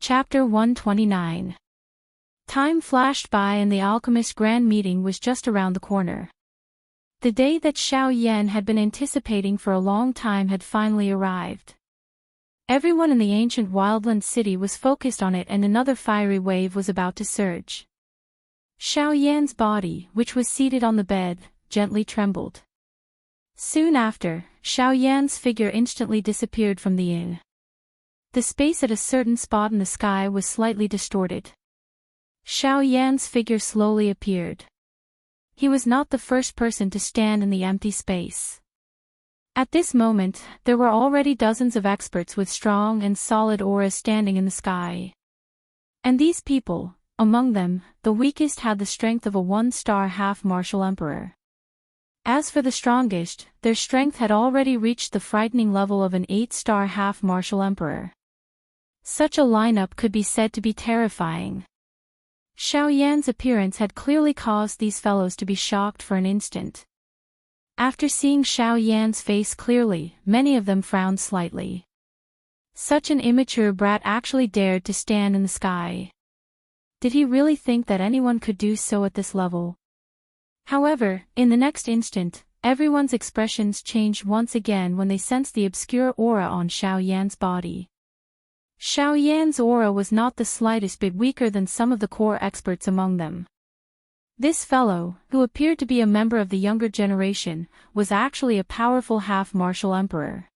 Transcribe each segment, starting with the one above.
Chapter 129. Time flashed by and the alchemist grand meeting was just around the corner. The day that Xiao Yan had been anticipating for a long time had finally arrived. Everyone in the ancient wildland city was focused on it, and another fiery wave was about to surge. Xiao Yan's body, which was seated on the bed, gently trembled. Soon after, Xiao Yan's figure instantly disappeared from the inn. The space at a certain spot in the sky was slightly distorted. Xiao Yan's figure slowly appeared. He was not the first person to stand in the empty space. At this moment, there were already dozens of experts with strong and solid auras standing in the sky. And these people, among them, the weakest had the strength of a one-star half-martial emperor. As for the strongest, their strength had already reached the frightening level of an 8-star half-martial emperor. Such a lineup could be said to be terrifying. Xiao Yan's appearance had clearly caused these fellows to be shocked for an instant. After seeing Xiao Yan's face clearly, many of them frowned slightly. Such an immature brat actually dared to stand in the sky. Did he really think that anyone could do so at this level? However, in the next instant, everyone's expressions changed once again when they sensed the obscure aura on Xiao Yan's body. Xiao Yan's aura was not the slightest bit weaker than some of the core experts among them. This fellow, who appeared to be a member of the younger generation, was actually a powerful half-martial emperor.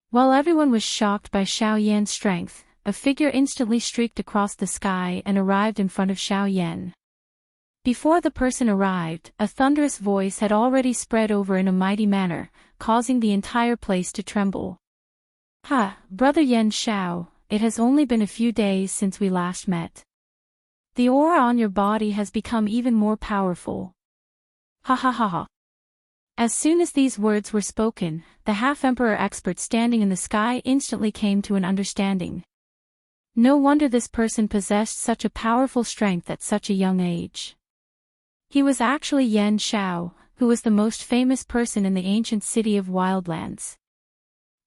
While everyone was shocked by Xiao Yan's strength, a figure instantly streaked across the sky and arrived in front of Xiao Yan. Before the person arrived, a thunderous voice had already spread over in a mighty manner, causing the entire place to tremble. "Ha, brother Yan Xiao, it has only been a few days since we last met. The aura on your body has become even more powerful. Ha ha ha ha." As soon as these words were spoken, the half-emperor expert standing in the sky instantly came to an understanding. No wonder this person possessed such a powerful strength at such a young age. He was actually Yan Xiao, who was the most famous person in the ancient city of Wildlands.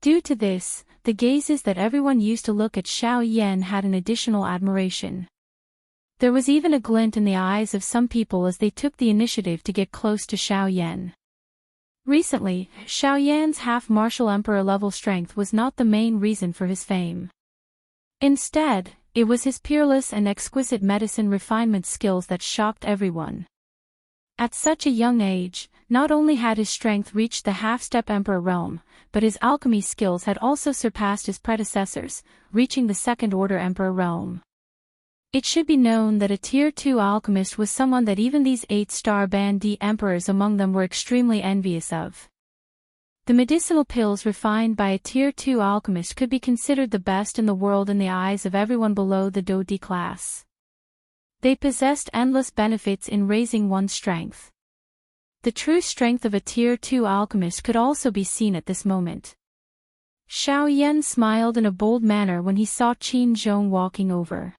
Due to this, the gazes that everyone used to look at Xiao Yan had an additional admiration. There was even a glint in the eyes of some people as they took the initiative to get close to Xiao Yan. Recently, Xiao Yan's half-martial emperor level strength was not the main reason for his fame. Instead, it was his peerless and exquisite medicine refinement skills that shocked everyone. At such a young age, not only had his strength reached the half-step emperor realm, but his alchemy skills had also surpassed his predecessors, reaching the second-order emperor realm. It should be known that a Tier 2 alchemist was someone that even these 8-star Band D emperors among them were extremely envious of. The medicinal pills refined by a Tier 2 alchemist could be considered the best in the world in the eyes of everyone below the Do D class. They possessed endless benefits in raising one's strength. The true strength of a Tier 2 alchemist could also be seen at this moment. Xiao Yan smiled in a bold manner when he saw Qin Zhong walking over.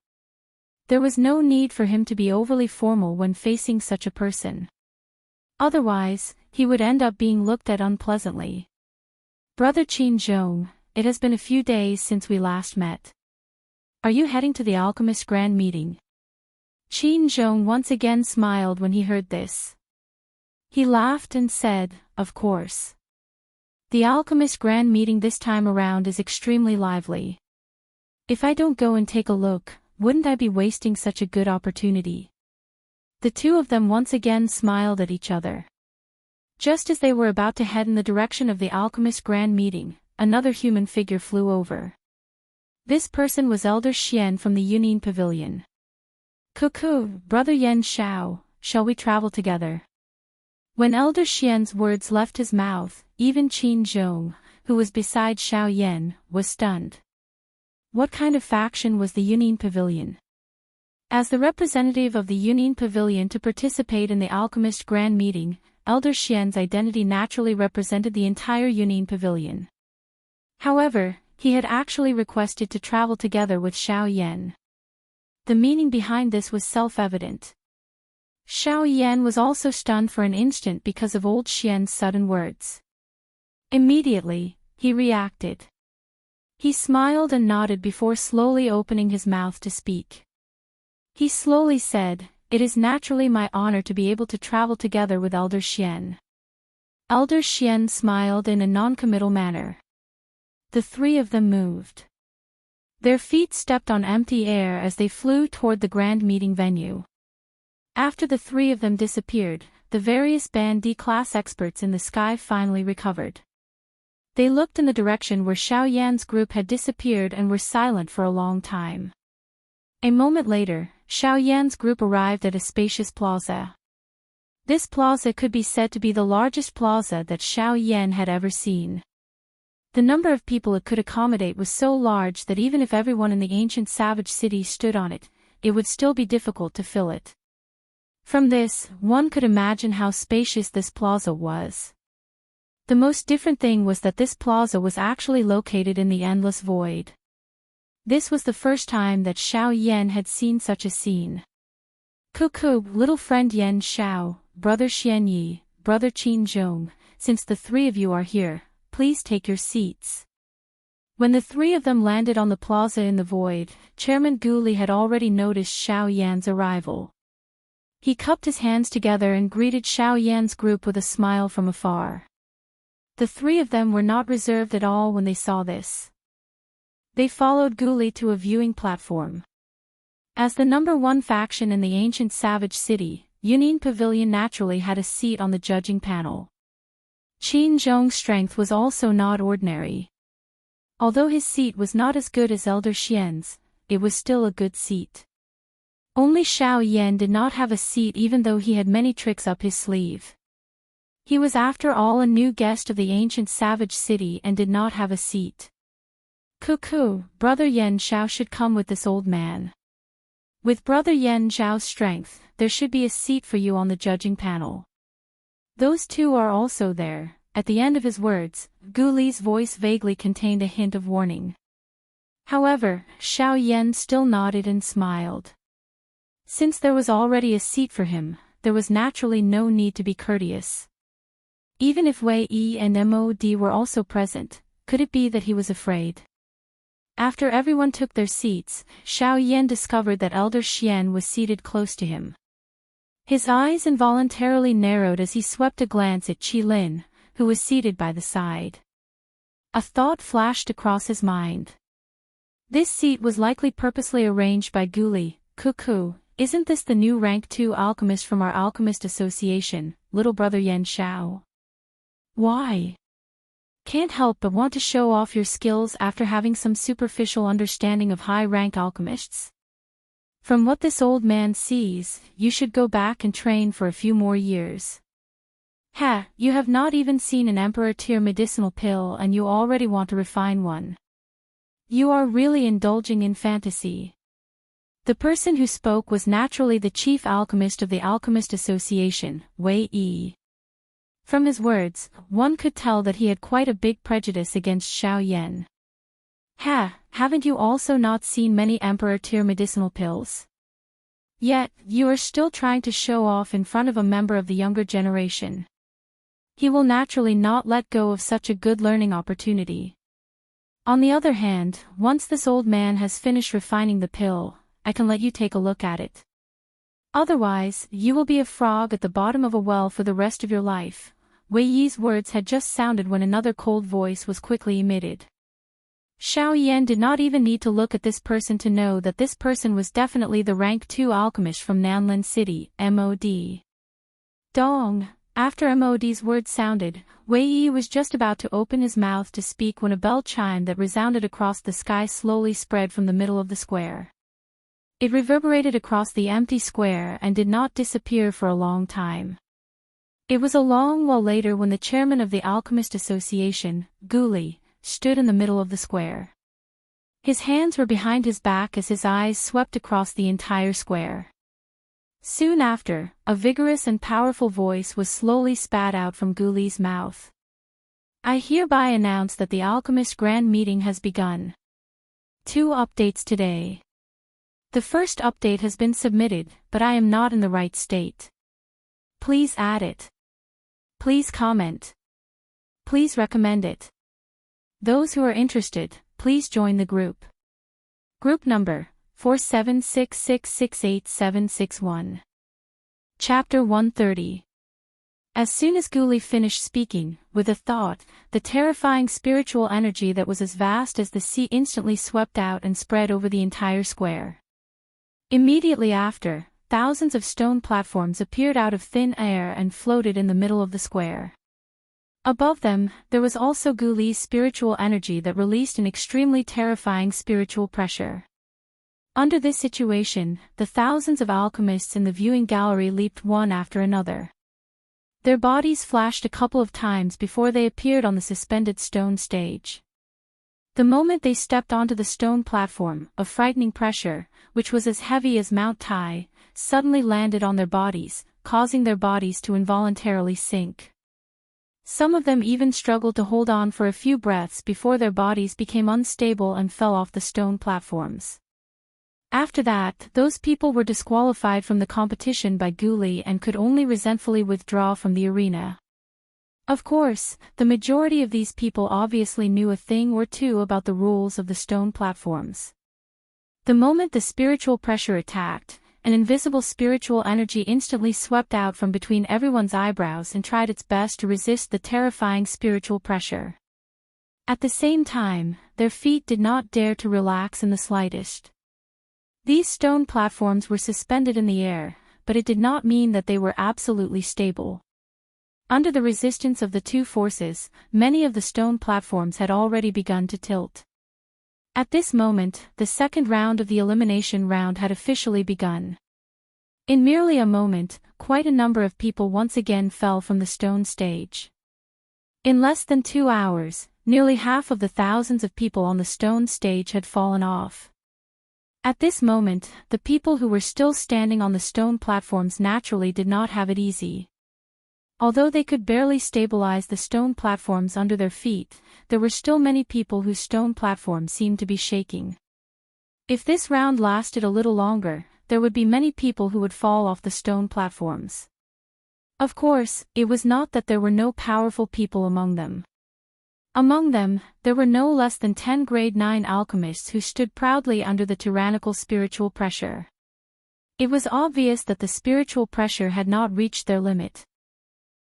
There was no need for him to be overly formal when facing such a person. Otherwise, he would end up being looked at unpleasantly. "Brother Qin Zhong, it has been a few days since we last met. Are you heading to the alchemist grand meeting?" Qin Zhong once again smiled when he heard this. He laughed and said, "Of course. The alchemist grand meeting this time around is extremely lively. If I don't go and take a look, wouldn't I be wasting such a good opportunity?" The two of them once again smiled at each other. Just as they were about to head in the direction of the alchemist grand meeting, another human figure flew over. This person was Elder Xian from the Yunin Pavilion. "Cuckoo, brother Yan Xiao, shall we travel together?" When Elder Xian's words left his mouth, even Qin Zhong, who was beside Xiao Yan, was stunned. What kind of faction was the Yunin Pavilion? As the representative of the Yunin Pavilion to participate in the alchemist grand meeting, Elder Xian's identity naturally represented the entire Yunin Pavilion. However, he had actually requested to travel together with Xiao Yan. The meaning behind this was self-evident. Xiao Yan was also stunned for an instant because of old Xian's sudden words. Immediately, he reacted. He smiled and nodded before slowly opening his mouth to speak. He slowly said, "It is naturally my honor to be able to travel together with Elder Xian." Elder Xian smiled in a non-committal manner. The three of them moved. Their feet stepped on empty air as they flew toward the grand meeting venue. After the three of them disappeared, the various Band D class experts in the sky finally recovered. They looked in the direction where Xiao Yan's group had disappeared and were silent for a long time. A moment later, Xiao Yan's group arrived at a spacious plaza. This plaza could be said to be the largest plaza that Xiao Yan had ever seen. The number of people it could accommodate was so large that even if everyone in the ancient savage city stood on it, it would still be difficult to fill it. From this, one could imagine how spacious this plaza was. The most different thing was that this plaza was actually located in the endless void. This was the first time that Xiao Yan had seen such a scene. "Cuckoo, little friend Yan Xiao, brother Xian Yi, brother Qin Zhong, since the three of you are here, please take your seats." When the three of them landed on the plaza in the void, Chairman Gu Li had already noticed Xiao Yan's arrival. He cupped his hands together and greeted Xiao Yan's group with a smile from afar. The three of them were not reserved at all when they saw this. They followed Gu Li to a viewing platform. As the number one faction in the ancient savage city, Yunin Pavilion naturally had a seat on the judging panel. Qin Zhong's strength was also not ordinary. Although his seat was not as good as Elder Xian's, it was still a good seat. Only Xiao Yan did not have a seat even though he had many tricks up his sleeve. He was after all a new guest of the ancient savage city and did not have a seat. "Cuckoo, brother Yan Xiao should come with this old man. With brother Yan Xiao's strength, there should be a seat for you on the judging panel. Those two are also there." At the end of his words, Gu Li's voice vaguely contained a hint of warning. However, Xiao Yan still nodded and smiled. Since there was already a seat for him, there was naturally no need to be courteous. Even if Wei Yi and Mod were also present, could it be that he was afraid? After everyone took their seats, Xiao Yan discovered that Elder Xian was seated close to him. His eyes involuntarily narrowed as he swept a glance at Qi Lin, who was seated by the side. A thought flashed across his mind. This seat was likely purposely arranged by Gu Li. "Cuckoo, isn't this the new rank 2 alchemist from our alchemist association, little brother Yan Xiao? Why? Can't help but want to show off your skills after having some superficial understanding of high-rank alchemists? From what this old man sees, you should go back and train for a few more years. Ha, you have not even seen an Emperor-tier medicinal pill and you already want to refine one. You are really indulging in fantasy." The person who spoke was naturally the chief alchemist of the Alchemist Association, Wei Yi. From his words, one could tell that he had quite a big prejudice against Xiao Yan. "Ha, haven't you also not seen many Emperor-tier medicinal pills? Yet, you are still trying to show off in front of a member of the younger generation. He will naturally not let go of such a good learning opportunity. On the other hand, once this old man has finished refining the pill, I can let you take a look at it. Otherwise, you will be a frog at the bottom of a well for the rest of your life." Wei Yi's words had just sounded when another cold voice was quickly emitted. Xiao Yan did not even need to look at this person to know that this person was definitely the rank 2 alchemist from Nanlin City, Mod. Dong. After Mod's words sounded, Wei Yi was just about to open his mouth to speak when a bell chime that resounded across the sky slowly spread from the middle of the square. It reverberated across the empty square and did not disappear for a long time. It was a long while later when the chairman of the Alchemist Association, Gu Li, stood in the middle of the square. His hands were behind his back as his eyes swept across the entire square. Soon after, a vigorous and powerful voice was slowly spat out from Gu Li's mouth. "I hereby announce that the Alchemist Grand Meeting has begun. 2 updates today. The first update has been submitted, but I am not in the right state. Please add it. Please comment. Please recommend it. Those who are interested, please join the group. Group number 4766686761. Chapter 130. As soon as Guli finished speaking, with a thought, the terrifying spiritual energy that was as vast as the sea instantly swept out and spread over the entire square. Immediately after, thousands of stone platforms appeared out of thin air and floated in the middle of the square. Above them, there was also Guli's spiritual energy that released an extremely terrifying spiritual pressure. Under this situation, the thousands of alchemists in the viewing gallery leaped one after another. Their bodies flashed a couple of times before they appeared on the suspended stone stage. The moment they stepped onto the stone platform, a frightening pressure, which was as heavy as Mount Tai, suddenly landed on their bodies, causing their bodies to involuntarily sink. Some of them even struggled to hold on for a few breaths before their bodies became unstable and fell off the stone platforms. After that, those people were disqualified from the competition by Guli and could only resentfully withdraw from the arena. Of course, the majority of these people obviously knew a thing or two about the rules of the stone platforms. The moment the spiritual pressure attacked, an invisible spiritual energy instantly swept out from between everyone's eyebrows and tried its best to resist the terrifying spiritual pressure. At the same time, their feet did not dare to relax in the slightest. These stone platforms were suspended in the air, but it did not mean that they were absolutely stable. Under the resistance of the two forces, many of the stone platforms had already begun to tilt. At this moment, the second round of the elimination round had officially begun. In merely a moment, quite a number of people once again fell from the stone stage. In less than 2 hours, nearly half of the thousands of people on the stone stage had fallen off. At this moment, the people who were still standing on the stone platforms naturally did not have it easy. Although they could barely stabilize the stone platforms under their feet, there were still many people whose stone platforms seemed to be shaking. If this round lasted a little longer, there would be many people who would fall off the stone platforms. Of course, it was not that there were no powerful people among them. Among them, there were no less than 10 grade 9 alchemists who stood proudly under the tyrannical spiritual pressure. It was obvious that the spiritual pressure had not reached their limit.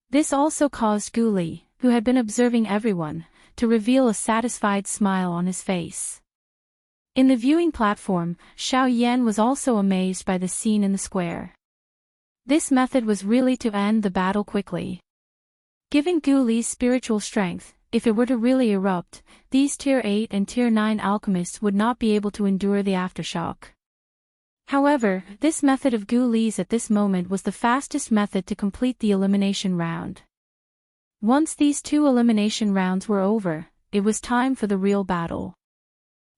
This also caused Guli, who had been observing everyone, to reveal a satisfied smile on his face. In the viewing platform, Xiao Yan was also amazed by the scene in the square. This method was really to end the battle quickly. Given Guli's spiritual strength, if it were to really erupt, these Tier 8 and Tier 9 alchemists would not be able to endure the aftershock. However, this method of Guli's at this moment was the fastest method to complete the elimination round. Once these 2 elimination rounds were over, it was time for the real battle.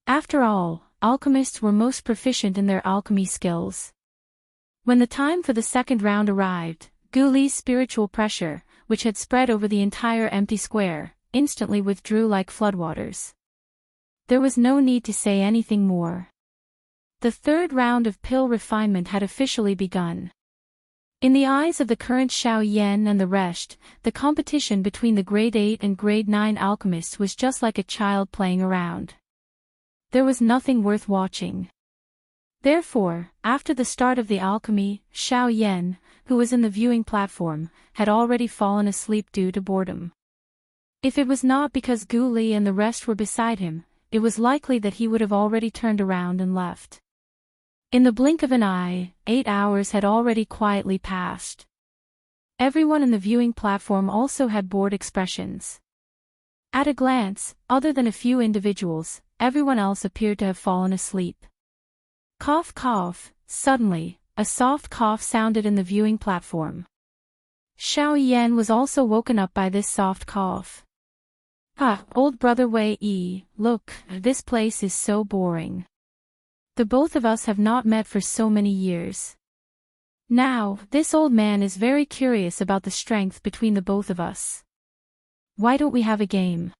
After all, alchemists were most proficient in their alchemy skills. When the time for the second round arrived, Guli's spiritual pressure, which had spread over the entire empty square, instantly withdrew like floodwaters. There was no need to say anything more. The third round of pill refinement had officially begun. In the eyes of the current Xiao Yan and the rest, the competition between the grade 8 and grade 9 alchemists was just like a child playing around. There was nothing worth watching. Therefore, after the start of the alchemy, Xiao Yan, who was in the viewing platform, had already fallen asleep due to boredom. If it was not because Guli and the rest were beside him, it was likely that he would have already turned around and left. In the blink of an eye, 8 hours had already quietly passed. Everyone in the viewing platform also had bored expressions. At a glance, other than a few individuals, everyone else appeared to have fallen asleep. Cough cough, suddenly, a soft cough sounded in the viewing platform. Xiao Yan was also woken up by this soft cough. Ah, old brother Wei Yi, look, this place is so boring. The both of us have not met for so many years. Now, this old man is very curious about the strength between the both of us. Why don't we have a game?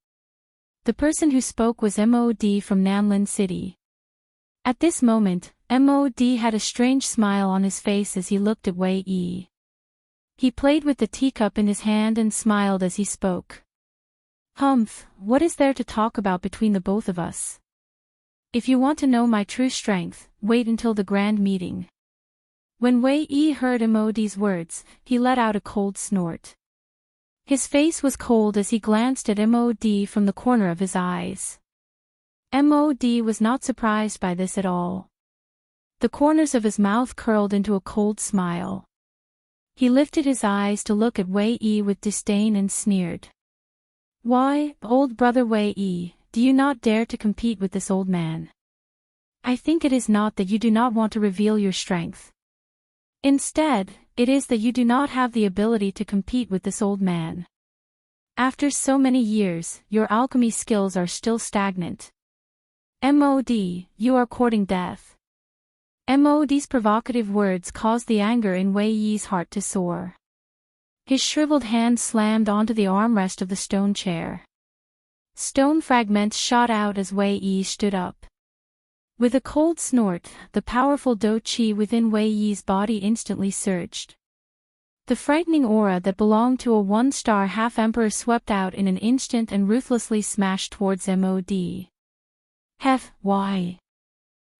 The person who spoke was Mod from Nanlin City. At this moment, Mod had a strange smile on his face as he looked at Wei Yi. He played with the teacup in his hand and smiled as he spoke. Humph, what is there to talk about between the both of us? If you want to know my true strength, wait until the grand meeting. When Wei Yi heard Mo's words, he let out a cold snort. His face was cold as he glanced at Mod from the corner of his eyes. Mod was not surprised by this at all. The corners of his mouth curled into a cold smile. He lifted his eyes to look at Wei Yi with disdain and sneered. Why, old brother Wei Yi, do you not dare to compete with this old man? I think it is not that you do not want to reveal your strength. Instead, it is that you do not have the ability to compete with this old man. After so many years, your alchemy skills are still stagnant. Mod, you are courting death. Mod's provocative words caused the anger in Wei Yi's heart to soar. His shriveled hand slammed onto the armrest of the stone chair. Stone fragments shot out as Wei Yi stood up. With a cold snort, the powerful Do Qi within Wei Yi's body instantly surged. The frightening aura that belonged to a one-star half-emperor swept out in an instant and ruthlessly smashed towards Mod. Hef, why?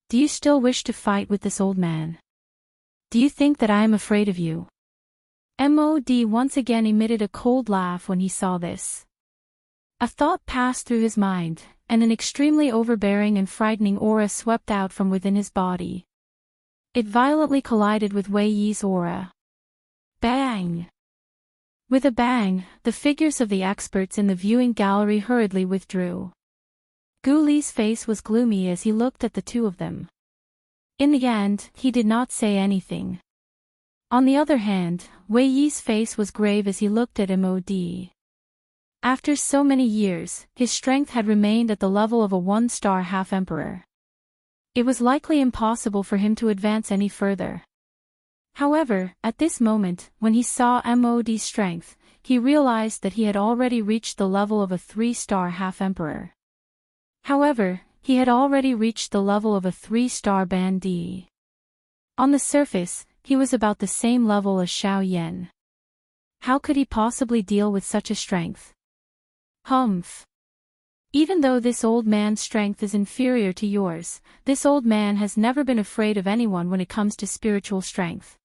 Do you still wish to fight with this old man? Do you think that I am afraid of you? Mod once again emitted a cold laugh when he saw this. A thought passed through his mind, and an extremely overbearing and frightening aura swept out from within his body. It violently collided with Wei Yi's aura. Bang! With a bang, the figures of the experts in the viewing gallery hurriedly withdrew. Gu Li's face was gloomy as he looked at the two of them. In the end, he did not say anything. On the other hand, Wei Yi's face was grave as he looked at Mod. After so many years, his strength had remained at the level of a one-star half-emperor. It was likely impossible for him to advance any further. However, at this moment, when he saw Mod's strength, he realized that he had already reached the level of a 3-star half-emperor. However, he had already reached the level of a 3-star bandit. On the surface, he was about the same level as Xiao Yan. How could he possibly deal with such a strength? Humph. Even though this old man's strength is inferior to yours, this old man has never been afraid of anyone when it comes to spiritual strength.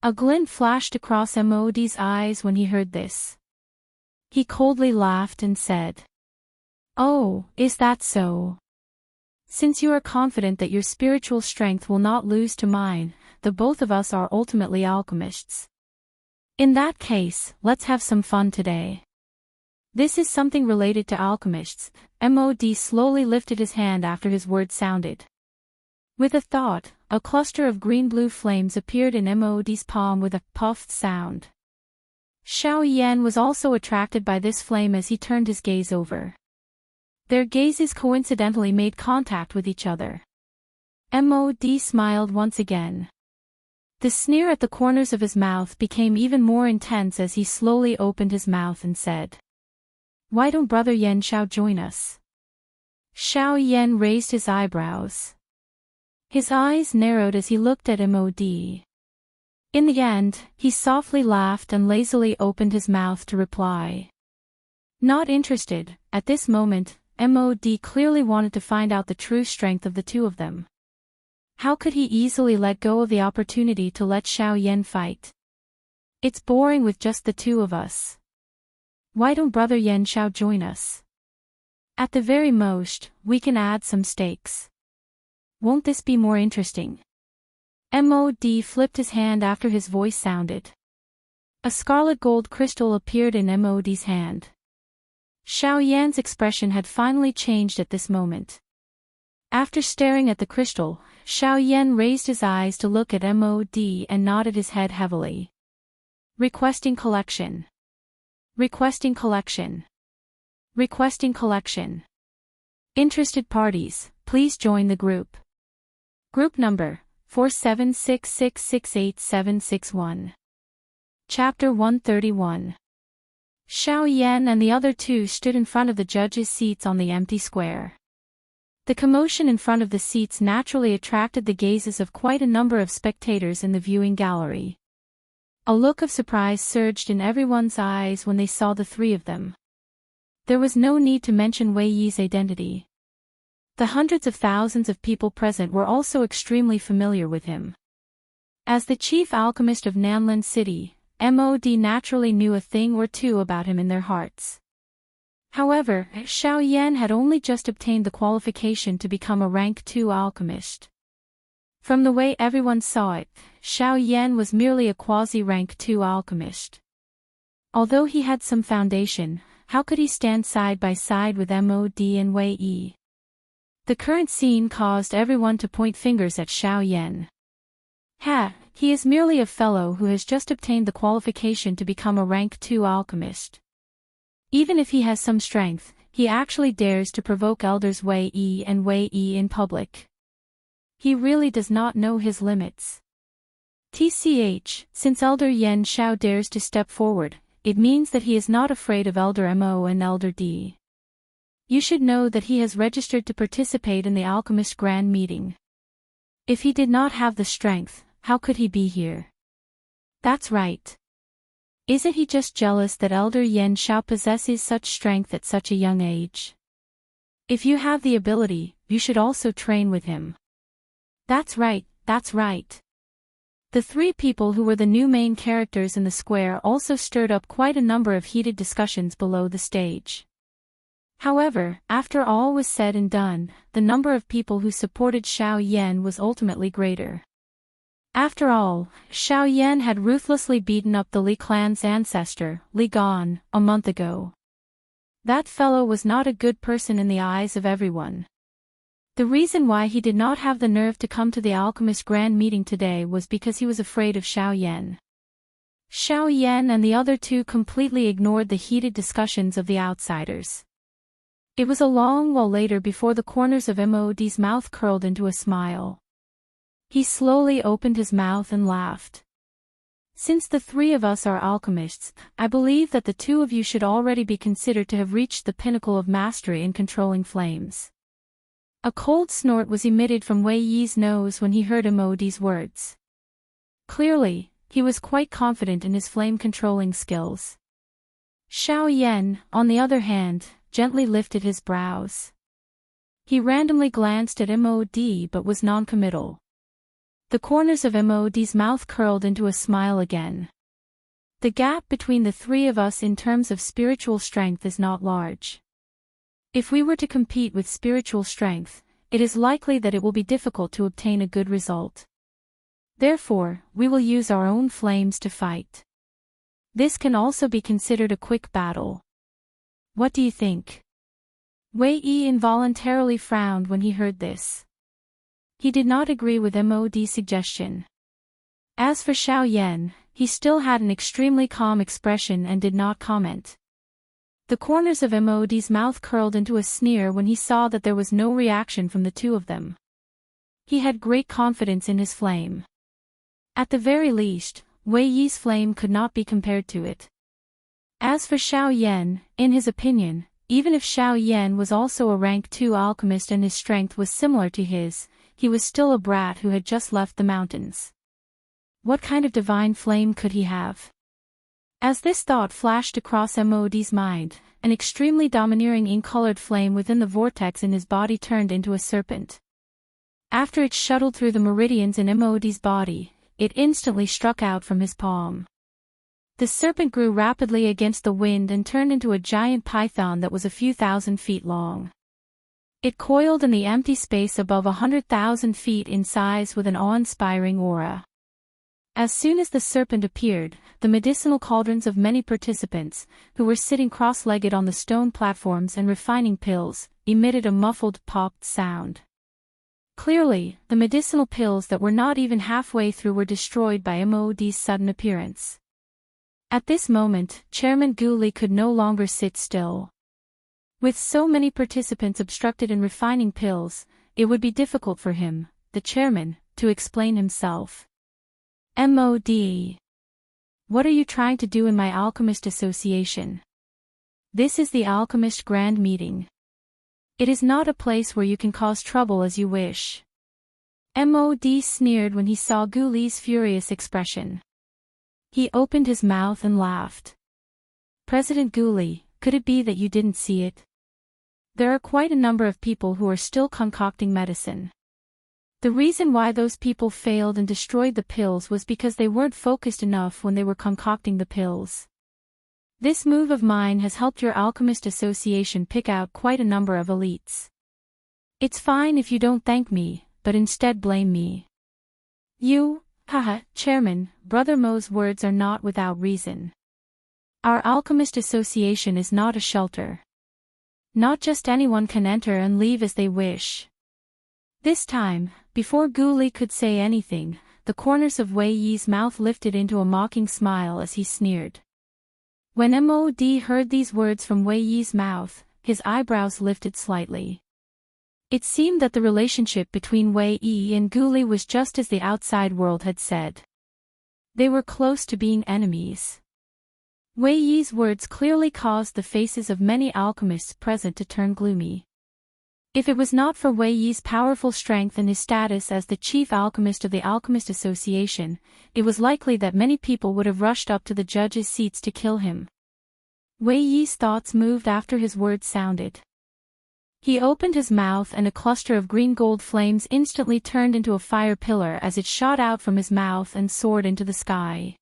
A glint flashed across Mod's eyes when he heard this. He coldly laughed and said, "Oh, is that so? Since you are confident that your spiritual strength will not lose to mine, the both of us are ultimately alchemists. In that case, let's have some fun today." This is something related to alchemists. Mod slowly lifted his hand after his words sounded. With a thought, a cluster of green-blue flames appeared in Mod's palm with a puffed sound. Xiao Yan was also attracted by this flame as he turned his gaze over. Their gazes coincidentally made contact with each other. Mod smiled once again. The sneer at the corners of his mouth became even more intense as he slowly opened his mouth and said, "Why don't Brother Yan Xiao join us?" Xiao Yan raised his eyebrows. His eyes narrowed as he looked at Mod. In the end, he softly laughed and lazily opened his mouth to reply. Not interested, at this moment, Mod clearly wanted to find out the true strength of the two of them. How could he easily let go of the opportunity to let Xiao Yan fight? It's boring with just the two of us. Why don't Brother Yan Xiao join us? At the very most, we can add some stakes. Won't this be more interesting? Mod flipped his hand after his voice sounded. A scarlet gold crystal appeared in Mod's hand. Xiao Yan's expression had finally changed at this moment. After staring at the crystal, Xiao Yan raised his eyes to look at Mod and nodded his head heavily. Requesting collection. Requesting collection. Requesting collection. Interested parties, please join the group. Group number, 4766686761. Chapter 131. Xiao Yan and the other two stood in front of the judges' seats on the empty square. The commotion in front of the seats naturally attracted the gazes of quite a number of spectators in the viewing gallery. A look of surprise surged in everyone's eyes when they saw the three of them. There was no need to mention Wei Yi's identity. The hundreds of thousands of people present were also extremely familiar with him. As the chief alchemist of Nanlan City, Mod naturally knew a thing or two about him in their hearts. However, Xiao Yan had only just obtained the qualification to become a rank 2 alchemist. From the way everyone saw it, Xiao Yan was merely a quasi-rank 2 alchemist. Although he had some foundation, how could he stand side by side with Mod and Wei Yi? The current scene caused everyone to point fingers at Xiao Yan. He is merely a fellow who has just obtained the qualification to become a rank 2 alchemist. Even if he has some strength, he actually dares to provoke elders Wei Yi and Wei Yi in public. He really does not know his limits. Since Elder Yan Xiao dares to step forward, it means that he is not afraid of Elder Mo and Elder D. You should know that he has registered to participate in the Alchemist Grand Meeting. If he did not have the strength, how could he be here? That's right. Isn't he just jealous that Elder Yan Xiao possesses such strength at such a young age? If you have the ability, you should also train with him. That's right, that's right. The three people who were the new main characters in the square also stirred up quite a number of heated discussions below the stage. However, after all was said and done, the number of people who supported Xiao Yan was ultimately greater. After all, Xiao Yan had ruthlessly beaten up the Li clan's ancestor, Li Gan, a month ago. That fellow was not a good person in the eyes of everyone. The reason why he did not have the nerve to come to the Alchemist Grand Meeting today was because he was afraid of Xiao Yan. Xiao Yan and the other two completely ignored the heated discussions of the outsiders. It was a long while later before the corners of Mod's mouth curled into a smile. He slowly opened his mouth and laughed. Since the three of us are alchemists, I believe that the two of you should already be considered to have reached the pinnacle of mastery in controlling flames. A cold snort was emitted from Wei Yi's nose when he heard Mod's words. Clearly, he was quite confident in his flame-controlling skills. Xiao Yan, on the other hand, gently lifted his brows. He randomly glanced at Mod but was non-committal. The corners of Mod's mouth curled into a smile again. The gap between the three of us in terms of spiritual strength is not large. If we were to compete with spiritual strength, it is likely that it will be difficult to obtain a good result. Therefore, we will use our own flames to fight. This can also be considered a quick battle. What do you think? Wei Yi involuntarily frowned when he heard this. He did not agree with Mod's suggestion. As for Xiao Yan, he still had an extremely calm expression and did not comment. The corners of Mod's mouth curled into a sneer when he saw that there was no reaction from the two of them. He had great confidence in his flame. At the very least, Wei Yi's flame could not be compared to it. As for Xiao Yan, in his opinion, even if Xiao Yan was also a rank 2 alchemist and his strength was similar to his, he was still a brat who had just left the mountains. What kind of divine flame could he have? As this thought flashed across Mod's mind, an extremely domineering ink-colored flame within the vortex in his body turned into a serpent. After it shuttled through the meridians in Mod's body, it instantly struck out from his palm. The serpent grew rapidly against the wind and turned into a giant python that was a few thousand feet long. It coiled in the empty space above 100,000 feet in size with an awe-inspiring aura. As soon as the serpent appeared, the medicinal cauldrons of many participants, who were sitting cross-legged on the stone platforms and refining pills, emitted a muffled popped sound. Clearly, the medicinal pills that were not even halfway through were destroyed by Mod's sudden appearance. At this moment, Chairman Gu Li could no longer sit still. With so many participants obstructed in refining pills, it would be difficult for him, the chairman, to explain himself. Mod. What are you trying to do in my Alchemist Association? This is the Alchemist Grand Meeting. It is not a place where you can cause trouble as you wish. Mod sneered when he saw Gu Li's furious expression. He opened his mouth and laughed. President Gu Li, could it be that you didn't see it? There are quite a number of people who are still concocting medicine. The reason why those people failed and destroyed the pills was because they weren't focused enough when they were concocting the pills. This move of mine has helped your alchemist association pick out quite a number of elites. It's fine if you don't thank me, but instead blame me. You, haha, Chairman, Brother Mo's words are not without reason. Our alchemist association is not a shelter. Not just anyone can enter and leave as they wish. This time, before Gu Li could say anything, the corners of Wei Yi's mouth lifted into a mocking smile as he sneered. When Mod heard these words from Wei Yi's mouth, his eyebrows lifted slightly. It seemed that the relationship between Wei Yi and Gu Li was just as the outside world had said. They were close to being enemies. Wei Yi's words clearly caused the faces of many alchemists present to turn gloomy. If it was not for Wei Yi's powerful strength and his status as the chief alchemist of the Alchemist Association, it was likely that many people would have rushed up to the judges' seats to kill him. Wei Yi's thoughts moved after his words sounded. He opened his mouth and a cluster of green-gold flames instantly turned into a fire pillar as it shot out from his mouth and soared into the sky.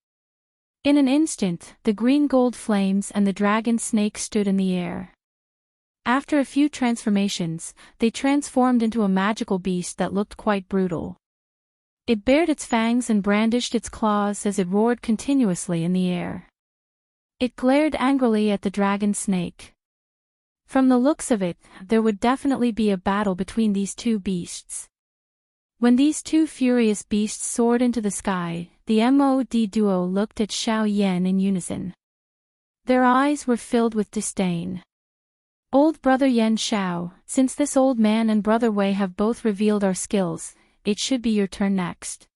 In an instant, the green-gold flames and the dragon snake stood in the air. After a few transformations, they transformed into a magical beast that looked quite brutal. It bared its fangs and brandished its claws as it roared continuously in the air. It glared angrily at the dragon snake. From the looks of it, there would definitely be a battle between these two beasts. When these two furious beasts soared into the sky, the Mod duo looked at Xiao Yan in unison. Their eyes were filled with disdain. Old brother Yan Xiao, since this old man and brother Wei have both revealed our skills, it should be your turn next.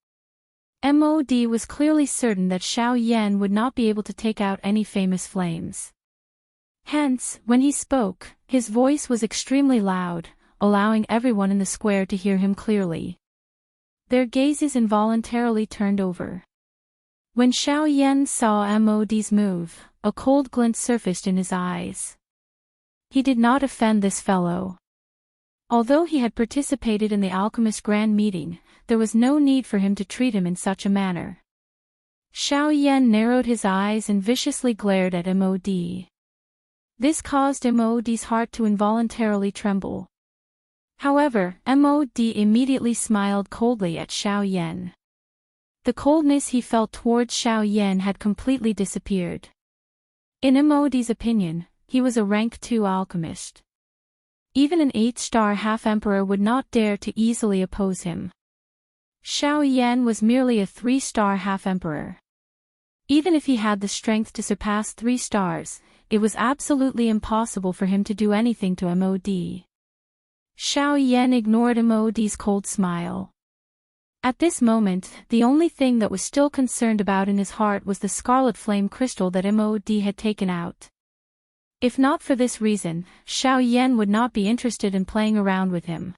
Mod was clearly certain that Xiao Yan would not be able to take out any famous flames. Hence, when he spoke, his voice was extremely loud, allowing everyone in the square to hear him clearly. Their gazes involuntarily turned over. When Xiao Yan saw Mod's move, a cold glint surfaced in his eyes. He did not offend this fellow. Although he had participated in the alchemist grand meeting, there was no need for him to treat him in such a manner. Xiao Yan narrowed his eyes and viciously glared at Mod. This caused Mod's heart to involuntarily tremble. However, Mod immediately smiled coldly at Xiao Yan. The coldness he felt towards Xiao Yan had completely disappeared. In Mod's opinion, he was a rank 2 alchemist. Even an 8-star half-emperor would not dare to easily oppose him. Xiao Yan was merely a 3-star half-emperor. Even if he had the strength to surpass 3 stars, it was absolutely impossible for him to do anything to Mod. Xiao Yan ignored Mod's cold smile. At this moment, the only thing that was still concerned about in his heart was the scarlet flame crystal that Mod had taken out. If not for this reason, Xiao Yan would not be interested in playing around with him.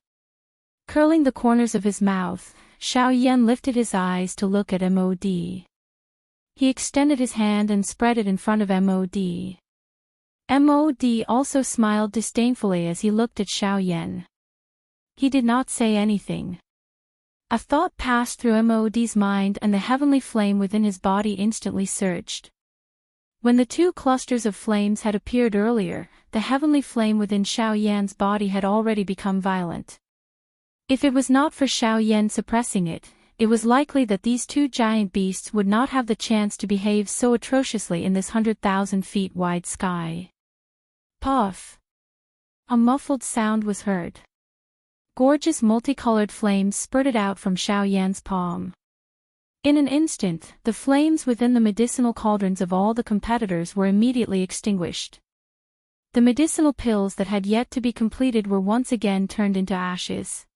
Curling the corners of his mouth, Xiao Yan lifted his eyes to look at Mod. He extended his hand and spread it in front of Mod. Mod also smiled disdainfully as he looked at Xiao Yan. He did not say anything. A thought passed through Mod's mind and the heavenly flame within his body instantly surged. When the two clusters of flames had appeared earlier, the heavenly flame within Xiao Yan's body had already become violent. If it was not for Xiao Yan suppressing it, it was likely that these two giant beasts would not have the chance to behave so atrociously in this 100,000 feet wide sky. Puff! A muffled sound was heard. Gorgeous multicolored flames spurted out from Xiao Yan's palm. In an instant, the flames within the medicinal cauldrons of all the competitors were immediately extinguished. The medicinal pills that had yet to be completed were once again turned into ashes.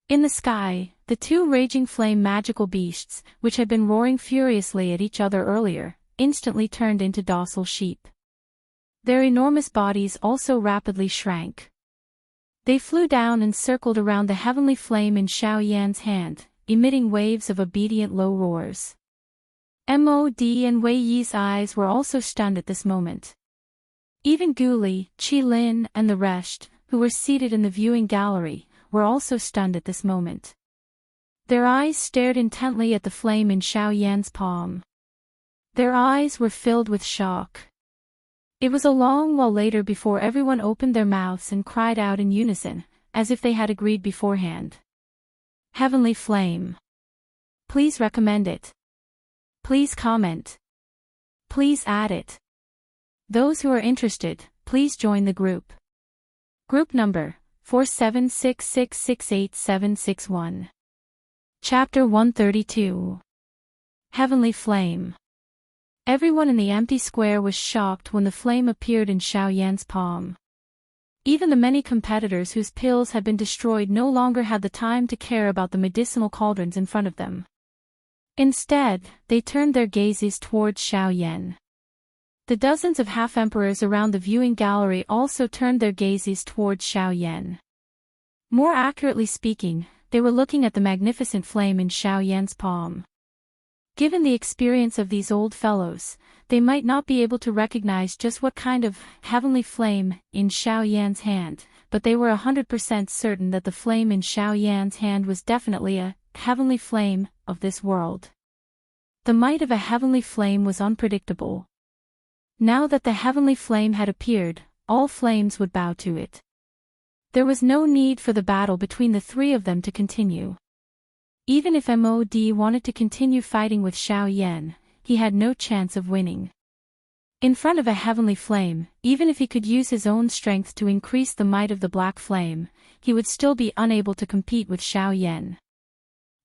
In the sky, the two raging flame magical beasts, which had been roaring furiously at each other earlier, instantly turned into docile sheep. Their enormous bodies also rapidly shrank. They flew down and circled around the heavenly flame in Xiao Yan's hand, emitting waves of obedient low roars. Mod and Wei Yi's eyes were also stunned at this moment. Even Gu Li, Qi Lin, and the rest, who were seated in the viewing gallery, were also stunned at this moment. Their eyes stared intently at the flame in Xiao Yan's palm. Their eyes were filled with shock. It was a long while later before everyone opened their mouths and cried out in unison, as if they had agreed beforehand. Heavenly Flame. Please recommend it. Please comment. Please add it. Those who are interested, please join the group. Group number 4766686761. Chapter 132. Heavenly Flame. Everyone in the empty square was shocked when the flame appeared in Xiao Yan's palm. Even the many competitors whose pills had been destroyed no longer had the time to care about the medicinal cauldrons in front of them. Instead, they turned their gazes towards Xiao Yan. The dozens of half-emperors around the viewing gallery also turned their gazes towards Xiao Yan. More accurately speaking, they were looking at the magnificent flame in Xiao Yan's palm. Given the experience of these old fellows, they might not be able to recognize just what kind of heavenly flame in Xiao Yan's hand, but they were 100% certain that the flame in Xiao Yan's hand was definitely a heavenly flame of this world. The might of a heavenly flame was unpredictable. Now that the heavenly flame had appeared, all flames would bow to it. There was no need for the battle between the three of them to continue. Even if Mod wanted to continue fighting with Xiao Yan, he had no chance of winning. In front of a heavenly flame, even if he could use his own strength to increase the might of the black flame, he would still be unable to compete with Xiao Yan.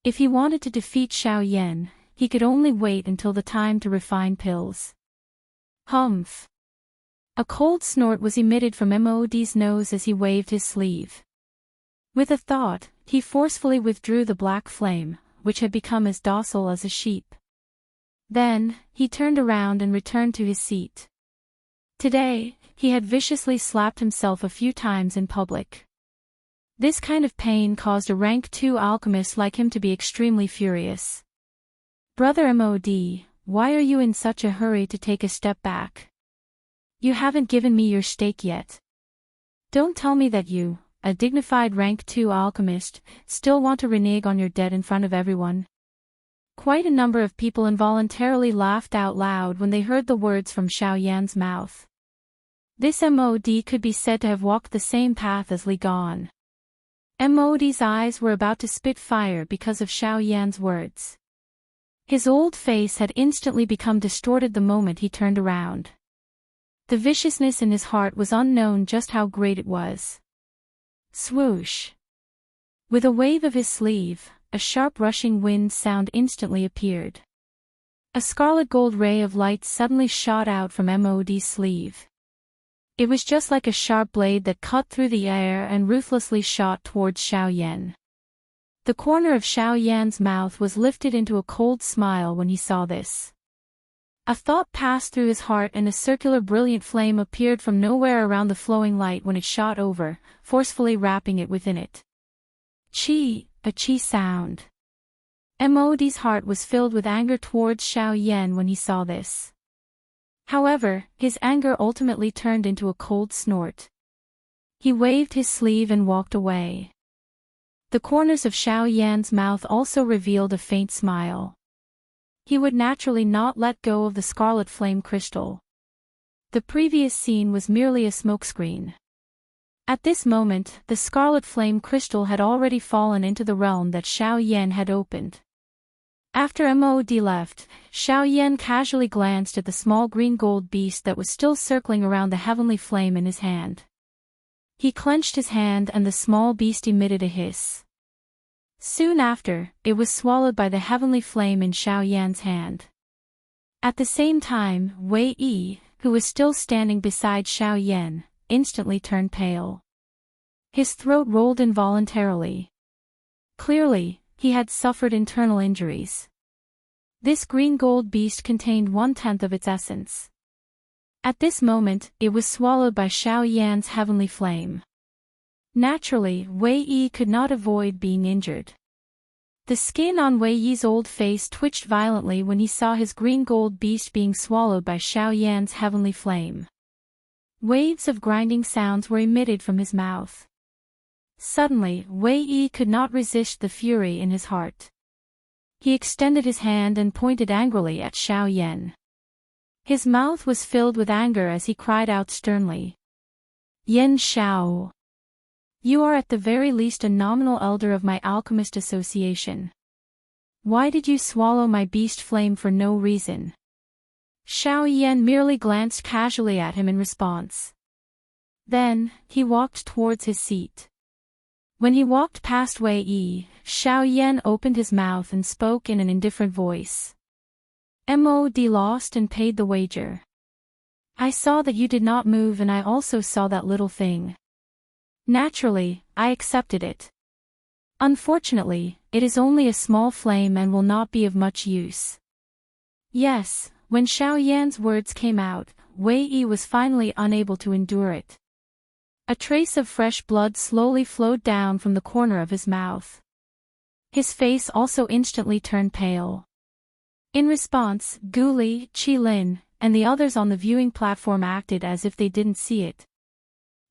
If he wanted to defeat Xiao Yan, he could only wait until the time to refine pills. Humph. A cold snort was emitted from Mod's nose as he waved his sleeve. With a thought, he forcefully withdrew the black flame, which had become as docile as a sheep. Then, he turned around and returned to his seat. Today, he had viciously slapped himself a few times in public. This kind of pain caused a rank 2 alchemist like him to be extremely furious. Brother Mod, why are you in such a hurry to take a step back? You haven't given me your stake yet. Don't tell me that you, a dignified rank 2 alchemist, still want to renege on your debt in front of everyone. Quite a number of people involuntarily laughed out loud when they heard the words from Xiao Yan's mouth. This Mod could be said to have walked the same path as Li Gan. Mod's eyes were about to spit fire because of Xiao Yan's words. His old face had instantly become distorted the moment he turned around. The viciousness in his heart was unknown just how great it was. Swoosh. With a wave of his sleeve, a sharp rushing wind sound instantly appeared. A scarlet gold ray of light suddenly shot out from Mod's sleeve. It was just like a sharp blade that cut through the air and ruthlessly shot towards Xiao Yan. The corner of Xiao Yan's mouth was lifted into a cold smile when he saw this. A thought passed through his heart and a circular brilliant flame appeared from nowhere around the flowing light when it shot over, forcefully wrapping it within it. Chi, a chi sound. Mod's heart was filled with anger towards Xiao Yan when he saw this. However, his anger ultimately turned into a cold snort. He waved his sleeve and walked away. The corners of Xiao Yan's mouth also revealed a faint smile. He would naturally not let go of the scarlet flame crystal. The previous scene was merely a smokescreen. At this moment, the scarlet flame crystal had already fallen into the realm that Xiao Yan had opened. After Mod left, Xiao Yan casually glanced at the small green gold beast that was still circling around the heavenly flame in his hand. He clenched his hand and the small beast emitted a hiss. Soon after, it was swallowed by the heavenly flame in Xiao Yan's hand. At the same time, Wei Yi, who was still standing beside Xiao Yan, instantly turned pale. His throat rolled involuntarily. Clearly, he had suffered internal injuries. This green gold beast contained 1/10 of its essence. At this moment, it was swallowed by Xiao Yan's heavenly flame. Naturally, Wei Yi could not avoid being injured. The skin on Wei Yi's old face twitched violently when he saw his green gold beast being swallowed by Xiao Yan's heavenly flame. Waves of grinding sounds were emitted from his mouth. Suddenly, Wei Yi could not resist the fury in his heart. He extended his hand and pointed angrily at Xiao Yan. His mouth was filled with anger as he cried out sternly. Yan Xiao. You are at the very least a nominal elder of my alchemist association. Why did you swallow my beast flame for no reason? Xiao Yan merely glanced casually at him in response. Then, he walked towards his seat. When he walked past Wei Yi, Xiao Yan opened his mouth and spoke in an indifferent voice. Mod lost and paid the wager. I saw that you did not move and I also saw that little thing. Naturally, I accepted it. Unfortunately, it is only a small flame and will not be of much use. Yes, when Xiao Yan's words came out, Wei Yi was finally unable to endure it. A trace of fresh blood slowly flowed down from the corner of his mouth. His face also instantly turned pale. In response, Gu Li, Qi Lin, and the others on the viewing platform acted as if they didn't see it.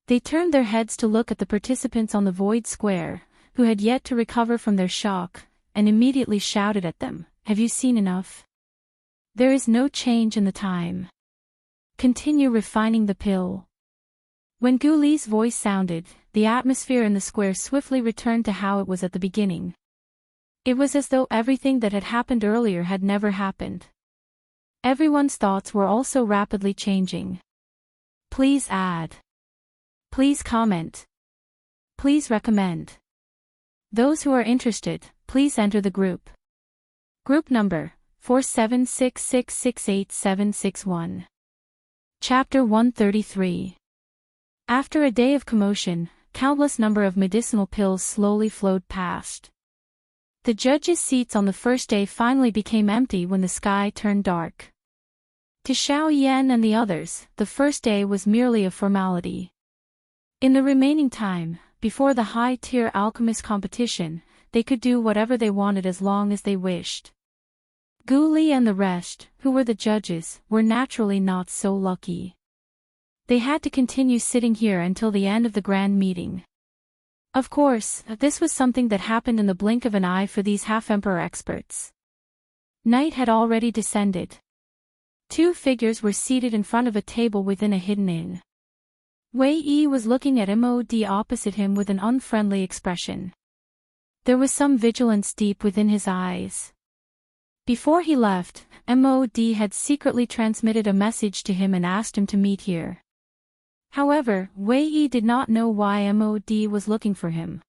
They turned their heads to look at the participants on the void square, who had yet to recover from their shock, and immediately shouted at them, "Have you seen enough? There is no change in the time. Continue refining the pill." When Gu Li's voice sounded, the atmosphere in the square swiftly returned to how it was at the beginning. It was as though everything that had happened earlier had never happened. Everyone's thoughts were also rapidly changing. Please add. Please comment. Please recommend. Those who are interested, please enter the group. Group number 4766686761. Chapter 133. After a day of commotion, countless number of medicinal pills slowly flowed past. The judges' seats on the first day finally became empty when the sky turned dark. To Xiao Yan and the others, the first day was merely a formality. In the remaining time, before the high-tier alchemist competition, they could do whatever they wanted as long as they wished. Gu Li and the rest, who were the judges, were naturally not so lucky. They had to continue sitting here until the end of the grand meeting. Of course, this was something that happened in the blink of an eye for these half-emperor experts. Night had already descended. Two figures were seated in front of a table within a hidden inn. Wei Yi was looking at Mod opposite him with an unfriendly expression. There was some vigilance deep within his eyes. Before he left, Mod had secretly transmitted a message to him and asked him to meet here. However, Wei Yi did not know why Mod was looking for him.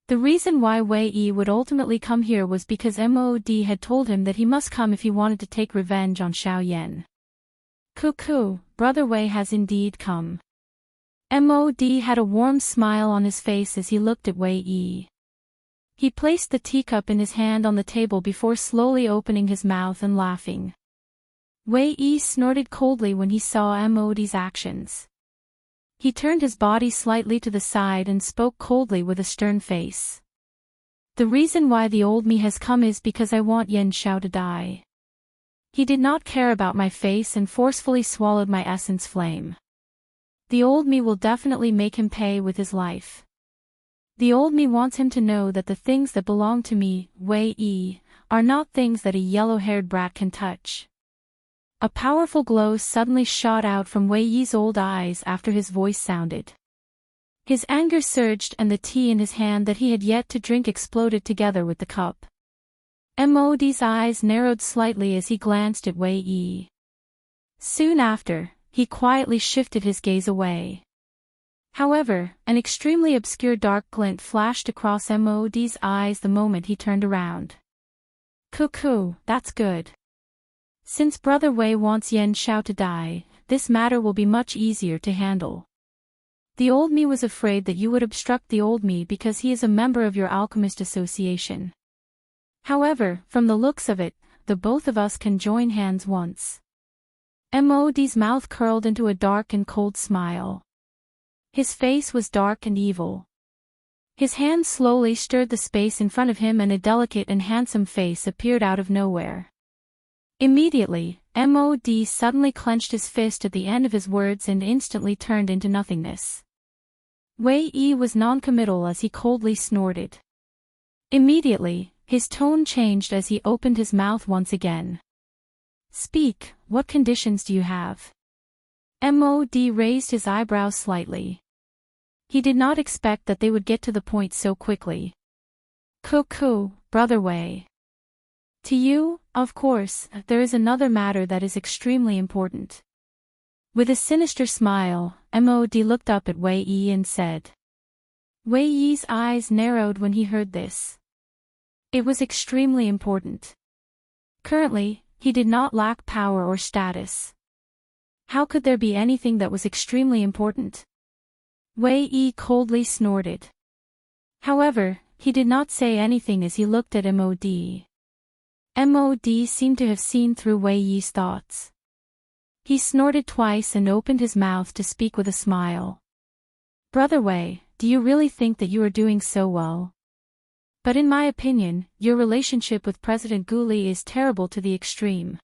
The reason why Wei Yi would ultimately come here was because Mod had told him that he must come if he wanted to take revenge on Xiao Yan. Cuckoo, Brother Wei has indeed come. Mod had a warm smile on his face as he looked at Wei Yi. He placed the teacup in his hand on the table before slowly opening his mouth and laughing. Wei Yi snorted coldly when he saw Mod's actions. He turned his body slightly to the side and spoke coldly with a stern face. The reason why the old me has come is because I want Yan Xiao to die. He did not care about my face and forcefully swallowed my essence flame. The old me will definitely make him pay with his life. The old me wants him to know that the things that belong to me, Wei Yi, are not things that a yellow-haired brat can touch. A powerful glow suddenly shot out from Wei Yi's old eyes after his voice sounded. His anger surged and the tea in his hand that he had yet to drink exploded together with the cup. Mod's eyes narrowed slightly as he glanced at Wei Yi. Soon after, he quietly shifted his gaze away. However, an extremely obscure dark glint flashed across Mod's eyes the moment he turned around. Cuckoo, that's good. Since Brother Wei wants Yan Xiao to die, this matter will be much easier to handle. The old me was afraid that you would obstruct the old me because he is a member of your alchemist association. However, from the looks of it, the both of us can join hands once. Mod's mouth curled into a dark and cold smile. His face was dark and evil. His hand slowly stirred the space in front of him and a delicate and handsome face appeared out of nowhere. Immediately, Mod suddenly clenched his fist at the end of his words and instantly turned into nothingness. Wei Yi was non-committal as he coldly snorted. Immediately, his tone changed as he opened his mouth once again. Speak, what conditions do you have? Mod raised his eyebrows slightly. He did not expect that they would get to the point so quickly. Cuckoo, Brother Wei. To you, of course, there is another matter that is extremely important. With a sinister smile, Mod looked up at Wei Yi and said. Wei Yi's eyes narrowed when he heard this. It was extremely important. Currently, he did not lack power or status. How could there be anything that was extremely important? Wei Yi coldly snorted. However, he did not say anything as he looked at Mod. Mod seemed to have seen through Wei Yi's thoughts. He snorted twice and opened his mouth to speak with a smile. Brother Wei, do you really think that you are doing so well? But in my opinion, your relationship with President Guli is terrible to the extreme.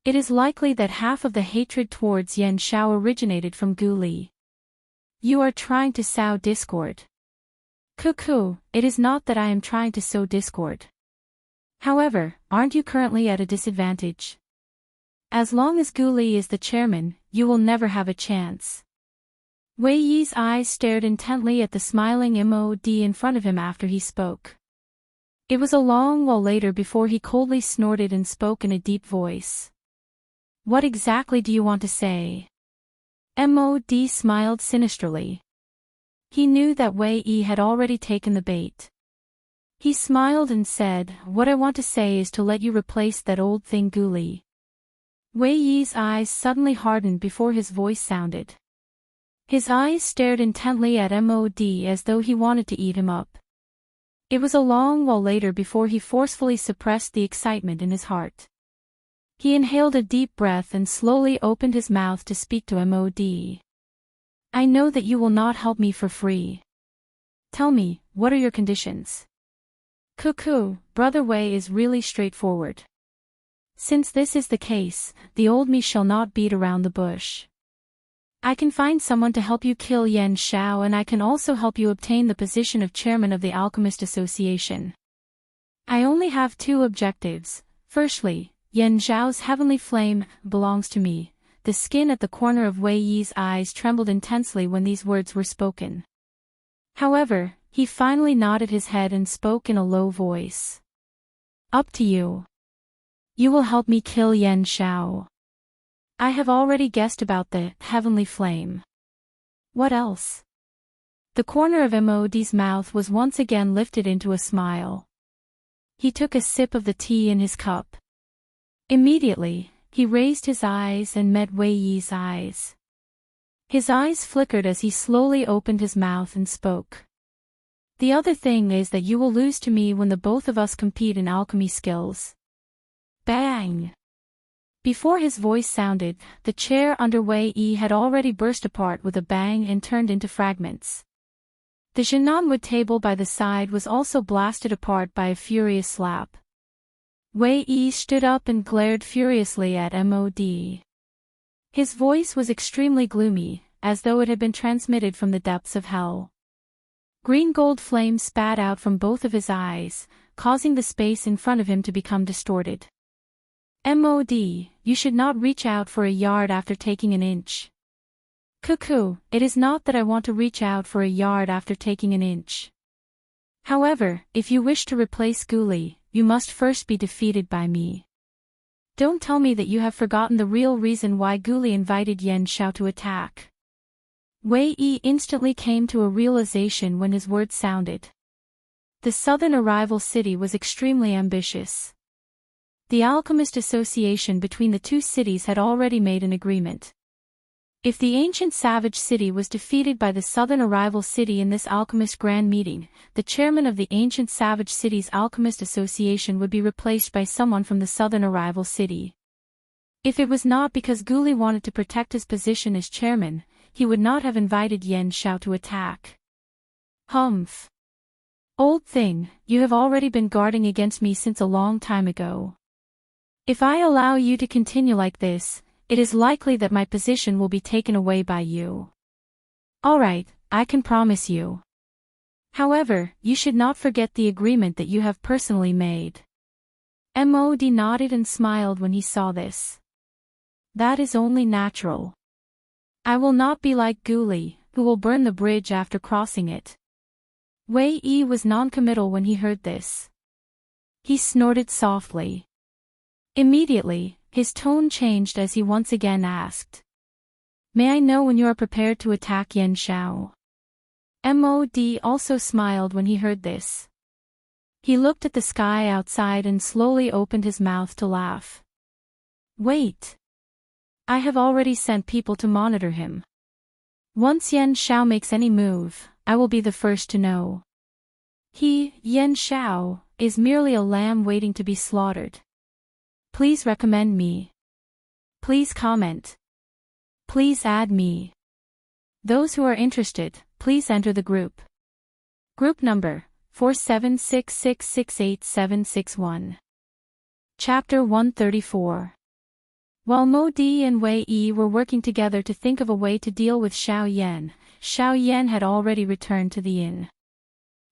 It is likely that half of the hatred towards Yan Shao originated from Guli. You are trying to sow discord. Cuckoo, it is not that I am trying to sow discord. However, aren't you currently at a disadvantage? As long as Guli is the chairman, you will never have a chance. Wei Yi's eyes stared intently at the smiling Mod in front of him after he spoke. It was a long while later before he coldly snorted and spoke in a deep voice. What exactly do you want to say? Mod smiled sinisterly. He knew that Wei Yi had already taken the bait. He smiled and said, what I want to say is to let you replace that old thing Guli. Wei Yi's eyes suddenly hardened before his voice sounded. His eyes stared intently at Mod as though he wanted to eat him up. It was a long while later before he forcefully suppressed the excitement in his heart. He inhaled a deep breath and slowly opened his mouth to speak to Mod. I know that you will not help me for free. Tell me, what are your conditions? Cuckoo, Brother Wei is really straightforward. Since this is the case, the old me shall not beat around the bush. I can find someone to help you kill Yan Shao, and I can also help you obtain the position of chairman of the Alchemist Association. I only have two objectives. Firstly, Yan Zhao's heavenly flame belongs to me. The skin at the corner of Wei Yi's eyes trembled intensely when these words were spoken. However, he finally nodded his head and spoke in a low voice. Up to you. You will help me kill Yan Shao. I have already guessed about the heavenly flame. What else? The corner of Mod's mouth was once again lifted into a smile. He took a sip of the tea in his cup. Immediately, he raised his eyes and met Wei Yi's eyes. His eyes flickered as he slowly opened his mouth and spoke. The other thing is that you will lose to me when the both of us compete in alchemy skills. Bang! Before his voice sounded, the chair under Wei Yi had already burst apart with a bang and turned into fragments. The Jiananwood table by the side was also blasted apart by a furious slap. Wei Yi stood up and glared furiously at Mod. His voice was extremely gloomy, as though it had been transmitted from the depths of hell. Green gold flames spat out from both of his eyes, causing the space in front of him to become distorted. Mod, you should not reach out for a yard after taking an inch. Cuckoo, it is not that I want to reach out for a yard after taking an inch. However, if you wish to replace Guli, you must first be defeated by me. Don't tell me that you have forgotten the real reason why Guli invited Yan Shao to attack. Wei Yi instantly came to a realization when his words sounded. The southern arrival city was extremely ambitious. The Alchemist Association between the two cities had already made an agreement. If the ancient savage city was defeated by the southern arrival city in this alchemist grand meeting, the chairman of the ancient savage city's Alchemist Association would be replaced by someone from the southern arrival city. If it was not because Guli wanted to protect his position as chairman, he would not have invited Yan Shao to attack. Humph. Old thing, you have already been guarding against me since a long time ago. If I allow you to continue like this, it is likely that my position will be taken away by you. Alright, I can promise you. However, you should not forget the agreement that you have personally made. Mod nodded and smiled when he saw this. That is only natural. I will not be like Guli, who will burn the bridge after crossing it. Wei Yi was non-committal when he heard this. He snorted softly. Immediately, his tone changed as he once again asked. May I know when you are prepared to attack Yan Xiao? Mod also smiled when he heard this. He looked at the sky outside and slowly opened his mouth to laugh. Wait. I have already sent people to monitor him. Once Yan Xiao makes any move, I will be the first to know. He, Yan Xiao, is merely a lamb waiting to be slaughtered. Please recommend me. Please comment. Please add me. Those who are interested, please enter the group. Group number 4766686761. Chapter 134. While Mo Di and Wei Yi were working together to think of a way to deal with Xiao Yan had already returned to the inn.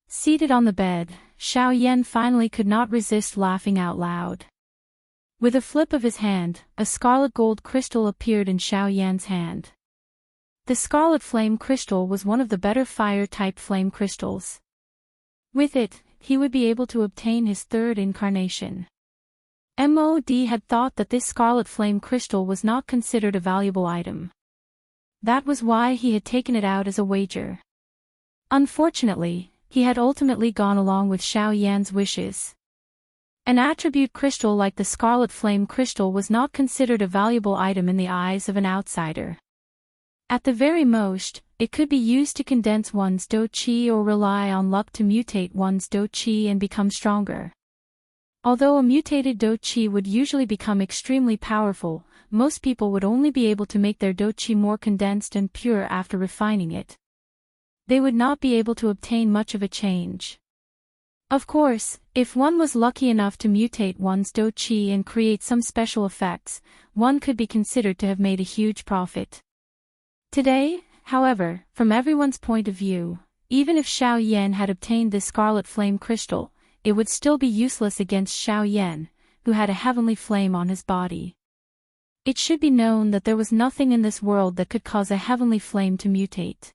Seated on the bed, Xiao Yan finally could not resist laughing out loud. With a flip of his hand, a scarlet gold crystal appeared in Xiao Yan's hand. The scarlet flame crystal was one of the better fire-type flame crystals. With it, he would be able to obtain his third incarnation. Mod had thought that this scarlet flame crystal was not considered a valuable item. That was why he had taken it out as a wager. Unfortunately, he had ultimately gone along with Xiao Yan's wishes. An attribute crystal like the scarlet flame crystal was not considered a valuable item in the eyes of an outsider. At the very most, it could be used to condense one's do qi or rely on luck to mutate one's do qi and become stronger. Although a mutated do qi would usually become extremely powerful, most people would only be able to make their do qi more condensed and pure after refining it. They would not be able to obtain much of a change. Of course, if one was lucky enough to mutate one's do qi and create some special effects, one could be considered to have made a huge profit. Today, however, from everyone's point of view, even if Xiao Yan had obtained this scarlet flame crystal, it would still be useless against Xiao Yan, who had a heavenly flame on his body. It should be known that there was nothing in this world that could cause a heavenly flame to mutate.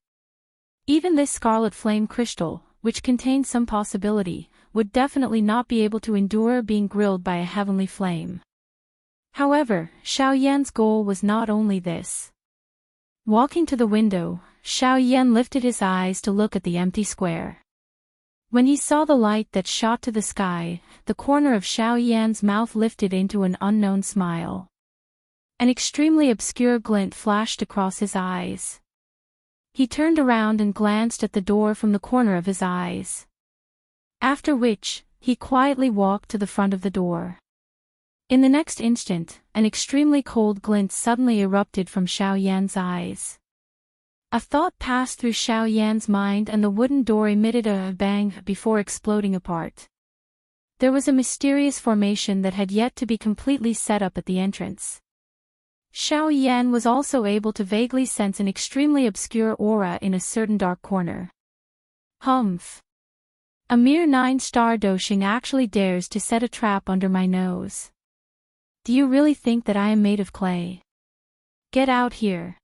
Even this scarlet flame crystal, which contained some possibility, would definitely not be able to endure being grilled by a heavenly flame. However, Xiao Yan's goal was not only this. Walking to the window, Xiao Yan lifted his eyes to look at the empty square. When he saw the light that shot to the sky, the corner of Xiao Yan's mouth lifted into an unknown smile. An extremely obscure glint flashed across his eyes. He turned around and glanced at the door from the corner of his eyes. After which, he quietly walked to the front of the door. In the next instant, an extremely cold glint suddenly erupted from Xiao Yan's eyes. A thought passed through Xiao Yan's mind and the wooden door emitted a bang before exploding apart. There was a mysterious formation that had yet to be completely set up at the entrance. Xiao Yan was also able to vaguely sense an extremely obscure aura in a certain dark corner. Humph. A mere 9-star Doshing actually dares to set a trap under my nose. Do you really think that I am made of clay? Get out here.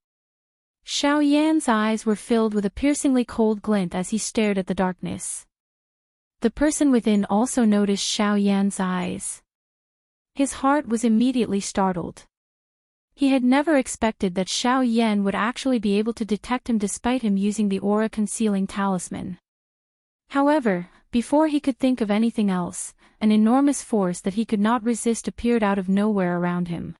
Xiao Yan's eyes were filled with a piercingly cold glint as he stared at the darkness. The person within also noticed Xiao Yan's eyes. His heart was immediately startled. He had never expected that Xiao Yan would actually be able to detect him despite him using the aura-concealing talisman. However, before he could think of anything else, an enormous force that he could not resist appeared out of nowhere around him.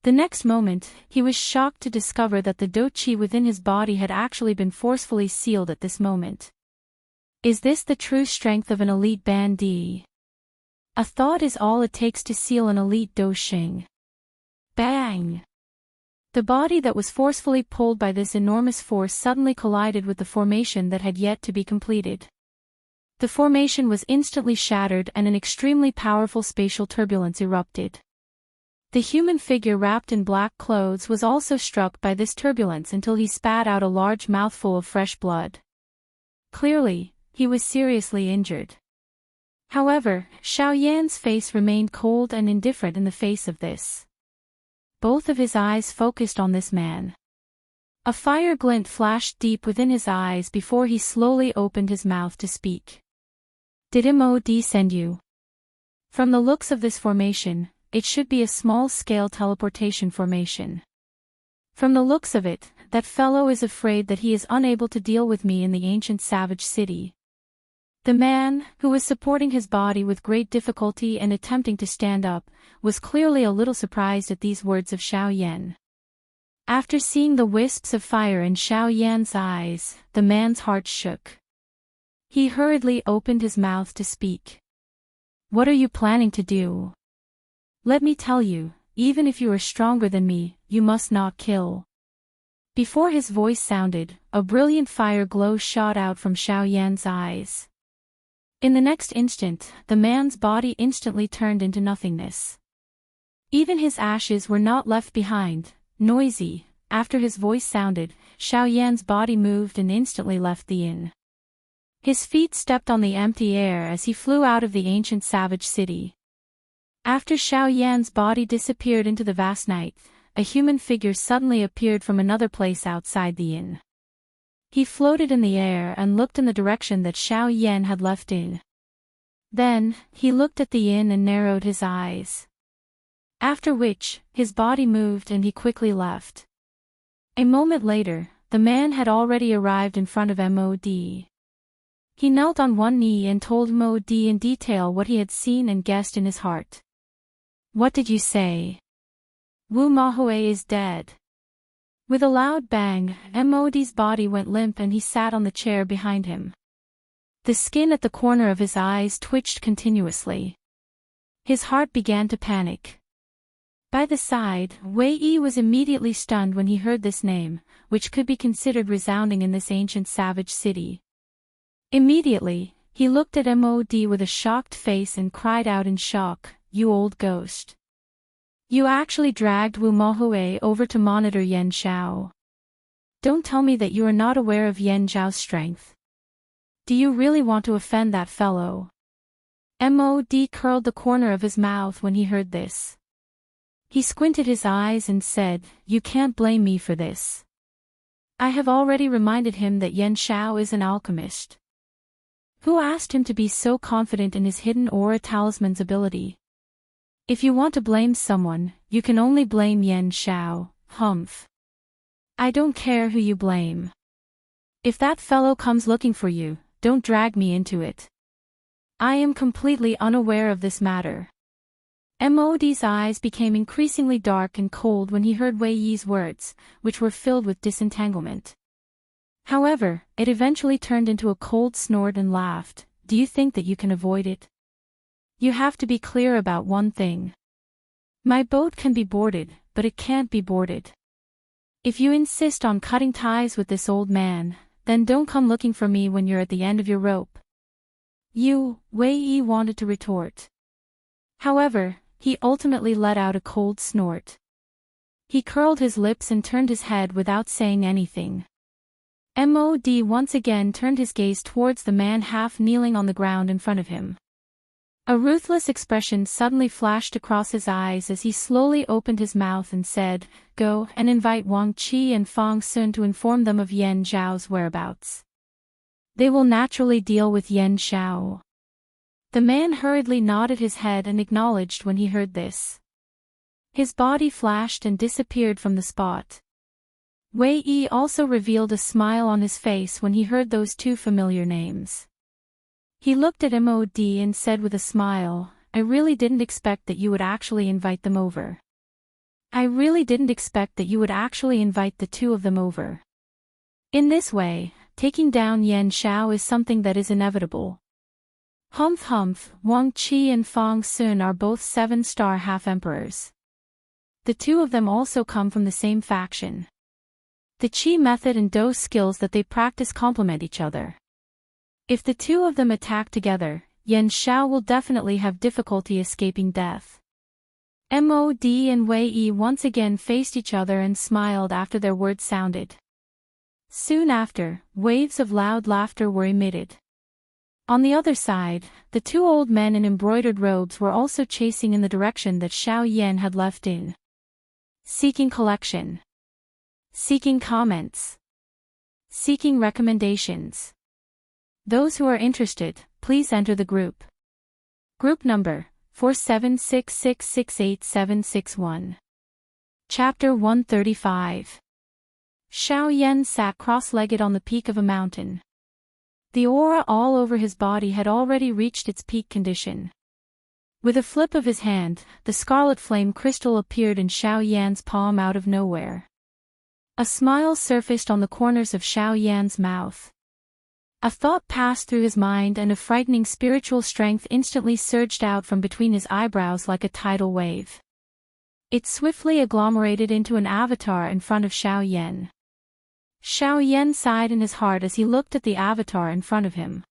The next moment, he was shocked to discover that the do qi within his body had actually been forcefully sealed at this moment. Is this the true strength of an elite bandit? A thought is all it takes to seal an elite doshing. Bang! The body that was forcefully pulled by this enormous force suddenly collided with the formation that had yet to be completed. The formation was instantly shattered and an extremely powerful spatial turbulence erupted. The human figure wrapped in black clothes was also struck by this turbulence until he spat out a large mouthful of fresh blood. Clearly, he was seriously injured. However, Xiao Yan's face remained cold and indifferent in the face of this. Both of his eyes focused on this man. A fire glint flashed deep within his eyes before he slowly opened his mouth to speak. Did MOD send you? From the looks of this formation, it should be a small-scale teleportation formation. From the looks of it, that fellow is afraid that he is unable to deal with me in the ancient savage city. The man, who was supporting his body with great difficulty and attempting to stand up, was clearly a little surprised at these words of Xiao Yan. After seeing the wisps of fire in Xiao Yan's eyes, the man's heart shook. He hurriedly opened his mouth to speak. What are you planning to do? Let me tell you, even if you are stronger than me, you must not kill. Before his voice sounded, a brilliant fire glow shot out from Xiao Yan's eyes. In the next instant, the man's body instantly turned into nothingness. Even his ashes were not left behind. Noisy, after his voice sounded, Xiao Yan's body moved and instantly left the inn. His feet stepped on the empty air as he flew out of the ancient savage city. After Xiao Yan's body disappeared into the vast night, a human figure suddenly appeared from another place outside the inn. He floated in the air and looked in the direction that Xiao Yan had left in. Then, he looked at the inn and narrowed his eyes. After which, his body moved and he quickly left. A moment later, the man had already arrived in front of MOD. He knelt on one knee and told MOD in detail what he had seen and guessed in his heart. What did you say? Wu Mahui is dead. With a loud bang, MOD's body went limp and he sat on the chair behind him. The skin at the corner of his eyes twitched continuously. His heart began to panic. By the side, Wei Yi was immediately stunned when he heard this name, which could be considered resounding in this ancient savage city. Immediately, he looked at MOD with a shocked face and cried out in shock, "You old ghost! You actually dragged Wu Mahui over to monitor Yan Xiao. Don't tell me that you are not aware of Yan Zhao's strength. Do you really want to offend that fellow?" MOD curled the corner of his mouth when he heard this. He squinted his eyes and said, "You can't blame me for this. I have already reminded him that Yan Xiao is an alchemist. Who asked him to be so confident in his hidden aura talisman's ability? If you want to blame someone, you can only blame Yan Xiao, humph. I don't care who you blame. If that fellow comes looking for you, don't drag me into it. I am completely unaware of this matter." MOD's eyes became increasingly dark and cold when he heard Wei Yi's words, which were filled with disentanglement. However, it eventually turned into a cold snort and laughed. "Do you think that you can avoid it? You have to be clear about one thing. My boat can be boarded, but it can't be boarded. If you insist on cutting ties with this old man, then don't come looking for me when you're at the end of your rope." Wei Yi wanted to retort. However, he ultimately let out a cold snort. He curled his lips and turned his head without saying anything. MOD once again turned his gaze towards the man half kneeling on the ground in front of him. A ruthless expression suddenly flashed across his eyes as he slowly opened his mouth and said, "Go and invite Wang Qi and Fang Sun to inform them of Yan Zhao's whereabouts. They will naturally deal with Yan Xiao." The man hurriedly nodded his head and acknowledged when he heard this. His body flashed and disappeared from the spot. Wei Yi also revealed a smile on his face when he heard those two familiar names. He looked at MOD and said with a smile, "I really didn't expect that you would actually invite them over. I really didn't expect that you would actually invite the two of them over. In this way, taking down Yan Xiao is something that is inevitable." Humph humph, Wang Qi and Fang Sun are both 7-star half-emperors. The two of them also come from the same faction. The Qi method and dose skills that they practice complement each other. If the two of them attack together, Yan Xiao will definitely have difficulty escaping death. Mod and Wei Yi once again faced each other and smiled after their words sounded. Soon after, waves of loud laughter were emitted. On the other side, the two old men in embroidered robes were also chasing in the direction that Xiao Yan had left in. Seeking collection. Seeking comments. Seeking recommendations. Those who are interested, please enter the group. Group number 4766686761. Chapter 135. Xiao Yan sat cross-legged on the peak of a mountain. The aura all over his body had already reached its peak condition. With a flip of his hand, the scarlet flame crystal appeared in Xiao Yan's palm out of nowhere. A smile surfaced on the corners of Xiao Yan's mouth. A thought passed through his mind and a frightening spiritual strength instantly surged out from between his eyebrows like a tidal wave. It swiftly agglomerated into an avatar in front of Xiao Yan. Xiao Yan sighed in his heart as he looked at the avatar in front of him.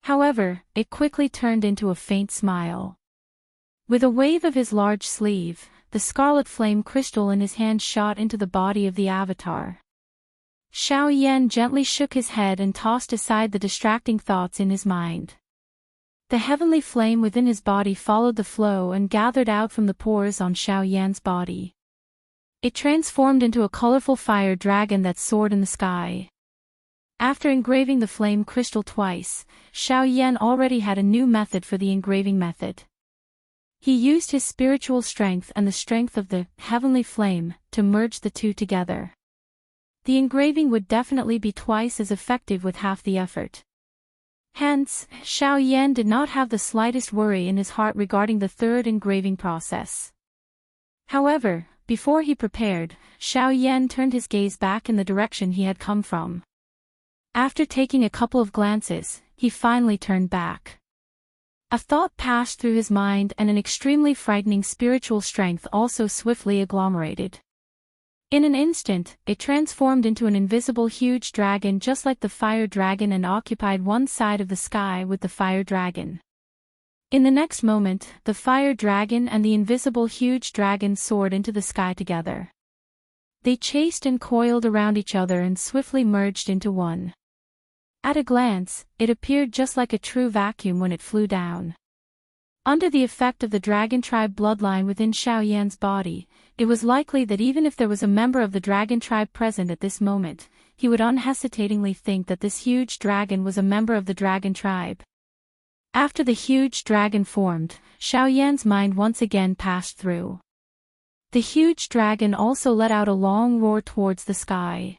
However, it quickly turned into a faint smile. With a wave of his large sleeve, the scarlet flame crystal in his hand shot into the body of the avatar. Xiao Yan gently shook his head and tossed aside the distracting thoughts in his mind. The heavenly flame within his body followed the flow and gathered out from the pores on Xiao Yan's body. It transformed into a colorful fire dragon that soared in the sky. After engraving the flame crystal twice, Xiao Yan already had a new method for the engraving method. He used his spiritual strength and the strength of the heavenly flame to merge the two together. The engraving would definitely be twice as effective with half the effort. Hence, Xiao Yan did not have the slightest worry in his heart regarding the third engraving process. However, before he prepared, Xiao Yan turned his gaze back in the direction he had come from. After taking a couple of glances, he finally turned back. A thought passed through his mind and an extremely frightening spiritual strength also swiftly agglomerated. In an instant, it transformed into an invisible huge dragon just like the fire dragon and occupied one side of the sky with the fire dragon. In the next moment, the fire dragon and the invisible huge dragon soared into the sky together. They chased and coiled around each other and swiftly merged into one. At a glance, it appeared just like a true vacuum when it flew down. Under the effect of the dragon tribe bloodline within Xiao Yan's body, it was likely that even if there was a member of the dragon tribe present at this moment, he would unhesitatingly think that this huge dragon was a member of the dragon tribe. After the huge dragon formed, Xiao Yan's mind once again passed through. The huge dragon also let out a long roar towards the sky.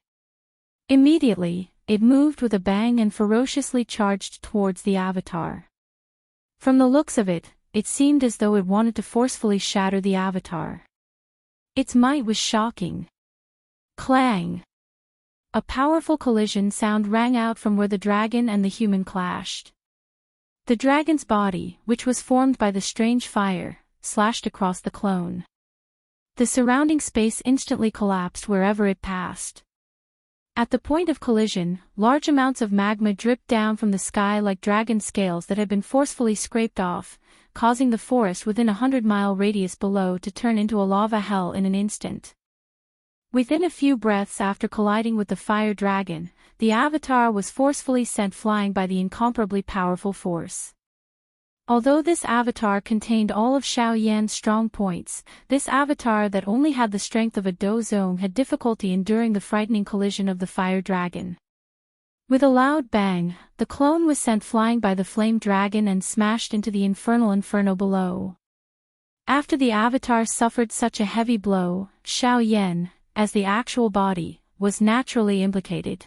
Immediately, it moved with a bang and ferociously charged towards the avatar. From the looks of it, it seemed as though it wanted to forcefully shatter the avatar. Its might was shocking. Clang! A powerful collision sound rang out from where the dragon and the human clashed. The dragon's body, which was formed by the strange fire, slashed across the clone. The surrounding space instantly collapsed wherever it passed. At the point of collision, large amounts of magma dripped down from the sky like dragon scales that had been forcefully scraped off, causing the forest within a 100-mile radius below to turn into a lava hell in an instant. Within a few breaths after colliding with the fire dragon, the avatar was forcefully sent flying by the incomparably powerful force. Although this avatar contained all of Xiao Yan's strong points, this avatar that only had the strength of a dozong had difficulty enduring the frightening collision of the fire dragon. With a loud bang, the clone was sent flying by the flame dragon and smashed into the infernal inferno below. After the avatar suffered such a heavy blow, Xiao Yan, as the actual body, was naturally implicated.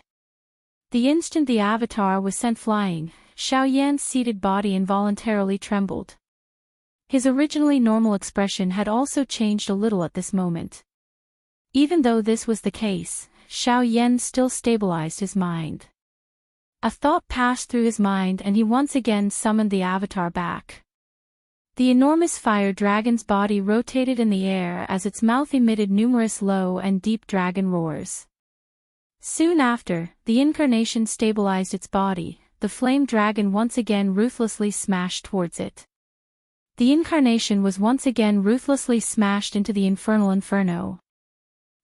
The instant the avatar was sent flying, Xiao Yan's seated body involuntarily trembled. His originally normal expression had also changed a little at this moment. Even though this was the case, Xiao Yan still stabilized his mind. A thought passed through his mind and he once again summoned the avatar back. The enormous fire dragon's body rotated in the air as its mouth emitted numerous low and deep dragon roars. Soon after, the incarnation stabilized its body, the flame dragon once again ruthlessly smashed towards it. The incarnation was once again ruthlessly smashed into the infernal inferno.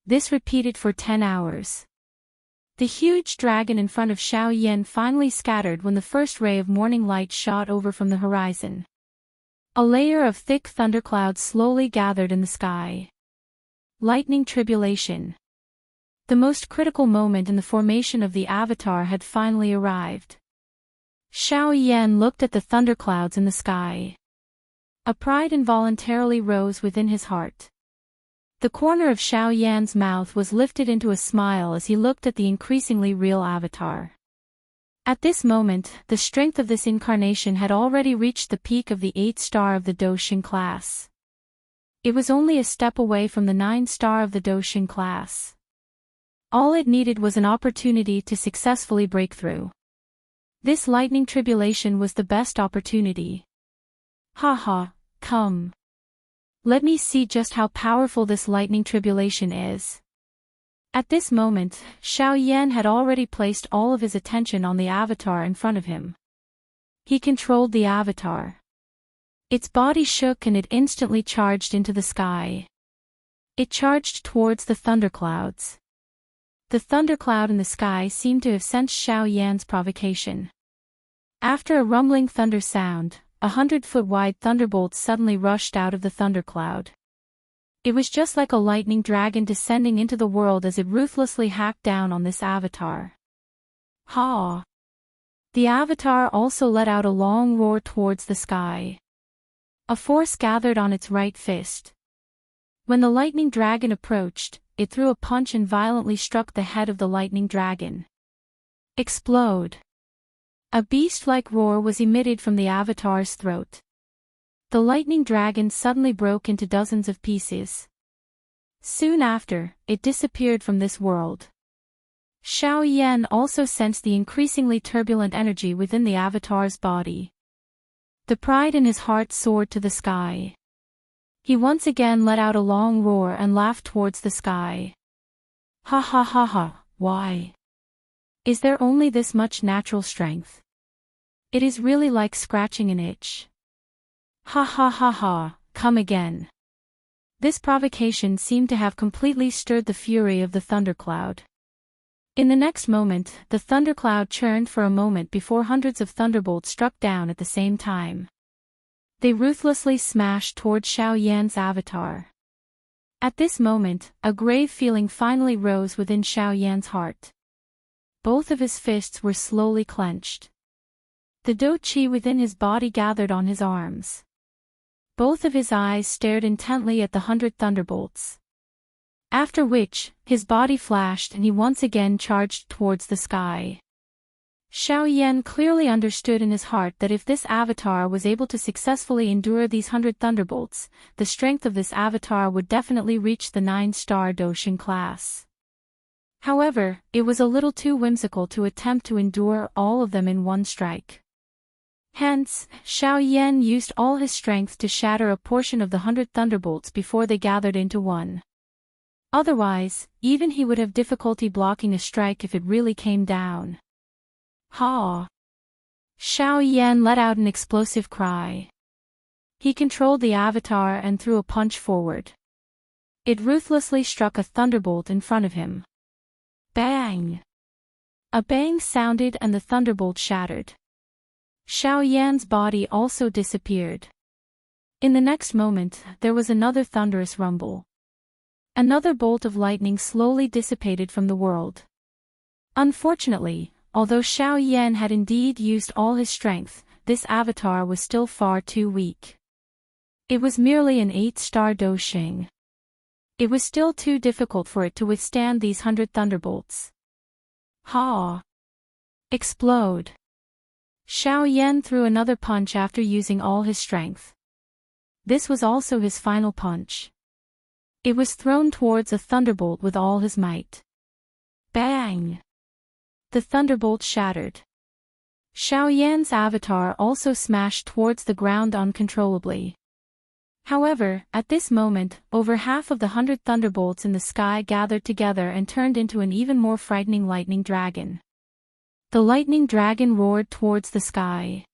This repeated for 10 hours. The huge dragon in front of Xiao Yan finally scattered when the first ray of morning light shot over from the horizon. A layer of thick thunderclouds slowly gathered in the sky. Lightning tribulation. The most critical moment in the formation of the avatar had finally arrived. Xiao Yan looked at the thunderclouds in the sky. A pride involuntarily rose within his heart. The corner of Xiao Yan's mouth was lifted into a smile as he looked at the increasingly real avatar. At this moment, the strength of this incarnation had already reached the peak of the 8th star of the Doshin class. It was only a step away from the 9th star of the Doshin class. All it needed was an opportunity to successfully break through. This lightning tribulation was the best opportunity. Haha, come. Let me see just how powerful this lightning tribulation is. At this moment, Xiao Yan had already placed all of his attention on the avatar in front of him. He controlled the avatar. Its body shook and it instantly charged into the sky. It charged towards the thunderclouds. The thundercloud in the sky seemed to have sensed Xiao Yan's provocation. After a rumbling thunder sound, 100-foot-wide thunderbolts suddenly rushed out of the thundercloud. It was just like a lightning dragon descending into the world as it ruthlessly hacked down on this avatar. Ha! The avatar also let out a long roar towards the sky. A force gathered on its right fist. When the lightning dragon approached, it threw a punch and violently struck the head of the lightning dragon. Explode! A beast-like roar was emitted from the avatar's throat. The lightning dragon suddenly broke into dozens of pieces. Soon after, it disappeared from this world. Xiao Yan also sensed the increasingly turbulent energy within the avatar's body. The pride in his heart soared to the sky. He once again let out a long roar and laughed towards the sky. Ha ha ha ha, why? Is there only this much natural strength? It is really like scratching an itch. Ha ha ha ha, come again. This provocation seemed to have completely stirred the fury of the thundercloud. In the next moment, the thundercloud churned for a moment before hundreds of thunderbolts struck down at the same time. They ruthlessly smashed toward Xiao Yan's avatar. At this moment, a grave feeling finally rose within Xiao Yan's heart. Both of his fists were slowly clenched. The Do Qi within his body gathered on his arms. Both of his eyes stared intently at the 100 thunderbolts. After which, his body flashed and he once again charged towards the sky. Xiao Yan clearly understood in his heart that if this avatar was able to successfully endure these 100 thunderbolts, the strength of this avatar would definitely reach the 9-star Doshin class. However, it was a little too whimsical to attempt to endure all of them in one strike. Hence, Xiao Yan used all his strength to shatter a portion of the 100 thunderbolts before they gathered into one. Otherwise, even he would have difficulty blocking a strike if it really came down. Ha! Xiao Yan let out an explosive cry. He controlled the avatar and threw a punch forward. It ruthlessly struck a thunderbolt in front of him. Bang! A bang sounded and the thunderbolt shattered. Xiao Yan's body also disappeared. In the next moment, there was another thunderous rumble. Another bolt of lightning slowly dissipated from the world. Unfortunately, although Xiao Yan had indeed used all his strength, this avatar was still far too weak. It was merely an 8-star Doshin. It was still too difficult for it to withstand these 100 thunderbolts. Ha! Explode! Xiao Yan threw another punch after using all his strength. This was also his final punch. It was thrown towards a thunderbolt with all his might. Bang! The thunderbolt shattered. Xiao Yan's avatar also smashed towards the ground uncontrollably. However, at this moment, over half of the 100 thunderbolts in the sky gathered together and turned into an even more frightening lightning dragon. The lightning dragon roared towards the sky.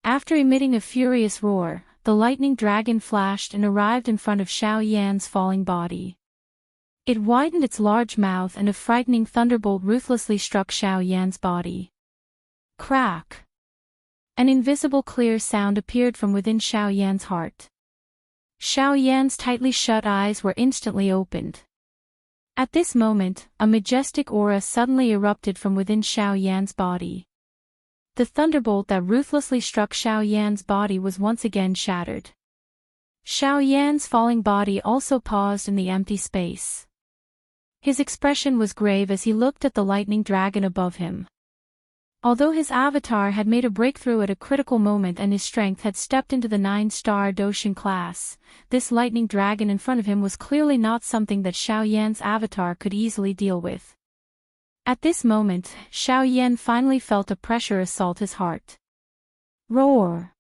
After emitting a furious roar, the lightning dragon flashed and arrived in front of Xiao Yan's falling body. It widened its large mouth and a frightening thunderbolt ruthlessly struck Xiao Yan's body. Crack! An invisible clear sound appeared from within Xiao Yan's heart. Xiao Yan's tightly shut eyes were instantly opened. At this moment, a majestic aura suddenly erupted from within Xiao Yan's body. The thunderbolt that ruthlessly struck Xiao Yan's body was once again shattered. Xiao Yan's falling body also paused in the empty space. His expression was grave as he looked at the lightning dragon above him. Although his avatar had made a breakthrough at a critical moment and his strength had stepped into the 9-star Doshin class, this lightning dragon in front of him was clearly not something that Xiao Yan's avatar could easily deal with. At this moment, Xiao Yan finally felt a pressure assault his heart. Roar!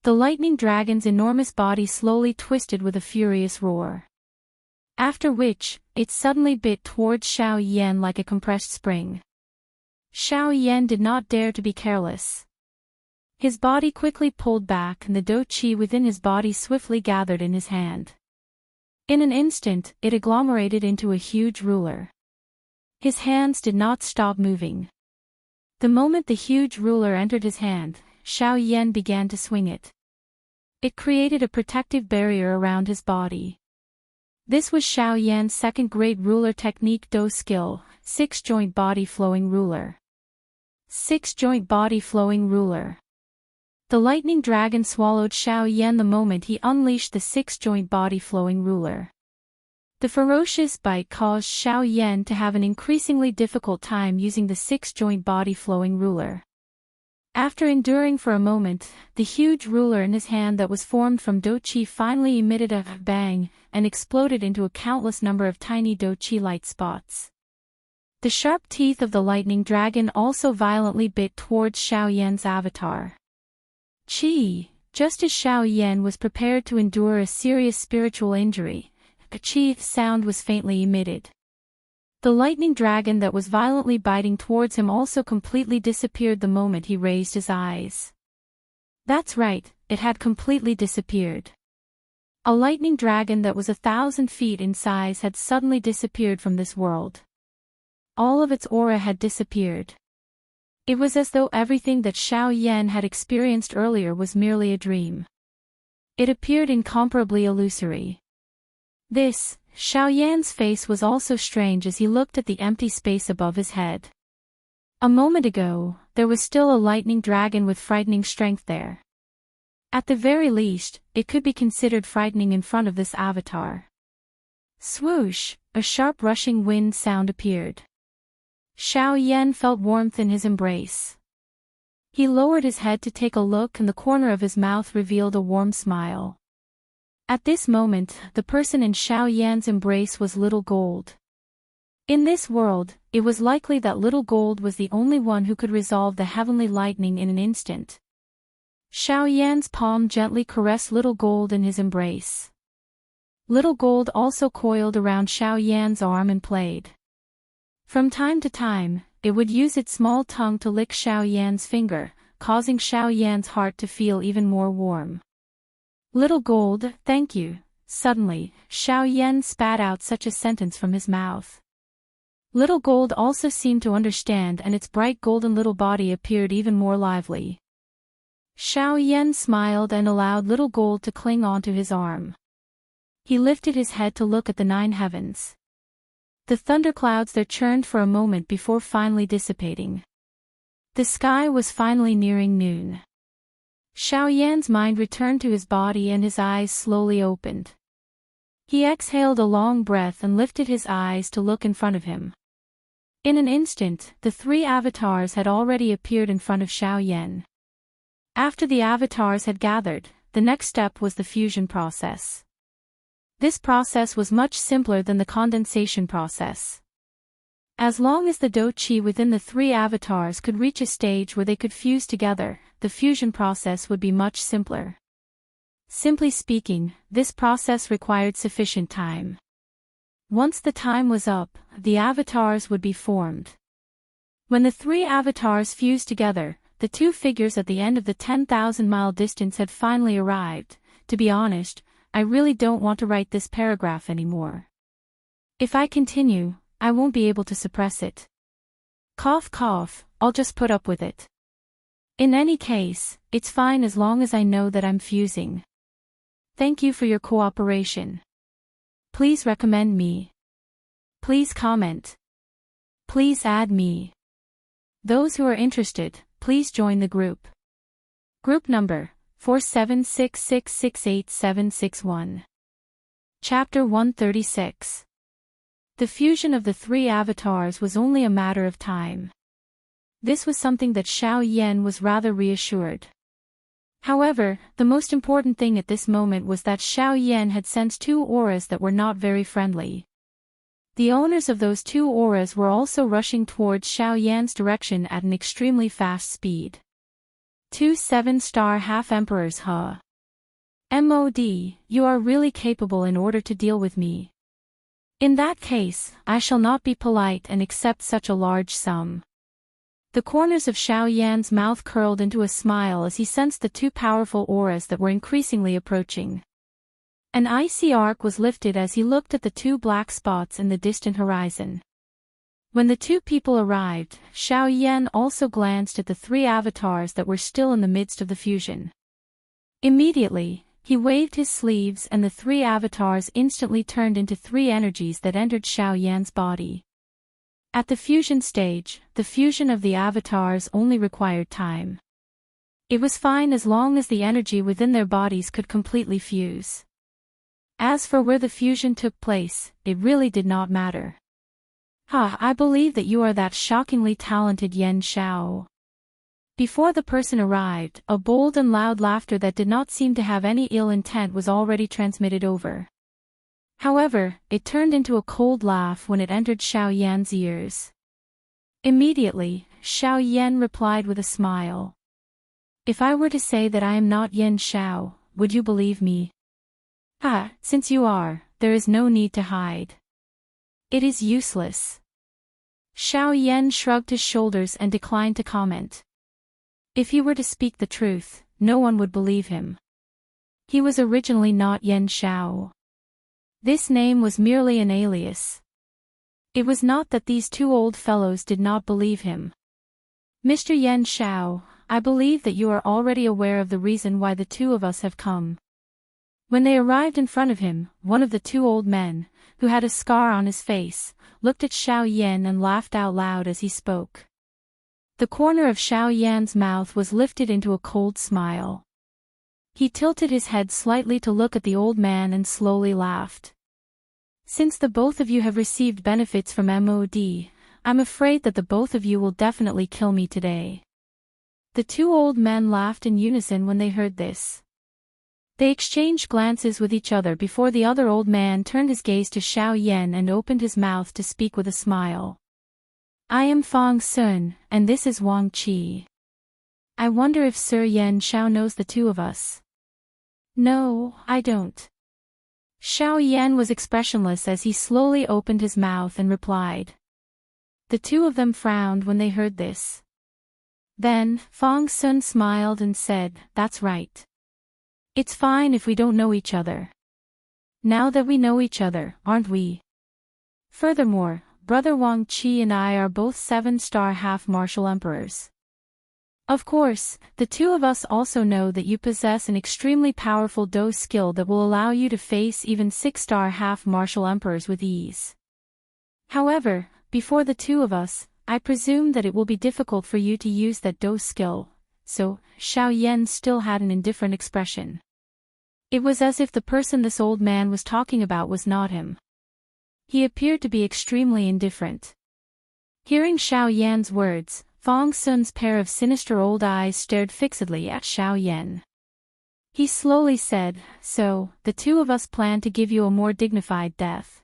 The lightning dragon's enormous body slowly twisted with a furious roar. After which, it suddenly bit towards Xiao Yan like a compressed spring. Xiao Yan did not dare to be careless. His body quickly pulled back and the Do Qi within his body swiftly gathered in his hand. In an instant, it agglomerated into a huge ruler. His hands did not stop moving. The moment the huge ruler entered his hand, Xiao Yan began to swing it. It created a protective barrier around his body. This was Xiao Yan's second great ruler technique Do skill, 6-joint body flowing ruler. 6-joint body flowing ruler. The lightning dragon swallowed Xiao Yan the moment he unleashed the 6-joint body flowing ruler. The ferocious bite caused Xiao Yan to have an increasingly difficult time using the 6-joint body flowing ruler. After enduring for a moment, the huge ruler in his hand that was formed from Do Qi finally emitted a bang and exploded into a countless number of tiny Do Qi light spots. The sharp teeth of the lightning dragon also violently bit towards Xiao Yan's avatar. Qi, just as Xiao Yan was prepared to endure a serious spiritual injury, a qi sound was faintly emitted. The lightning dragon that was violently biting towards him also completely disappeared the moment he raised his eyes. That's right, it had completely disappeared. A lightning dragon that was 1,000 feet in size had suddenly disappeared from this world. All of its aura had disappeared. It was as though everything that Xiao Yan had experienced earlier was merely a dream. It appeared incomparably illusory. Xiao Yan's face was also strange as he looked at the empty space above his head. A moment ago, there was still a lightning dragon with frightening strength there. At the very least, it could be considered frightening in front of this avatar. Swoosh, a sharp rushing wind sound appeared. Xiao Yan felt warmth in his embrace. He lowered his head to take a look and the corner of his mouth revealed a warm smile. At this moment, the person in Xiao Yan's embrace was Little Gold. In this world, it was likely that Little Gold was the only one who could resolve the heavenly lightning in an instant. Xiao Yan's palm gently caressed Little Gold in his embrace. Little Gold also coiled around Xiao Yan's arm and played. From time to time, it would use its small tongue to lick Xiao Yan's finger, causing Xiao Yan's heart to feel even more warm. Little Gold, thank you. Suddenly, Xiao Yan spat out such a sentence from his mouth. Little Gold also seemed to understand and its bright golden little body appeared even more lively. Xiao Yan smiled and allowed Little Gold to cling onto his arm. He lifted his head to look at the 9 heavens. The thunderclouds there churned for a moment before finally dissipating. The sky was finally nearing noon. Xiao Yan's mind returned to his body and his eyes slowly opened. He exhaled a long breath and lifted his eyes to look in front of him. In an instant, the 3 avatars had already appeared in front of Xiao Yan. After the avatars had gathered, the next step was the fusion process. This process was much simpler than the condensation process. As long as the Do Qi within the 3 avatars could reach a stage where they could fuse together, the fusion process would be much simpler. Simply speaking, this process required sufficient time. Once the time was up, the avatars would be formed. When the 3 avatars fused together, the two figures at the end of the 10,000-mile distance had finally arrived. To be honest, I really don't want to write this paragraph anymore. If I continue, I won't be able to suppress it. Cough cough, I'll just put up with it. In any case, it's fine as long as I know that I'm fusing. Thank you for your cooperation. Please recommend me. Please comment. Please add me. Those who are interested, please join the group. Group number 4766686761. Chapter 136. The fusion of the three avatars was only a matter of time. This was something that Xiao Yan was rather reassured. However, the most important thing at this moment was that Xiao Yan had sensed two auras that were not very friendly. The owners of those two auras were also rushing towards Xiao Yan's direction at an extremely fast speed. 2 7-star half-emperors, huh? MOD, you are really capable in order to deal with me. In that case, I shall not be polite and accept such a large sum. The corners of Xiao Yan's mouth curled into a smile as he sensed the two powerful auras that were increasingly approaching. An icy arc was lifted as he looked at the two black spots in the distant horizon. When the two people arrived, Xiao Yan also glanced at the three avatars that were still in the midst of the fusion. Immediately, he waved his sleeves and the three avatars instantly turned into three energies that entered Xiao Yan's body. At the fusion stage, the fusion of the avatars only required time. It was fine as long as the energy within their bodies could completely fuse. As for where the fusion took place, it really did not matter. I believe that you are that shockingly talented Yen Xiao. Before the person arrived, a bold and loud laughter that did not seem to have any ill intent was already transmitted over. However, it turned into a cold laugh when it entered Xiao Yan's ears. Immediately, Xiao Yan replied with a smile. If I were to say that I am not Yen Xiao, would you believe me? Since you are, there is no need to hide. It is useless. Xiao Yan shrugged his shoulders and declined to comment. If he were to speak the truth, no one would believe him. He was originally not Yen Xiao. This name was merely an alias. It was not that these two old fellows did not believe him. Mr. Yen Xiao, I believe that you are already aware of the reason why the two of us have come. When they arrived in front of him, one of the two old men, who had a scar on his face, looked at Xiao Yan and laughed out loud as he spoke. The corner of Xiao Yan's mouth was lifted into a cold smile. He tilted his head slightly to look at the old man and slowly laughed. Since the both of you have received benefits from MOD, I'm afraid that the both of you will definitely kill me today. The two old men laughed in unison when they heard this. They exchanged glances with each other before the other old man turned his gaze to Xiao Yan and opened his mouth to speak with a smile. I am Fang Sun, and this is Wang Qi. I wonder if Sir Yen Xiao knows the two of us. No, I don't. Xiao Yan was expressionless as he slowly opened his mouth and replied. The two of them frowned when they heard this. Then, Fang Sun smiled and said, That's right. It's fine if we don't know each other. Now that we know each other, aren't we? Furthermore, Brother Wang Qi and I are both 7-star half-martial emperors. Of course, the two of us also know that you possess an extremely powerful Do skill that will allow you to face even 6-star half-martial emperors with ease. However, before the two of us, I presume that it will be difficult for you to use that Do skill, so, Xiao Yan still had an indifferent expression. It was as if the person this old man was talking about was not him. He appeared to be extremely indifferent. Hearing Xiao Yan's words, Fang Sun's pair of sinister old eyes stared fixedly at Xiao Yan. He slowly said, So, the two of us plan to give you a more dignified death.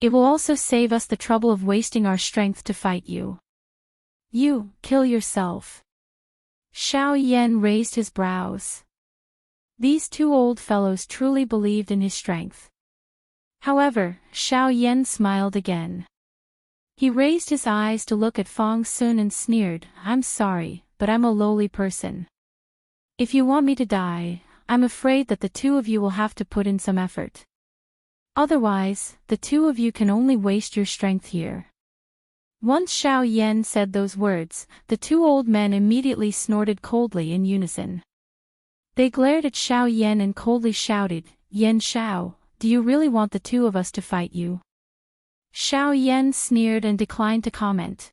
It will also save us the trouble of wasting our strength to fight you. You, kill yourself. Xiao Yan raised his brows. These two old fellows truly believed in his strength. However, Xiao Yan smiled again. He raised his eyes to look at Fang Sun and sneered, I'm sorry, but I'm a lowly person. If you want me to die, I'm afraid that the two of you will have to put in some effort. Otherwise, the two of you can only waste your strength here." Once Xiao Yan said those words, the two old men immediately snorted coldly in unison. They glared at Xiao Yan and coldly shouted, "Yan Xiao, do you really want the two of us to fight you?" Xiao Yan sneered and declined to comment.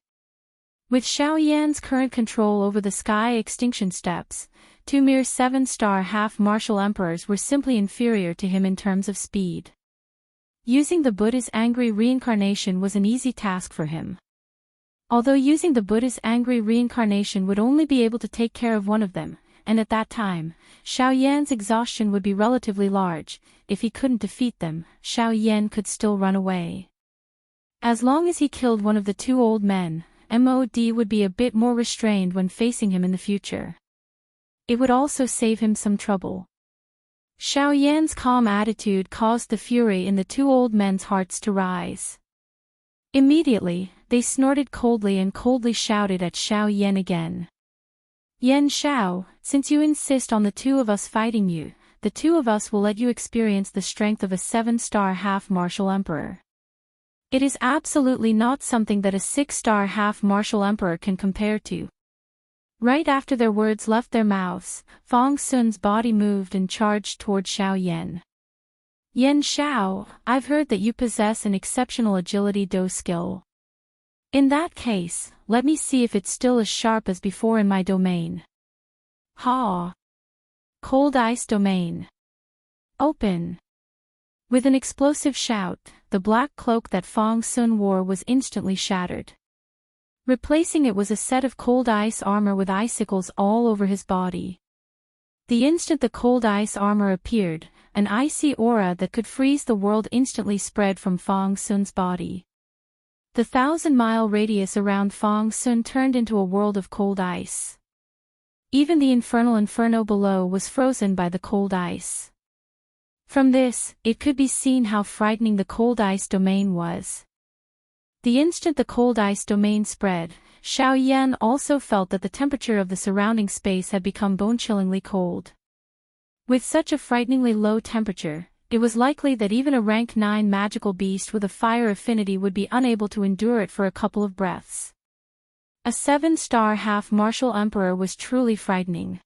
With Xiao Yan's current control over the Sky Extinction Steppes, two mere 7-star half-martial emperors were simply inferior to him in terms of speed. Using the Buddha's angry reincarnation was an easy task for him. Although using the Buddha's angry reincarnation would only be able to take care of one of them, and at that time, Xiao Yan's exhaustion would be relatively large. If he couldn't defeat them, Xiao Yan could still run away. As long as he killed one of the two old men, MOD would be a bit more restrained when facing him in the future. It would also save him some trouble. Xiao Yan's calm attitude caused the fury in the two old men's hearts to rise. Immediately, they snorted coldly and coldly shouted at Xiao Yan again. "Yan Xiao, since you insist on the two of us fighting you, the two of us will let you experience the strength of a 7-star half-martial emperor. It is absolutely not something that a 6-star half-martial emperor can compare to." Right after their words left their mouths, Fang Sun's body moved and charged toward Xiao Yan. "Yan Xiao, I've heard that you possess an exceptional agility do skill. In that case, let me see if it's still as sharp as before in my domain." Ha! Cold Ice Domain. Open. With an explosive shout, the black cloak that Fang Sun wore was instantly shattered. Replacing it was a set of cold ice armor with icicles all over his body. The instant the cold ice armor appeared, an icy aura that could freeze the world instantly spread from Fang Sun's body. The 1,000-mile radius around Fang Sun turned into a world of cold ice. Even the infernal inferno below was frozen by the cold ice. From this, it could be seen how frightening the cold ice domain was. The instant the cold ice domain spread, Xiao Yan also felt that the temperature of the surrounding space had become bone-chillingly cold. With such a frighteningly low temperature, it was likely that even a rank 9 magical beast with a fire affinity would be unable to endure it for a couple of breaths. A 7-star half-martial emperor was truly frightening.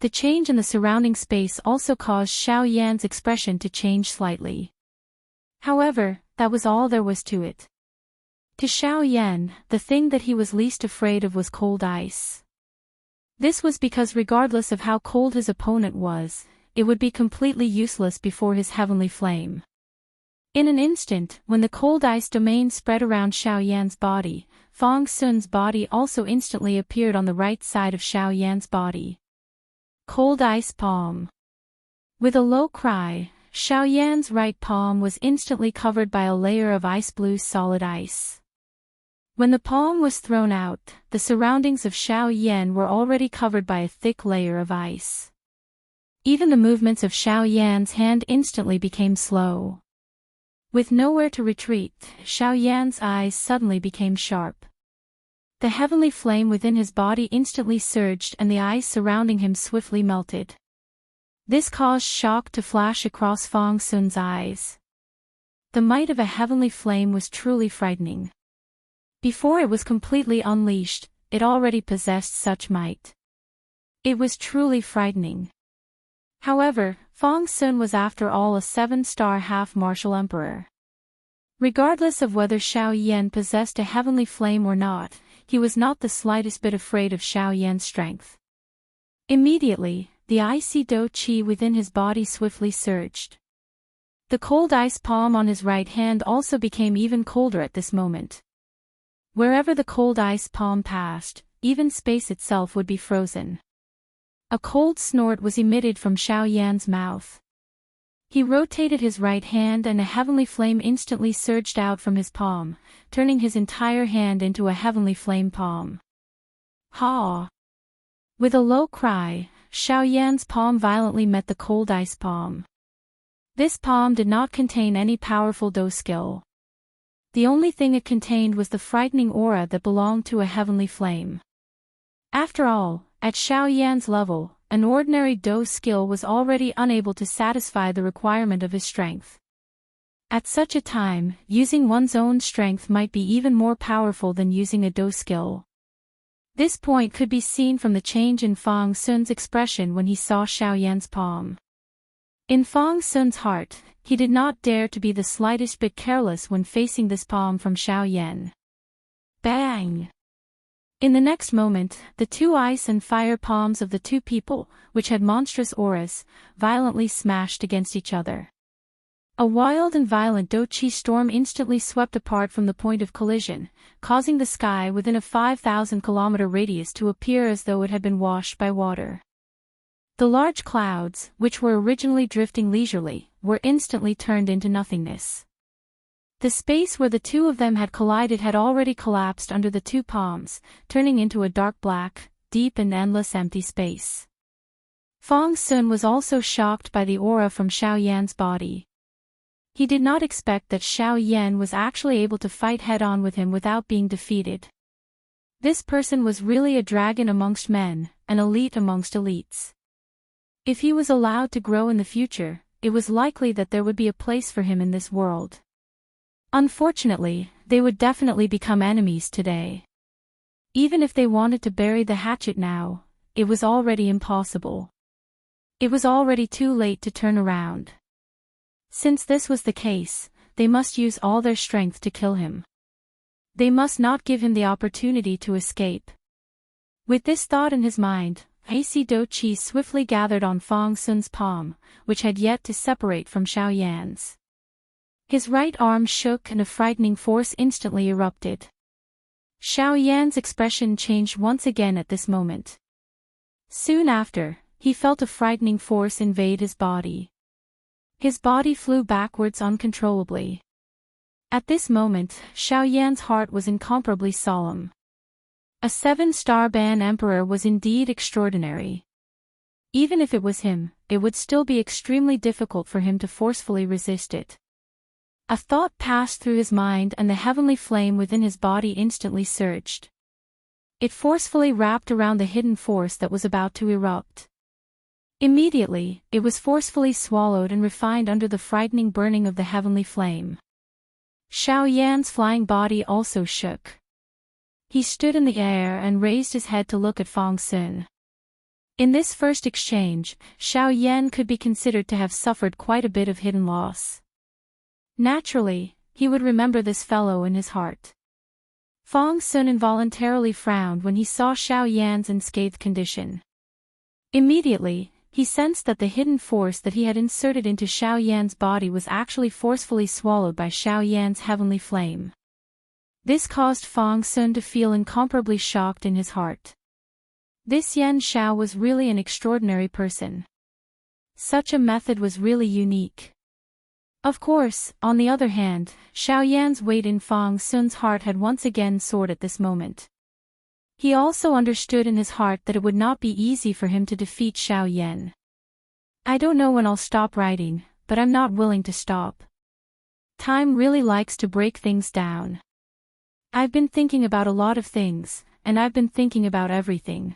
The change in the surrounding space also caused Xiao Yan's expression to change slightly. However, that was all there was to it. To Xiao Yan, the thing that he was least afraid of was cold ice. This was because regardless of how cold his opponent was, it would be completely useless before his heavenly flame. In an instant, when the cold ice domain spread around Xiao Yan's body, Fang Sun's body also instantly appeared on the right side of Xiao Yan's body. Cold Ice Palm. With a low cry, Xiao Yan's right palm was instantly covered by a layer of ice-blue solid ice. When the palm was thrown out, the surroundings of Xiao Yan were already covered by a thick layer of ice. Even the movements of Xiao Yan's hand instantly became slow. With nowhere to retreat, Xiao Yan's eyes suddenly became sharp. The heavenly flame within his body instantly surged and the ice surrounding him swiftly melted. This caused shock to flash across Fang Sun's eyes. The might of a heavenly flame was truly frightening. Before it was completely unleashed, it already possessed such might. It was truly frightening. However, Fang Sun was after all a 7-star half-martial emperor. Regardless of whether Xiao Yan possessed a heavenly flame or not, he was not the slightest bit afraid of Xiao Yan's strength. Immediately, the icy do qi within his body swiftly surged. The cold ice palm on his right hand also became even colder at this moment. Wherever the cold ice palm passed, even space itself would be frozen. A cold snort was emitted from Xiao Yan's mouth. He rotated his right hand and a heavenly flame instantly surged out from his palm, turning his entire hand into a heavenly flame palm. Ha! With a low cry, Xiao Yan's palm violently met the cold ice palm. This palm did not contain any powerful do skill. The only thing it contained was the frightening aura that belonged to a heavenly flame. After all, at Xiao Yan's level, an ordinary Do skill was already unable to satisfy the requirement of his strength. At such a time, using one's own strength might be even more powerful than using a Do skill. This point could be seen from the change in Fang Sun's expression when he saw Xiao Yan's palm. In Fang Sun's heart, he did not dare to be the slightest bit careless when facing this palm from Xiao Yan. Bang! In the next moment, the two ice and fire palms of the two people, which had monstrous auras, violently smashed against each other. A wild and violent Do-Chi storm instantly swept apart from the point of collision, causing the sky within a 5,000-kilometer radius to appear as though it had been washed by water. The large clouds, which were originally drifting leisurely, were instantly turned into nothingness. The space where the two of them had collided had already collapsed under the two palms, turning into a dark black, deep and endless empty space. Fang Sun was also shocked by the aura from Xiao Yan's body. He did not expect that Xiao Yan was actually able to fight head-on with him without being defeated. This person was really a dragon amongst men, an elite amongst elites. If he was allowed to grow in the future, it was likely that there would be a place for him in this world. Unfortunately, they would definitely become enemies today. Even if they wanted to bury the hatchet now, it was already impossible. It was already too late to turn around. Since this was the case, they must use all their strength to kill him. They must not give him the opportunity to escape. With this thought in his mind, Icy Do-Chi swiftly gathered on Fang Sun's palm, which had yet to separate from Xiao Yan's. His right arm shook and a frightening force instantly erupted. Xiao Yan's expression changed once again at this moment. Soon after, he felt a frightening force invade his body. His body flew backwards uncontrollably. At this moment, Xiao Yan's heart was incomparably solemn. A 7-star Ban Emperor was indeed extraordinary. Even if it was him, it would still be extremely difficult for him to forcefully resist it. A thought passed through his mind and the heavenly flame within his body instantly surged. It forcefully wrapped around the hidden force that was about to erupt. Immediately, it was forcefully swallowed and refined under the frightening burning of the heavenly flame. Xiao Yan's flying body also shook. He stood in the air and raised his head to look at Fang Sun. In this first exchange, Xiao Yan could be considered to have suffered quite a bit of hidden loss. Naturally, he would remember this fellow in his heart. Fang Sun involuntarily frowned when he saw Xiao Yan's unscathed condition. Immediately, he sensed that the hidden force that he had inserted into Xiao Yan's body was actually forcefully swallowed by Xiao Yan's heavenly flame. This caused Fang Sun to feel incomparably shocked in his heart. This Yan Xiao was really an extraordinary person. Such a method was really unique. Of course, on the other hand, Xiao Yan's weight in Fang Sun's heart had once again soared at this moment. He also understood in his heart that it would not be easy for him to defeat Xiao Yan. I don't know when I'll stop writing, but I'm not willing to stop. Time really likes to break things down. I've been thinking about a lot of things, and I've been thinking about everything.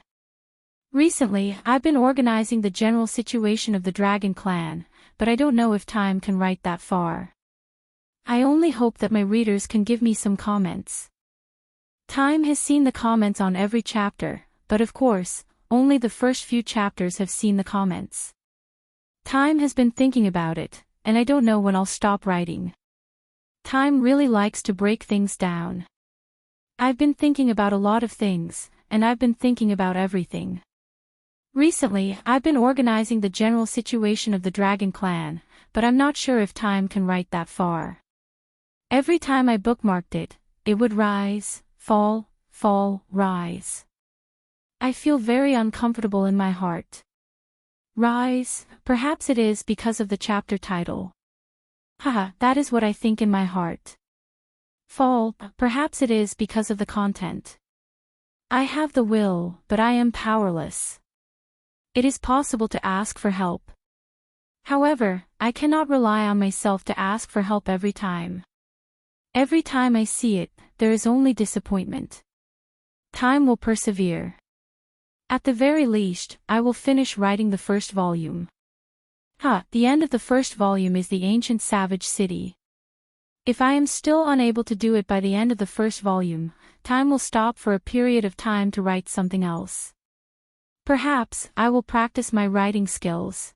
Recently, I've been organizing the general situation of the Dragon Clan, but I don't know if time can write that far. I only hope that my readers can give me some comments. Time has seen the comments on every chapter, but of course, only the first few chapters have seen the comments. Time has been thinking about it, and I don't know when I'll stop writing. Time really likes to break things down. I've been thinking about a lot of things, and I've been thinking about everything. Recently, I've been organizing the general situation of the Dragon Clan, but I'm not sure if time can write that far. Every time I bookmarked it, it would rise, fall, rise. I feel very uncomfortable in my heart. Rise, perhaps it is because of the chapter title. Haha, that is what I think in my heart. Fall, perhaps it is because of the content. I have the will, but I am powerless. It is possible to ask for help. However, I cannot rely on myself to ask for help every time. Every time I see it, there is only disappointment. Time will persevere. At the very least, I will finish writing the first volume. The end of the first volume is the ancient savage city. If I am still unable to do it by the end of the first volume, time will stop for a period of time to write something else. Perhaps I will practice my writing skills.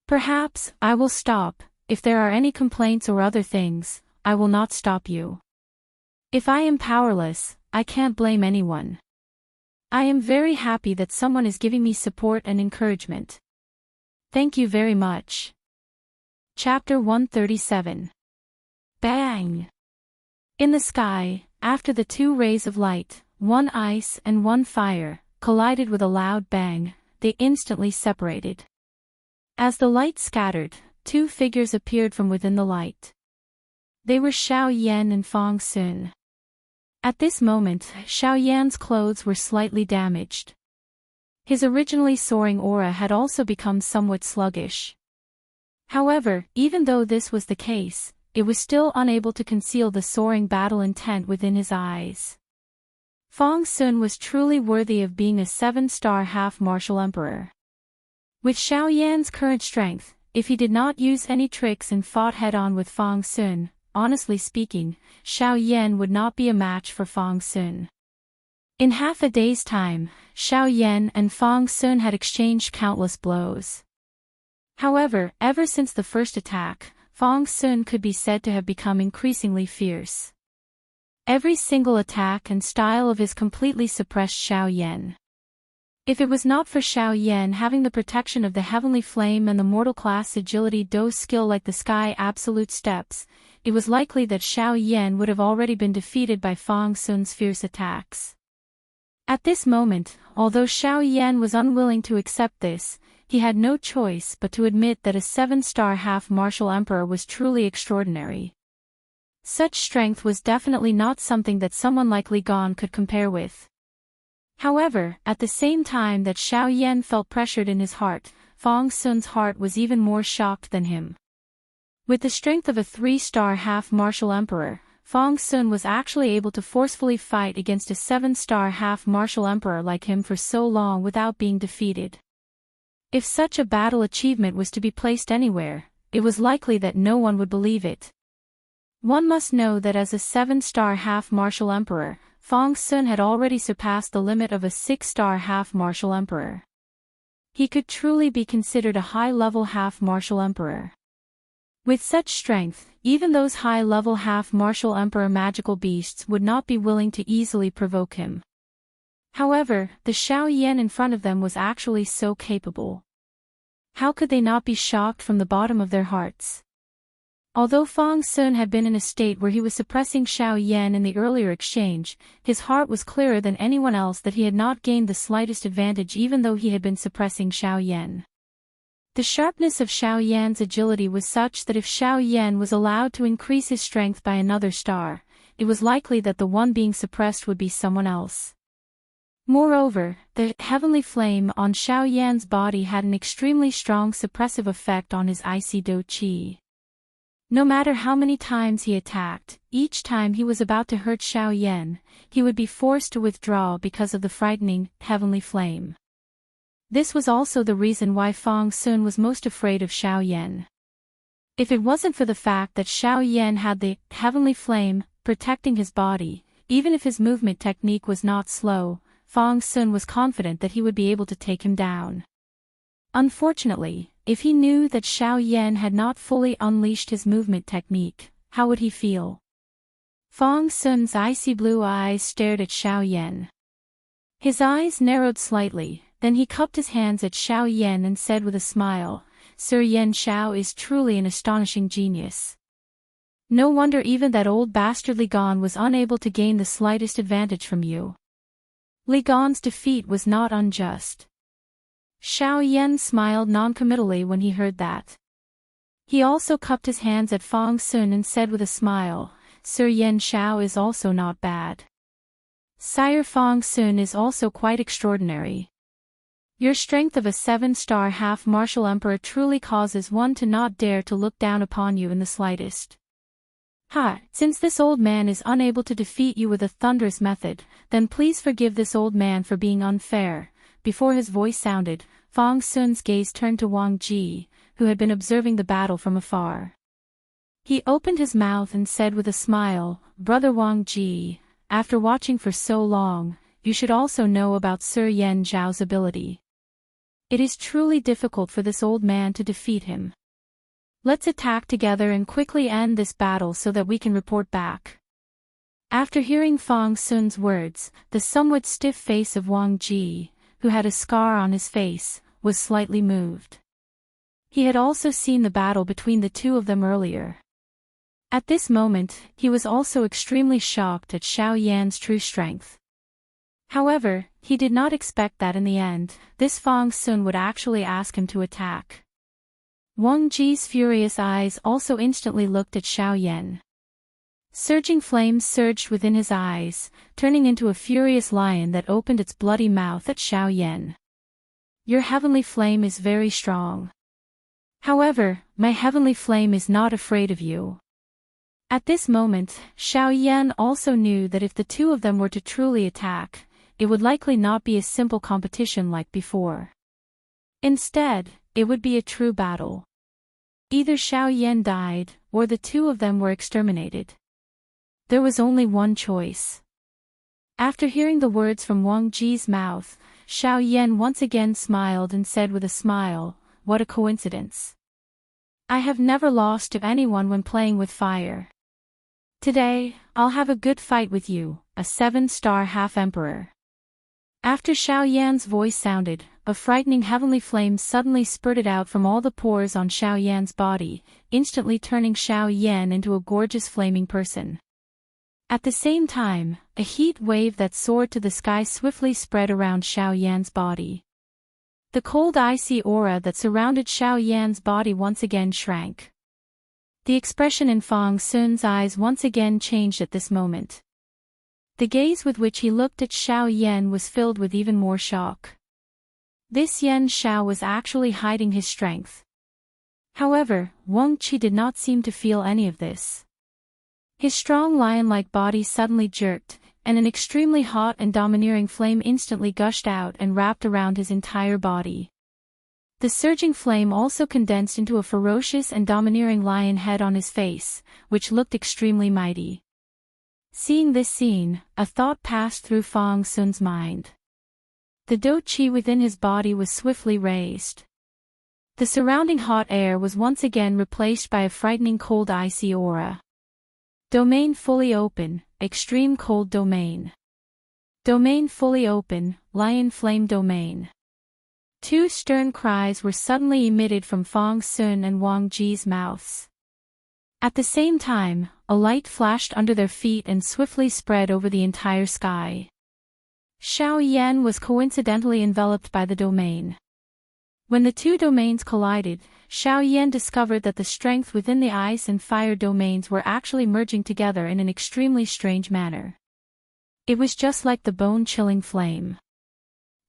Perhaps I will stop. If there are any complaints or other things, I will not stop you. If I am powerless, I can't blame anyone. I am very happy that someone is giving me support and encouragement. Thank you very much. Chapter 137. Bang! In the sky, after the two rays of light, one ice and one fire, collided with a loud bang, they instantly separated. As the light scattered, two figures appeared from within the light. They were Xiao Yan and Fang Sun. At this moment, Xiao Yan's clothes were slightly damaged. His originally soaring aura had also become somewhat sluggish. However, even though this was the case, it was still unable to conceal the soaring battle intent within his eyes. Fang Sun was truly worthy of being a 7-star half-martial emperor. With Xiao Yan's current strength, if he did not use any tricks and fought head-on with Fang Sun, honestly speaking, Xiao Yan would not be a match for Fang Sun. In half a day's time, Xiao Yan and Fang Sun had exchanged countless blows. However, ever since the first attack, Fang Sun could be said to have become increasingly fierce. Every single attack and style of his completely suppressed Xiao Yan. If it was not for Xiao Yan having the protection of the Heavenly Flame and the Mortal Class Agility Do skill like the Sky Absolute Steps, it was likely that Xiao Yan would have already been defeated by Fang Sun's fierce attacks. At this moment, although Xiao Yan was unwilling to accept this, he had no choice but to admit that a 7-star half-martial emperor was truly extraordinary. Such strength was definitely not something that someone like Li Gan could compare with. However, at the same time that Xiao Yan felt pressured in his heart, Fang Sun's heart was even more shocked than him. With the strength of a 3-star half-martial emperor, Fang Sun was actually able to forcefully fight against a 7-star half-martial emperor like him for so long without being defeated. If such a battle achievement was to be placed anywhere, it was likely that no one would believe it. One must know that as a 7-star half-martial emperor, Fang Sun had already surpassed the limit of a 6-star half-martial emperor. He could truly be considered a high-level half-martial emperor. With such strength, even those high-level half-martial emperor magical beasts would not be willing to easily provoke him. However, the Xiao Yan in front of them was actually so capable. How could they not be shocked from the bottom of their hearts? Although Fang Sun had been in a state where he was suppressing Xiao Yan in the earlier exchange, his heart was clearer than anyone else that he had not gained the slightest advantage even though he had been suppressing Xiao Yan. The sharpness of Xiao Yan's agility was such that if Xiao Yan was allowed to increase his strength by another star, it was likely that the one being suppressed would be someone else. Moreover, the heavenly flame on Xiao Yan's body had an extremely strong suppressive effect on his icy do qi. No matter how many times he attacked, each time he was about to hurt Xiao Yan, he would be forced to withdraw because of the frightening, heavenly flame. This was also the reason why Fang Sun was most afraid of Xiao Yan. If it wasn't for the fact that Xiao Yan had the heavenly flame protecting his body, even if his movement technique was not slow, Fang Sun was confident that he would be able to take him down. Unfortunately, if he knew that Xiao Yan had not fully unleashed his movement technique, how would he feel? Fang Sun's icy blue eyes stared at Xiao Yan. His eyes narrowed slightly, then he cupped his hands at Xiao Yan and said with a smile, "Sir Yan Xiao is truly an astonishing genius. No wonder even that old bastard Li Gan was unable to gain the slightest advantage from you. Li Gan's defeat was not unjust." Xiao Yan smiled noncommittally when he heard that. He also cupped his hands at Fang Sun and said with a smile, "Sir Yan Xiao is also not bad. Sire Fang Sun is also quite extraordinary. Your strength of a 7-star half-martial emperor truly causes one to not dare to look down upon you in the slightest. Since this old man is unable to defeat you with a thunderous method, then please forgive this old man for being unfair, before his voice sounded, Fang Sun's gaze turned to Wang Ji, who had been observing the battle from afar. He opened his mouth and said with a smile, "Brother Wang Ji, after watching for so long, you should also know about Sir Yan Zhao's ability. It is truly difficult for this old man to defeat him. Let's attack together and quickly end this battle so that we can report back." After hearing Fang Sun's words, the somewhat stiff face of Wang Ji, who had a scar on his face, was slightly moved. He had also seen the battle between the two of them earlier. At this moment, he was also extremely shocked at Xiao Yan's true strength. However, he did not expect that in the end, this Fang Sun would actually ask him to attack. Wang Ji's furious eyes also instantly looked at Xiao Yan. Surging flames surged within his eyes, turning into a furious lion that opened its bloody mouth at Xiao Yan. "Your heavenly flame is very strong. However, my heavenly flame is not afraid of you." At this moment, Xiao Yan also knew that if the two of them were to truly attack, it would likely not be a simple competition like before. Instead, it would be a true battle. Either Xiao Yan died, or the two of them were exterminated. There was only one choice. After hearing the words from Wang Ji's mouth, Xiao Yan once again smiled and said with a smile, "What a coincidence. I have never lost to anyone when playing with fire. Today, I'll have a good fight with you, a 7-star half-emperor." After Xiao Yan's voice sounded, a frightening heavenly flame suddenly spurted out from all the pores on Xiao Yan's body, instantly turning Xiao Yan into a gorgeous flaming person. At the same time, a heat wave that soared to the sky swiftly spread around Xiao Yan's body. The cold icy aura that surrounded Xiao Yan's body once again shrank. The expression in Fang Sun's eyes once again changed at this moment. The gaze with which he looked at Xiao Yan was filled with even more shock. This Yan Xiao was actually hiding his strength. However, Wang Qi did not seem to feel any of this. His strong lion-like body suddenly jerked, and an extremely hot and domineering flame instantly gushed out and wrapped around his entire body. The surging flame also condensed into a ferocious and domineering lion head on his face, which looked extremely mighty. Seeing this scene, a thought passed through Fang Sun's mind. The do qi within his body was swiftly raised. The surrounding hot air was once again replaced by a frightening cold icy aura. Domain fully open, extreme cold domain. Domain fully open, lion flame domain. Two stern cries were suddenly emitted from Fang Sun and Wang Ji's mouths. At the same time, a light flashed under their feet and swiftly spread over the entire sky. Xiao Yan was coincidentally enveloped by the domain. When the two domains collided, Xiao Yan discovered that the strength within the ice and fire domains were actually merging together in an extremely strange manner. It was just like the bone-chilling flame.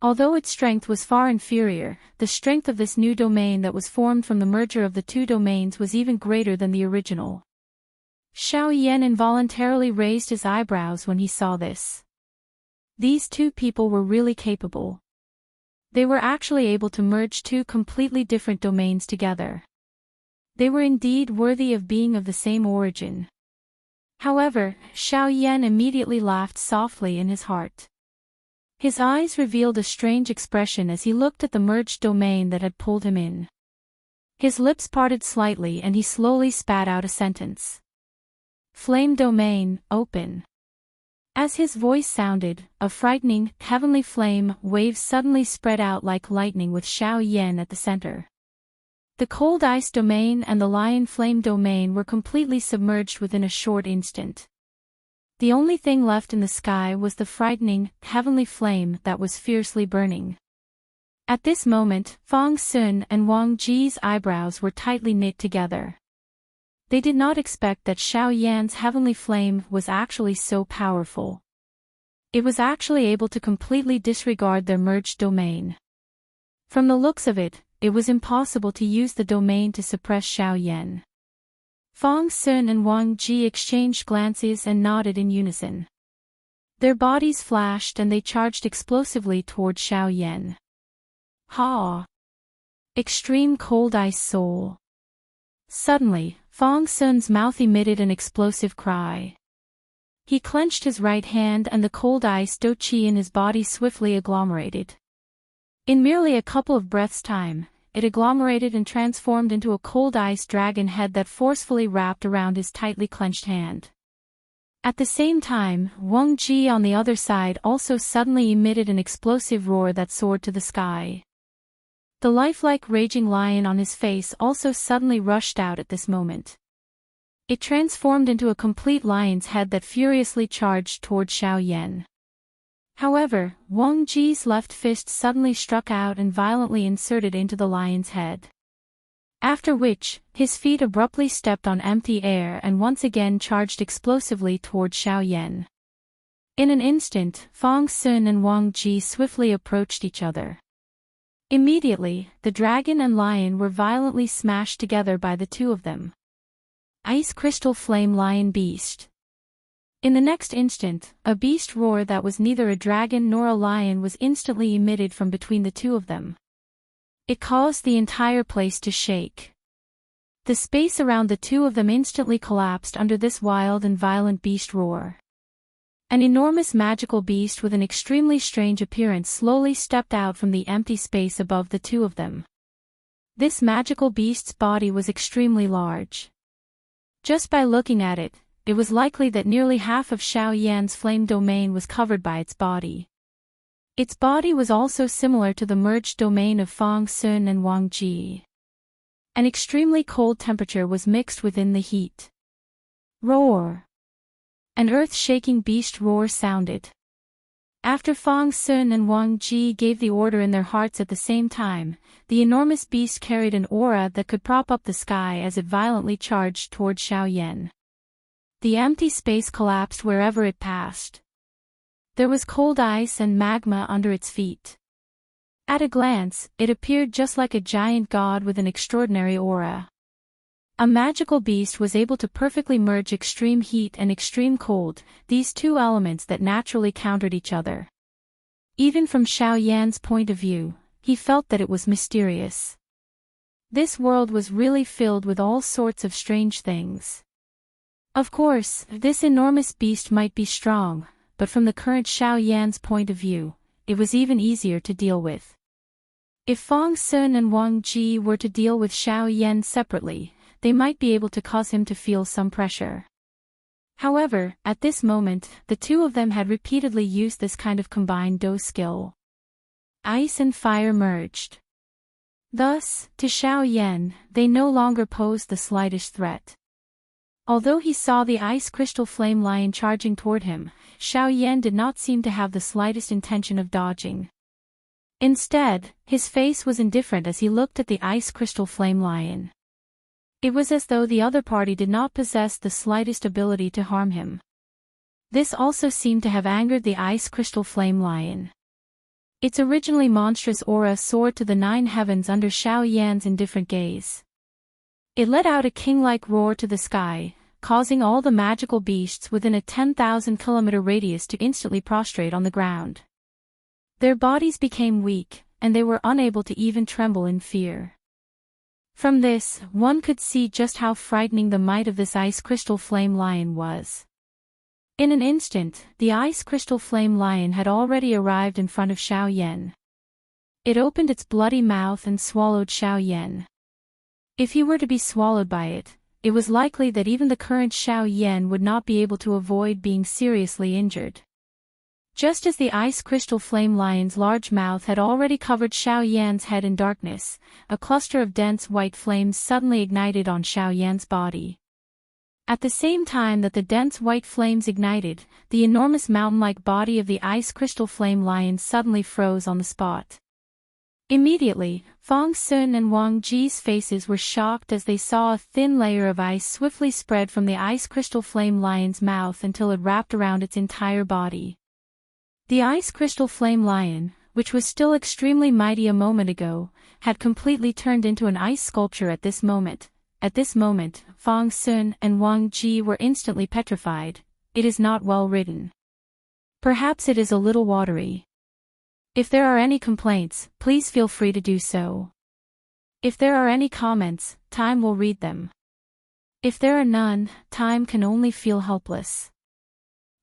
Although its strength was far inferior, the strength of this new domain that was formed from the merger of the two domains was even greater than the original. Xiao Yan involuntarily raised his eyebrows when he saw this. These two people were really capable. They were actually able to merge two completely different domains together. They were indeed worthy of being of the same origin. However, Xiao Yan immediately laughed softly in his heart. His eyes revealed a strange expression as he looked at the merged domain that had pulled him in. His lips parted slightly and he slowly spat out a sentence. "Flame domain, open." As his voice sounded, a frightening, heavenly flame wave suddenly spread out like lightning with Xiao Yan at the center. The cold ice domain and the lion flame domain were completely submerged within a short instant. The only thing left in the sky was the frightening, heavenly flame that was fiercely burning. At this moment, Fang Sun and Wang Ji's eyebrows were tightly knit together. They did not expect that Xiao Yan's heavenly flame was actually so powerful. It was actually able to completely disregard their merged domain. From the looks of it, it was impossible to use the domain to suppress Xiao Yan. Fang Sun and Wang Ji exchanged glances and nodded in unison. Their bodies flashed and they charged explosively toward Xiao Yan. Ha! Extreme cold ice soul. Suddenly, Fong Sun's mouth emitted an explosive cry. He clenched his right hand and the cold ice do qi in his body swiftly agglomerated. In merely a couple of breaths' time, it agglomerated and transformed into a cold ice dragon head that forcefully wrapped around his tightly clenched hand. At the same time, Wang Ji on the other side also suddenly emitted an explosive roar that soared to the sky. The lifelike raging lion on his face also suddenly rushed out at this moment. It transformed into a complete lion's head that furiously charged toward Xiao Yan. However, Wang Ji's left fist suddenly struck out and violently inserted into the lion's head. After which, his feet abruptly stepped on empty air and once again charged explosively toward Xiao Yan. In an instant, Fong Sun and Wang Ji swiftly approached each other. Immediately, the dragon and lion were violently smashed together by the two of them. Ice Crystal Flame Lion Beast. In the next instant, a beast roar that was neither a dragon nor a lion was instantly emitted from between the two of them. It caused the entire place to shake. The space around the two of them instantly collapsed under this wild and violent beast roar. An enormous magical beast with an extremely strange appearance slowly stepped out from the empty space above the two of them. This magical beast's body was extremely large. Just by looking at it, it was likely that nearly half of Xiao Yan's flame domain was covered by its body. Its body was also similar to the merged domain of Fong Sun and Wang Ji. An extremely cold temperature was mixed within the heat. Roar! An earth-shaking beast roar sounded. After Fong Sun and Wang Ji gave the order in their hearts at the same time, the enormous beast carried an aura that could prop up the sky as it violently charged toward Xiao Yan. The empty space collapsed wherever it passed. There was cold ice and magma under its feet. At a glance, it appeared just like a giant god with an extraordinary aura. A magical beast was able to perfectly merge extreme heat and extreme cold, these two elements that naturally countered each other. Even from Xiao Yan's point of view, he felt that it was mysterious. This world was really filled with all sorts of strange things. Of course, this enormous beast might be strong, but from the current Xiao Yan's point of view, it was even easier to deal with. If Fong Sun and Wang Ji were to deal with Xiao Yan separately, they might be able to cause him to feel some pressure. However, at this moment, the two of them had repeatedly used this kind of combined do skill. Ice and fire merged. Thus, to Xiao Yan, they no longer posed the slightest threat. Although he saw the ice crystal flame lion charging toward him, Xiao Yan did not seem to have the slightest intention of dodging. Instead, his face was indifferent as he looked at the ice crystal flame lion. It was as though the other party did not possess the slightest ability to harm him. This also seemed to have angered the ice crystal flame lion. Its originally monstrous aura soared to the 9 heavens under Xiao Yan's indifferent gaze. It let out a king-like roar to the sky, causing all the magical beasts within a 10,000-kilometer radius to instantly prostrate on the ground. Their bodies became weak, and they were unable to even tremble in fear. From this, one could see just how frightening the might of this ice crystal flame lion was. In an instant, the ice crystal flame lion had already arrived in front of Xiao Yan. It opened its bloody mouth and swallowed Xiao Yan. If he were to be swallowed by it, it was likely that even the current Xiao Yan would not be able to avoid being seriously injured. Just as the ice crystal flame lion's large mouth had already covered Xiao Yan's head in darkness, a cluster of dense white flames suddenly ignited on Xiao Yan's body. At the same time that the dense white flames ignited, the enormous mountain-like body of the ice crystal flame lion suddenly froze on the spot. Immediately, Fong Sun and Wang Ji's faces were shocked as they saw a thin layer of ice swiftly spread from the ice crystal flame lion's mouth until it wrapped around its entire body. The ice crystal flame lion, which was still extremely mighty a moment ago, had completely turned into an ice sculpture at this moment. At this moment, Fong Sun and Wang Ji were instantly petrified. It is not well written. Perhaps it is a little watery. If there are any complaints, please feel free to do so. If there are any comments, time will read them. If there are none, time can only feel helpless.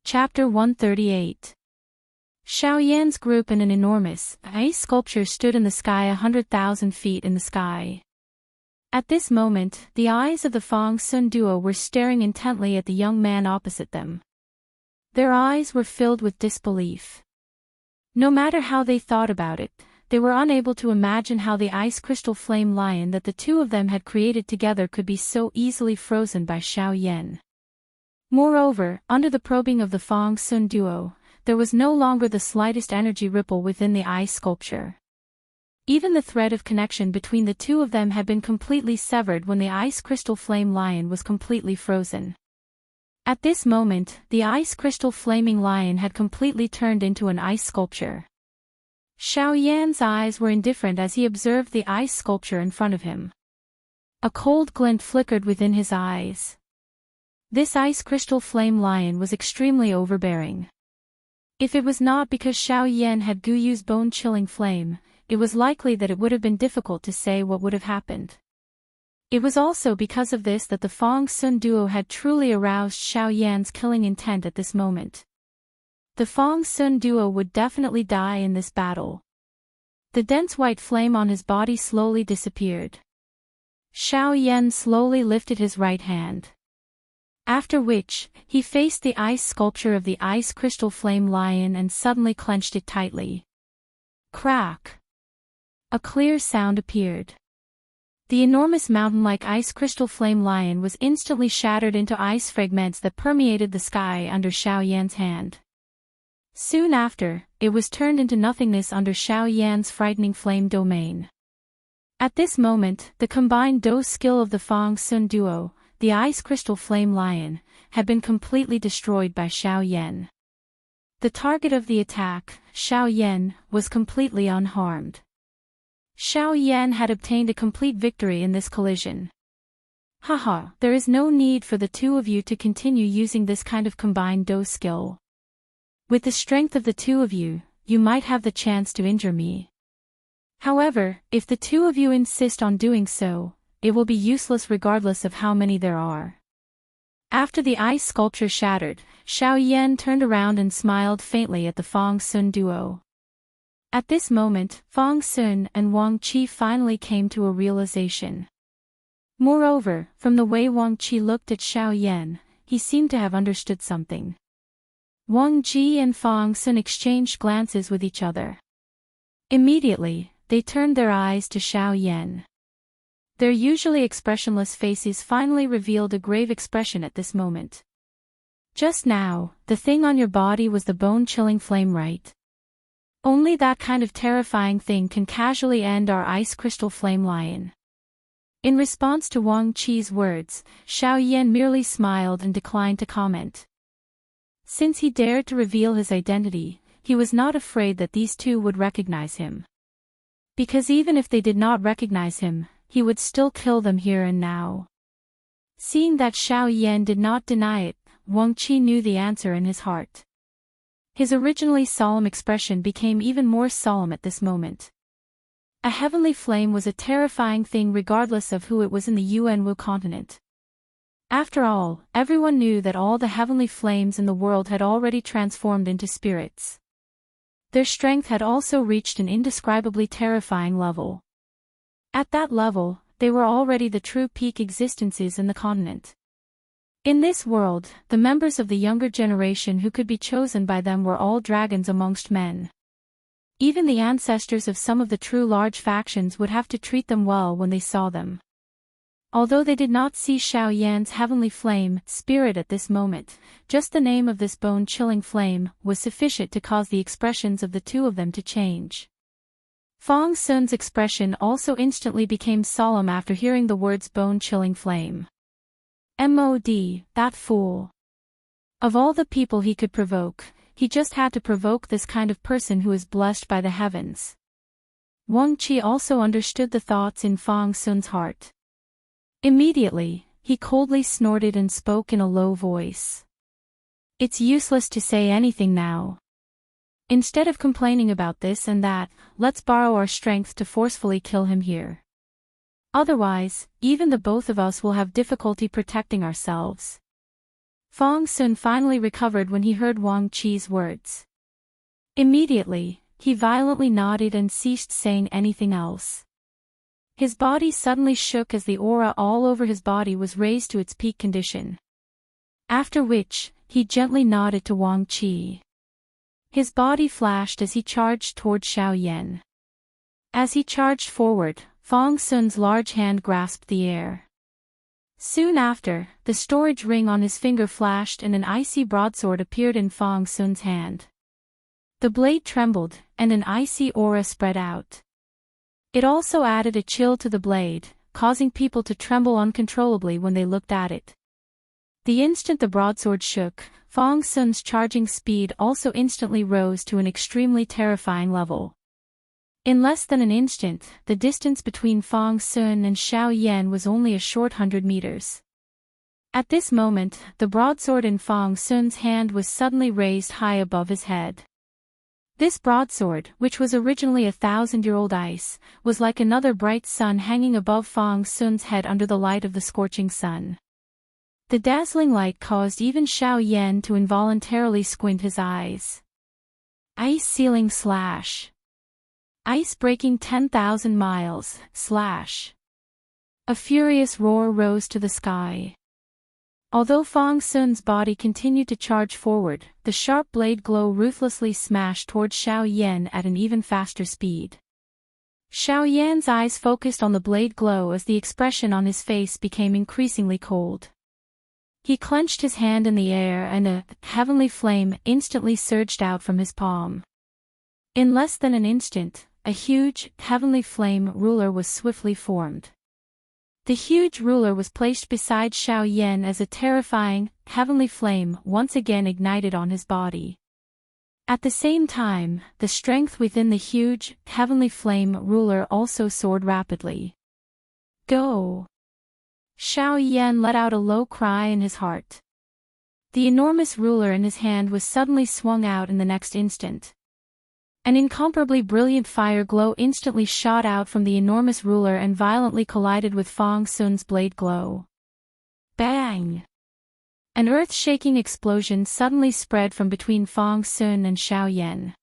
Chapter 138. Xiao Yan's group in an enormous, ice sculpture stood in the sky 100,000 feet in the sky. At this moment, the eyes of the Fang Sun duo were staring intently at the young man opposite them. Their eyes were filled with disbelief. No matter how they thought about it, they were unable to imagine how the ice crystal flame lion that the two of them had created together could be so easily frozen by Xiao Yan. Moreover, under the probing of the Fang Sun duo, there was no longer the slightest energy ripple within the ice sculpture. Even the thread of connection between the two of them had been completely severed when the ice crystal flame lion was completely frozen. At this moment, the ice crystal flaming lion had completely turned into an ice sculpture. Xiao Yan's eyes were indifferent as he observed the ice sculpture in front of him. A cold glint flickered within his eyes. This ice crystal flame lion was extremely overbearing. If it was not because Xiao Yan had Guyu's bone-chilling flame, it was likely that it would have been difficult to say what would have happened. It was also because of this that the Fang Sun duo had truly aroused Xiao Yan's killing intent at this moment. The Fang Sun duo would definitely die in this battle. The dense white flame on his body slowly disappeared. Xiao Yan slowly lifted his right hand. After which, he faced the ice sculpture of the ice crystal flame lion and suddenly clenched it tightly. Crack! A clear sound appeared. The enormous mountain-like ice crystal flame lion was instantly shattered into ice fragments that permeated the sky under Xiao Yan's hand. Soon after, it was turned into nothingness under Xiao Yan's frightening flame domain. At this moment, the combined dose skill of the Fang Sun duo, the ice crystal flame lion, had been completely destroyed by Xiao Yan. The target of the attack, Xiao Yan, was completely unharmed. Xiao Yan had obtained a complete victory in this collision. Haha, there is no need for the two of you to continue using this kind of combined dose skill. With the strength of the two of you, you might have the chance to injure me. However, if the two of you insist on doing so, it will be useless regardless of how many there are. After the ice sculpture shattered, Xiao Yan turned around and smiled faintly at the Fang Sun duo. At this moment, Fang Sun and Wang Qi finally came to a realization. Moreover, from the way Wang Qi looked at Xiao Yan, he seemed to have understood something. Wang Qi and Fang Sun exchanged glances with each other. Immediately, they turned their eyes to Xiao Yan. Their usually expressionless faces finally revealed a grave expression at this moment. Just now, the thing on your body was the bone-chilling flame, right? Only that kind of terrifying thing can casually end our ice crystal flame lion. In response to Wang Qi's words, Xiao Yan merely smiled and declined to comment. Since he dared to reveal his identity, he was not afraid that these two would recognize him. Because even if they did not recognize him, he would still kill them here and now. Seeing that Xiao Yan did not deny it, Wang Qi knew the answer in his heart. His originally solemn expression became even more solemn at this moment. A heavenly flame was a terrifying thing regardless of who it was in the Yuanwu continent. After all, everyone knew that all the heavenly flames in the world had already transformed into spirits. Their strength had also reached an indescribably terrifying level. At that level, they were already the true peak existences in the continent. In this world, the members of the younger generation who could be chosen by them were all dragons amongst men. Even the ancestors of some of the true large factions would have to treat them well when they saw them. Although they did not see Xiao Yan's heavenly flame, spirit at this moment, just the name of this bone-chilling flame was sufficient to cause the expressions of the two of them to change. Fang Sun's expression also instantly became solemn after hearing the words bone-chilling flame. MOD, that fool. Of all the people he could provoke, he just had to provoke this kind of person who is blessed by the heavens. Wang Qi also understood the thoughts in Fang Sun's heart. Immediately, he coldly snorted and spoke in a low voice. It's useless to say anything now. Instead of complaining about this and that, let's borrow our strength to forcefully kill him here. Otherwise, even the both of us will have difficulty protecting ourselves. Fong Sun finally recovered when he heard Wang Qi's words. Immediately, he violently nodded and ceased saying anything else. His body suddenly shook as the aura all over his body was raised to its peak condition. After which, he gently nodded to Wang Qi. His body flashed as he charged toward Xiao Yan. As he charged forward, Fong Sun's large hand grasped the air. Soon after, the storage ring on his finger flashed and an icy broadsword appeared in Fong Sun's hand. The blade trembled, and an icy aura spread out. It also added a chill to the blade, causing people to tremble uncontrollably when they looked at it. The instant the broadsword shook, Fong Sun's charging speed also instantly rose to an extremely terrifying level. In less than an instant, the distance between Fong Sun and Xiao Yan was only a short 100 meters. At this moment, the broadsword in Fong Sun's hand was suddenly raised high above his head. This broadsword, which was originally 1,000-year-old ice, was like another bright sun hanging above Fong Sun's head under the light of the scorching sun. The dazzling light caused even Xiao Yan to involuntarily squint his eyes. Ice ceiling slash. Ice breaking 10,000 miles, slash. A furious roar rose to the sky. Although Fong Sun's body continued to charge forward, the sharp blade glow ruthlessly smashed toward Xiao Yan at an even faster speed. Xiao Yan's eyes focused on the blade glow as the expression on his face became increasingly cold. He clenched his hand in the air and a heavenly flame instantly surged out from his palm. In less than an instant, a huge, heavenly flame ruler was swiftly formed. The huge ruler was placed beside Xiao Yan as a terrifying, heavenly flame once again ignited on his body. At the same time, the strength within the huge, heavenly flame ruler also soared rapidly. Go! Xiao Yan let out a low cry in his heart. The enormous ruler in his hand was suddenly swung out in the next instant. An incomparably brilliant fire glow instantly shot out from the enormous ruler and violently collided with Fong Sun's blade glow. Bang! An earth-shaking explosion suddenly spread from between Fong Sun and Xiao Yan.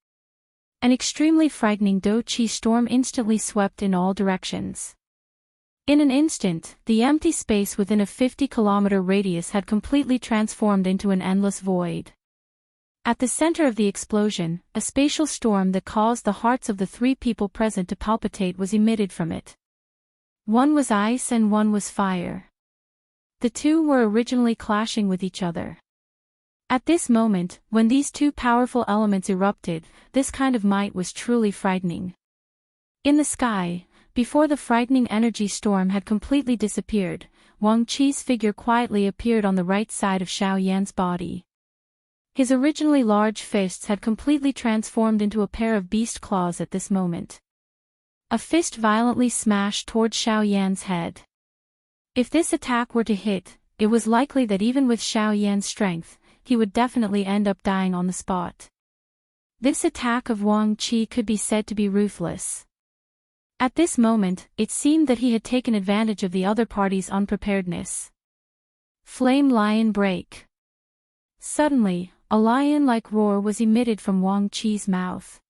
An extremely frightening Do-Chi storm instantly swept in all directions. In an instant, the empty space within a 50-kilometer radius had completely transformed into an endless void. At the center of the explosion, a spatial storm that caused the hearts of the three people present to palpitate was emitted from it. One was ice and one was fire. The two were originally clashing with each other. At this moment, when these two powerful elements erupted, this kind of might was truly frightening. In the sky, before the frightening energy storm had completely disappeared, Wang Qi's figure quietly appeared on the right side of Xiao Yan's body. His originally large fists had completely transformed into a pair of beast claws at this moment. A fist violently smashed toward Xiao Yan's head. If this attack were to hit, it was likely that even with Xiao Yan's strength, he would definitely end up dying on the spot. This attack of Wang Qi could be said to be ruthless. At this moment, it seemed that he had taken advantage of the other party's unpreparedness. Flame Lion Break. Suddenly, a lion-like roar was emitted from Wang Qi's mouth.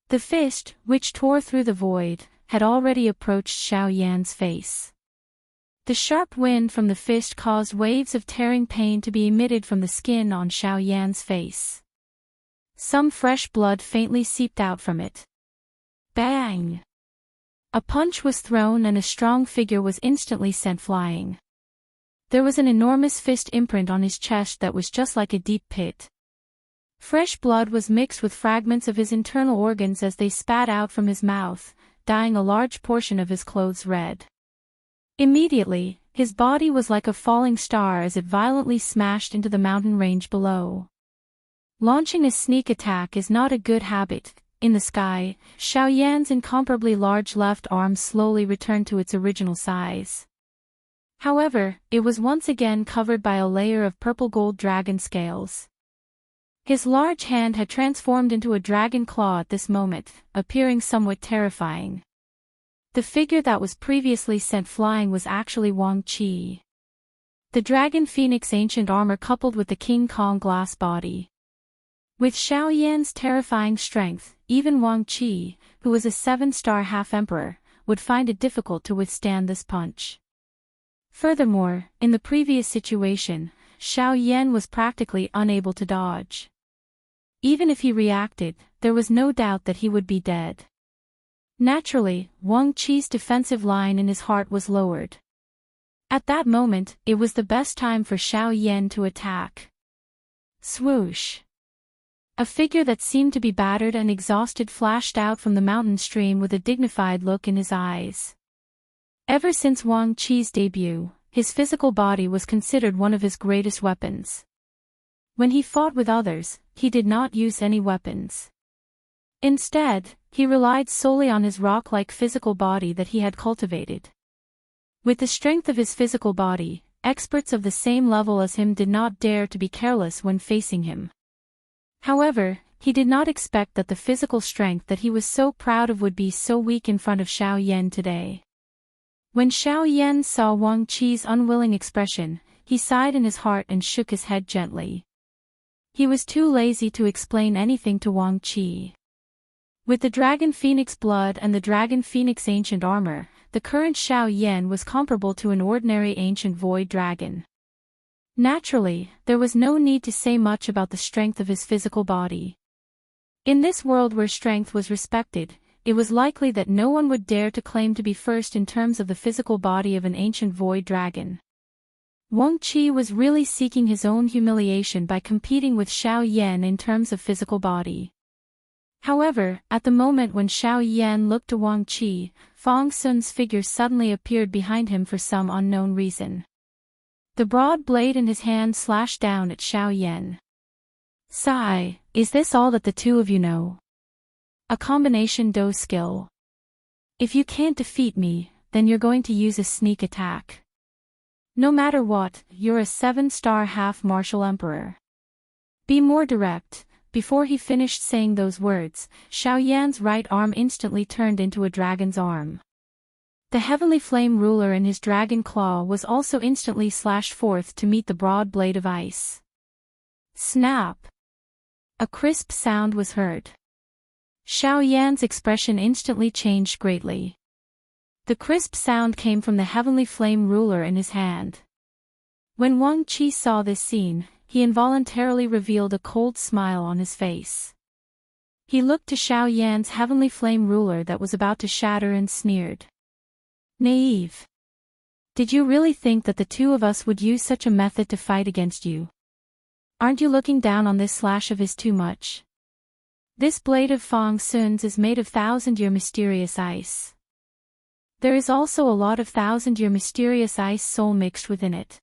The fist, which tore through the void, had already approached Xiao Yan's face. The sharp wind from the fist caused waves of tearing pain to be emitted from the skin on Xiao Yan's face. Some fresh blood faintly seeped out from it. Bang! A punch was thrown and a strong figure was instantly sent flying. There was an enormous fist imprint on his chest that was just like a deep pit. Fresh blood was mixed with fragments of his internal organs as they spat out from his mouth, dyeing a large portion of his clothes red. Immediately, his body was like a falling star as it violently smashed into the mountain range below. Launching a sneak attack is not a good habit. In the sky, Xiao Yan's incomparably large left arm slowly returned to its original size. However, it was once again covered by a layer of purple-gold dragon scales. His large hand had transformed into a dragon claw at this moment, appearing somewhat terrifying. The figure that was previously sent flying was actually Wang Qi. The Dragon Phoenix ancient armor coupled with the King Kong glass body. With Xiao Yan's terrifying strength, even Wang Qi, who was a 7-star half-emperor, would find it difficult to withstand this punch. Furthermore, in the previous situation, Xiao Yan was practically unable to dodge. Even if he reacted, there was no doubt that he would be dead. Naturally, Wang Qi's defensive line in his heart was lowered. At that moment, it was the best time for Xiao Yan to attack. Swoosh! A figure that seemed to be battered and exhausted flashed out from the mountain stream with a dignified look in his eyes. Ever since Wang Qi's debut, his physical body was considered one of his greatest weapons. When he fought with others, he did not use any weapons. Instead, he relied solely on his rock-like physical body that he had cultivated. With the strength of his physical body, experts of the same level as him did not dare to be careless when facing him. However, he did not expect that the physical strength that he was so proud of would be so weak in front of Xiao Yan today. When Xiao Yan saw Wang Qi's unwilling expression, he sighed in his heart and shook his head gently. He was too lazy to explain anything to Wang Qi. With the Dragon Phoenix blood and the Dragon Phoenix ancient armor, the current Xiao Yan was comparable to an ordinary ancient void dragon. Naturally, there was no need to say much about the strength of his physical body. In this world where strength was respected, it was likely that no one would dare to claim to be first in terms of the physical body of an ancient void dragon. Wang Qi was really seeking his own humiliation by competing with Xiao Yan in terms of physical body. However, at the moment when Xiao Yan looked to Wang Qi, Fang Sun's figure suddenly appeared behind him for some unknown reason. The broad blade in his hand slashed down at Xiao Yan. Sigh, is this all that the two of you know? A combination do skill. If you can't defeat me, then you're going to use a sneak attack. No matter what, you're a 7-star half-martial emperor. Be more direct. Before he finished saying those words, Xiao Yan's right arm instantly turned into a dragon's arm. The heavenly flame ruler in his dragon claw was also instantly slashed forth to meet the broad blade of ice. Snap! A crisp sound was heard. Xiao Yan's expression instantly changed greatly. The crisp sound came from the heavenly flame ruler in his hand. When Wang Qi saw this scene, he involuntarily revealed a cold smile on his face. He looked to Xiao Yan's heavenly flame ruler that was about to shatter and sneered. Naive. Did you really think that the two of us would use such a method to fight against you? Aren't you looking down on this slash of his too much? This blade of Fang Sun's is made of 1,000-year mysterious ice. There is also a lot of 1,000-year mysterious ice soul mixed within it.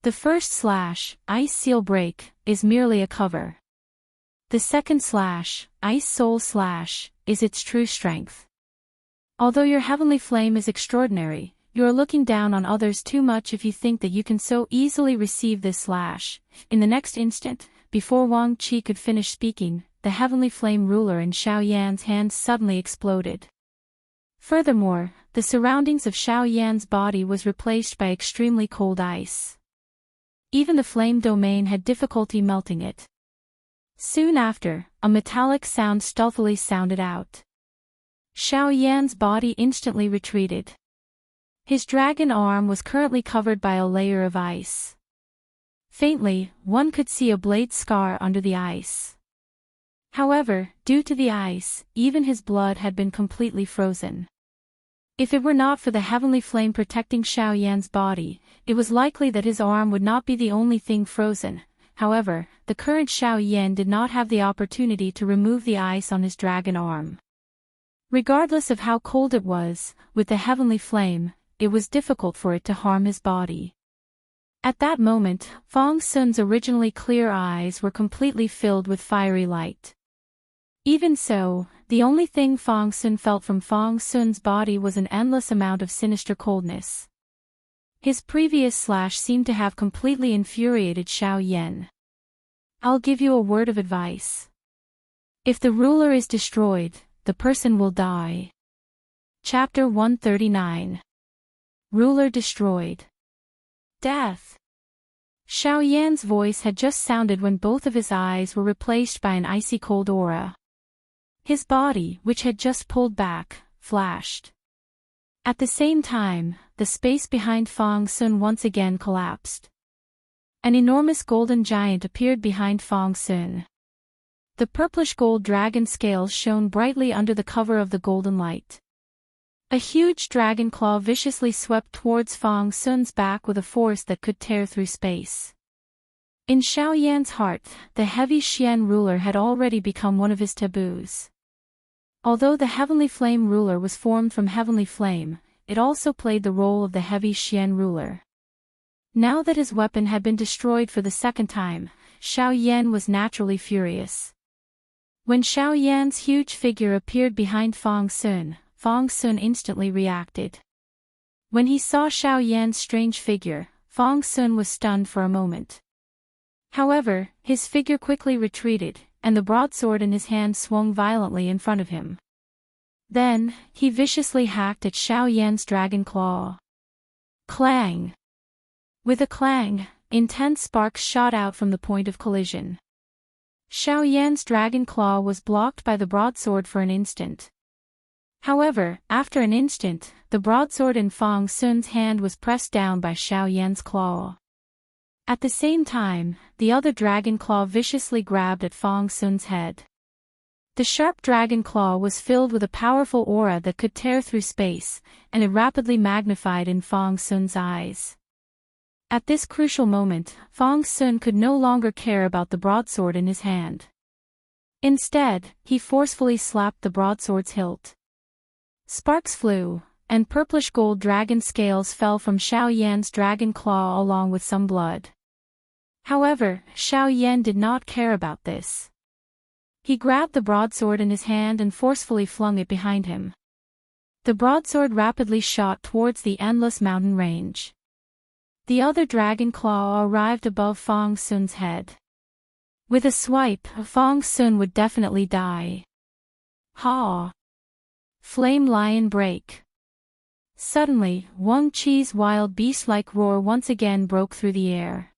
The first slash, Ice Seal Break, is merely a cover. The second slash, Ice Soul Slash, is its true strength. Although your heavenly flame is extraordinary, you are looking down on others too much if you think that you can so easily receive this slash. In the next instant, before Wang Qi could finish speaking, the heavenly flame ruler in Xiao Yan's hand suddenly exploded. Furthermore, the surroundings of Xiao Yan's body was replaced by extremely cold ice. Even the flame domain had difficulty melting it. Soon after, a metallic sound stealthily sounded out. Xiao Yan's body instantly retreated. His dragon arm was currently covered by a layer of ice. Faintly, one could see a blade scar under the ice. However, due to the ice, even his blood had been completely frozen. If it were not for the heavenly flame protecting Xiao Yan's body, it was likely that his arm would not be the only thing frozen. However, the current Xiao Yan did not have the opportunity to remove the ice on his dragon arm. Regardless of how cold it was, with the heavenly flame, it was difficult for it to harm his body. At that moment, Fang Sun's originally clear eyes were completely filled with fiery light. Even so, the only thing Fang Sun felt from Fang Sun's body was an endless amount of sinister coldness. His previous slash seemed to have completely infuriated Xiao Yan. I'll give you a word of advice. If the ruler is destroyed, the person will die. Chapter 139. Ruler destroyed. Death. Xiao Yan's voice had just sounded when both of his eyes were replaced by an icy cold aura. His body, which had just pulled back, flashed. At the same time, the space behind Fang Sun once again collapsed. An enormous golden giant appeared behind Fang Sun. The purplish gold dragon scales shone brightly under the cover of the golden light. A huge dragon claw viciously swept towards Fang Sun's back with a force that could tear through space. In Xiao Yan's heart, the heavy Xian ruler had already become one of his taboos. Although the heavenly flame ruler was formed from heavenly flame, it also played the role of the heavy Xian ruler. Now that his weapon had been destroyed for the second time, Xiao Yan was naturally furious. When Xiao Yan's huge figure appeared behind Fang Sun instantly reacted. When he saw Xiao Yan's strange figure, Fang Sun was stunned for a moment. However, his figure quickly retreated, and the broadsword in his hand swung violently in front of him. Then, he viciously hacked at Xiao Yan's dragon claw. Clang! With a clang, intense sparks shot out from the point of collision. Xiao Yan's dragon claw was blocked by the broadsword for an instant. However, after an instant, the broadsword in Fang Sun's hand was pressed down by Xiao Yan's claw. At the same time, the other dragon claw viciously grabbed at Fang Sun's head. The sharp dragon claw was filled with a powerful aura that could tear through space, and it rapidly magnified in Fang Sun's eyes. At this crucial moment, Fang Sun could no longer care about the broadsword in his hand. Instead, he forcefully slapped the broadsword's hilt. Sparks flew, and purplish gold dragon scales fell from Xiao Yan's dragon claw along with some blood. However, Xiao Yan did not care about this. He grabbed the broadsword in his hand and forcefully flung it behind him. The broadsword rapidly shot towards the endless mountain range. The other dragon claw arrived above Fang Sun's head. With a swipe, Fang Sun would definitely die. Ha! Flame Lion Break. Suddenly, Wang Qi's wild beast-like roar once again broke through the air.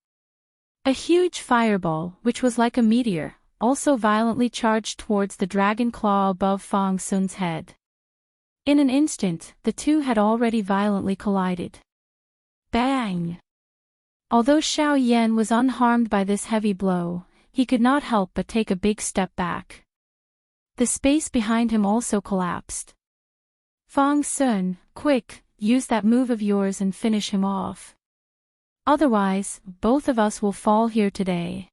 A huge fireball, which was like a meteor, also violently charged towards the dragon claw above Fang Sun's head. In an instant, the two had already violently collided. Bang! Although Xiao Yan was unharmed by this heavy blow, he could not help but take a big step back. The space behind him also collapsed. Fang Sun, quick, use that move of yours and finish him off. Otherwise, both of us will fall here today.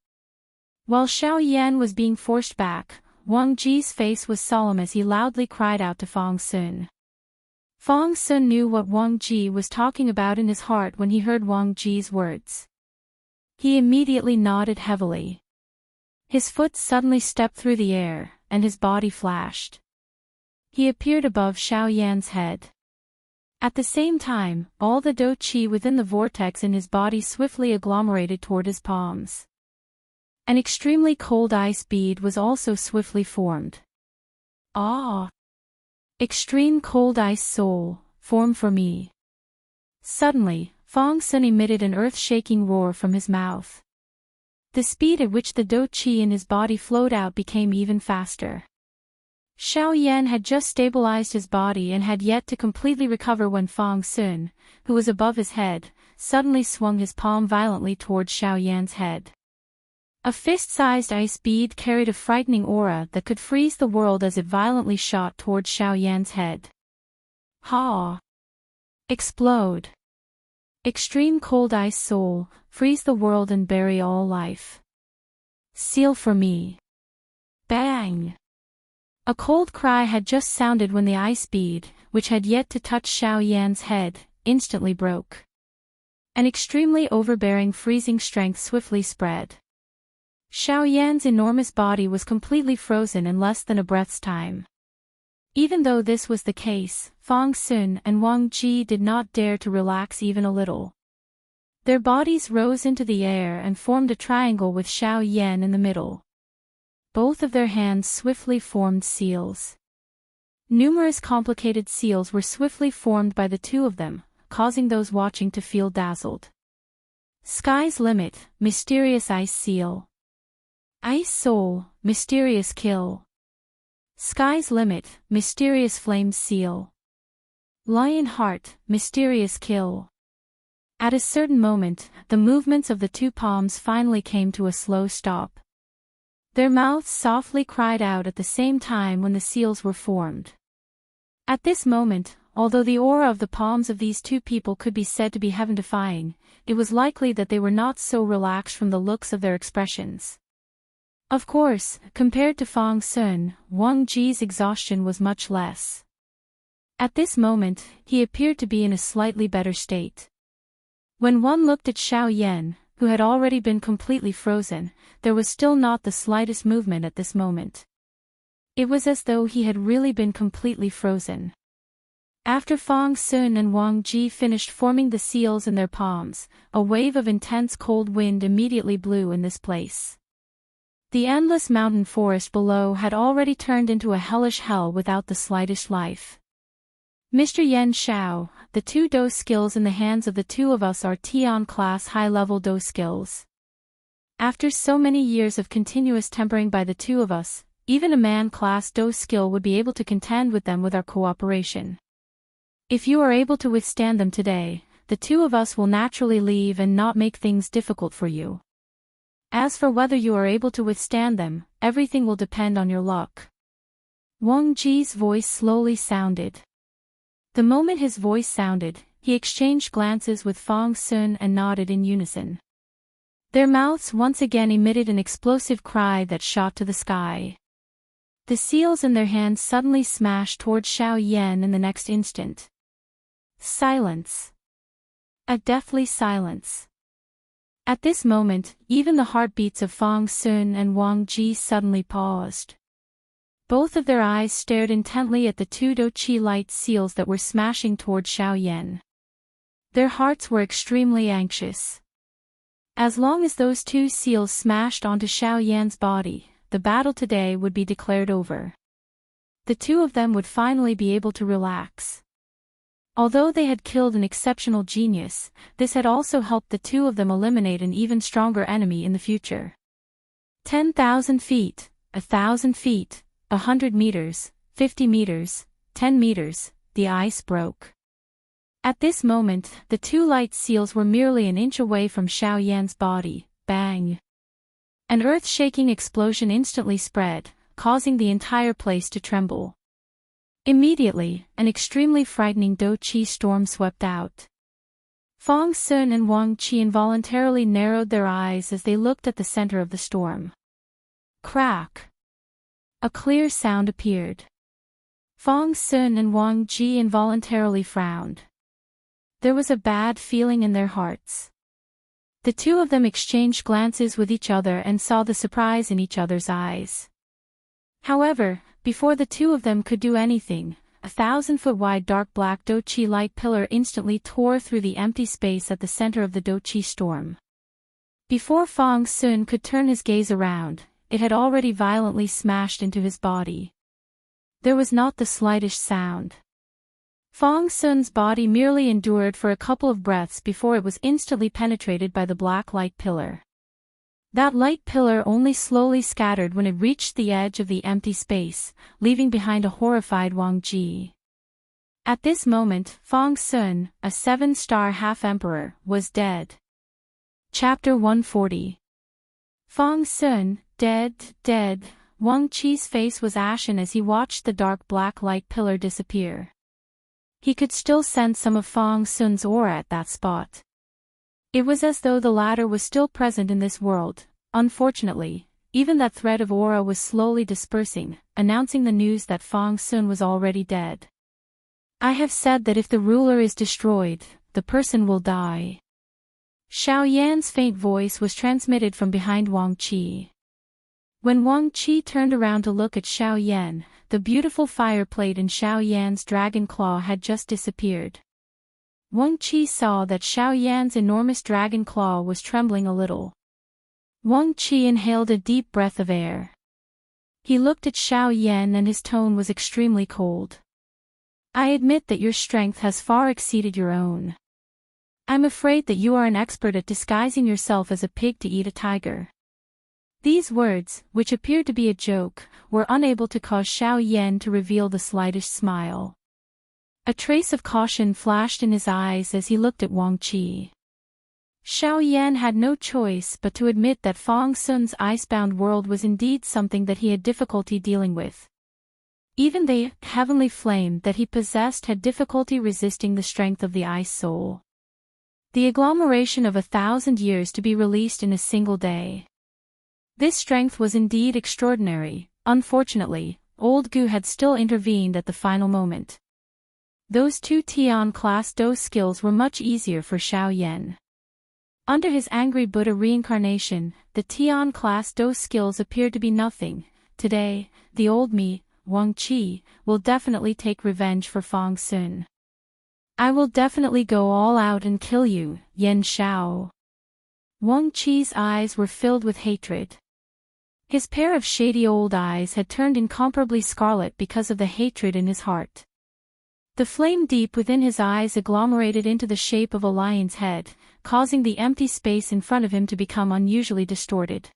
While Xiao Yan was being forced back, Wang Ji's face was solemn as he loudly cried out to Fang Sun. Fang Sun knew what Wang Ji was talking about in his heart when he heard Wang Ji's words. He immediately nodded heavily. His foot suddenly stepped through the air, and his body flashed. He appeared above Xiao Yan's head. At the same time, all the dou qi within the vortex in his body swiftly agglomerated toward his palms. An extremely cold ice bead was also swiftly formed. Ah! Extreme cold ice soul, form for me. Suddenly, Fang Sun emitted an earth-shaking roar from his mouth. The speed at which the dou qi in his body flowed out became even faster. Xiao Yan had just stabilized his body and had yet to completely recover when Fang Sun, who was above his head, suddenly swung his palm violently towards Xiao Yan's head. A fist-sized ice bead carried a frightening aura that could freeze the world as it violently shot towards Xiao Yan's head. Ha! Explode! Extreme cold ice soul, freeze the world and bury all life. Seal for me. Bang! A cold cry had just sounded when the ice bead, which had yet to touch Xiao Yan's head, instantly broke. An extremely overbearing freezing strength swiftly spread. Xiao Yan's enormous body was completely frozen in less than a breath's time. Even though this was the case, Fang Sun and Wang Ji did not dare to relax even a little. Their bodies rose into the air and formed a triangle with Xiao Yan in the middle. Both of their hands swiftly formed seals. Numerous complicated seals were swiftly formed by the two of them, causing those watching to feel dazzled. Sky's Limit, Mysterious Ice Seal. Ice Soul, Mysterious Kill. Sky's Limit, Mysterious Flame Seal. Lion Heart, Mysterious Kill. At a certain moment, the movements of the two palms finally came to a slow stop. Their mouths softly cried out at the same time when the seals were formed. At this moment, although the aura of the palms of these two people could be said to be heaven-defying, it was likely that they were not so relaxed from the looks of their expressions. Of course, compared to Fang Sun, Wang Ji's exhaustion was much less. At this moment, he appeared to be in a slightly better state. When one looked at Xiao Yan, who had already been completely frozen, there was still not the slightest movement at this moment. It was as though he had really been completely frozen. After Fang Sun and Wang Ji finished forming the seals in their palms, a wave of intense cold wind immediately blew in this place. The endless mountain forest below had already turned into a hellish hell without the slightest life. Mr. Yan Xiao, the two Do skills in the hands of the two of us are Tian class high-level Do skills. After so many years of continuous tempering by the two of us, even a man-class Do skill would be able to contend with them with our cooperation. If you are able to withstand them today, the two of us will naturally leave and not make things difficult for you. As for whether you are able to withstand them, everything will depend on your luck. Wang Ji's voice slowly sounded. The moment his voice sounded, he exchanged glances with Fang Sun and nodded in unison. Their mouths once again emitted an explosive cry that shot to the sky. The seals in their hands suddenly smashed toward Xiao Yan in the next instant. Silence. A deathly silence. At this moment, even the heartbeats of Fang Sun and Wang Ji suddenly paused. Both of their eyes stared intently at the two Do-Chi light seals that were smashing toward Xiao Yan. Their hearts were extremely anxious. As long as those two seals smashed onto Xiao Yan's body, the battle today would be declared over. The two of them would finally be able to relax. Although they had killed an exceptional genius, this had also helped the two of them eliminate an even stronger enemy in the future. 10,000 feet, 1,000 feet, 100 meters, 50 meters, 10 meters, the ice broke. At this moment, the two light seals were merely an inch away from Xiao Yan's body. Bang! An earth-shaking explosion instantly spread, causing the entire place to tremble. Immediately, an extremely frightening Do-Chi storm swept out. Fang Sun and Wang Ji involuntarily narrowed their eyes as they looked at the center of the storm. Crack! A clear sound appeared. Fang Sun and Wang Ji involuntarily frowned. There was a bad feeling in their hearts. The two of them exchanged glances with each other and saw the surprise in each other's eyes. However, before the two of them could do anything, a 1,000-foot-wide dark black Do-Chi light pillar instantly tore through the empty space at the center of the Do-Chi storm. Before Fang Sun could turn his gaze around, it had already violently smashed into his body. There was not the slightest sound. Fang Sun's body merely endured for a couple of breaths before it was instantly penetrated by the black light pillar. That light pillar only slowly scattered when it reached the edge of the empty space, leaving behind a horrified Wang Ji. At this moment, Fang Sun, a 7-star half-emperor, was dead. Chapter 140. Fang Sun, dead. Wang Ji's face was ashen as he watched the dark black light pillar disappear. He could still sense some of Fang Sun's aura at that spot. It was as though the latter was still present in this world. Unfortunately, even that thread of aura was slowly dispersing, announcing the news that Fang Sun was already dead. I have said that if the ruler is destroyed, the person will die. Xiao Yan's faint voice was transmitted from behind Wang Ji. When Wang Ji turned around to look at Xiao Yan, the beautiful fire plate in Xiao Yan's dragon claw had just disappeared. Wang Qi saw that Xiao Yan's enormous dragon claw was trembling a little. Wang Qi inhaled a deep breath of air. He looked at Xiao Yan and his tone was extremely cold. I admit that your strength has far exceeded your own. I'm afraid that you are an expert at disguising yourself as a pig to eat a tiger. These words, which appeared to be a joke, were unable to cause Xiao Yan to reveal the slightest smile. A trace of caution flashed in his eyes as he looked at Wang Qi. Xiao Yan had no choice but to admit that Fang Sun's icebound world was indeed something that he had difficulty dealing with. Even the heavenly flame that he possessed had difficulty resisting the strength of the ice soul. The agglomeration of 1,000 years to be released in a single day. This strength was indeed extraordinary. Unfortunately, old Gu had still intervened at the final moment. Those two Tian-class dose skills were much easier for Xiao Yan. Under his angry Buddha reincarnation, the Tian-class dose skills appeared to be nothing. Today, the old me, Wang Qi, will definitely take revenge for Fang Sun. I will definitely go all out and kill you, Yan Xiao. Wang Qi's eyes were filled with hatred. His pair of shady old eyes had turned incomparably scarlet because of the hatred in his heart. The flame deep within his eyes agglomerated into the shape of a lion's head, causing the empty space in front of him to become unusually distorted.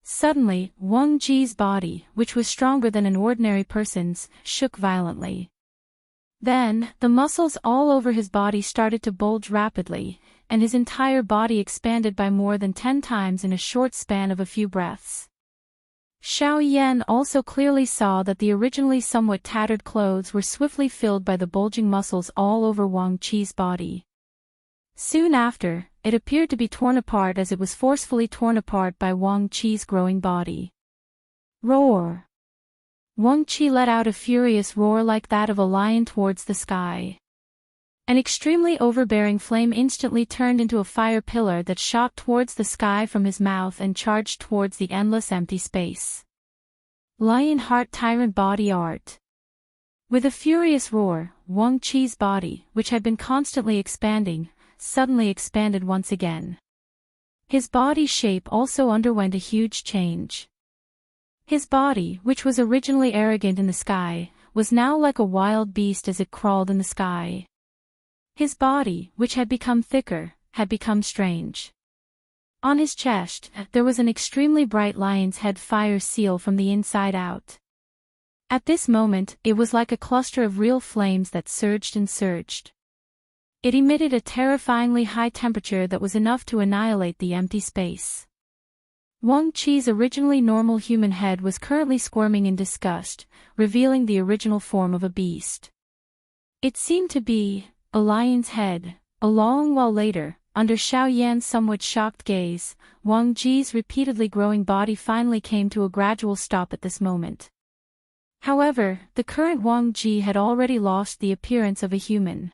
Suddenly, Wang Ji's body, which was stronger than an ordinary person's, shook violently. Then, the muscles all over his body started to bulge rapidly, and his entire body expanded by more than 10 times in a short span of a few breaths. Xiao Yan also clearly saw that the originally somewhat tattered clothes were swiftly filled by the bulging muscles all over Wang Qi's body. Soon after, it appeared to be torn apart as it was forcefully torn apart by Wang Qi's growing body. Roar! Wang Qi let out a furious roar like that of a lion towards the sky. An extremely overbearing flame instantly turned into a fire pillar that shot towards the sky from his mouth and charged towards the endless empty space. Lion Heart Tyrant Body Art. With a furious roar, Wang Qi's body, which had been constantly expanding, suddenly expanded once again. His body shape also underwent a huge change. His body, which was originally arrogant in the sky, was now like a wild beast as it crawled in the sky. His body, which had become thicker, had become strange. On his chest, there was an extremely bright lion's head fire seal from the inside out. At this moment, it was like a cluster of real flames that surged and surged. It emitted a terrifyingly high temperature that was enough to annihilate the empty space. Wang Qi's originally normal human head was currently squirming in disgust, revealing the original form of a beast. It seemed to be a lion's head. A long while later, under Xiao Yan's somewhat shocked gaze, Wang Ji's repeatedly growing body finally came to a gradual stop at this moment. However, the current Wang Ji had already lost the appearance of a human.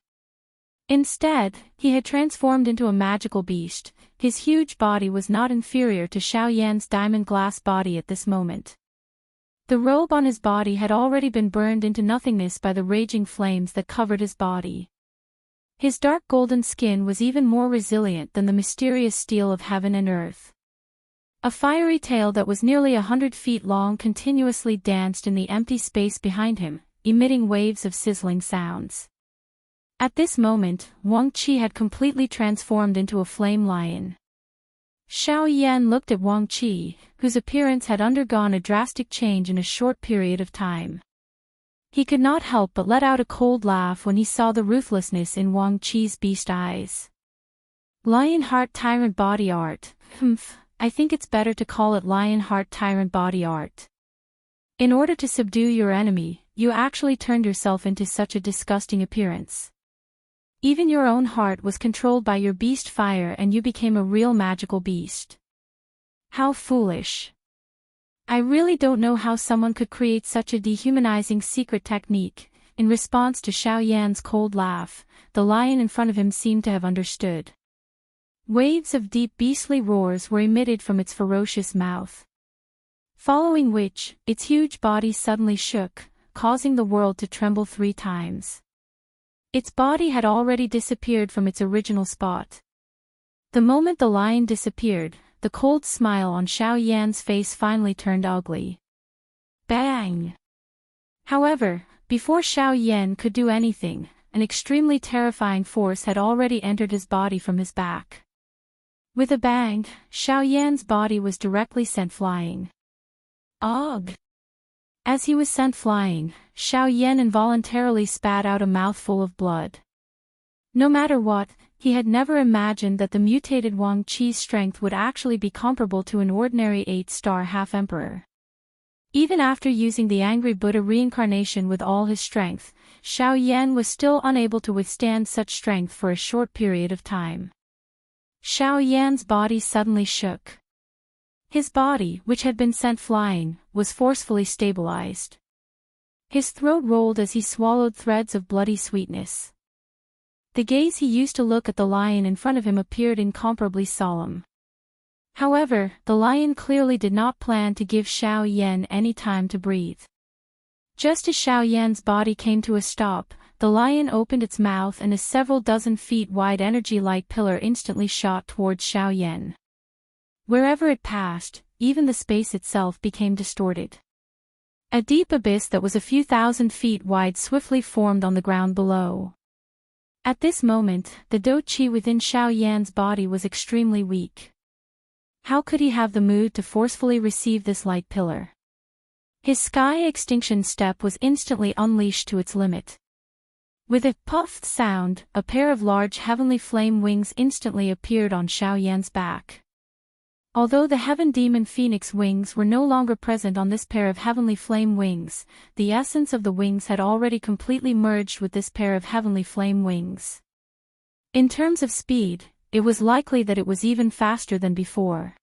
Instead, he had transformed into a magical beast. His huge body was not inferior to Xiao Yan's diamond glass body at this moment. The robe on his body had already been burned into nothingness by the raging flames that covered his body. His dark golden skin was even more resilient than the mysterious steel of heaven and earth. A fiery tail that was nearly 100 feet long continuously danced in the empty space behind him, emitting waves of sizzling sounds. At this moment, Wang Qi had completely transformed into a flame lion. Xiao Yan looked at Wang Qi, whose appearance had undergone a drastic change in a short period of time. He could not help but let out a cold laugh when he saw the ruthlessness in Wang Qi's beast eyes. Lion Heart Tyrant Body Art. I think it's better to call it Lion Heart Tyrant Body Art. In order to subdue your enemy, you actually turned yourself into such a disgusting appearance. Even your own heart was controlled by your beast fire and you became a real magical beast. How foolish. I really don't know how someone could create such a dehumanizing secret technique. In response to Xiao Yan's cold laugh, the lion in front of him seemed to have understood. Waves of deep beastly roars were emitted from its ferocious mouth. Following which, its huge body suddenly shook, causing the world to tremble 3 times. Its body had already disappeared from its original spot. The moment the lion disappeared, the cold smile on Xiao Yan's face finally turned ugly. Bang! However, before Xiao Yan could do anything, an extremely terrifying force had already entered his body from his back. With a bang, Xiao Yan's body was directly sent flying. Ugh! As he was sent flying, Xiao Yan involuntarily spat out a mouthful of blood. No matter what, he had never imagined that the mutated Wang Qi's strength would actually be comparable to an ordinary 8-star half-emperor. Even after using the angry Buddha reincarnation with all his strength, Xiao Yan was still unable to withstand such strength for a short period of time. Xiao Yan's body suddenly shook. His body, which had been sent flying, was forcefully stabilized. His throat rolled as he swallowed threads of bloody sweetness. The gaze he used to look at the lion in front of him appeared incomparably solemn. However, the lion clearly did not plan to give Xiao Yan any time to breathe. Just as Xiao Yan's body came to a stop, the lion opened its mouth and a several dozen feet wide energy light pillar instantly shot towards Xiao Yan. Wherever it passed, even the space itself became distorted. A deep abyss that was a few thousand feet wide swiftly formed on the ground below. At this moment, the Do Qi within Xiao Yan's body was extremely weak. How could he have the mood to forcefully receive this light pillar? His sky extinction step was instantly unleashed to its limit. With a puffed sound, a pair of large heavenly flame wings instantly appeared on Xiao Yan's back. Although the heaven demon phoenix wings were no longer present on this pair of heavenly flame wings, the essence of the wings had already completely merged with this pair of heavenly flame wings. In terms of speed, it was likely that it was even faster than before.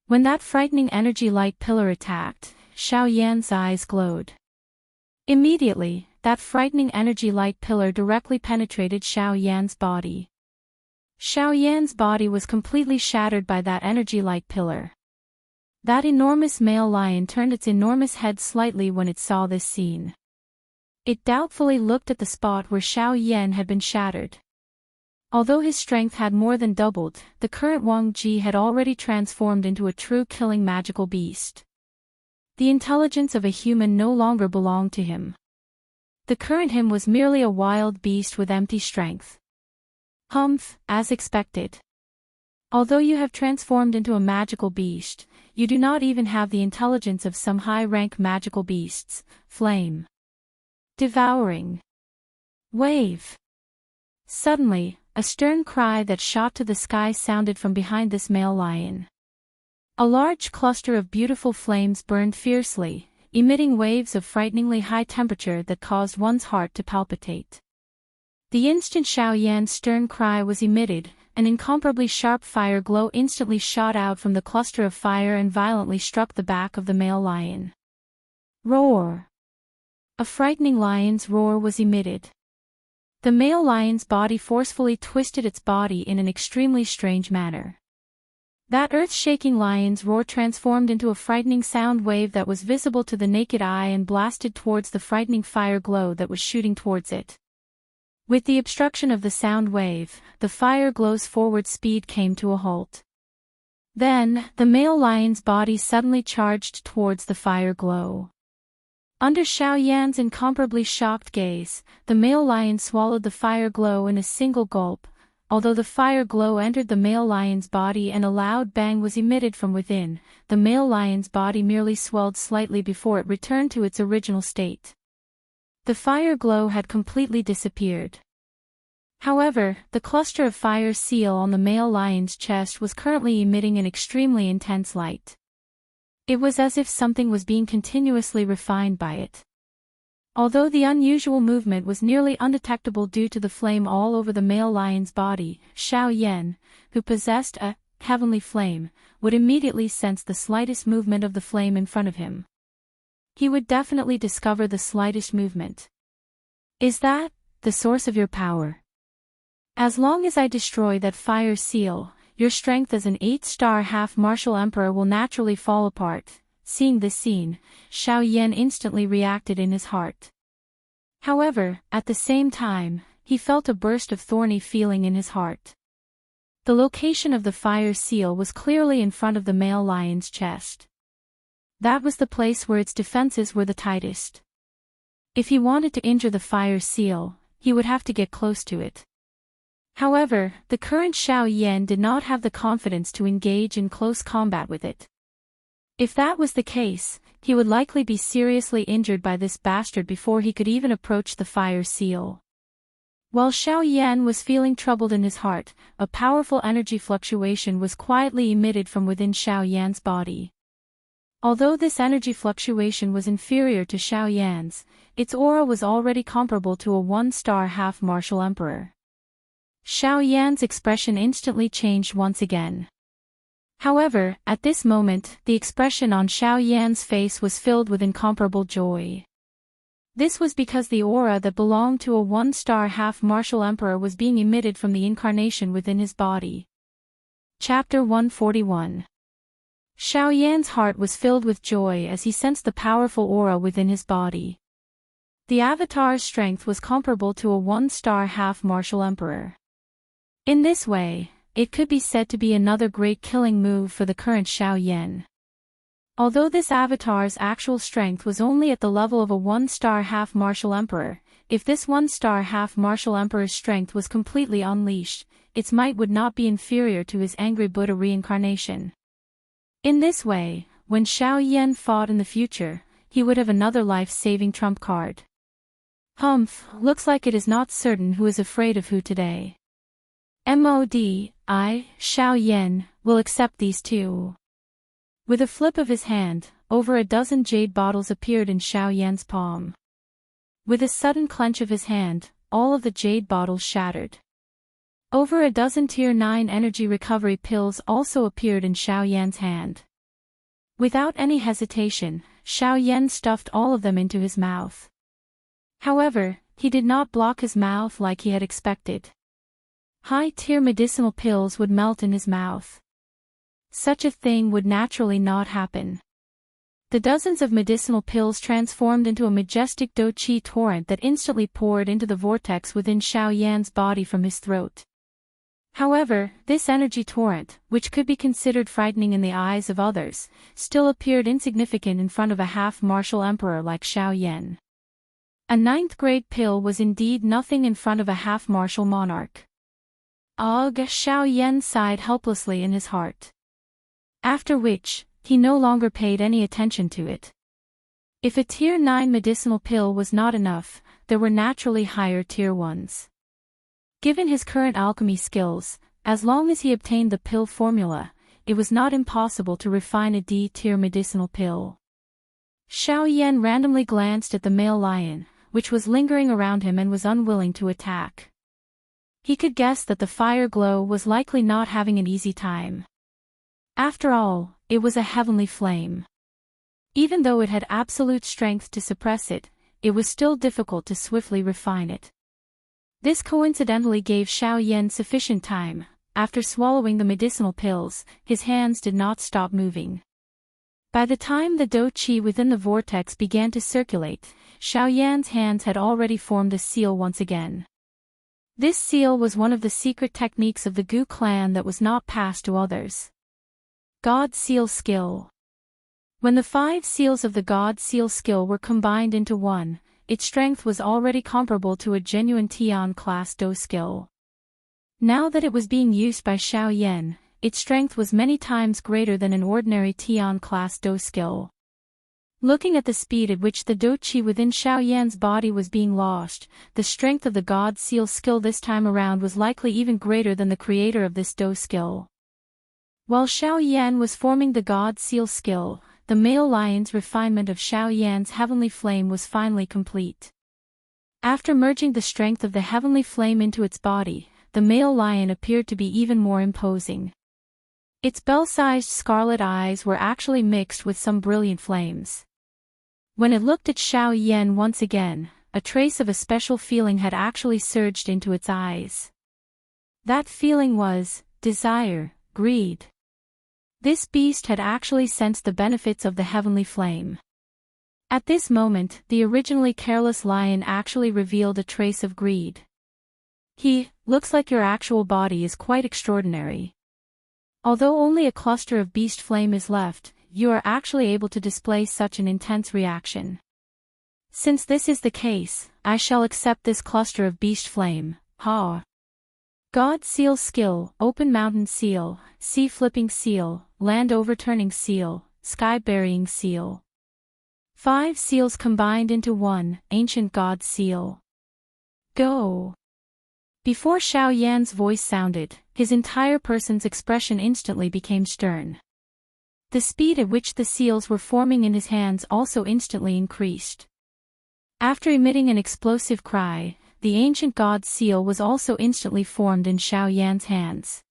When that frightening energy light pillar attacked, Xiao Yan's eyes glowed. Immediately, that frightening energy light pillar directly penetrated Xiao Yan's body. Xiao Yan's body was completely shattered by that energy light pillar. That enormous male lion turned its enormous head slightly when it saw this scene. It doubtfully looked at the spot where Xiao Yan had been shattered. Although his strength had more than doubled, the current Wang Ji had already transformed into a true killing magical beast. The intelligence of a human no longer belonged to him. The current him was merely a wild beast with empty strength. Humph, as expected. Although you have transformed into a magical beast, you do not even have the intelligence of some high-rank magical beasts. Flame. Devouring. Wave. Suddenly, a stern cry that shot to the sky sounded from behind this male lion. A large cluster of beautiful flames burned fiercely, emitting waves of frighteningly high temperature that caused one's heart to palpitate. The instant Xiao Yan's stern cry was emitted, an incomparably sharp fire glow instantly shot out from the cluster of fire and violently struck the back of the male lion. Roar! A frightening lion's roar was emitted. The male lion's body forcefully twisted its body in an extremely strange manner. That earth-shaking lion's roar transformed into a frightening sound wave that was visible to the naked eye and blasted towards the frightening fire glow that was shooting towards it. With the obstruction of the sound wave, the fire glow's forward speed came to a halt. Then, the male lion's body suddenly charged towards the fire glow. Under Xiao Yan's incomparably shocked gaze, the male lion swallowed the fire glow in a single gulp. Although the fire glow entered the male lion's body and a loud bang was emitted from within, the male lion's body merely swelled slightly before it returned to its original state. The fire glow had completely disappeared. However, the cluster of fire seal on the male lion's chest was currently emitting an extremely intense light. It was as if something was being continuously refined by it. Although the unusual movement was nearly undetectable due to the flame all over the male lion's body, Xiao Yan, who possessed a heavenly flame, would immediately sense the slightest movement of the flame in front of him. He would definitely discover the slightest movement. Is that the source of your power? As long as I destroy that fire seal, your strength as an 8-star half-martial emperor will naturally fall apart. Seeing this scene, Xiao Yan instantly reacted in his heart. However, at the same time, he felt a burst of thorny feeling in his heart. The location of the fire seal was clearly in front of the male lion's chest. That was the place where its defenses were the tightest. If he wanted to injure the fire seal, he would have to get close to it. However, the current Xiao Yan did not have the confidence to engage in close combat with it. If that was the case, he would likely be seriously injured by this bastard before he could even approach the fire seal. While Xiao Yan was feeling troubled in his heart, a powerful energy fluctuation was quietly emitted from within Xiao Yan's body. Although this energy fluctuation was inferior to Xiao Yan's, its aura was already comparable to a one-star half-martial emperor. Xiao Yan's expression instantly changed once again. However, at this moment, the expression on Xiao Yan's face was filled with incomparable joy. This was because the aura that belonged to a one-star half-martial emperor was being emitted from the incarnation within his body. Chapter 141. Xiao Yan's heart was filled with joy as he sensed the powerful aura within his body. The avatar's strength was comparable to a one-star half-martial emperor. In this way, it could be said to be another great killing move for the current Xiao Yan. Although this avatar's actual strength was only at the level of a one-star half-martial emperor, if this one-star half-martial emperor's strength was completely unleashed, its might would not be inferior to his angry Buddha reincarnation. In this way, when Xiao Yan fought in the future, he would have another life-saving trump card. Humph, looks like it is not certain who is afraid of who today. Xiao Yan, will accept these two. With a flip of his hand, over a dozen jade bottles appeared in Xiao Yan's palm. With a sudden clench of his hand, all of the jade bottles shattered. Over a dozen Tier 9 energy recovery pills also appeared in Xiao Yan's hand. Without any hesitation, Xiao Yan stuffed all of them into his mouth. However, he did not block his mouth like he had expected. High-tier medicinal pills would melt in his mouth. Such a thing would naturally not happen. The dozens of medicinal pills transformed into a majestic do-chi torrent that instantly poured into the vortex within Xiao Yan's body from his throat. However, this energy torrent, which could be considered frightening in the eyes of others, still appeared insignificant in front of a half-martial emperor like Xiao Yan. A 9th-grade pill was indeed nothing in front of a half-martial monarch. Ugh, Xiao Yan sighed helplessly in his heart. After which, he no longer paid any attention to it. If a Tier 9 medicinal pill was not enough, there were naturally higher Tier 1s. Given his current alchemy skills, as long as he obtained the pill formula, it was not impossible to refine a D-tier medicinal pill. Xiao Yan randomly glanced at the male lion, which was lingering around him and was unwilling to attack. He could guess that the fire glow was likely not having an easy time. After all, it was a heavenly flame. Even though it had absolute strength to suppress it, it was still difficult to swiftly refine it. This coincidentally gave Xiao Yan sufficient time. After swallowing the medicinal pills, his hands did not stop moving. By the time the do-chi within the vortex began to circulate, Xiao Yan's hands had already formed a seal once again. This seal was one of the secret techniques of the Gu clan that was not passed to others. God Seal Skill. When the 5 seals of the God Seal skill were combined into one, its strength was already comparable to a genuine Tian class Do skill. Now that it was being used by Xiao Yan, its strength was many times greater than an ordinary Tian class Do skill. Looking at the speed at which the do-chi within Xiao Yan's body was being lost, the strength of the God Seal skill this time around was likely even greater than the creator of this Do skill. While Xiao Yan was forming the God Seal skill, the male lion's refinement of Xiao Yan's heavenly flame was finally complete. After merging the strength of the heavenly flame into its body, the male lion appeared to be even more imposing. Its bell-sized scarlet eyes were actually mixed with some brilliant flames. When it looked at Xiao Yan once again, a trace of a special feeling had actually surged into its eyes. That feeling was desire, greed. This beast had actually sensed the benefits of the heavenly flame. At this moment, the originally careless lion actually revealed a trace of greed. Looks like your actual body is quite extraordinary. Although only a cluster of beast flame is left, you are actually able to display such an intense reaction. Since this is the case, I shall accept this cluster of beast flame. Ha! God seal skill, open mountain seal, sea flipping seal, land overturning seal, sky burying seal. 5 seals combined into one, ancient god seal. Go! Before Xiao Yan's voice sounded, his entire person's expression instantly became stern. The speed at which the seals were forming in his hands also instantly increased. After emitting an explosive cry, the ancient god seal was also instantly formed in Xiao Yan's hands.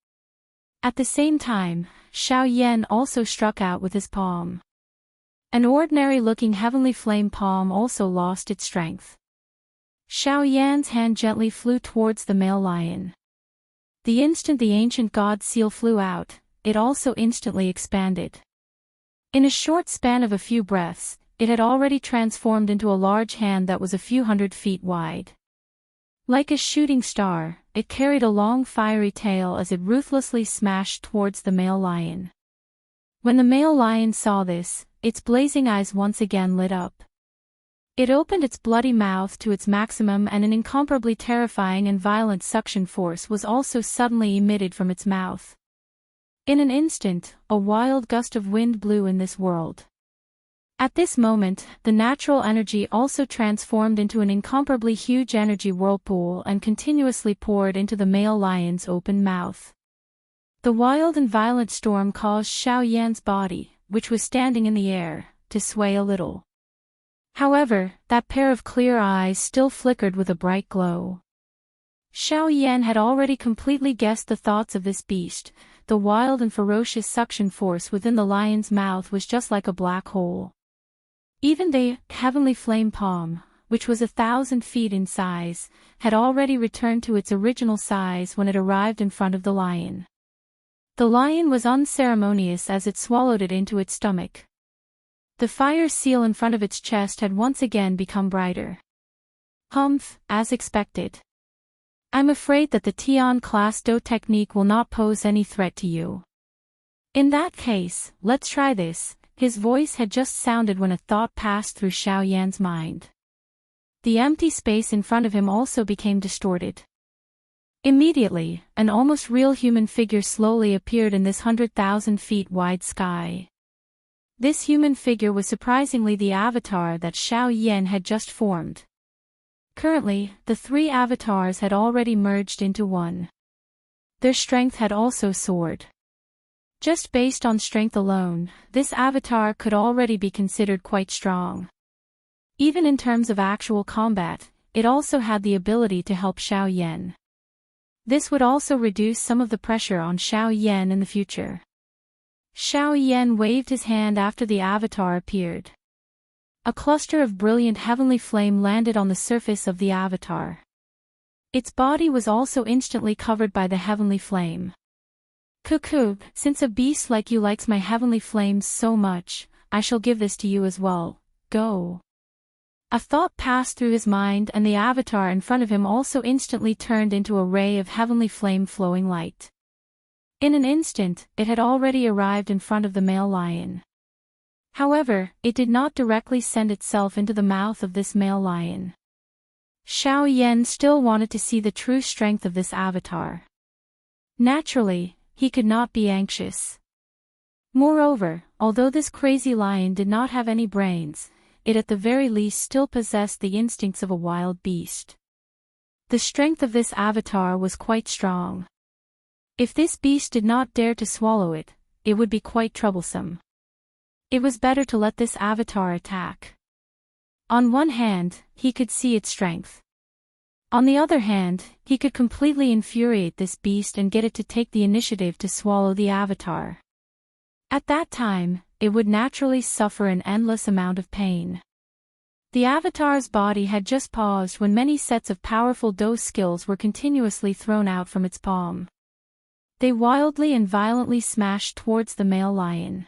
At the same time, Xiao Yan also struck out with his palm. An ordinary-looking heavenly flame palm also lost its strength. Xiao Yan's hand gently flew towards the male lion. The instant the ancient god seal flew out, it also instantly expanded. In a short span of a few breaths, it had already transformed into a large hand that was a few 100 feet wide. Like a shooting star, it carried a long fiery tail as it ruthlessly smashed towards the male lion. When the male lion saw this, its blazing eyes once again lit up. It opened its bloody mouth to its maximum, and an incomparably terrifying and violent suction force was also suddenly emitted from its mouth. In an instant, a wild gust of wind blew in this world. At this moment, the natural energy also transformed into an incomparably huge energy whirlpool and continuously poured into the male lion's open mouth. The wild and violent storm caused Xiao Yan's body, which was standing in the air, to sway a little. However, that pair of clear eyes still flickered with a bright glow. Xiao Yan had already completely guessed the thoughts of this beast. The wild and ferocious suction force within the lion's mouth was just like a black hole. Even the heavenly flame palm, which was 1,000 feet in size, had already returned to its original size when it arrived in front of the lion. The lion was unceremonious as it swallowed it into its stomach. The fire seal in front of its chest had once again become brighter. Humph, as expected. I'm afraid that the Tian class Do technique will not pose any threat to you. In that case, let's try this. His voice had just sounded when a thought passed through Xiao Yan's mind. The empty space in front of him also became distorted. Immediately, an almost real human figure slowly appeared in this 100,000 feet wide sky. This human figure was surprisingly the avatar that Xiao Yan had just formed. Currently, the 3 avatars had already merged into one. Their strength had also soared. Just based on strength alone, this avatar could already be considered quite strong. Even in terms of actual combat, it also had the ability to help Xiao Yan. This would also reduce some of the pressure on Xiao Yan in the future. Xiao Yan waved his hand after the avatar appeared. A cluster of brilliant heavenly flame landed on the surface of the avatar. Its body was also instantly covered by the heavenly flame. Cuckoo, since a beast like you likes my heavenly flames so much, I shall give this to you as well. Go. A thought passed through his mind, and the avatar in front of him also instantly turned into a ray of heavenly flame flowing light. In an instant, it had already arrived in front of the male lion. However, it did not directly send itself into the mouth of this male lion. Xiao Yan still wanted to see the true strength of this avatar. Naturally, he could not be anxious. Moreover, although this crazy lion did not have any brains, it at the very least still possessed the instincts of a wild beast. The strength of this avatar was quite strong. If this beast did not dare to swallow it, it would be quite troublesome. It was better to let this avatar attack. On one hand, he could see its strength. On the other hand, he could completely infuriate this beast and get it to take the initiative to swallow the avatar. At that time, it would naturally suffer an endless amount of pain. The avatar's body had just paused when many sets of powerful dose skills were continuously thrown out from its palm. They wildly and violently smashed towards the male lion.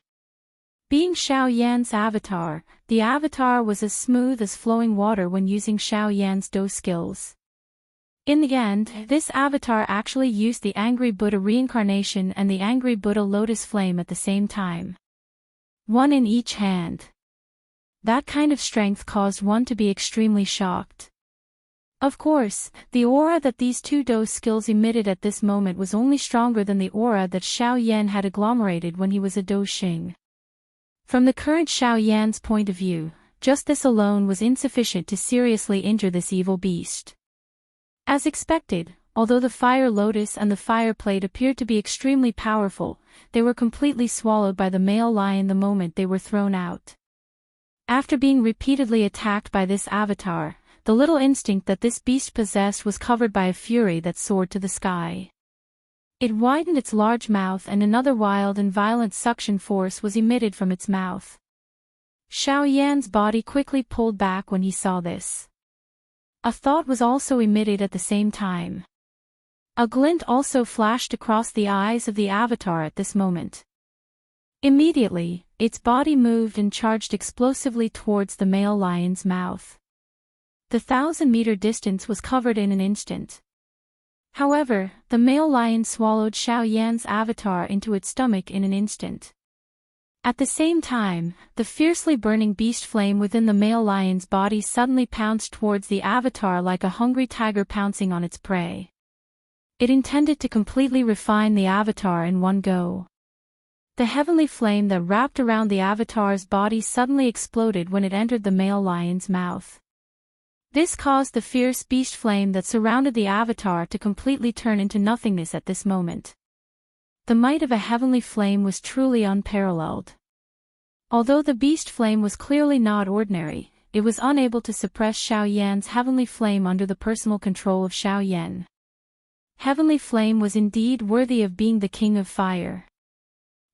Being Xiao Yan's avatar, the avatar was as smooth as flowing water when using Xiao Yan's dose skills. In the end, this avatar actually used the Angry Buddha reincarnation and the Angry Buddha lotus flame at the same time. One in each hand. That kind of strength caused one to be extremely shocked. Of course, the aura that these two Do skills emitted at this moment was only stronger than the aura that Xiao Yan had agglomerated when he was a Do Xing. From the current Xiao Yan's point of view, just this alone was insufficient to seriously injure this evil beast. As expected, although the fire lotus and the fire plate appeared to be extremely powerful, they were completely swallowed by the male lion the moment they were thrown out. After being repeatedly attacked by this avatar, the little instinct that this beast possessed was covered by a fury that soared to the sky. It widened its large mouth and another wild and violent suction force was emitted from its mouth. Xiao Yan's body quickly pulled back when he saw this. A thought was also emitted at the same time. A glint also flashed across the eyes of the avatar at this moment. Immediately, its body moved and charged explosively towards the male lion's mouth. The 1,000-meter distance was covered in an instant. However, the male lion swallowed Xiao Yan's avatar into its stomach in an instant. At the same time, the fiercely burning beast flame within the male lion's body suddenly pounced towards the avatar like a hungry tiger pouncing on its prey. It intended to completely refine the avatar in one go. The heavenly flame that wrapped around the avatar's body suddenly exploded when it entered the male lion's mouth. This caused the fierce beast flame that surrounded the avatar to completely turn into nothingness at this moment. The might of a heavenly flame was truly unparalleled. Although the beast flame was clearly not ordinary, it was unable to suppress Xiao Yan's heavenly flame under the personal control of Xiao Yan. Heavenly flame was indeed worthy of being the king of fire.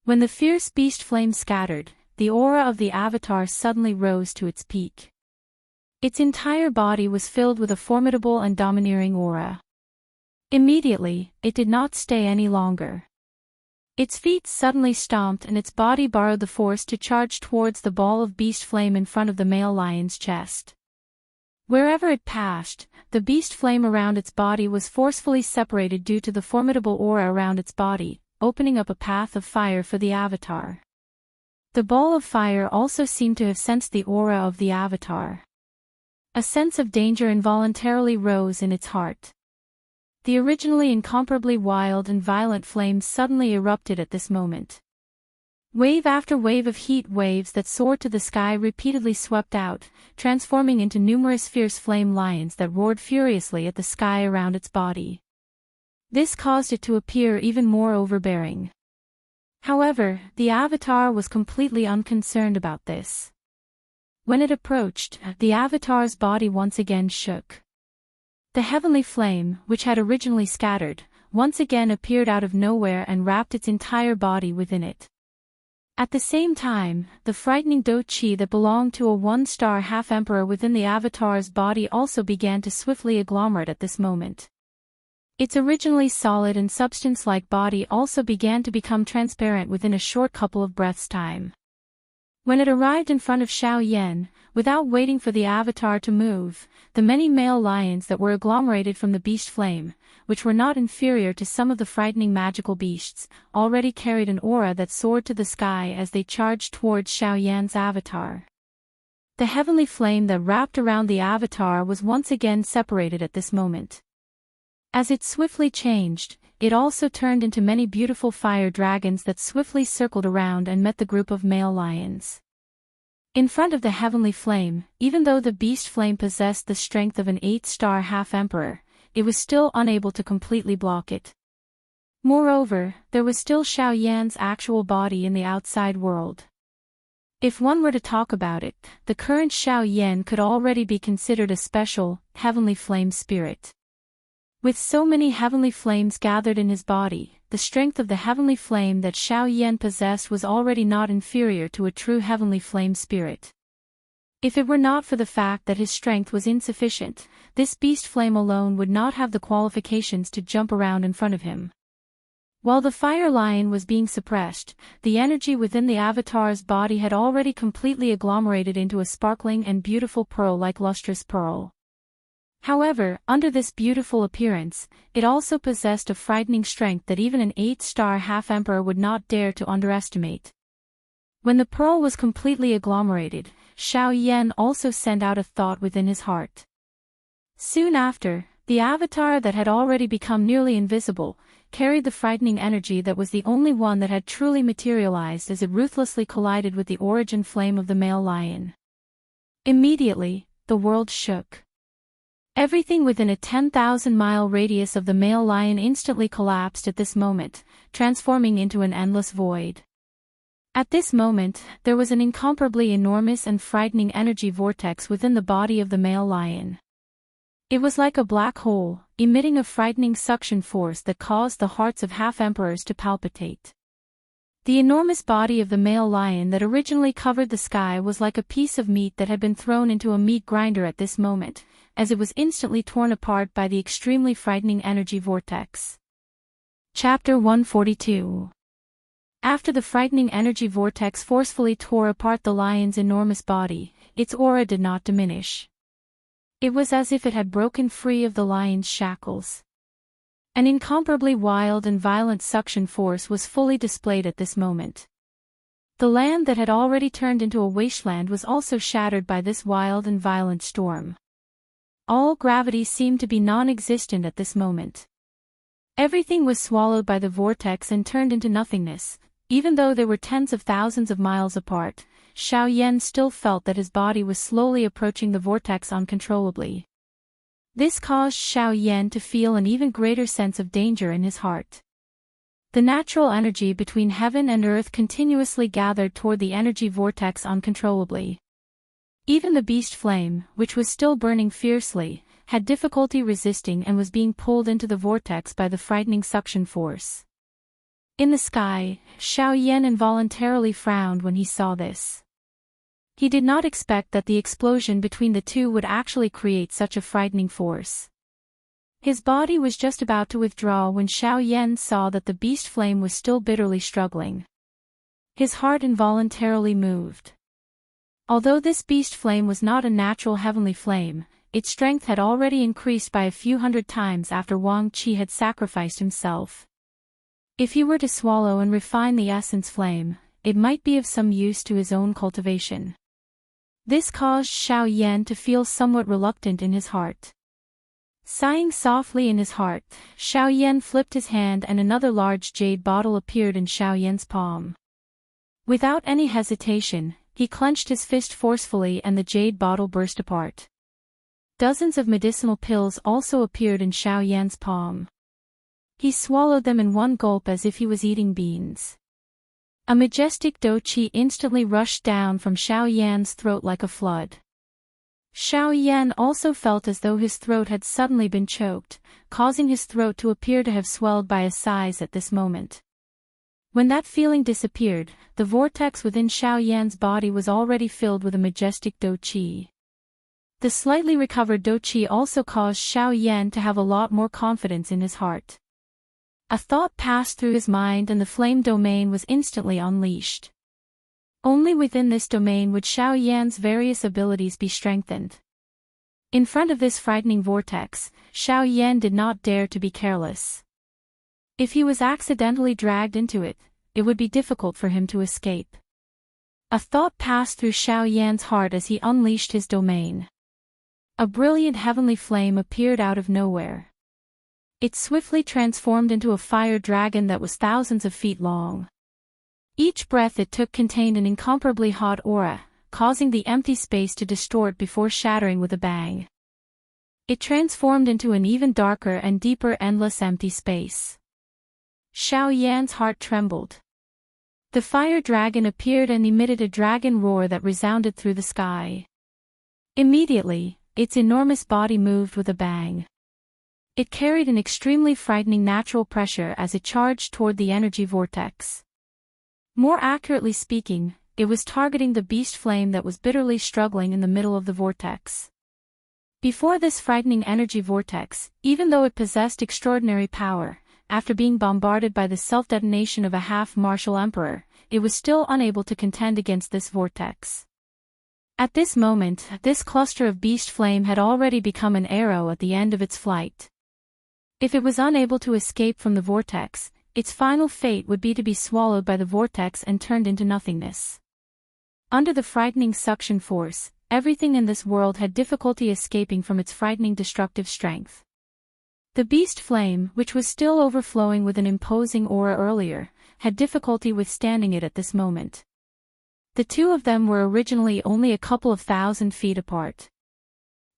When the fierce beast flame scattered, the aura of the avatar suddenly rose to its peak. Its entire body was filled with a formidable and domineering aura. Immediately, it did not stay any longer. Its feet suddenly stomped and its body borrowed the force to charge towards the ball of beast flame in front of the male lion's chest. Wherever it passed, the beast flame around its body was forcefully separated due to the formidable aura around its body, opening up a path of fire for the avatar. The ball of fire also seemed to have sensed the aura of the avatar. A sense of danger involuntarily rose in its heart. The originally incomparably wild and violent flames suddenly erupted at this moment. Wave after wave of heat waves that soared to the sky repeatedly swept out, transforming into numerous fierce flame lions that roared furiously at the sky around its body. This caused it to appear even more overbearing. However, the avatar was completely unconcerned about this. When it approached, the avatar's body once again shook. The heavenly flame, which had originally scattered, once again appeared out of nowhere and wrapped its entire body within it. At the same time, the frightening Do Chi that belonged to a one-star half-emperor within the avatar's body also began to swiftly agglomerate at this moment. Its originally solid and substance-like body also began to become transparent within a short couple of breaths' time. When it arrived in front of Xiao Yan, without waiting for the avatar to move, the many male lions that were agglomerated from the beast flame, which were not inferior to some of the frightening magical beasts, already carried an aura that soared to the sky as they charged towards Xiao Yan's avatar. The heavenly flame that wrapped around the avatar was once again separated at this moment. As it swiftly changed, it also turned into many beautiful fire dragons that swiftly circled around and met the group of male lions. In front of the heavenly flame, even though the beast flame possessed the strength of an 8-star half-emperor, it was still unable to completely block it. Moreover, there was still Xiao Yan's actual body in the outside world. If one were to talk about it, the current Xiao Yan could already be considered a special, heavenly flame spirit. With so many heavenly flames gathered in his body, the strength of the heavenly flame that Xiao Yan possessed was already not inferior to a true heavenly flame spirit. If it were not for the fact that his strength was insufficient, this beast flame alone would not have the qualifications to jump around in front of him. While the fire lion was being suppressed, the energy within the avatar's body had already completely agglomerated into a sparkling and beautiful pearl like lustrous pearl. However, under this beautiful appearance, it also possessed a frightening strength that even an 8-star half-emperor would not dare to underestimate. When the pearl was completely agglomerated, Xiao Yan also sent out a thought within his heart. Soon after, the avatar that had already become nearly invisible, carried the frightening energy that was the only one that had truly materialized as it ruthlessly collided with the origin flame of the male lion. Immediately, the world shook. Everything within a 10,000-mile radius of the male lion instantly collapsed at this moment, transforming into an endless void. At this moment, there was an incomparably enormous and frightening energy vortex within the body of the male lion. It was like a black hole, emitting a frightening suction force that caused the hearts of half-emperors to palpitate. The enormous body of the male lion that originally covered the sky was like a piece of meat that had been thrown into a meat grinder at this moment, as it was instantly torn apart by the extremely frightening energy vortex. Chapter 142. After the frightening energy vortex forcefully tore apart the lion's enormous body, its aura did not diminish. It was as if it had broken free of the lion's shackles. An incomparably wild and violent suction force was fully displayed at this moment. The land that had already turned into a wasteland was also shattered by this wild and violent storm. All gravity seemed to be non-existent at this moment. Everything was swallowed by the vortex and turned into nothingness. Even though they were tens of thousands of miles apart, Xiao Yan still felt that his body was slowly approaching the vortex uncontrollably. This caused Xiao Yan to feel an even greater sense of danger in his heart. The natural energy between heaven and earth continuously gathered toward the energy vortex uncontrollably. Even the beast flame, which was still burning fiercely, had difficulty resisting and was being pulled into the vortex by the frightening suction force. In the sky, Xiao Yan involuntarily frowned when he saw this. He did not expect that the explosion between the two would actually create such a frightening force. His body was just about to withdraw when Xiao Yan saw that the beast flame was still bitterly struggling. His heart involuntarily moved. Although this beast flame was not a natural heavenly flame, its strength had already increased by a few hundred times after Wang Qi had sacrificed himself. If he were to swallow and refine the essence flame, it might be of some use to his own cultivation. This caused Xiao Yan to feel somewhat reluctant in his heart. Sighing softly in his heart, Xiao Yan flipped his hand and another large jade bottle appeared in Xiao Yan's palm. Without any hesitation, he clenched his fist forcefully and the jade bottle burst apart. Dozens of medicinal pills also appeared in Xiao Yan's palm. He swallowed them in one gulp as if he was eating beans. A majestic qi instantly rushed down from Xiao Yan's throat like a flood. Xiao Yan also felt as though his throat had suddenly been choked, causing his throat to appear to have swelled by a size at this moment. When that feeling disappeared, the vortex within Xiao Yan's body was already filled with a majestic qi. The slightly recovered qi also caused Xiao Yan to have a lot more confidence in his heart. A thought passed through his mind and the flame domain was instantly unleashed. Only within this domain would Xiao Yan's various abilities be strengthened. In front of this frightening vortex, Xiao Yan did not dare to be careless. If he was accidentally dragged into it, it would be difficult for him to escape. A thought passed through Xiao Yan's heart as he unleashed his domain. A brilliant heavenly flame appeared out of nowhere. It swiftly transformed into a fire dragon that was thousands of feet long. Each breath it took contained an incomparably hot aura, causing the empty space to distort before shattering with a bang. It transformed into an even darker and deeper endless empty space. Xiao Yan's heart trembled. The fire dragon appeared and emitted a dragon roar that resounded through the sky. Immediately, its enormous body moved with a bang. It carried an extremely frightening natural pressure as it charged toward the energy vortex. More accurately speaking, it was targeting the beast flame that was bitterly struggling in the middle of the vortex. Before this frightening energy vortex, even though it possessed extraordinary power, after being bombarded by the self-detonation of a half-martial emperor, it was still unable to contend against this vortex. At this moment, this cluster of beast flame had already become an arrow at the end of its flight. If it was unable to escape from the vortex, its final fate would be to be swallowed by the vortex and turned into nothingness. Under the frightening suction force, everything in this world had difficulty escaping from its frightening destructive strength. The beast flame, which was still overflowing with an imposing aura earlier, had difficulty withstanding it at this moment. The two of them were originally only a couple of 1,000 feet apart.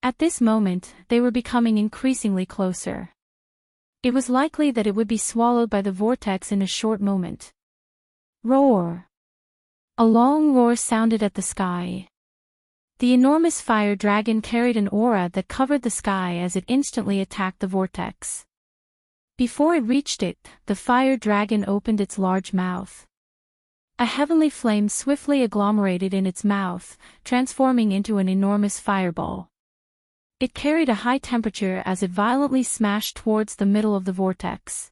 At this moment, they were becoming increasingly closer. It was likely that it would be swallowed by the vortex in a short moment. Roar! A long roar sounded at the sky. The enormous fire dragon carried an aura that covered the sky as it instantly attacked the vortex. Before it reached it, the fire dragon opened its large mouth. A heavenly flame swiftly agglomerated in its mouth, transforming into an enormous fireball. It carried a high temperature as it violently smashed towards the middle of the vortex.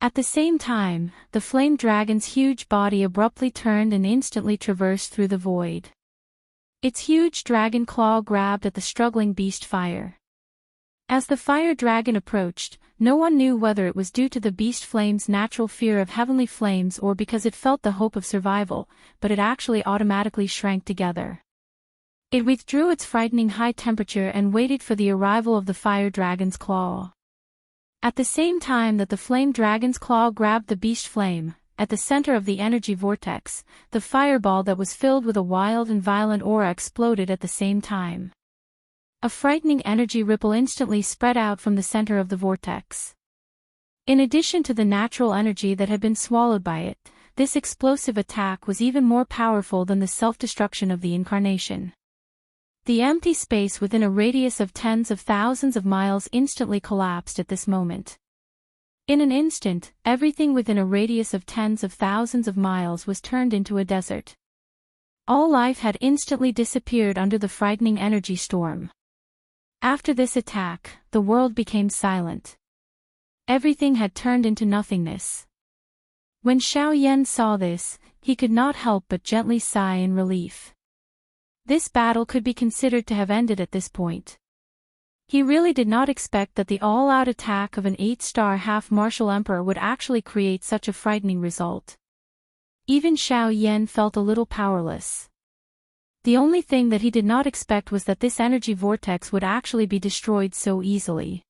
At the same time, the flame dragon's huge body abruptly turned and instantly traversed through the void. Its huge dragon claw grabbed at the struggling beast fire. As the fire dragon approached, no one knew whether it was due to the beast flame's natural fear of heavenly flames or because it felt the hope of survival, but it actually automatically shrank together. It withdrew its frightening high temperature and waited for the arrival of the fire dragon's claw. At the same time that the flame dragon's claw grabbed the beast flame, at the center of the energy vortex, the fireball that was filled with a wild and violent aura exploded at the same time. A frightening energy ripple instantly spread out from the center of the vortex. In addition to the natural energy that had been swallowed by it, this explosive attack was even more powerful than the self-destruction of the incarnation. The empty space within a radius of tens of thousands of miles instantly collapsed at this moment. In an instant, everything within a radius of tens of thousands of miles was turned into a desert. All life had instantly disappeared under the frightening energy storm. After this attack, the world became silent. Everything had turned into nothingness. When Xiao Yan saw this, he could not help but gently sigh in relief. This battle could be considered to have ended at this point. He really did not expect that the all-out attack of an 8-star half-martial emperor would actually create such a frightening result. Even Xiao Yan felt a little powerless. The only thing that he did not expect was that this energy vortex would actually be destroyed so easily.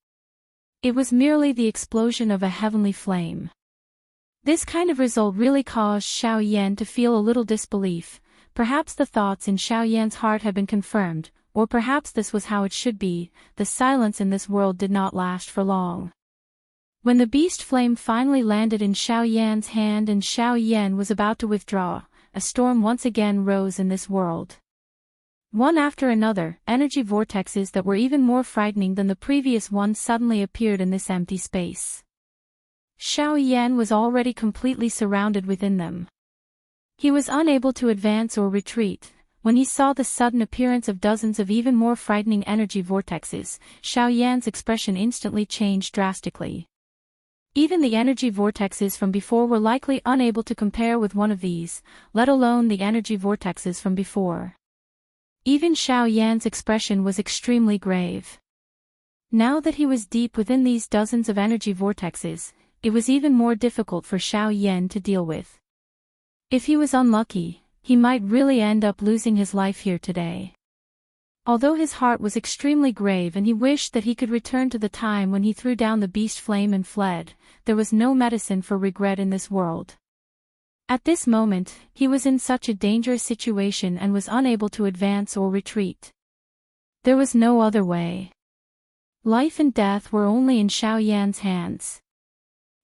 It was merely the explosion of a heavenly flame. This kind of result really caused Xiao Yan to feel a little disbelief. Perhaps the thoughts in Xiao Yan's heart had been confirmed, or perhaps this was how it should be. The silence in this world did not last for long. When the beast flame finally landed in Xiao Yan's hand and Xiao Yan was about to withdraw, a storm once again rose in this world. One after another, energy vortexes that were even more frightening than the previous ones suddenly appeared in this empty space. Xiao Yan was already completely surrounded within them. He was unable to advance or retreat. When he saw the sudden appearance of dozens of even more frightening energy vortexes, Xiao Yan's expression instantly changed drastically. Even the energy vortexes from before were likely unable to compare with one of these, let alone the energy vortexes from before. Even Xiao Yan's expression was extremely grave. Now that he was deep within these dozens of energy vortexes, it was even more difficult for Xiao Yan to deal with. If he was unlucky, he might really end up losing his life here today. Although his heart was extremely grave and he wished that he could return to the time when he threw down the beast flame and fled, there was no medicine for regret in this world. At this moment, he was in such a dangerous situation and was unable to advance or retreat. There was no other way. Life and death were only in Xiao Yan's hands.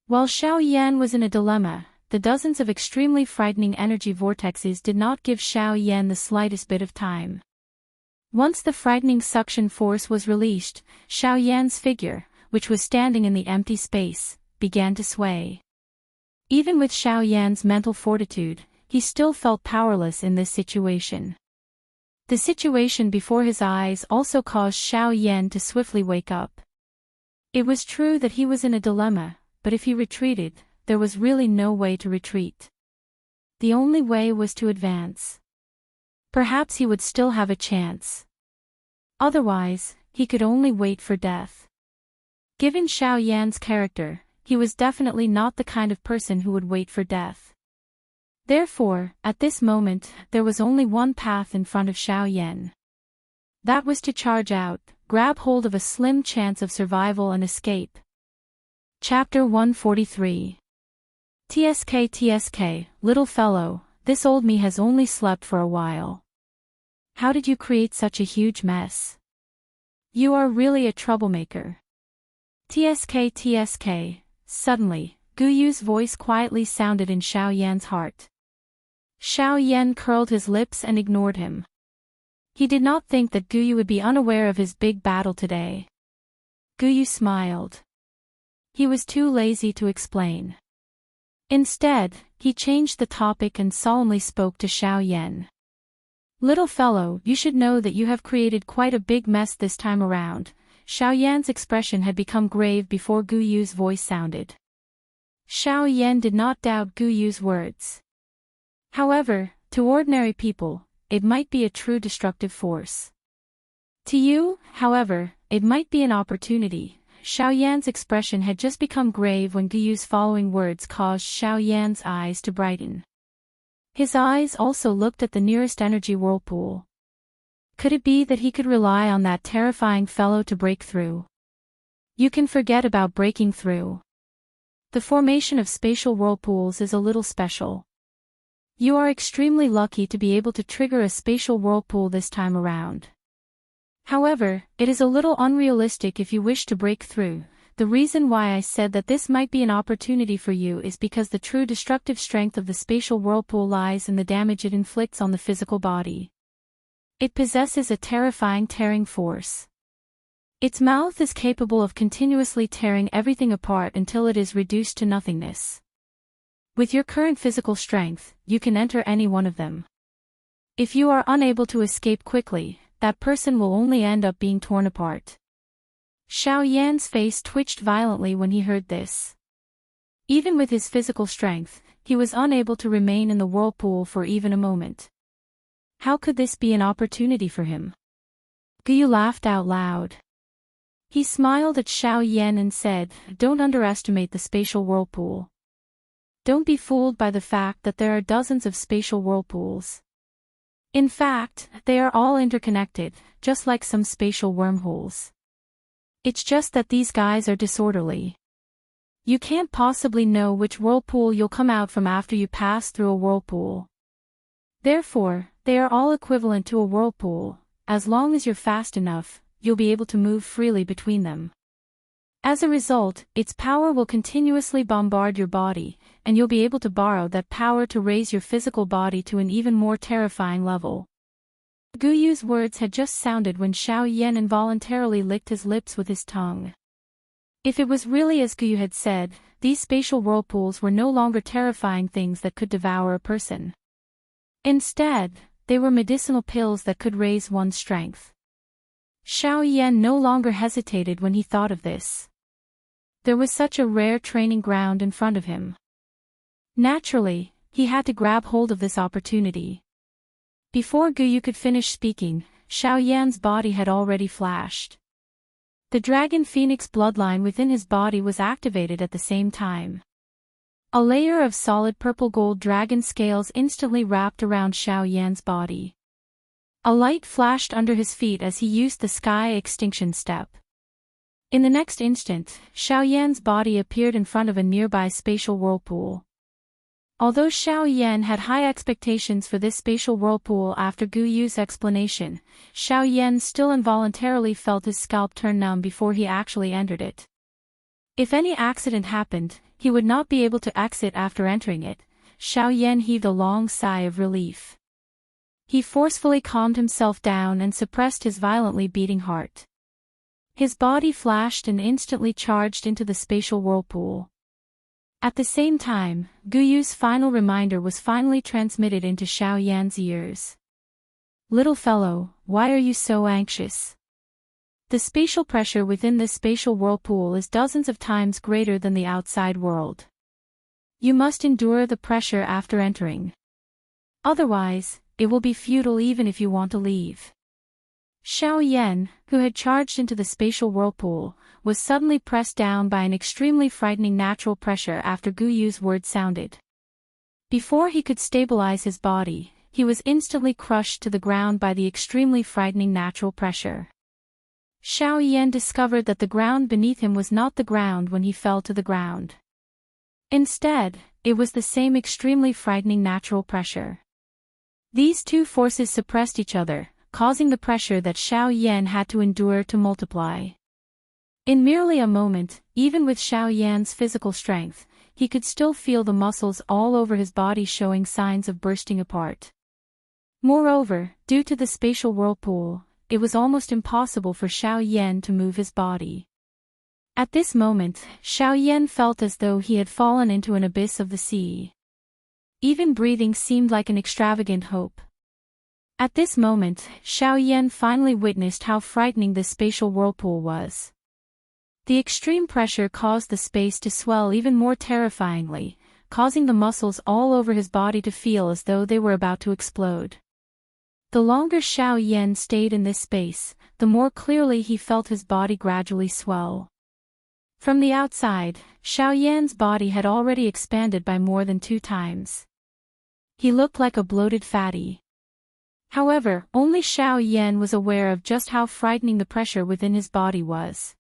While Xiao Yan was in a dilemma, the dozens of extremely frightening energy vortexes did not give Xiao Yan the slightest bit of time. Once the frightening suction force was released, Xiao Yan's figure, which was standing in the empty space, began to sway. Even with Xiao Yan's mental fortitude, he still felt powerless in this situation. The situation before his eyes also caused Xiao Yan to swiftly wake up. It was true that he was in a dilemma, but if he retreated, there was really no way to retreat. The only way was to advance. Perhaps he would still have a chance. Otherwise, he could only wait for death. Given Xiao Yan's character, he was definitely not the kind of person who would wait for death. Therefore, at this moment, there was only one path in front of Xiao Yan. That was to charge out, grab hold of a slim chance of survival and escape. Chapter 143. TSK, little fellow, this old me has only slept for a while. How did you create such a huge mess? You are really a troublemaker. TSK. Suddenly, Gu Yu's voice quietly sounded in Xiao Yan's heart. Xiao Yan curled his lips and ignored him. He did not think that Gu Yu would be unaware of his big battle today. Gu Yu smiled. He was too lazy to explain. Instead, he changed the topic and solemnly spoke to Xiao Yan. Little fellow, you should know that you have created quite a big mess this time around. Xiao Yan's expression had become grave before Gu Yu's voice sounded. Xiao Yan did not doubt Gu Yu's words. However, to ordinary people, it might be a true destructive force. To you, however, it might be an opportunity. Xiao Yan's expression had just become grave when Gu Yu's following words caused Xiao Yan's eyes to brighten. His eyes also looked at the nearest energy whirlpool. Could it be that he could rely on that terrifying fellow to break through? You can forget about breaking through. The formation of spatial whirlpools is a little special. You are extremely lucky to be able to trigger a spatial whirlpool this time around. However, it is a little unrealistic if you wish to break through. The reason why I said that this might be an opportunity for you is because the true destructive strength of the spatial whirlpool lies in the damage it inflicts on the physical body. It possesses a terrifying tearing force. Its mouth is capable of continuously tearing everything apart until it is reduced to nothingness. With your current physical strength, you can enter any one of them. If you are unable to escape quickly, that person will only end up being torn apart. Xiao Yan's face twitched violently when he heard this. Even with his physical strength, he was unable to remain in the whirlpool for even a moment. How could this be an opportunity for him? Gu Yu laughed out loud. He smiled at Xiao Yan and said, "Don't underestimate the spatial whirlpool. Don't be fooled by the fact that there are dozens of spatial whirlpools. In fact, they are all interconnected, just like some spatial wormholes. It's just that these guys are disorderly. You can't possibly know which whirlpool you'll come out from after you pass through a whirlpool. Therefore, they are all equivalent to a whirlpool. As long as you're fast enough, you'll be able to move freely between them. As a result, its power will continuously bombard your body, and you'll be able to borrow that power to raise your physical body to an even more terrifying level." Gu Yu's words had just sounded when Xiao Yan involuntarily licked his lips with his tongue. If it was really as Gu Yu had said, these spatial whirlpools were no longer terrifying things that could devour a person. Instead, they were medicinal pills that could raise one's strength. Xiao Yan no longer hesitated when he thought of this. There was such a rare training ground in front of him. Naturally, he had to grab hold of this opportunity. Before Gu Yu could finish speaking, Xiao Yan's body had already flashed. The dragon phoenix bloodline within his body was activated at the same time. A layer of solid purple-gold dragon scales instantly wrapped around Xiao Yan's body. A light flashed under his feet as he used the sky extinction step. In the next instant, Xiao Yan's body appeared in front of a nearby spatial whirlpool. Although Xiao Yan had high expectations for this spatial whirlpool after Gu Yu's explanation, Xiao Yan still involuntarily felt his scalp turn numb before he actually entered it. If any accident happened, he would not be able to exit after entering it. Xiao Yan heaved a long sigh of relief. He forcefully calmed himself down and suppressed his violently beating heart. His body flashed and instantly charged into the spatial whirlpool. At the same time, Gu Yu's final reminder was finally transmitted into Xiao Yan's ears. "Little fellow, why are you so anxious? The spatial pressure within this spatial whirlpool is dozens of times greater than the outside world. You must endure the pressure after entering. Otherwise, it will be futile even if you want to leave. Xiao Yan, who had charged into the spatial whirlpool, was suddenly pressed down by an extremely frightening natural pressure after Gu Yu's words sounded. Before he could stabilize his body, he was instantly crushed to the ground by the extremely frightening natural pressure. Xiao Yan discovered that the ground beneath him was not the ground when he fell to the ground. Instead, it was the same extremely frightening natural pressure. These two forces suppressed each other, causing the pressure that Xiao Yan had to endure to multiply. In merely a moment, even with Xiao Yan's physical strength, he could still feel the muscles all over his body showing signs of bursting apart. Moreover, due to the spatial whirlpool, it was almost impossible for Xiao Yan to move his body. At this moment, Xiao Yan felt as though he had fallen into an abyss of the sea. Even breathing seemed like an extravagant hope. At this moment, Xiao Yan finally witnessed how frightening this spatial whirlpool was. The extreme pressure caused the space to swell even more terrifyingly, causing the muscles all over his body to feel as though they were about to explode. The longer Xiao Yan stayed in this space, the more clearly he felt his body gradually swell. From the outside, Xiao Yan's body had already expanded by more than 2 times. He looked like a bloated fatty. However, only Xiao Yan was aware of just how frightening the pressure within his body was.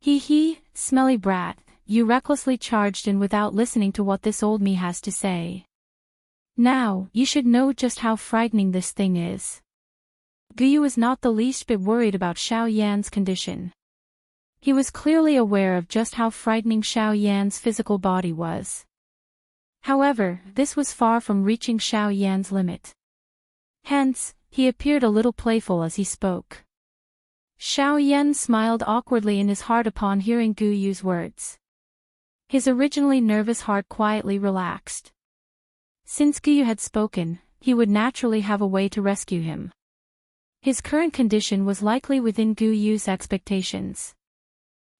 He, smelly brat, you recklessly charged in without listening to what this old me has to say. Now, you should know just how frightening this thing is. Guyu was not the least bit worried about Xiao Yan's condition. He was clearly aware of just how frightening Xiao Yan's physical body was. However, this was far from reaching Xiao Yan's limit. Hence, he appeared a little playful as he spoke. Xiao Yan smiled awkwardly in his heart upon hearing Gu Yu's words. His originally nervous heart quietly relaxed. Since Gu Yu had spoken, he would naturally have a way to rescue him. His current condition was likely within Gu Yu's expectations.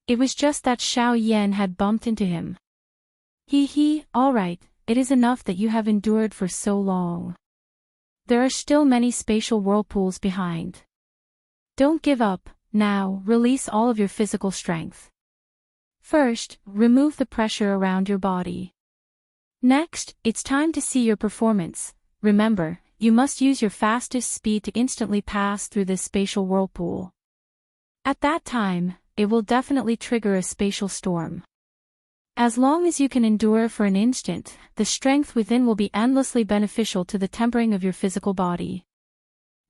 It was just that Xiao Yan had bumped into him. All right, it is enough that you have endured for so long. There are still many spatial whirlpools behind. Don't give up, now, release all of your physical strength. First, remove the pressure around your body. Next, it's time to see your performance. Remember, you must use your fastest speed to instantly pass through this spatial whirlpool. At that time, it will definitely trigger a spatial storm. As long as you can endure for an instant, the strength within will be endlessly beneficial to the tempering of your physical body.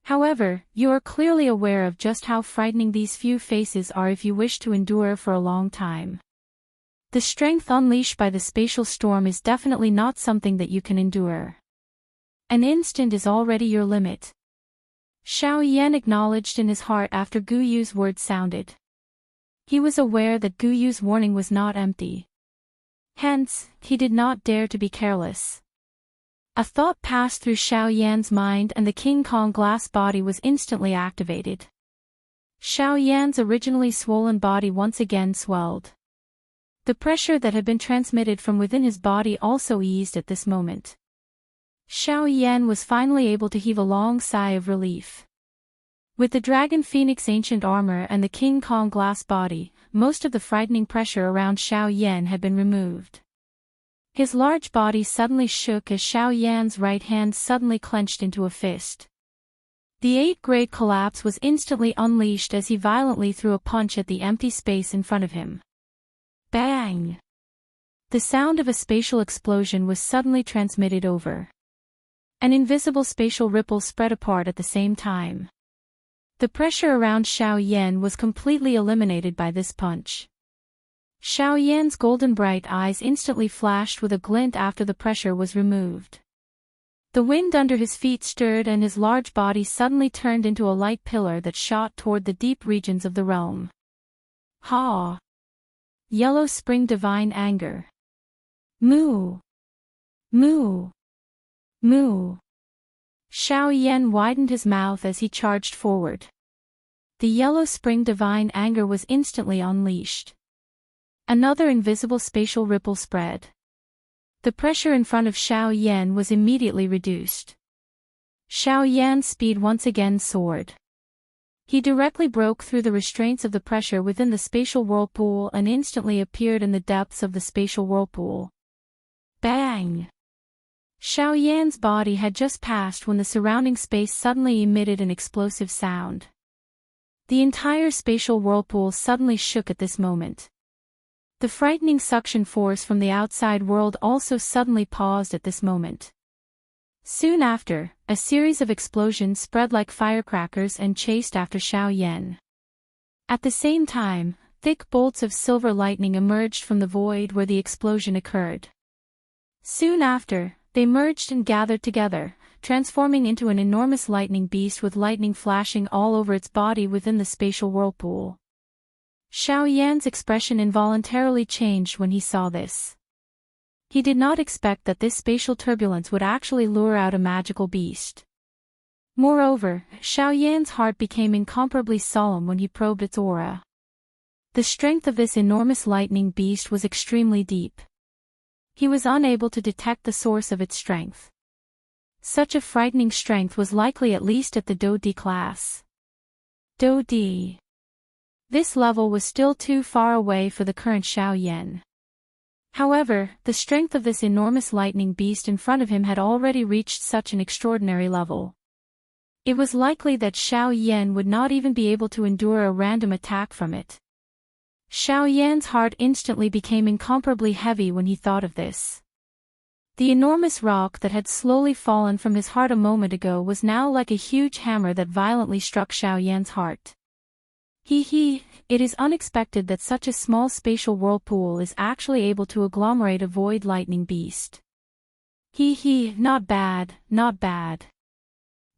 However, you are clearly aware of just how frightening these few phases are if you wish to endure for a long time. The strength unleashed by the spatial storm is definitely not something that you can endure. An instant is already your limit. Xiao Yan acknowledged in his heart after Gu Yu's words sounded. He was aware that Gu Yu's warning was not empty. Hence, he did not dare to be careless. A thought passed through Xiao Yan's mind and the King Kong glass body was instantly activated. Xiao Yan's originally swollen body once again swelled. The pressure that had been transmitted from within his body also eased at this moment. Xiao Yan was finally able to heave a long sigh of relief. With the Dragon Phoenix ancient armor and the King Kong glass body, most of the frightening pressure around Xiao Yan had been removed. His large body suddenly shook as Xiao Yan's right hand suddenly clenched into a fist. The 8th-grade collapse was instantly unleashed as he violently threw a punch at the empty space in front of him. Bang! The sound of a spatial explosion was suddenly transmitted over. An invisible spatial ripple spread apart at the same time. The pressure around Xiao Yan was completely eliminated by this punch. Xiao Yan's golden bright eyes instantly flashed with a glint after the pressure was removed. The wind under his feet stirred and his large body suddenly turned into a light pillar that shot toward the deep regions of the realm. Ha! Yellow Spring Divine Anger. Moo! Moo! Moo! Xiao Yan widened his mouth as he charged forward. The Yellow Spring Divine Anger was instantly unleashed. Another invisible spatial ripple spread. The pressure in front of Xiao Yan was immediately reduced. Xiao Yan's speed once again soared. He directly broke through the restraints of the pressure within the spatial whirlpool and instantly appeared in the depths of the spatial whirlpool. Bang! Xiao Yan's body had just passed when the surrounding space suddenly emitted an explosive sound. The entire spatial whirlpool suddenly shook at this moment. The frightening suction force from the outside world also suddenly paused at this moment. Soon after, a series of explosions spread like firecrackers and chased after Xiao Yan. At the same time, thick bolts of silver lightning emerged from the void where the explosion occurred. Soon after, they merged and gathered together, transforming into an enormous lightning beast with lightning flashing all over its body within the spatial whirlpool. Xiao Yan's expression involuntarily changed when he saw this. He did not expect that this spatial turbulence would actually lure out a magical beast. Moreover, Xiao Yan's heart became incomparably solemn when he probed its aura. The strength of this enormous lightning beast was extremely deep. He was unable to detect the source of its strength. Such a frightening strength was likely at least at the Do-D class. Do-D. This level was still too far away for the current Xiao Yan. However, the strength of this enormous lightning beast in front of him had already reached such an extraordinary level. It was likely that Xiao Yan would not even be able to endure a random attack from it. Xiao Yan's heart instantly became incomparably heavy when he thought of this. The enormous rock that had slowly fallen from his heart a moment ago was now like a huge hammer that violently struck Xiao Yan's heart. It is unexpected that such a small spatial whirlpool is actually able to agglomerate a void lightning beast. Not bad, not bad.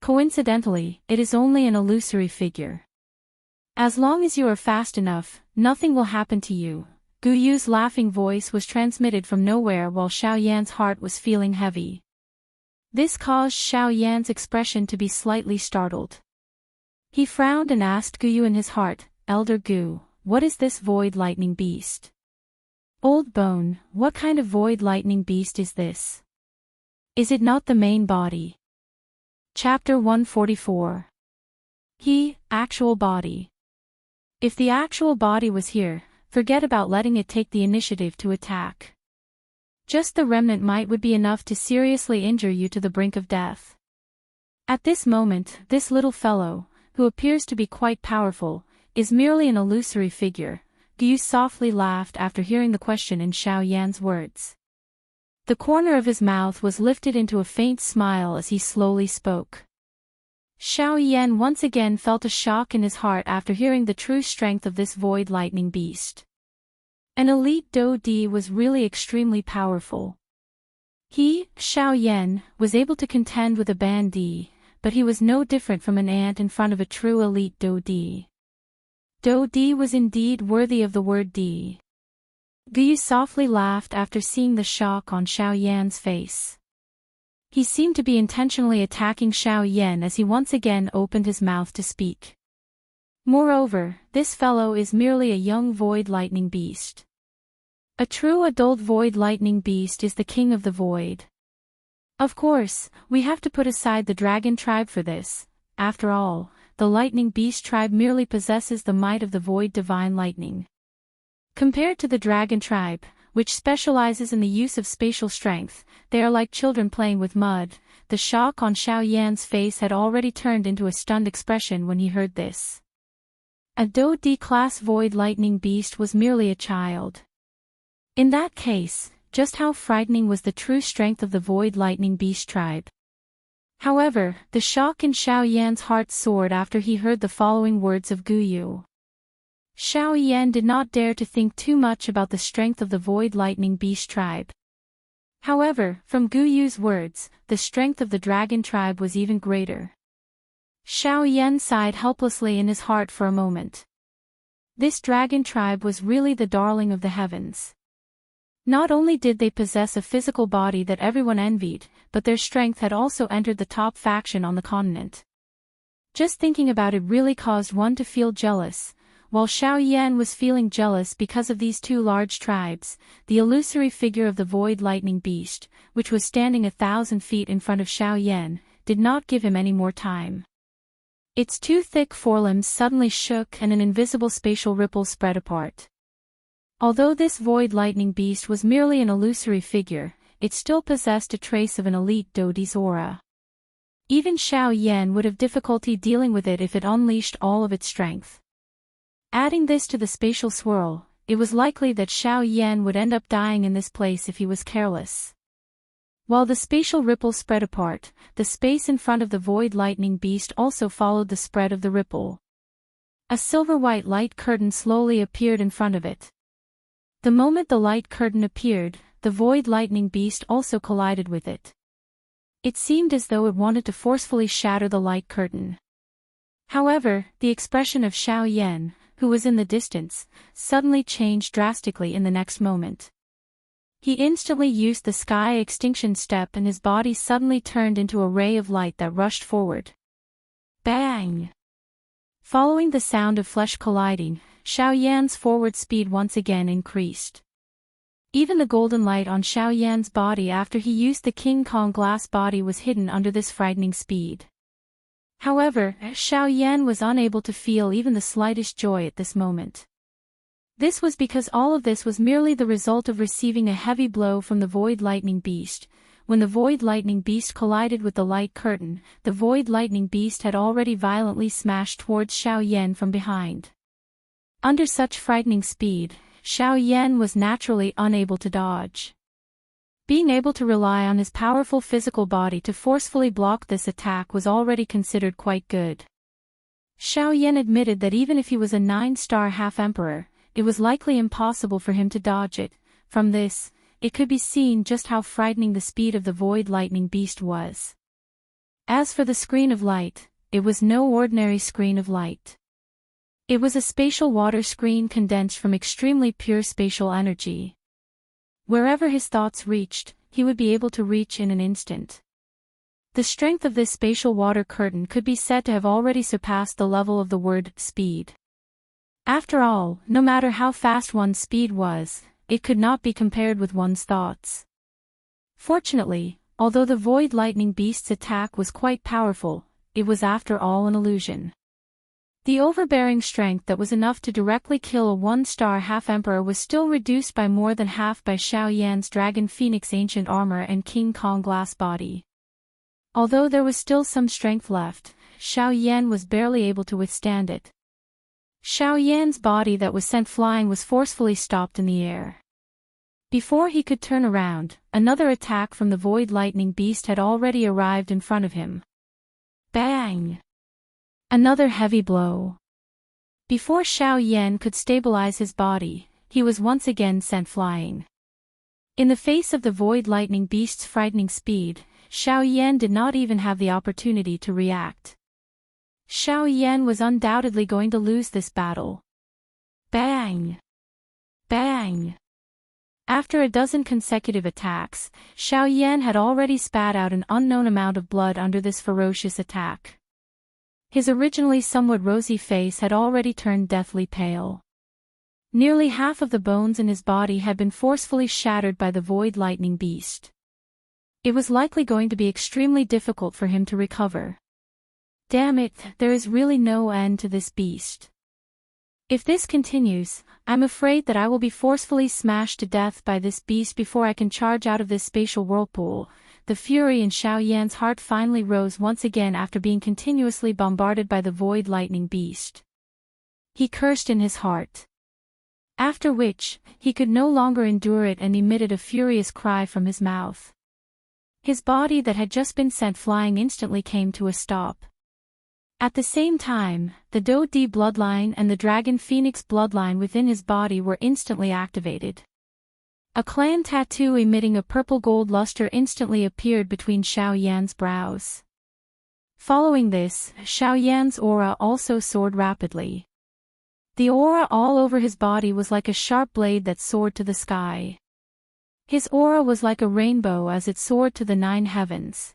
Coincidentally, it is only an illusory figure. As long as you are fast enough, nothing will happen to you. Gu Yu's laughing voice was transmitted from nowhere while Xiao Yan's heart was feeling heavy. This caused Xiao Yan's expression to be slightly startled. He frowned and asked Gu Yu in his heart, "Elder Gu, what is this void lightning beast?" "Old Bone, what kind of void lightning beast is this? Is it not the main body?" Chapter 144. Actual body. If the actual body was here, forget about letting it take the initiative to attack. Just the remnant might would be enough to seriously injure you to the brink of death. At this moment, this little fellow, who appears to be quite powerful, is merely an illusory figure. Gu Yu softly laughed after hearing the question in Xiao Yan's words. The corner of his mouth was lifted into a faint smile as he slowly spoke. Xiao Yan once again felt a shock in his heart after hearing the true strength of this void lightning beast. An elite Do-D was really extremely powerful. He, Xiao Yan, was able to contend with a Ban-D, but he was no different from an ant in front of a true elite Do-D. Do-D was indeed worthy of the word D. Gu Yu softly laughed after seeing the shock on Xiao Yan's face. He seemed to be intentionally attacking Xiao Yan as he once again opened his mouth to speak. Moreover, this fellow is merely a young void lightning beast. A true adult void lightning beast is the king of the void. Of course, we have to put aside the dragon tribe for this. After all, the lightning beast tribe merely possesses the might of the void divine lightning. Compared to the dragon tribe, which specializes in the use of spatial strength, they are like children playing with mud. The shock on Xiao Yan's face had already turned into a stunned expression when he heard this. A Do-D class void lightning beast was merely a child. In that case, just how frightening was the true strength of the void lightning beast tribe? However, the shock in Xiao Yan's heart soared after he heard the following words of Gu Yu. Xiao Yan did not dare to think too much about the strength of the void lightning beast tribe. However, from Gu Yu's words, the strength of the dragon tribe was even greater. Xiao Yan sighed helplessly in his heart for a moment. This dragon tribe was really the darling of the heavens. Not only did they possess a physical body that everyone envied, but their strength had also entered the top faction on the continent. Just thinking about it really caused one to feel jealous. While Xiao Yan was feeling jealous because of these two large tribes, the illusory figure of the void lightning beast, which was standing 1,000 feet in front of Xiao Yan, did not give him any more time. Its two thick forelimbs suddenly shook and an invisible spatial ripple spread apart. Although this void lightning beast was merely an illusory figure, it still possessed a trace of an elite Dodi's aura. Even Xiao Yan would have difficulty dealing with it if it unleashed all of its strength. Adding this to the spatial swirl, it was likely that Xiao Yan would end up dying in this place if he was careless. While the spatial ripple spread apart, the space in front of the void lightning beast also followed the spread of the ripple. A silver-white light curtain slowly appeared in front of it. The moment the light curtain appeared, the void lightning beast also collided with it. It seemed as though it wanted to forcefully shatter the light curtain. However, the expression of Xiao Yan, who was in the distance, suddenly changed drastically in the next moment. He instantly used the sky extinction step and his body suddenly turned into a ray of light that rushed forward. Bang! Following the sound of flesh colliding, Xiao Yan's forward speed once again increased. Even the golden light on Xiao Yan's body after he used the King Kong glass body was hidden under this frightening speed. However, Xiao Yan was unable to feel even the slightest joy at this moment. This was because all of this was merely the result of receiving a heavy blow from the void lightning beast. When the void lightning beast collided with the light curtain, the void lightning beast had already violently smashed towards Xiao Yan from behind. Under such frightening speed, Xiao Yan was naturally unable to dodge. Being able to rely on his powerful physical body to forcefully block this attack was already considered quite good. Xiao Yan admitted that even if he was a 9-star half-emperor, it was likely impossible for him to dodge it. From this, it could be seen just how frightening the speed of the void lightning beast was. As for the screen of light, it was no ordinary screen of light. It was a spatial water screen condensed from extremely pure spatial energy. Wherever his thoughts reached, he would be able to reach in an instant. The strength of this spatial water curtain could be said to have already surpassed the level of the word speed. After all, no matter how fast one's speed was, it could not be compared with one's thoughts. Fortunately, although the void lightning beast's attack was quite powerful, it was after all an illusion. The overbearing strength that was enough to directly kill a 1-star half-emperor was still reduced by more than half by Xiao Yan's Dragon Phoenix ancient armor and King Kong glass body. Although there was still some strength left, Xiao Yan was barely able to withstand it. Xiao Yan's body that was sent flying was forcefully stopped in the air. Before he could turn around, another attack from the void lightning beast had already arrived in front of him. Bang! Another heavy blow. Before Xiao Yan could stabilize his body, he was once again sent flying. In the face of the void lightning beast's frightening speed, Xiao Yan did not even have the opportunity to react. Xiao Yan was undoubtedly going to lose this battle. Bang! Bang! After a dozen consecutive attacks, Xiao Yan had already spat out an unknown amount of blood under this ferocious attack. His originally somewhat rosy face had already turned deathly pale. Nearly half of the bones in his body had been forcefully shattered by the void lightning beast. It was likely going to be extremely difficult for him to recover. Damn it, there is really no end to this beast. If this continues, I'm afraid that I will be forcefully smashed to death by this beast before I can charge out of this spatial whirlpool. The fury in Xiao Yan's heart finally rose once again after being continuously bombarded by the void lightning beast. He cursed in his heart. After which, he could no longer endure it and emitted a furious cry from his mouth. His body that had just been sent flying instantly came to a stop. At the same time, the Do Di bloodline and the Dragon Phoenix bloodline within his body were instantly activated. A clan tattoo emitting a purple-gold luster instantly appeared between Xiao Yan's brows. Following this, Xiao Yan's aura also soared rapidly. The aura all over his body was like a sharp blade that soared to the sky. His aura was like a rainbow as it soared to the 9 heavens.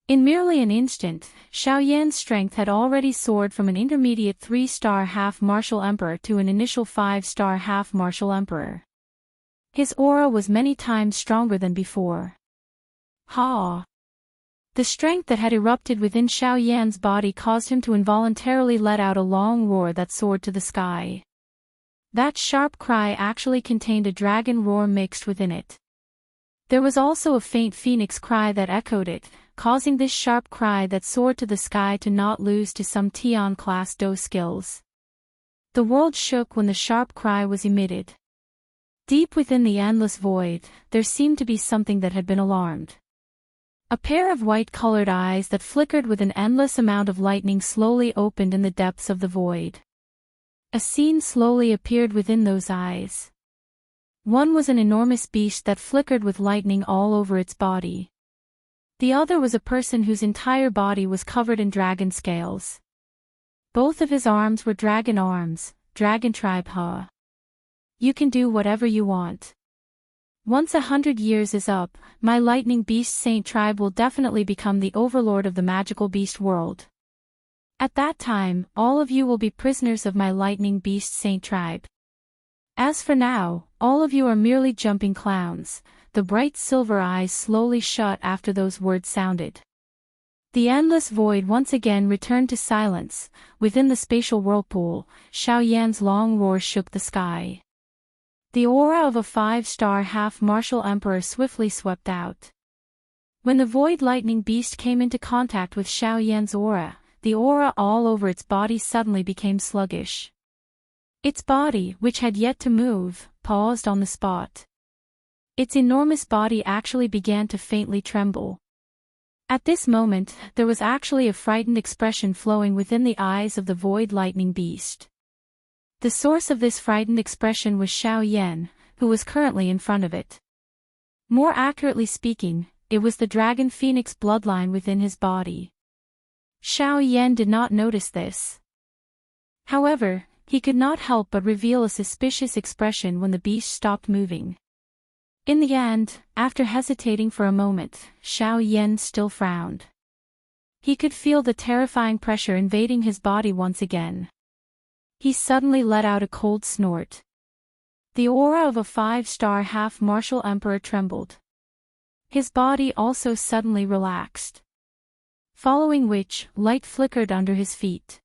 In merely an instant, Xiao Yan's strength had already soared from an intermediate 3-star half-martial emperor to an initial 5-star half-martial emperor. His aura was many times stronger than before. Ha! The strength that had erupted within Xiao Yan's body caused him to involuntarily let out a long roar that soared to the sky. That sharp cry actually contained a dragon roar mixed within it. There was also a faint phoenix cry that echoed it, causing this sharp cry that soared to the sky to not lose to some Tian-class Do skills. The world shook when the sharp cry was emitted. Deep within the endless void, there seemed to be something that had been alarmed. A pair of white-colored eyes that flickered with an endless amount of lightning slowly opened in the depths of the void. A scene slowly appeared within those eyes. One was an enormous beast that flickered with lightning all over its body. The other was a person whose entire body was covered in dragon scales. Both of his arms were dragon arms, dragon tribe Ha. You can do whatever you want. Once 100 years is up, my lightning beast saint tribe will definitely become the overlord of the magical beast world. At that time, all of you will be prisoners of my lightning beast saint tribe. As for now, all of you are merely jumping clowns. The bright silver eyes slowly shut after those words sounded. The endless void once again returned to silence. Within the spatial whirlpool, Xiao Yan's long roar shook the sky. The aura of a 5-star half-martial emperor swiftly swept out. When the void lightning beast came into contact with Xiao Yan's aura, the aura all over its body suddenly became sluggish. Its body, which had yet to move, paused on the spot. Its enormous body actually began to faintly tremble. At this moment, there was actually a frightened expression flowing within the eyes of the void lightning beast. The source of this frightened expression was Xiao Yan, who was currently in front of it. More accurately speaking, it was the dragon phoenix bloodline within his body. Xiao Yan did not notice this. However, he could not help but reveal a suspicious expression when the beast stopped moving. In the end, after hesitating for a moment, Xiao Yan still frowned. He could feel the terrifying pressure invading his body once again. He suddenly let out a cold snort. The aura of a 5-star half-martial emperor trembled. His body also suddenly relaxed. Following which, light flickered under his feet.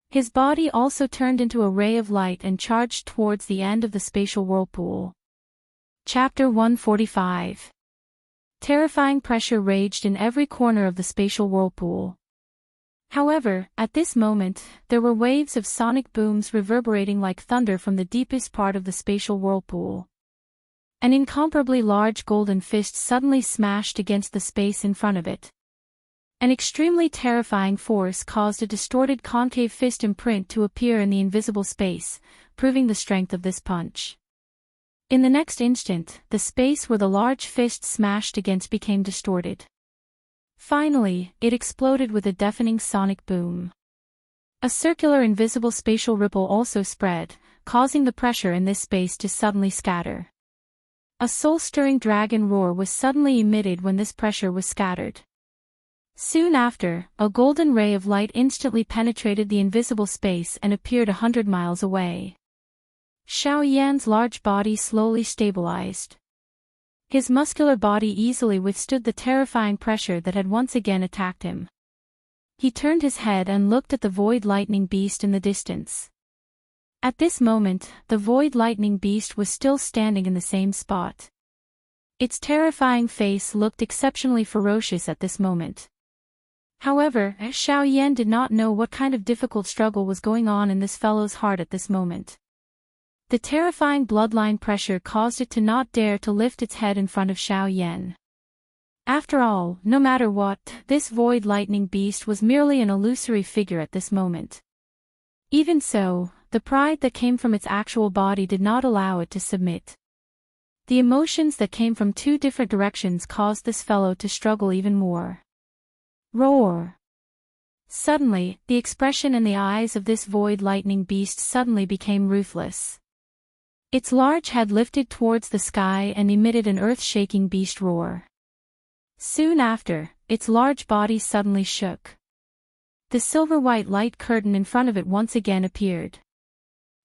His body also turned into a ray of light and charged towards the end of the spatial whirlpool. Chapter 145. Terrifying pressure raged in every corner of the spatial whirlpool. However, at this moment, there were waves of sonic booms reverberating like thunder from the deepest part of the spatial whirlpool. An incomparably large golden fist suddenly smashed against the space in front of it. An extremely terrifying force caused a distorted concave fist imprint to appear in the invisible space, proving the strength of this punch. In the next instant, the space where the large fist smashed against became distorted. Finally, it exploded with a deafening sonic boom. A circular invisible spatial ripple also spread, causing the pressure in this space to suddenly scatter. A soul-stirring dragon roar was suddenly emitted when this pressure was scattered. Soon after, a golden ray of light instantly penetrated the invisible space and appeared 100 miles away. Xiao Yan's large body slowly stabilized. His muscular body easily withstood the terrifying pressure that had once again attacked him. He turned his head and looked at the void lightning beast in the distance. At this moment, the void lightning beast was still standing in the same spot. Its terrifying face looked exceptionally ferocious at this moment. However, Xiao Yan did not know what kind of difficult struggle was going on in this fellow's heart at this moment. The terrifying bloodline pressure caused it to not dare to lift its head in front of Xiao Yan. After all, no matter what, this void lightning beast was merely an illusory figure at this moment. Even so, the pride that came from its actual body did not allow it to submit. The emotions that came from two different directions caused this fellow to struggle even more. Roar! Suddenly, the expression in the eyes of this void lightning beast suddenly became ruthless. Its large head lifted towards the sky and emitted an earth-shaking beast roar. Soon after, its large body suddenly shook. The silver-white light curtain in front of it once again appeared.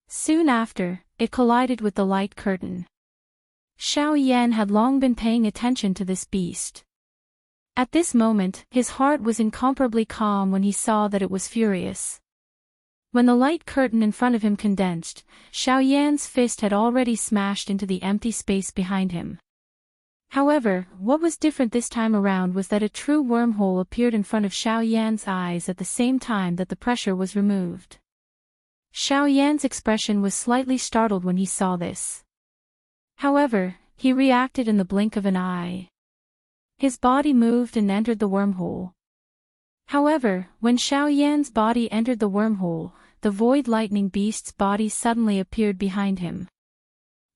Soon after, it collided with the light curtain. Xiao Yan had long been paying attention to this beast. At this moment, his heart was incomparably calm when he saw that it was furious. When the light curtain in front of him condensed, Xiao Yan's fist had already smashed into the empty space behind him. However, what was different this time around was that a true wormhole appeared in front of Xiao Yan's eyes at the same time that the pressure was removed. Xiao Yan's expression was slightly startled when he saw this. However, he reacted in the blink of an eye. His body moved and entered the wormhole. However, when Xiao Yan's body entered the wormhole, the void lightning beast's body suddenly appeared behind him.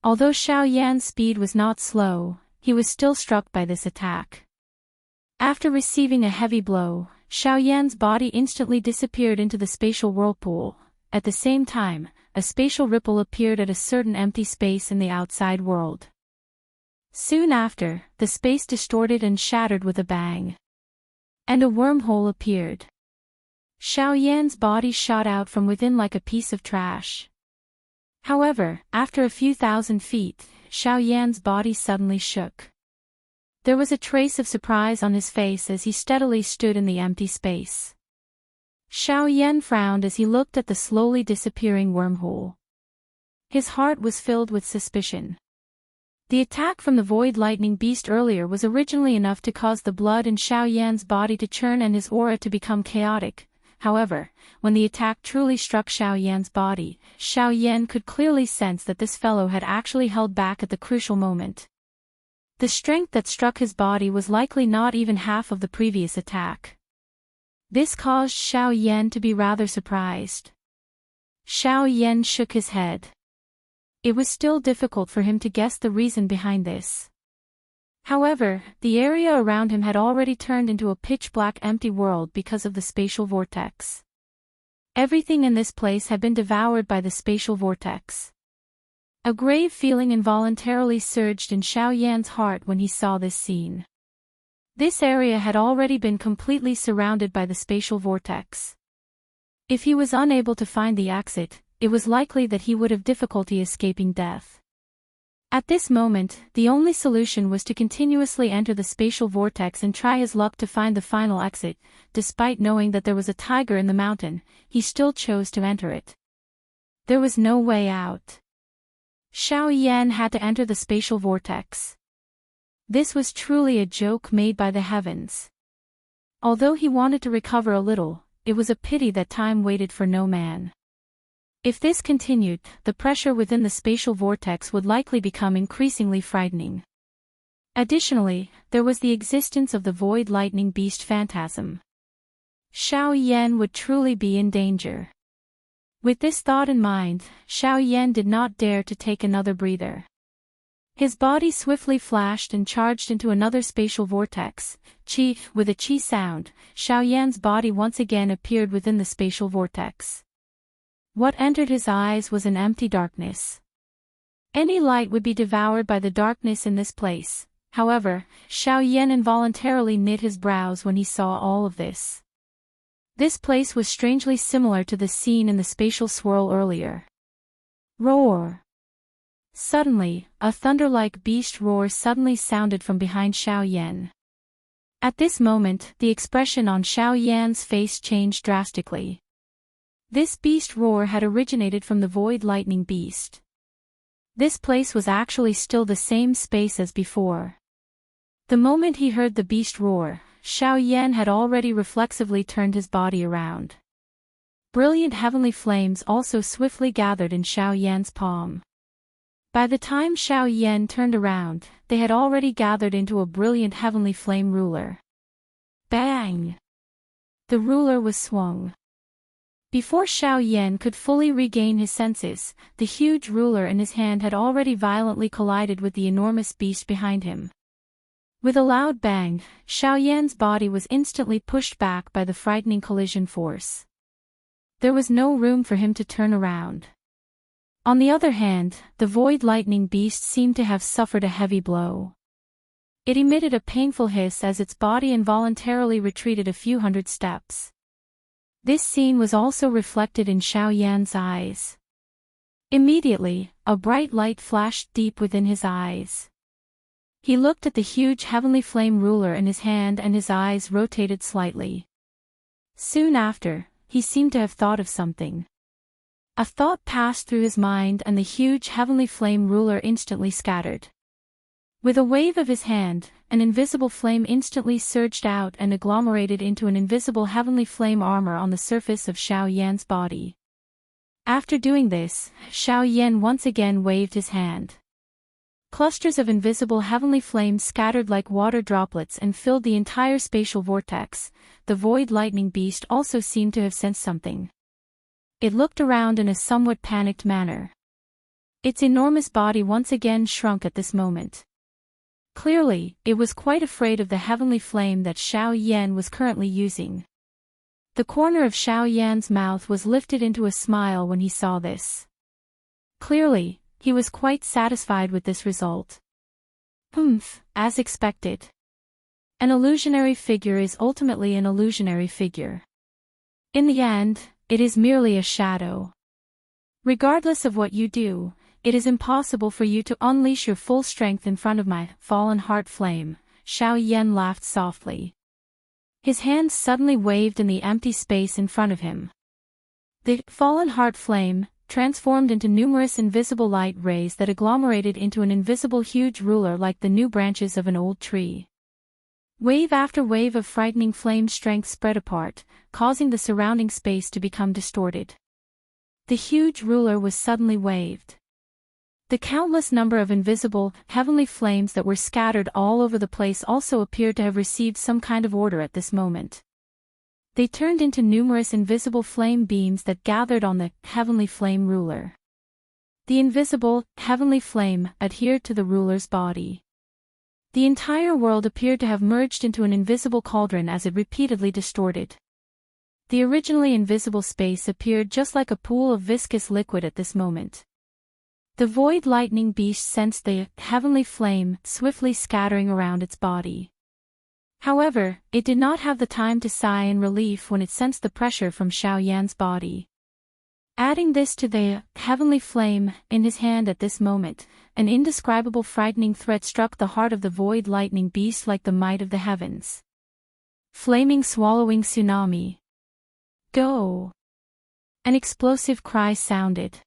Although Xiao Yan's speed was not slow, he was still struck by this attack. After receiving a heavy blow, Xiao Yan's body instantly disappeared into the spatial whirlpool. At the same time, a spatial ripple appeared at a certain empty space in the outside world. Soon after, the space distorted and shattered with a bang. And a wormhole appeared. Xiao Yan's body shot out from within like a piece of trash. However, after a few thousand feet, Xiao Yan's body suddenly shook. There was a trace of surprise on his face as he steadily stood in the empty space. Xiao Yan frowned as he looked at the slowly disappearing wormhole. His heart was filled with suspicion. The attack from the void lightning beast earlier was originally enough to cause the blood in Xiao Yan's body to churn and his aura to become chaotic. However, when the attack truly struck Xiao Yan's body, Xiao Yan could clearly sense that this fellow had actually held back at the crucial moment. The strength that struck his body was likely not even half of the previous attack. This caused Xiao Yan to be rather surprised. Xiao Yan shook his head. It was still difficult for him to guess the reason behind this. However, the area around him had already turned into a pitch-black empty world because of the spatial vortex. Everything in this place had been devoured by the spatial vortex. A grave feeling involuntarily surged in Xiao Yan's heart when he saw this scene. This area had already been completely surrounded by the spatial vortex. If he was unable to find the exit, it was likely that he would have difficulty escaping death. At this moment, the only solution was to continuously enter the spatial vortex and try his luck to find the final exit. Despite knowing that there was a tiger in the mountain, he still chose to enter it. There was no way out. Xiao Yan had to enter the spatial vortex. This was truly a joke made by the heavens. Although he wanted to recover a little, it was a pity that time waited for no man. If this continued, the pressure within the spatial vortex would likely become increasingly frightening. Additionally, there was the existence of the void lightning beast phantasm. Xiao Yan would truly be in danger. With this thought in mind, Xiao Yan did not dare to take another breather. His body swiftly flashed and charged into another spatial vortex. Chi, with a chi sound, Xiao Yan's body once again appeared within the spatial vortex. What entered his eyes was an empty darkness. Any light would be devoured by the darkness in this place. However, Xiao Yan involuntarily knit his brows when he saw all of this. This place was strangely similar to the scene in the spatial swirl earlier. Roar! Suddenly, a thunder-like beast roar suddenly sounded from behind Xiao Yan. At this moment, the expression on Xiao Yan's face changed drastically. This beast roar had originated from the void lightning beast. This place was actually still the same space as before. The moment he heard the beast roar, Xiao Yan had already reflexively turned his body around. Brilliant heavenly flames also swiftly gathered in Xiao Yan's palm. By the time Xiao Yan turned around, they had already gathered into a brilliant heavenly flame ruler. Bang! The ruler was swung. Before Xiao Yan could fully regain his senses, the huge ruler in his hand had already violently collided with the enormous beast behind him. With a loud bang, Xiao Yan's body was instantly pushed back by the frightening collision force. There was no room for him to turn around. On the other hand, the void lightning beast seemed to have suffered a heavy blow. It emitted a painful hiss as its body involuntarily retreated a few hundred steps. This scene was also reflected in Xiao Yan's eyes. Immediately, a bright light flashed deep within his eyes. He looked at the huge heavenly flame ruler in his hand and his eyes rotated slightly. Soon after, he seemed to have thought of something. A thought passed through his mind and the huge heavenly flame ruler instantly scattered. With a wave of his hand, an invisible flame instantly surged out and agglomerated into an invisible heavenly flame armor on the surface of Xiao Yan's body. After doing this, Xiao Yan once again waved his hand. Clusters of invisible heavenly flames scattered like water droplets and filled the entire spatial vortex. The void lightning beast also seemed to have sensed something. It looked around in a somewhat panicked manner. Its enormous body once again shrunk at this moment. Clearly, it was quite afraid of the heavenly flame that Xiao Yan was currently using. The corner of Xiao Yan's mouth was lifted into a smile when he saw this. Clearly, he was quite satisfied with this result. As expected. An illusionary figure is ultimately an illusionary figure. In the end, it is merely a shadow. Regardless of what you do, it is impossible for you to unleash your full strength in front of my fallen heart flame. Xiao Yan laughed softly. His hands suddenly waved in the empty space in front of him. The fallen heart flame transformed into numerous invisible light rays that agglomerated into an invisible huge ruler like the new branches of an old tree. Wave after wave of frightening flame strength spread apart, causing the surrounding space to become distorted. The huge ruler was suddenly waved. The countless number of invisible, heavenly flames that were scattered all over the place also appeared to have received some kind of order at this moment. They turned into numerous invisible flame beams that gathered on the heavenly flame ruler. The invisible, heavenly flame adhered to the ruler's body. The entire world appeared to have merged into an invisible cauldron as it repeatedly distorted. The originally invisible space appeared just like a pool of viscous liquid at this moment. The void lightning beast sensed the heavenly flame swiftly scattering around its body. However, it did not have the time to sigh in relief when it sensed the pressure from Xiao Yan's body. Adding this to the heavenly flame in his hand at this moment, an indescribable frightening threat struck the heart of the void lightning beast like the might of the heavens. Flaming swallowing tsunami. Go! An explosive cry sounded.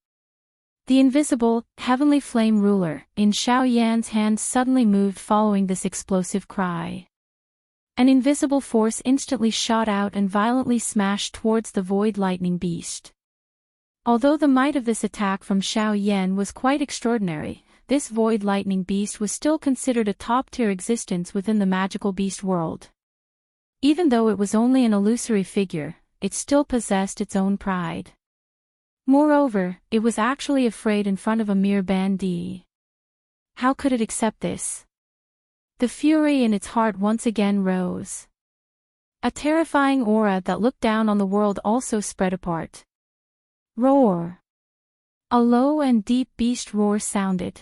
The invisible, heavenly flame ruler in Xiao Yan's hand suddenly moved following this explosive cry. An invisible force instantly shot out and violently smashed towards the void lightning beast. Although the might of this attack from Xiao Yan was quite extraordinary, this void lightning beast was still considered a top-tier existence within the magical beast world. Even though it was only an illusory figure, it still possessed its own pride. Moreover, it was actually afraid in front of a mere bandit. How could it accept this? The fury in its heart once again rose. A terrifying aura that looked down on the world also spread apart. Roar! A low and deep beast roar sounded.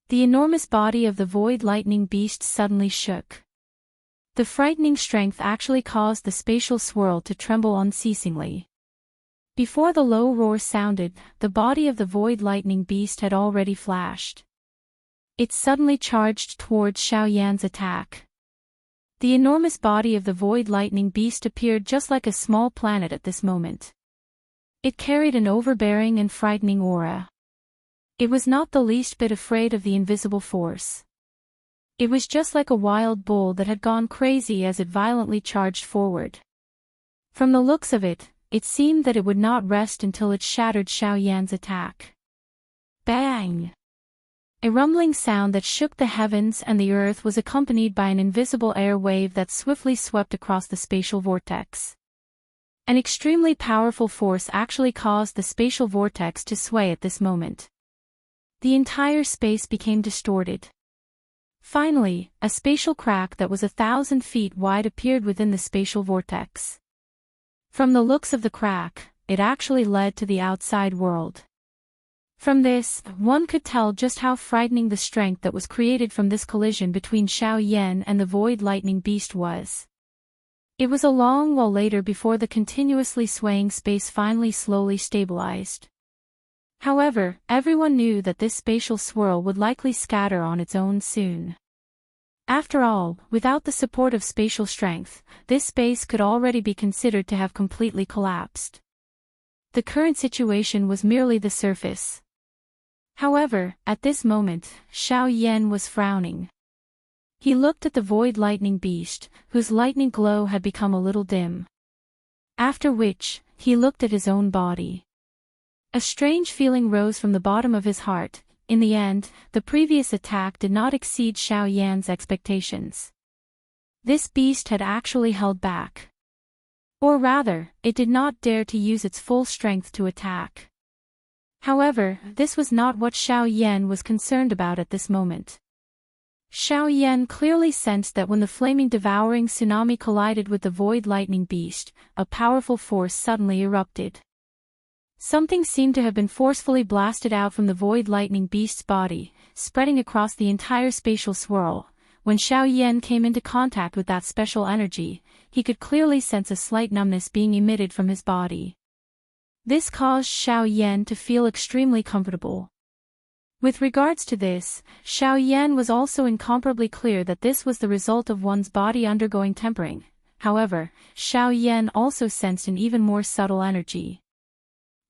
The enormous body of the void lightning beast suddenly shook. The frightening strength actually caused the spatial swirl to tremble unceasingly. Before the low roar sounded, the body of the void lightning beast had already flashed. It suddenly charged towards Xiao Yan's attack. The enormous body of the void lightning beast appeared just like a small planet at this moment. It carried an overbearing and frightening aura. It was not the least bit afraid of the invisible force. It was just like a wild bull that had gone crazy as it violently charged forward. From the looks of it, it seemed that it would not rest until it shattered Xiao Yan's attack. Bang! A rumbling sound that shook the heavens and the earth was accompanied by an invisible air wave that swiftly swept across the spatial vortex. An extremely powerful force actually caused the spatial vortex to sway at this moment. The entire space became distorted. Finally, a spatial crack that was 1,000 feet wide appeared within the spatial vortex. From the looks of the crack, it actually led to the outside world. From this, one could tell just how frightening the strength that was created from this collision between Xiao Yan and the void lightning beast was. It was a long while later before the continuously swaying space finally slowly stabilized. However, everyone knew that this spatial swirl would likely scatter on its own soon. After all, without the support of spatial strength, this space could already be considered to have completely collapsed. The current situation was merely the surface. However, at this moment, Xiao Yan was frowning. He looked at the void lightning beast, whose lightning glow had become a little dim. After which, he looked at his own body. A strange feeling rose from the bottom of his heart. In the end, the previous attack did not exceed Xiao Yan's expectations. This beast had actually held back. Or rather, it did not dare to use its full strength to attack. However, this was not what Xiao Yan was concerned about at this moment. Xiao Yan clearly sensed that when the flaming devouring tsunami collided with the void lightning beast, a powerful force suddenly erupted. Something seemed to have been forcefully blasted out from the void lightning beast's body, spreading across the entire spatial swirl. When Xiao Yan came into contact with that special energy, he could clearly sense a slight numbness being emitted from his body. This caused Xiao Yan to feel extremely comfortable. With regards to this, Xiao Yan was also incomparably clear that this was the result of one's body undergoing tempering. However, Xiao Yan also sensed an even more subtle energy.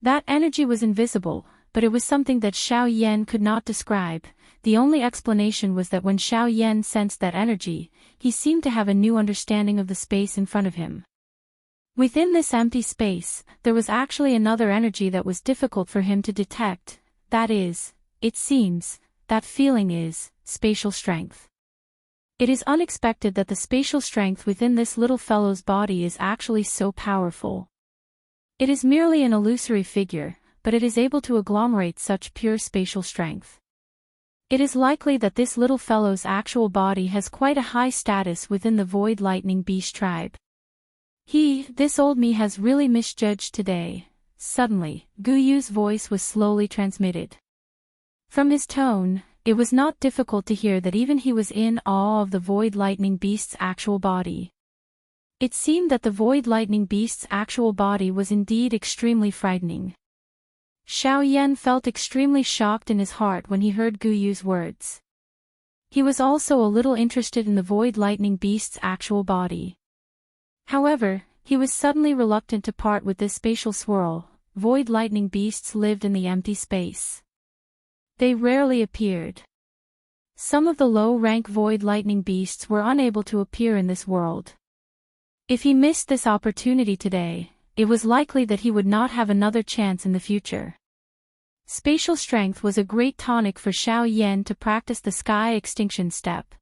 That energy was invisible, but it was something that Xiao Yan could not describe. The only explanation was that when Xiao Yan sensed that energy, he seemed to have a new understanding of the space in front of him. Within this empty space, there was actually another energy that was difficult for him to detect. That is, it seems, that feeling is, spatial strength. It is unexpected that the spatial strength within this little fellow's body is actually so powerful. It is merely an illusory figure, but it is able to agglomerate such pure spatial strength. It is likely that this little fellow's actual body has quite a high status within the void lightning beast tribe. This old me has really misjudged today. Suddenly, Gu Yu's voice was slowly transmitted. From his tone, it was not difficult to hear that even he was in awe of the void lightning beast's actual body. It seemed that the void lightning beast's actual body was indeed extremely frightening. Xiao Yan felt extremely shocked in his heart when he heard Gu Yu's words. He was also a little interested in the void lightning beast's actual body. However, he was suddenly reluctant to part with this spatial swirl. Void lightning beasts lived in the empty space. They rarely appeared. Some of the low-rank void lightning beasts were unable to appear in this world. If he missed this opportunity today, it was likely that he would not have another chance in the future. Spatial strength was a great tonic for Xiao Yan to practice the sky extinction step.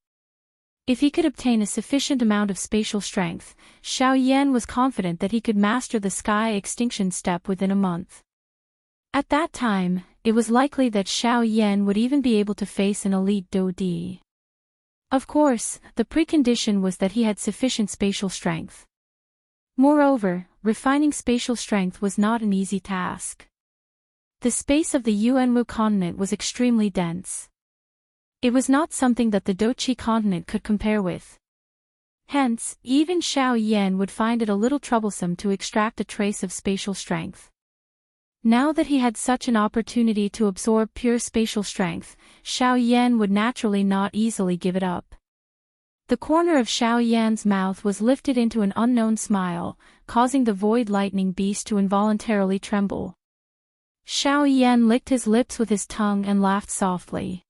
If he could obtain a sufficient amount of spatial strength, Xiao Yan was confident that he could master the sky extinction step within a month. At that time, it was likely that Xiao Yan would even be able to face an elite Dodi. Of course, the precondition was that he had sufficient spatial strength. Moreover, refining spatial strength was not an easy task. The space of the Yuanwu continent was extremely dense. It was not something that the Dochi continent could compare with. Hence, even Xiao Yan would find it a little troublesome to extract a trace of spatial strength. Now that he had such an opportunity to absorb pure spatial strength, Xiao Yan would naturally not easily give it up. The corner of Xiao Yan's mouth was lifted into an unknown smile, causing the void lightning beast to involuntarily tremble. Xiao Yan licked his lips with his tongue and laughed softly.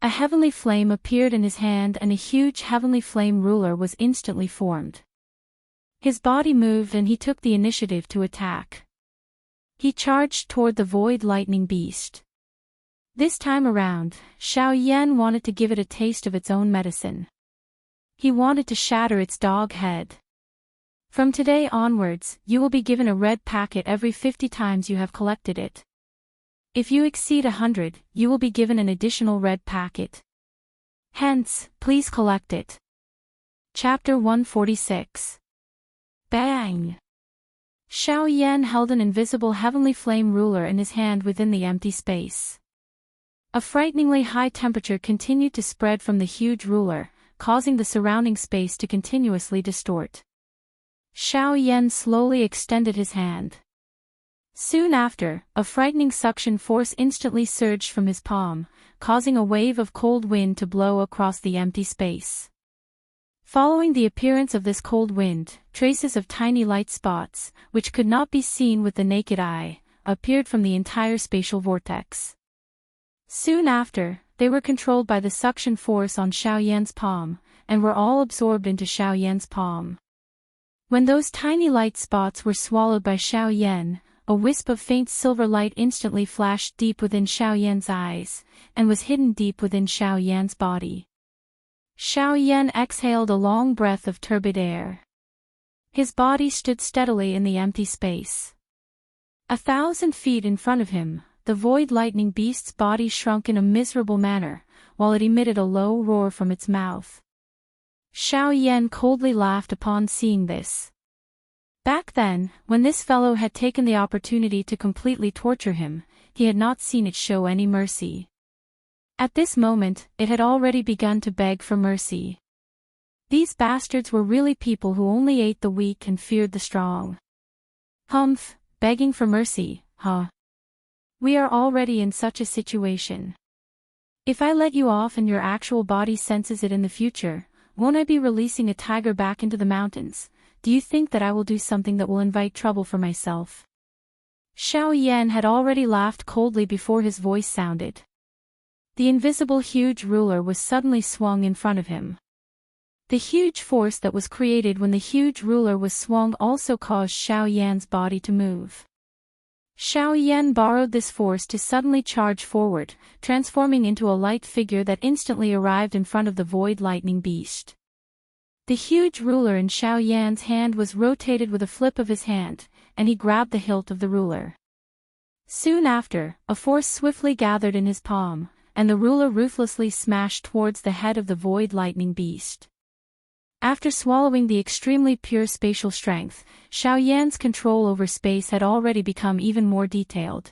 A heavenly flame appeared in his hand and a huge heavenly flame ruler was instantly formed. His body moved and he took the initiative to attack. He charged toward the void lightning beast. This time around, Xiao Yan wanted to give it a taste of its own medicine. He wanted to shatter its dog head. From today onwards, you will be given a red packet every 50 times you have collected it. If you exceed 100, you will be given an additional red packet. Hence, please collect it. Chapter 146. Bang! Xiao Yan held an invisible heavenly flame ruler in his hand within the empty space. A frighteningly high temperature continued to spread from the huge ruler, causing the surrounding space to continuously distort. Xiao Yan slowly extended his hand. Soon after, a frightening suction force instantly surged from his palm, causing a wave of cold wind to blow across the empty space. Following the appearance of this cold wind, traces of tiny light spots, which could not be seen with the naked eye, appeared from the entire spatial vortex. Soon after, they were controlled by the suction force on Xiaoyan's palm, and were all absorbed into Xiaoyan's palm. When those tiny light spots were swallowed by Xiaoyan, a wisp of faint silver light instantly flashed deep within Xiaoyan's eyes, and was hidden deep within Xiaoyan's body. Xiaoyan exhaled a long breath of turbid air. His body stood steadily in the empty space. 1,000 feet in front of him, the void lightning beast's body shrunk in a miserable manner, while it emitted a low roar from its mouth. Xiaoyan coldly laughed upon seeing this. Back then, when this fellow had taken the opportunity to completely torture him, he had not seen it show any mercy. At this moment, it had already begun to beg for mercy. These bastards were really people who only ate the weak and feared the strong. Humph, begging for mercy, huh? We are already in such a situation. If I let you off and your actual body senses it in the future, won't I be releasing a tiger back into the mountains? Do you think that I will do something that will invite trouble for myself? Xiaoyan had already laughed coldly before his voice sounded. The invisible huge ruler was suddenly swung in front of him. The huge force that was created when the huge ruler was swung also caused Xiaoyan's body to move. Xiaoyan borrowed this force to suddenly charge forward, transforming into a light figure that instantly arrived in front of the void lightning beast. The huge ruler in Xiaoyan's hand was rotated with a flip of his hand, and he grabbed the hilt of the ruler. Soon after, a force swiftly gathered in his palm, and the ruler ruthlessly smashed towards the head of the void lightning beast. After swallowing the extremely pure spatial strength, Xiaoyan's control over space had already become even more detailed.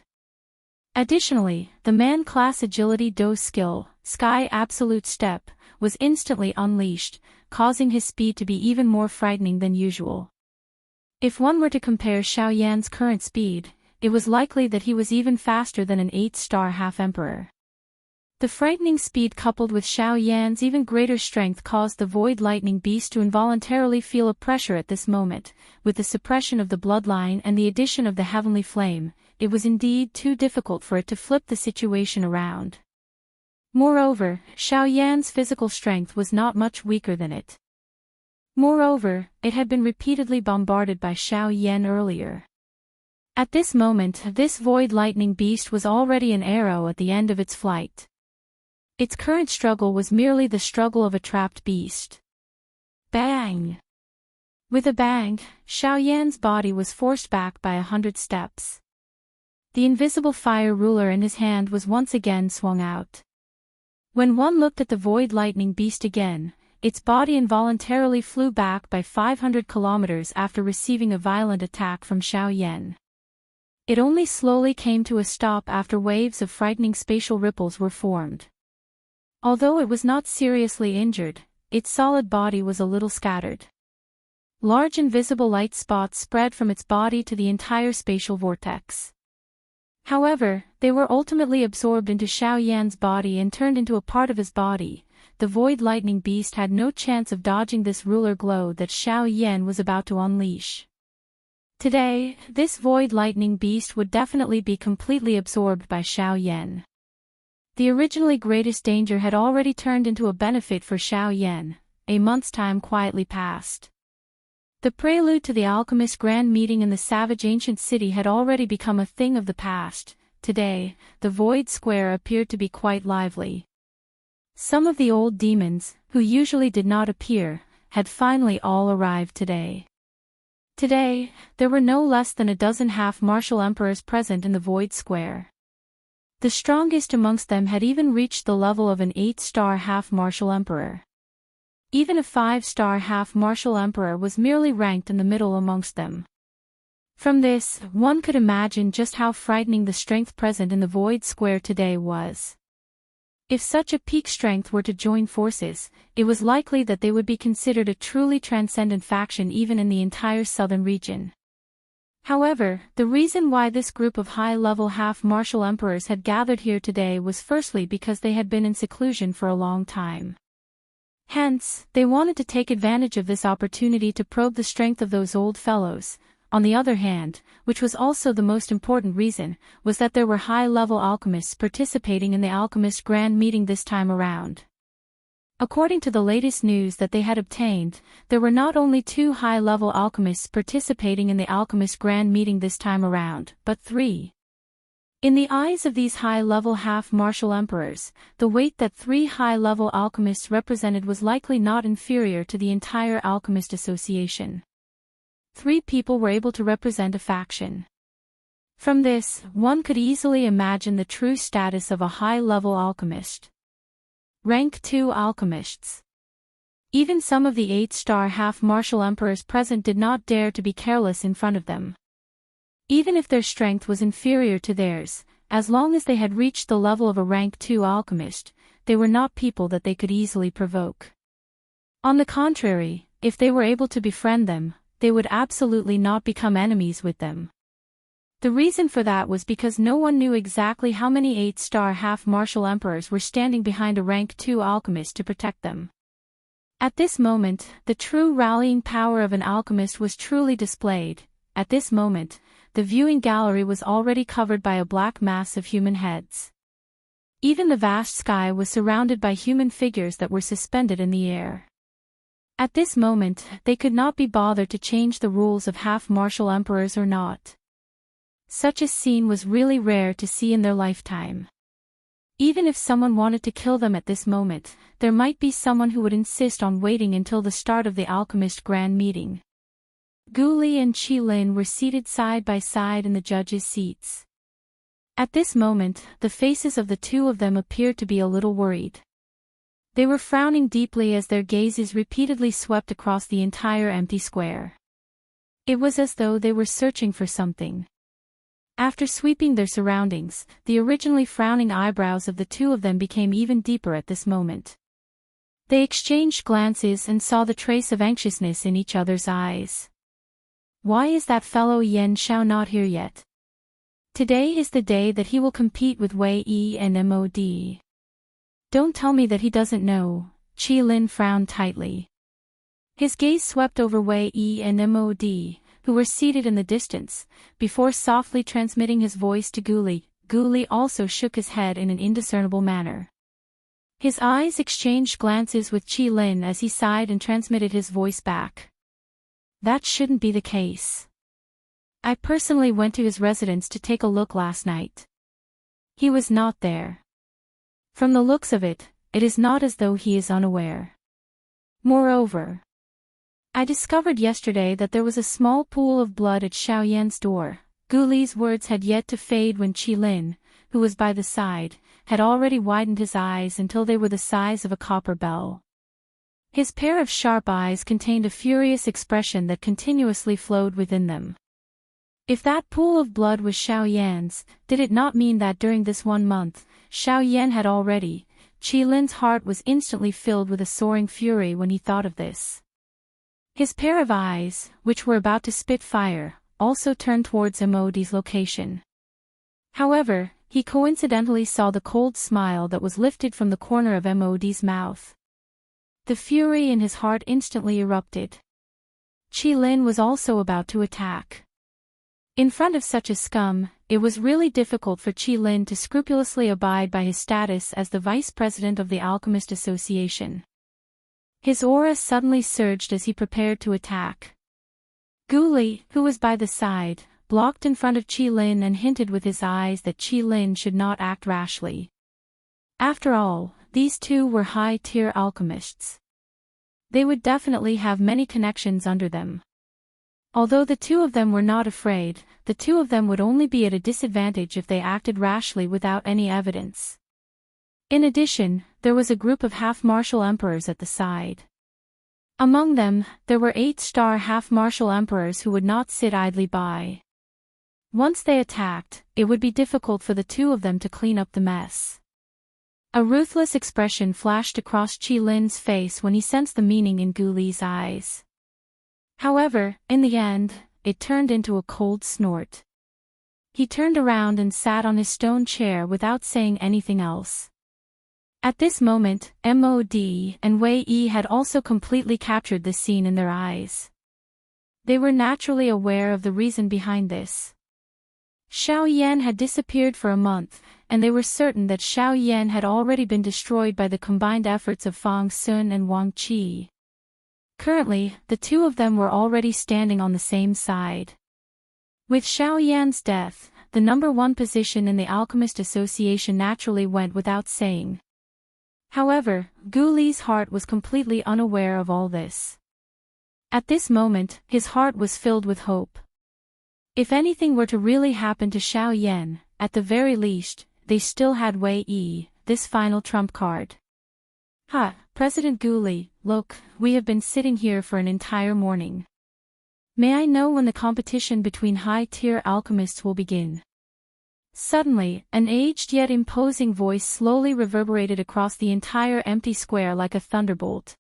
Additionally, the man-class agility dose skill, Sky Absolute Step, was instantly unleashed, causing his speed to be even more frightening than usual. If one were to compare Xiaoyan's current speed, it was likely that he was even faster than an 8-star half-emperor. The frightening speed coupled with Xiaoyan's even greater strength caused the void lightning beast to involuntarily feel a pressure at this moment. With the suppression of the bloodline and the addition of the heavenly flame, it was indeed too difficult for it to flip the situation around. Moreover, Xiaoyan's physical strength was not much weaker than it. Moreover, it had been repeatedly bombarded by Xiaoyan earlier. At this moment, this void lightning beast was already an arrow at the end of its flight. Its current struggle was merely the struggle of a trapped beast. Bang! With a bang, Xiaoyan's body was forced back by 100 steps. The invisible fire ruler in his hand was once again swung out. When one looked at the void lightning beast again, its body involuntarily flew back by 500 kilometers after receiving a violent attack from Xiaoyan. It only slowly came to a stop after waves of frightening spatial ripples were formed. Although it was not seriously injured, its solid body was a little scattered. Large invisible light spots spread from its body to the entire spatial vortex. However, they were ultimately absorbed into Xiaoyan's body and turned into a part of his body. The void lightning beast had no chance of dodging this ruler glow that Xiaoyan was about to unleash. Today, this void lightning beast would definitely be completely absorbed by Xiaoyan. The originally greatest danger had already turned into a benefit for Xiaoyan. A month's time quietly passed. The prelude to the alchemist grand meeting in the savage ancient city had already become a thing of the past. Today, the void square appeared to be quite lively. Some of the old demons, who usually did not appear, had finally all arrived today. Today, there were no less than a dozen half-martial emperors present in the void square. The strongest amongst them had even reached the level of an 8-star half-martial emperor. Even a 5-star half-martial emperor was merely ranked in the middle amongst them. From this, one could imagine just how frightening the strength present in the void square today was. If such a peak strength were to join forces, it was likely that they would be considered a truly transcendent faction even in the entire southern region. However, the reason why this group of high-level half-martial emperors had gathered here today was firstly because they had been in seclusion for a long time. Hence, they wanted to take advantage of this opportunity to probe the strength of those old fellows. On the other hand, which was also the most important reason, was that there were high-level alchemists participating in the Alchemist Grand Meeting this time around. According to the latest news that they had obtained, there were not only 2 high-level alchemists participating in the Alchemist Grand Meeting this time around, but 3. In the eyes of these high-level half-martial emperors, the weight that 3 high-level alchemists represented was likely not inferior to the entire Alchemist Association. 3 people were able to represent a faction. From this, one could easily imagine the true status of a high-level alchemist. Rank 2 alchemists. Even some of the 8-star half-martial emperors present did not dare to be careless in front of them. Even if their strength was inferior to theirs, as long as they had reached the level of a rank 2 alchemist, they were not people that they could easily provoke. On the contrary, if they were able to befriend them, they would absolutely not become enemies with them. The reason for that was because no one knew exactly how many 8-star half-martial emperors were standing behind a rank 2 alchemist to protect them. At this moment, the true rallying power of an alchemist was truly displayed. At this moment, the viewing gallery was already covered by a black mass of human heads. Even the vast sky was surrounded by human figures that were suspended in the air. At this moment, they could not be bothered to change the rules of half-martial emperors or not. Such a scene was really rare to see in their lifetime. Even if someone wanted to kill them at this moment, there might be someone who would insist on waiting until the start of the Alchemist Grand Meeting. Gu Li and Qi Lin were seated side by side in the judges' seats. At this moment, the faces of the 2 of them appeared to be a little worried. They were frowning deeply as their gazes repeatedly swept across the entire empty square. It was as though they were searching for something. After sweeping their surroundings, the originally frowning eyebrows of the 2 of them became even deeper at this moment. They exchanged glances and saw the trace of anxiousness in each other's eyes. Why is that fellow Yan Xiao not here yet? Today is the day that he will compete with Wei Yi and Mod. Don't tell me that he doesn't know. Qi Lin frowned tightly. His gaze swept over Wei Yi and Mod, who were seated in the distance, before softly transmitting his voice to Gu Li. Gu Li also shook his head in an indiscernible manner. His eyes exchanged glances with Qi Lin as he sighed and transmitted his voice back. That shouldn't be the case. I personally went to his residence to take a look last night. He was not there. From the looks of it, it is not as though he is unaware. Moreover, I discovered yesterday that there was a small pool of blood at Xiao Yan's door. Gu Li's words had yet to fade when Qi Lin, who was by the side, had already widened his eyes until they were the size of a copper bell. His pair of sharp eyes contained a furious expression that continuously flowed within them. If that pool of blood was Xiao Yan's, did it not mean that during this 1 month, Xiao Yan had already? Qi Lin's heart was instantly filled with a soaring fury when he thought of this. His pair of eyes, which were about to spit fire, also turned towards Mod's location. However, he coincidentally saw the cold smile that was lifted from the corner of Mod's mouth. The fury in his heart instantly erupted. Qi Lin was also about to attack. In front of such a scum, it was really difficult for Qi Lin to scrupulously abide by his status as the vice president of the Alchemist Association. His aura suddenly surged as he prepared to attack. Gu Li, who was by the side, blocked in front of Qi Lin and hinted with his eyes that Qi Lin should not act rashly. After all, these 2 were high-tier alchemists. They would definitely have many connections under them. Although the 2 of them were not afraid, the 2 of them would only be at a disadvantage if they acted rashly without any evidence. In addition, there was a group of half-martial emperors at the side. Among them, there were 8-star half-martial emperors who would not sit idly by. Once they attacked, it would be difficult for the 2 of them to clean up the mess. A ruthless expression flashed across Qi Lin's face when he sensed the meaning in Gu Li's eyes. However, in the end, it turned into a cold snort. He turned around and sat on his stone chair without saying anything else. At this moment, Mod and Wei Yi had also completely captured the scene in their eyes. They were naturally aware of the reason behind this. Xiao Yan had disappeared for a month, and they were certain that Xiao Yan had already been destroyed by the combined efforts of Fang Sun and Wang Qi. Currently, the two of them were already standing on the same side. With Xiao Yan's death, the number one position in the Alchemist Association naturally went without saying. However, Gu Li's heart was completely unaware of all this. At this moment, his heart was filled with hope. If anything were to really happen to Xiao Yan, at the very least, they still had Wei Yi, this final trump card. President Gu Li, look, we have been sitting here for an entire morning. May I know when the competition between high-tier alchemists will begin? Suddenly, an aged yet imposing voice slowly reverberated across the entire empty square like a thunderbolt.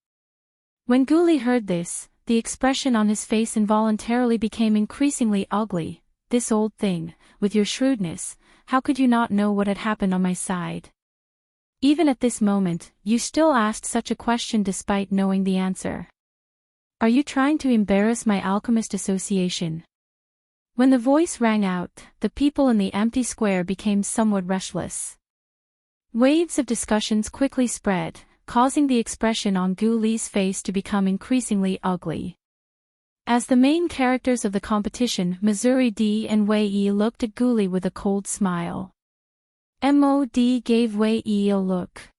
When Gu Li heard this, the expression on his face involuntarily became increasingly ugly. This old thing, with your shrewdness, how could you not know what had happened on my side? Even at this moment, you still asked such a question despite knowing the answer. Are you trying to embarrass my Alchemist Association? When the voice rang out, the people in the empty square became somewhat restless. Waves of discussions quickly spread, causing the expression on Gu Li's face to become increasingly ugly. As the main characters of the competition, Missouri D and Wei Yi looked at Gu Li with a cold smile. Mod gave Wei Yi a look.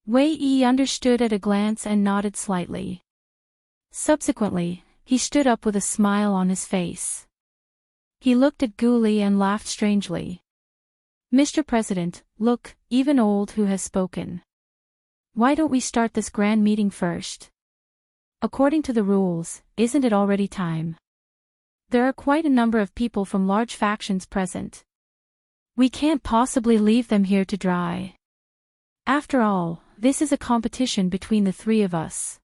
Wei Yi understood at a glance and nodded slightly. Subsequently, he stood up with a smile on his face. He looked at Gu Li and laughed strangely. Mr. President, look, even old who has spoken. Why don't we start this grand meeting first? According to the rules, isn't it already time? There are quite a number of people from large factions present. We can't possibly leave them here to dry. After all, this is a competition between the three of us.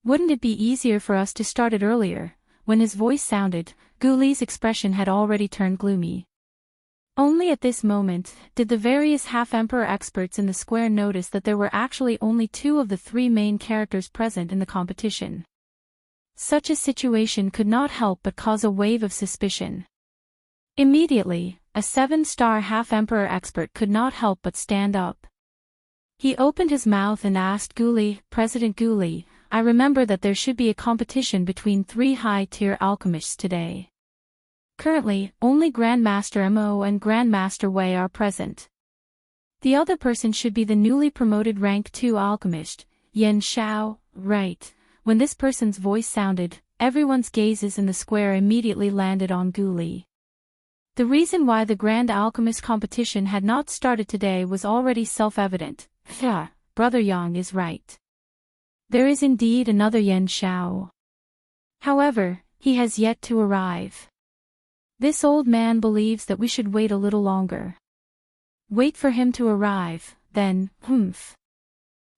Wouldn't it be easier for us to start it earlier? When his voice sounded, Gu Li's expression had already turned gloomy. Only at this moment did the various half-emperor experts in the square notice that there were actually only two of the three main characters present in the competition. Such a situation could not help but cause a wave of suspicion. Immediately, a 7-star half-emperor expert could not help but stand up. He opened his mouth and asked Gu Li, President Gu Li, I remember that there should be a competition between 3 high-tier alchemists today. Currently, only Grandmaster Mo and Grandmaster Wei are present. The other person should be the newly promoted rank 2 alchemist, Yan Xiao, right? When this person's voice sounded, everyone's gazes in the square immediately landed on Gu Li. The reason why the Grand Alchemist competition had not started today was already self-evident. Brother Yang is right. There is indeed another Yan Xiao. However, he has yet to arrive. This old man believes that we should wait a little longer. Wait for him to arrive, then,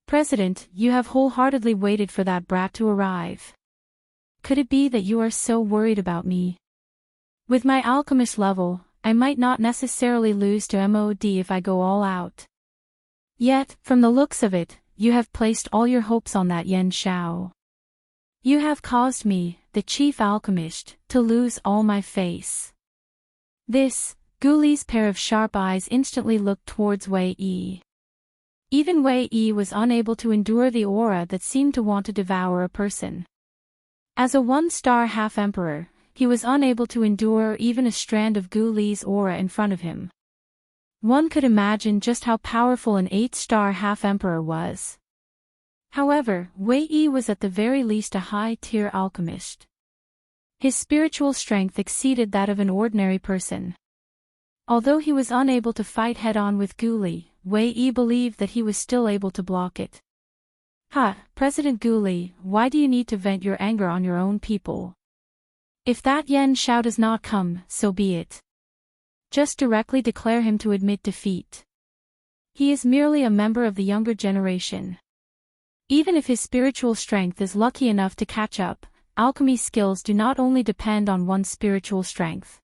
President, you have wholeheartedly waited for that brat to arrive. Could it be that you are so worried about me? With my alchemist level, I might not necessarily lose to Mod if I go all out. Yet, from the looks of it, you have placed all your hopes on that Yan Xiao. You have caused me, the chief alchemist, to lose all my face. This, Gu Li's pair of sharp eyes instantly looked towards Wei Yi. Even Wei Yi was unable to endure the aura that seemed to want to devour a person. As a 1-star half-emperor, he was unable to endure even a strand of Gu Li's aura in front of him. One could imagine just how powerful an 8-star half-emperor was. However, Wei Yi was at the very least a high-tier alchemist. His spiritual strength exceeded that of an ordinary person. Although he was unable to fight head-on with Gu Li, Wei Yi believed that he was still able to block it. President Gu Li, why do you need to vent your anger on your own people? If that Yan Xiao does not come, so be it. Just directly declare him to admit defeat. He is merely a member of the younger generation. Even if his spiritual strength is lucky enough to catch up, alchemy skills do not only depend on one's spiritual strength.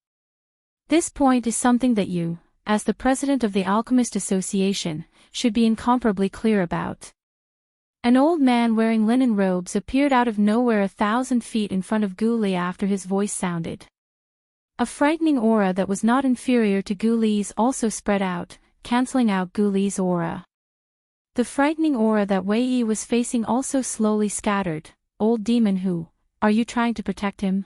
This point is something that you, as the president of the Alchemist Association, should be incomparably clear about. An old man wearing linen robes appeared out of nowhere 1,000 feet in front of Gu Li after his voice sounded. A frightening aura that was not inferior to Gu Li's also spread out, cancelling out Gu Li's aura. The frightening aura that Wei Yi was facing also slowly scattered. Old demon who, are you trying to protect him?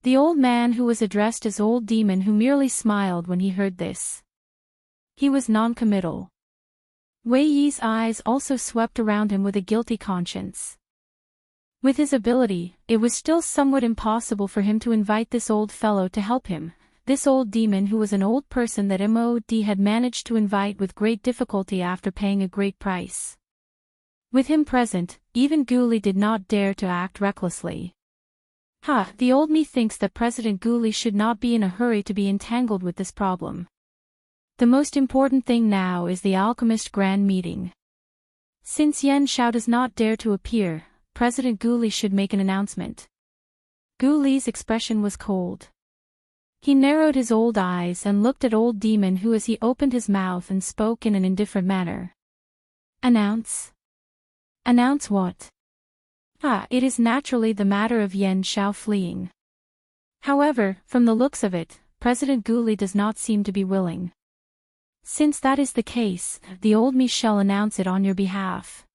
The old man who was addressed as Old Demon who merely smiled when he heard this. He was non-committal. Wei Yi's eyes also swept around him with a guilty conscience. With his ability, it was still somewhat impossible for him to invite this old fellow to help him, this old demon who was an old person that Mod had managed to invite with great difficulty after paying a great price. With him present, even Gu Li did not dare to act recklessly. The old me thinks that President Gu Li should not be in a hurry to be entangled with this problem. The most important thing now is the Alchemist Grand Meeting. Since Yen Xiao does not dare to appear, President Gu Li should make an announcement. Gu Li's expression was cold. He narrowed his old eyes and looked at Old Demon who as he opened his mouth and spoke in an indifferent manner. Announce? Announce what? It is naturally the matter of Yen Xiao fleeing. However, from the looks of it, President Gu Li does not seem to be willing. Since that is the case, the old me shall announce it on your behalf.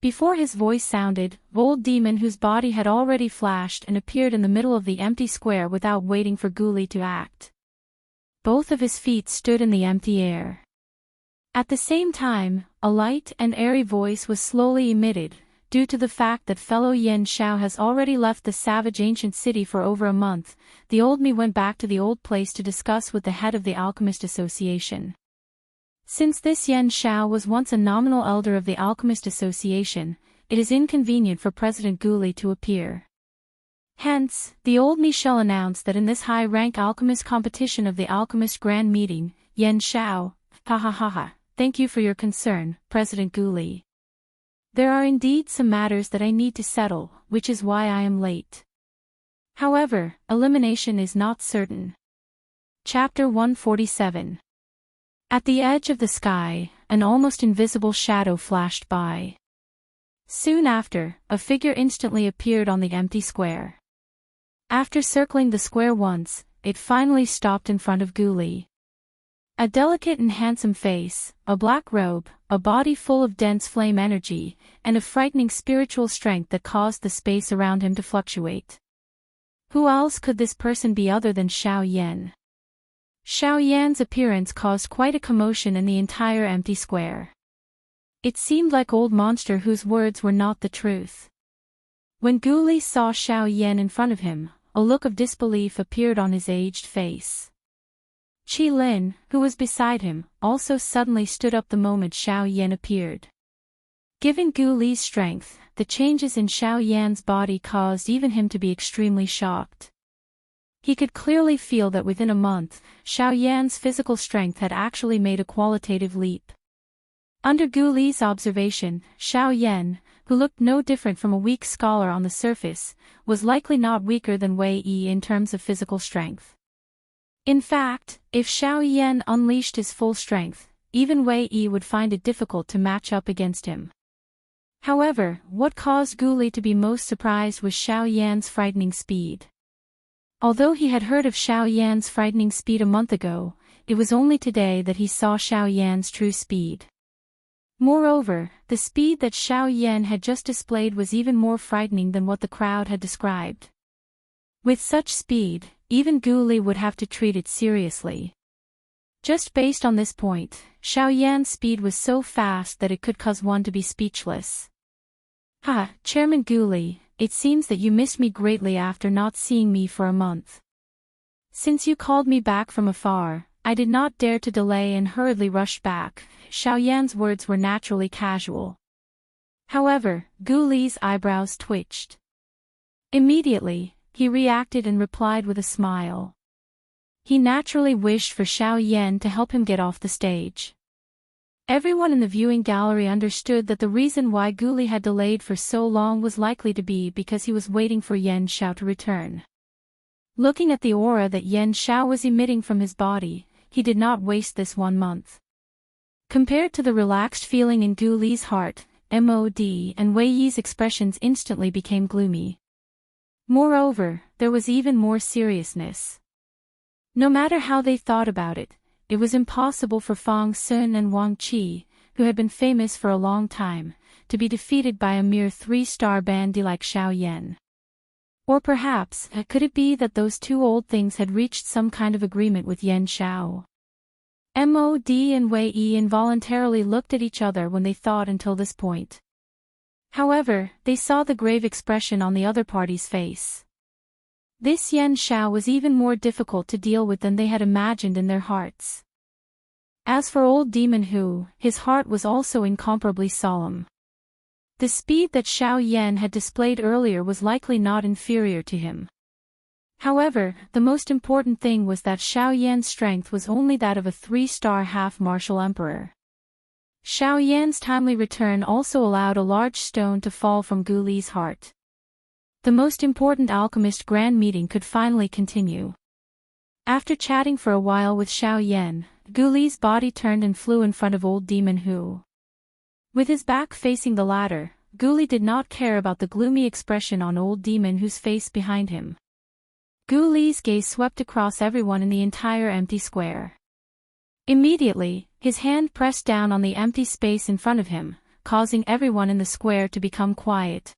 Before his voice sounded, Old Demon whose body had already flashed and appeared in the middle of the empty square without waiting for Gu Li to act. Both of his feet stood in the empty air. At the same time, a light and airy voice was slowly emitted, due to the fact that fellow Yen Xiao has already left the savage ancient city for over a month. The old me went back to the old place to discuss with the head of the Alchemist Association. Since this Yen Xiao was once a nominal elder of the Alchemist Association, it is inconvenient for President Gu Li to appear. Hence, the old me shall announce that in this high-rank alchemist competition of the Alchemist Grand Meeting, Yen Xiao, thank you for your concern, President Gu Li. There are indeed some matters that I need to settle, which is why I am late. However, elimination is not certain. Chapter 147. At the edge of the sky, an almost invisible shadow flashed by. Soon after, a figure instantly appeared on the empty square. After circling the square once, it finally stopped in front of Gu Li. A delicate and handsome face, a black robe, a body full of dense flame energy, and a frightening spiritual strength that caused the space around him to fluctuate. Who else could this person be other than Xiao Yan? Xiao Yan's appearance caused quite a commotion in the entire empty square. It seemed like old monster whose words were not the truth. When Gu Li saw Xiao Yan in front of him, a look of disbelief appeared on his aged face. Qi Lin, who was beside him, also suddenly stood up the moment Xiao Yan appeared. Given Gu Li's strength, the changes in Xiao Yan's body caused even him to be extremely shocked. He could clearly feel that within a month, Xiao Yan's physical strength had actually made a qualitative leap. Under Gu Li's observation, Xiao Yan, who looked no different from a weak scholar on the surface, was likely not weaker than Wei Yi in terms of physical strength. In fact, if Xiao Yan unleashed his full strength, even Wei Yi would find it difficult to match up against him. However, what caused Gu Li to be most surprised was Xiao Yan's frightening speed. Although he had heard of Xiao Yan's frightening speed a month ago, it was only today that he saw Xiao Yan's true speed. Moreover, the speed that Xiao Yan had just displayed was even more frightening than what the crowd had described. With such speed, even Gu Li would have to treat it seriously. Just based on this point, Xiao Yan's speed was so fast that it could cause one to be speechless. Chairman Gu Li, it seems that you missed me greatly after not seeing me for a month. Since you called me back from afar, I did not dare to delay and hurriedly rushed back. Xiao Yan's words were naturally casual. However, Gu Li's eyebrows twitched. Immediately, he reacted and replied with a smile. He naturally wished for Xiao Yan to help him get off the stage. Everyone in the viewing gallery understood that the reason why Guli had delayed for so long was likely to be because he was waiting for Yan Xiao to return. Looking at the aura that Yan Xiao was emitting from his body, he did not waste this 1 month. Compared to the relaxed feeling in Guli's heart, Mod and Wei Yi's expressions instantly became gloomy. Moreover, there was even more seriousness. No matter how they thought about it, it was impossible for Fang Sun and Wang Qi, who had been famous for a long time, to be defeated by a mere 3-star bandit like Xiao Yan. Or perhaps, could it be that those two old things had reached some kind of agreement with Yan Xiao? Mod and Wei Yi involuntarily looked at each other when they thought until this point. However, they saw the grave expression on the other party's face. This Yan Xiao was even more difficult to deal with than they had imagined in their hearts. As for old Demon Hu, his heart was also incomparably solemn. The speed that Xiao Yan had displayed earlier was likely not inferior to him. However, the most important thing was that Xiao Yan's strength was only that of a 3-star half-martial emperor. Xiao Yan's timely return also allowed a large stone to fall from Guli's heart. The most important alchemist grand meeting could finally continue. After chatting for a while with Xiao Yan, Guli's body turned and flew in front of old Demon Hu. With his back facing the latter, Guli did not care about the gloomy expression on old Demon Hu's face behind him. Guli's gaze swept across everyone in the entire empty square. Immediately, his hand pressed down on the empty space in front of him, causing everyone in the square to become quiet.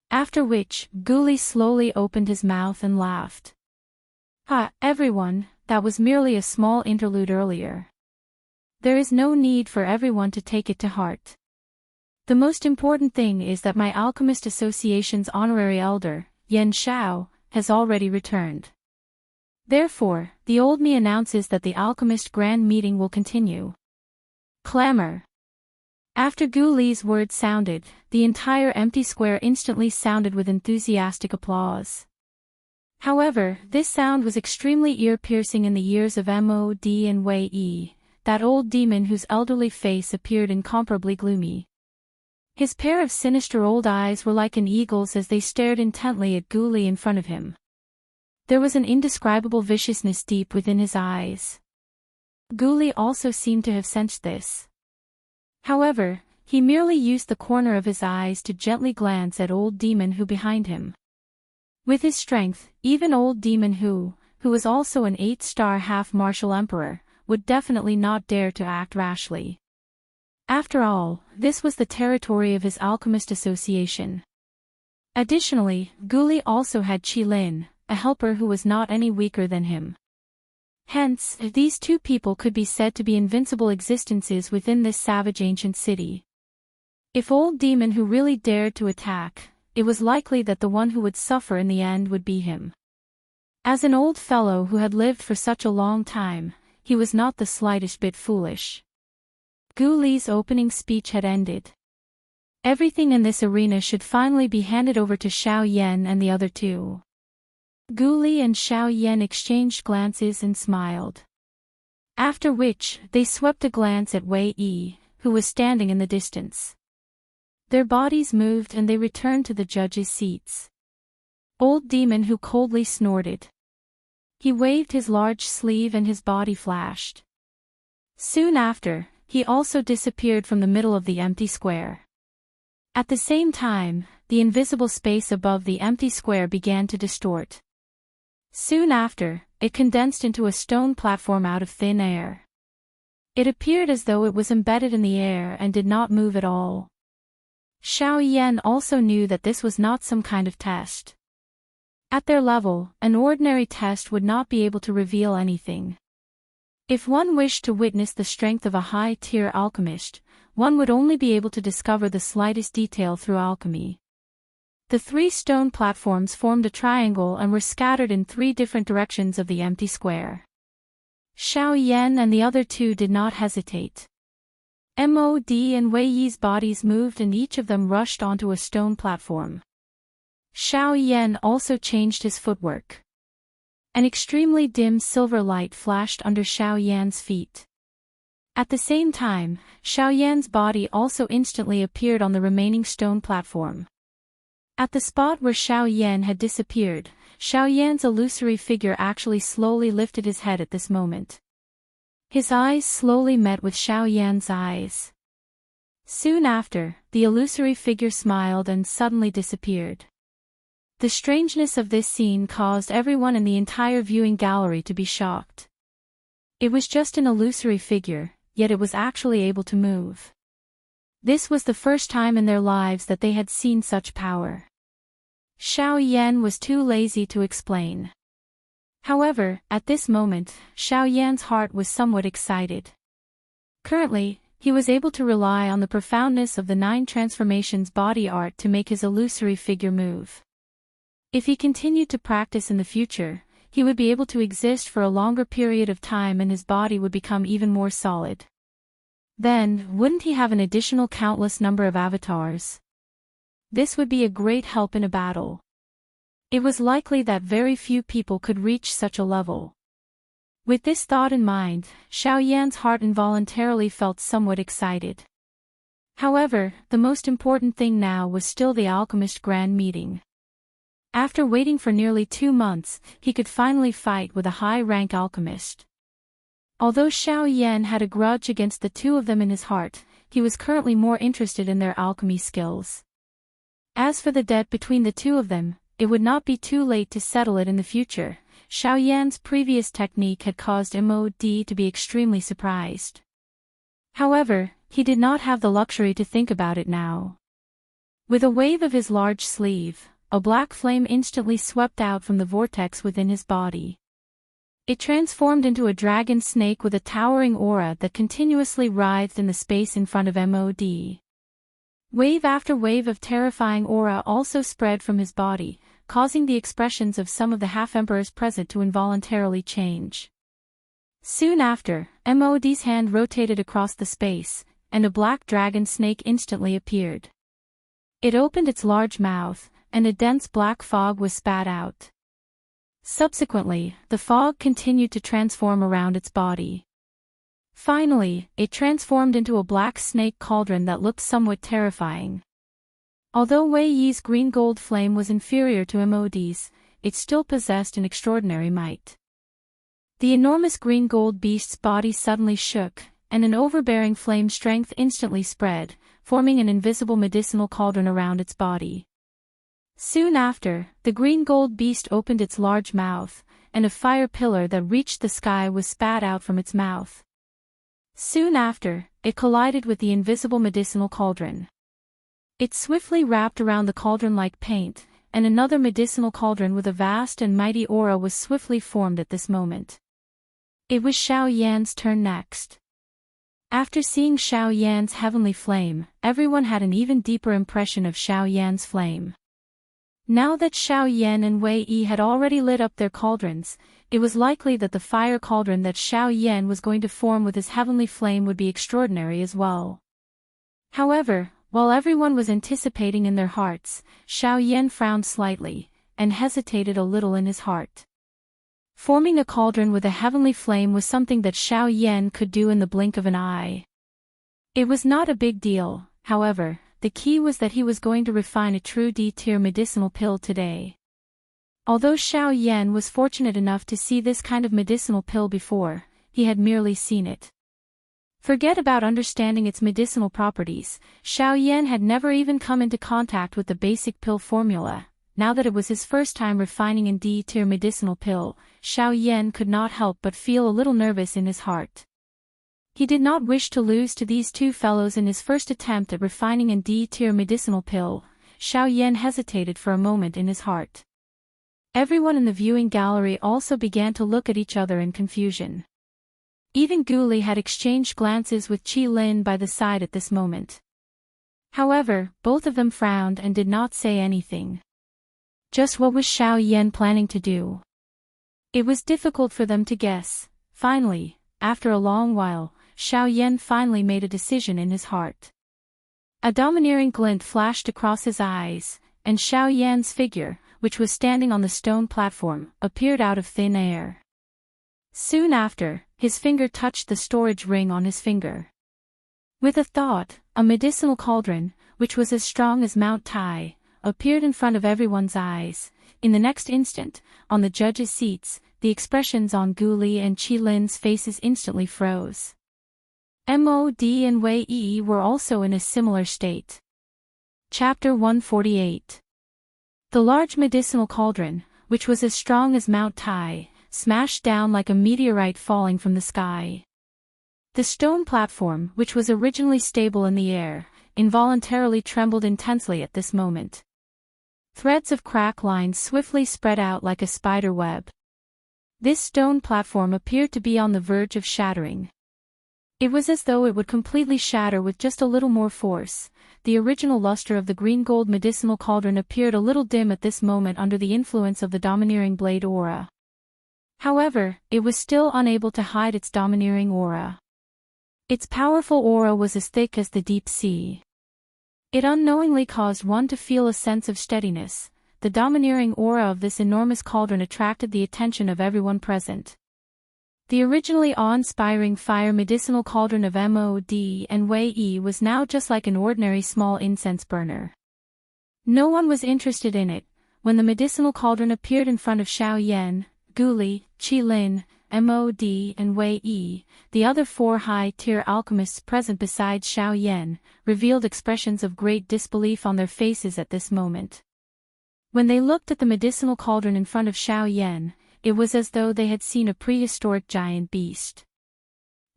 After which, Guli slowly opened his mouth and laughed. "Ha, everyone, that was merely a small interlude earlier. There is no need for everyone to take it to heart. The most important thing is that my Alchemist Association's honorary elder, Yan Xiao, has already returned. Therefore, the old me announces that the Alchemist Grand Meeting will continue." Clamor. After Guli's words sounded, the entire empty square instantly sounded with enthusiastic applause. However, this sound was extremely ear-piercing in the ears of Mod and Wei Yi, that old demon whose elderly face appeared incomparably gloomy. His pair of sinister old eyes were like an eagle's as they stared intently at Guli in front of him. There was an indescribable viciousness deep within his eyes. Guli also seemed to have sensed this. However, he merely used the corner of his eyes to gently glance at old Demon Hu behind him. With his strength, even old Demon Hu, who was also an 8-star half-martial emperor, would definitely not dare to act rashly. After all, this was the territory of his Alchemist Association. Additionally, Guli also had Qi Lin, a helper who was not any weaker than him. Hence, these two people could be said to be invincible existences within this savage ancient city. If old Demon Hu really dared to attack, it was likely that the one who would suffer in the end would be him. As an old fellow who had lived for such a long time, he was not the slightest bit foolish. Guli's opening speech had ended. Everything in this arena should finally be handed over to Xiao Yan and the other two. Guli and Xiao Yan exchanged glances and smiled. After which, they swept a glance at Wei Yi, who was standing in the distance. Their bodies moved and they returned to the judges' seats. Old Demon Hu coldly snorted. He waved his large sleeve and his body flashed. Soon after, he also disappeared from the middle of the empty square. At the same time, the invisible space above the empty square began to distort. Soon after, it condensed into a stone platform out of thin air. It appeared as though it was embedded in the air and did not move at all. Xiao Yan also knew that this was not some kind of test. At their level, an ordinary test would not be able to reveal anything. If one wished to witness the strength of a high-tier alchemist, one would only be able to discover the slightest detail through alchemy. The 3 stone platforms formed a triangle and were scattered in 3 different directions of the empty square. Xiao Yan and the other two did not hesitate. Mod and Wei Yi's bodies moved and each of them rushed onto a stone platform. Xiao Yan also changed his footwork. An extremely dim silver light flashed under Xiao Yan's feet. At the same time, Xiaoyan's body also instantly appeared on the remaining stone platform. At the spot where Xiaoyan had disappeared, Xiaoyan's illusory figure actually slowly lifted his head at this moment. His eyes slowly met with Xiaoyan's eyes. Soon after, the illusory figure smiled and suddenly disappeared. The strangeness of this scene caused everyone in the entire viewing gallery to be shocked. It was just an illusory figure, yet it was actually able to move. This was the first time in their lives that they had seen such power. Xiaoyan was too lazy to explain. However, at this moment, Xiaoyan's heart was somewhat excited. Currently, he was able to rely on the profoundness of the 9 transformations body art to make his illusory figure move. If he continued to practice in the future, he would be able to exist for a longer period of time and his body would become even more solid. Then, wouldn't he have an additional countless number of avatars? This would be a great help in a battle. It was likely that very few people could reach such a level. With this thought in mind, Xiaoyan's heart involuntarily felt somewhat excited. However, the most important thing now was still the alchemist grand meeting. After waiting for nearly 2 months, he could finally fight with a high-rank alchemist. Although Xiaoyan had a grudge against the 2 of them in his heart, he was currently more interested in their alchemy skills. As for the debt between the 2 of them, it would not be too late to settle it in the future. Xiaoyan's previous technique had caused Mod to be extremely surprised. However, he did not have the luxury to think about it now. With a wave of his large sleeve, a black flame instantly swept out from the vortex within his body. It transformed into a dragon snake with a towering aura that continuously writhed in the space in front of Mod. Wave after wave of terrifying aura also spread from his body, causing the expressions of some of the half-emperors present to involuntarily change. Soon after, Mod's hand rotated across the space, and a black dragon snake instantly appeared. It opened its large mouth, and a dense black fog was spat out. Subsequently, the fog continued to transform around its body. Finally, it transformed into a black snake cauldron that looked somewhat terrifying. Although Wei Yi's green gold flame was inferior to Mod's, it still possessed an extraordinary might. The enormous green gold beast's body suddenly shook, and an overbearing flame strength instantly spread, forming an invisible medicinal cauldron around its body. Soon after, the green gold beast opened its large mouth, and a fire pillar that reached the sky was spat out from its mouth. Soon after, it collided with the invisible medicinal cauldron. It swiftly wrapped around the cauldron like paint, and another medicinal cauldron with a vast and mighty aura was swiftly formed at this moment. It was Xiaoyan's turn next. After seeing Xiaoyan's heavenly flame, everyone had an even deeper impression of Xiaoyan's flame. Now that Xiaoyan and Wei Yi had already lit up their cauldrons, it was likely that the fire cauldron that Xiaoyan was going to form with his heavenly flame would be extraordinary as well. However, while everyone was anticipating in their hearts, Xiaoyan frowned slightly, and hesitated a little in his heart. Forming a cauldron with a heavenly flame was something that Xiaoyan could do in the blink of an eye. It was not a big deal, however. The key was that he was going to refine a true D-tier medicinal pill today. Although Xiaoyan was fortunate enough to see this kind of medicinal pill before, he had merely seen it. Forget about understanding its medicinal properties, Xiaoyan had never even come into contact with the basic pill formula. Now that it was his first time refining a D-tier medicinal pill, Xiaoyan could not help but feel a little nervous in his heart. He did not wish to lose to these 2 fellows in his first attempt at refining a D-tier medicinal pill. Xiaoyan hesitated for a moment in his heart. Everyone in the viewing gallery also began to look at each other in confusion. Even Guli had exchanged glances with Qi Lin by the side at this moment. However, both of them frowned and did not say anything. Just what was Xiaoyan planning to do? It was difficult for them to guess. Finally, after a long while, Xiaoyan finally made a decision in his heart. A domineering glint flashed across his eyes, and Xiaoyan's figure, which was standing on the stone platform, appeared out of thin air. Soon after, his finger touched the storage ring on his finger. With a thought, a medicinal cauldron, which was as strong as Mount Tai, appeared in front of everyone's eyes. In the next instant, on the judges' seats, the expressions on Gu Li and Qi Lin's faces instantly froze. Mod and Wei Yi were also in a similar state. Chapter 148. The large medicinal cauldron, which was as strong as Mount Tai, smashed down like a meteorite falling from the sky. The stone platform, which was originally stable in the air, involuntarily trembled intensely at this moment. Threads of crack lines swiftly spread out like a spider web. This stone platform appeared to be on the verge of shattering. It was as though it would completely shatter with just a little more force. The original luster of the green-gold medicinal cauldron appeared a little dim at this moment under the influence of the domineering blade aura. However, it was still unable to hide its domineering aura. Its powerful aura was as thick as the deep sea. It unknowingly caused one to feel a sense of steadiness. The domineering aura of this enormous cauldron attracted the attention of everyone present. The originally awe-inspiring fire medicinal cauldron of Mod and Wei Yi was now just like an ordinary small incense burner. No one was interested in it. When the medicinal cauldron appeared in front of Xiao Yan, Gu Li, Qi Lin, Mod and Wei Yi, the other 4 high-tier alchemists present besides Xiao Yan, revealed expressions of great disbelief on their faces at this moment. When they looked at the medicinal cauldron in front of Xiao Yan, it was as though they had seen a prehistoric giant beast.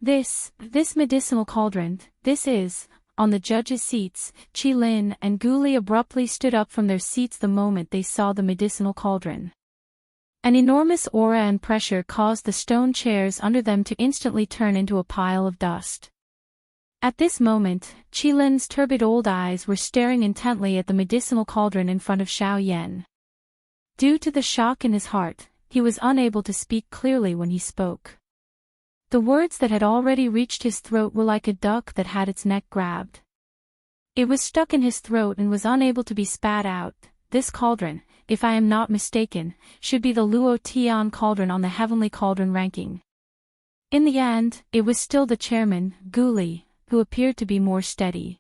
This medicinal cauldron, this is, on the judges' seats. Qi Lin and Gu Li abruptly stood up from their seats the moment they saw the medicinal cauldron. An enormous aura and pressure caused the stone chairs under them to instantly turn into a pile of dust. At this moment, Qi Lin's turbid old eyes were staring intently at the medicinal cauldron in front of Xiao Yan. Due to the shock in his heart, he was unable to speak clearly when he spoke. The words that had already reached his throat were like a duck that had its neck grabbed. It was stuck in his throat and was unable to be spat out. This cauldron, if I am not mistaken, should be the Luo Tian cauldron on the heavenly cauldron ranking. In the end, it was still the chairman, Gu Li, who appeared to be more steady.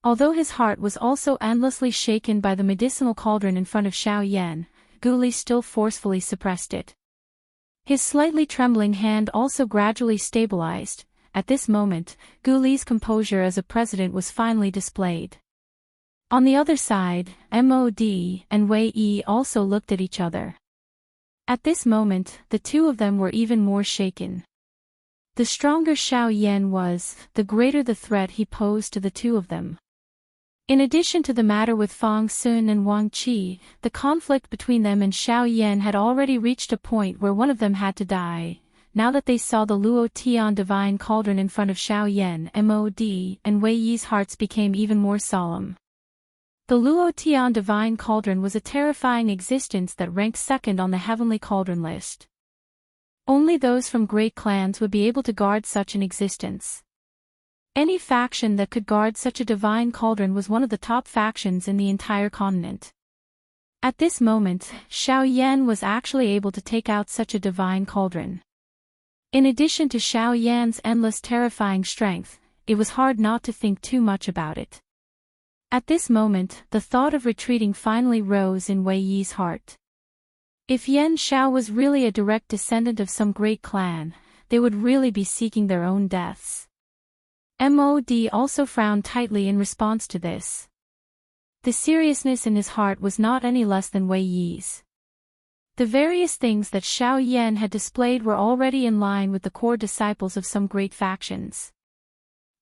Although his heart was also endlessly shaken by the medicinal cauldron in front of Xiao Yan, Gu Li still forcefully suppressed it. His slightly trembling hand also gradually stabilized. At this moment, Gu Li's composure as a president was finally displayed. On the other side, Mod and Wei Yi also looked at each other. At this moment, the two of them were even more shaken. The stronger Xiao Yan was, the greater the threat he posed to the two of them. In addition to the matter with Fang Sun and Wang Qi, the conflict between them and Xiao Yan had already reached a point where one of them had to die. Now that they saw the Luo Tian divine cauldron in front of Xiao Yan, Mod and Wei Yi's hearts became even more solemn. The Luo Tian divine cauldron was a terrifying existence that ranked second on the heavenly cauldron list. Only those from great clans would be able to guard such an existence. Any faction that could guard such a divine cauldron was one of the top factions in the entire continent. At this moment, Xiao Yan was actually able to take out such a divine cauldron. In addition to Xiao Yan's endless terrifying strength, it was hard not to think too much about it. At this moment, the thought of retreating finally rose in Wei Yi's heart. If Yan Xiao was really a direct descendant of some great clan, they would really be seeking their own deaths. Mod also frowned tightly in response to this. The seriousness in his heart was not any less than Wei Yi's. The various things that Xiao Yan had displayed were already in line with the core disciples of some great factions.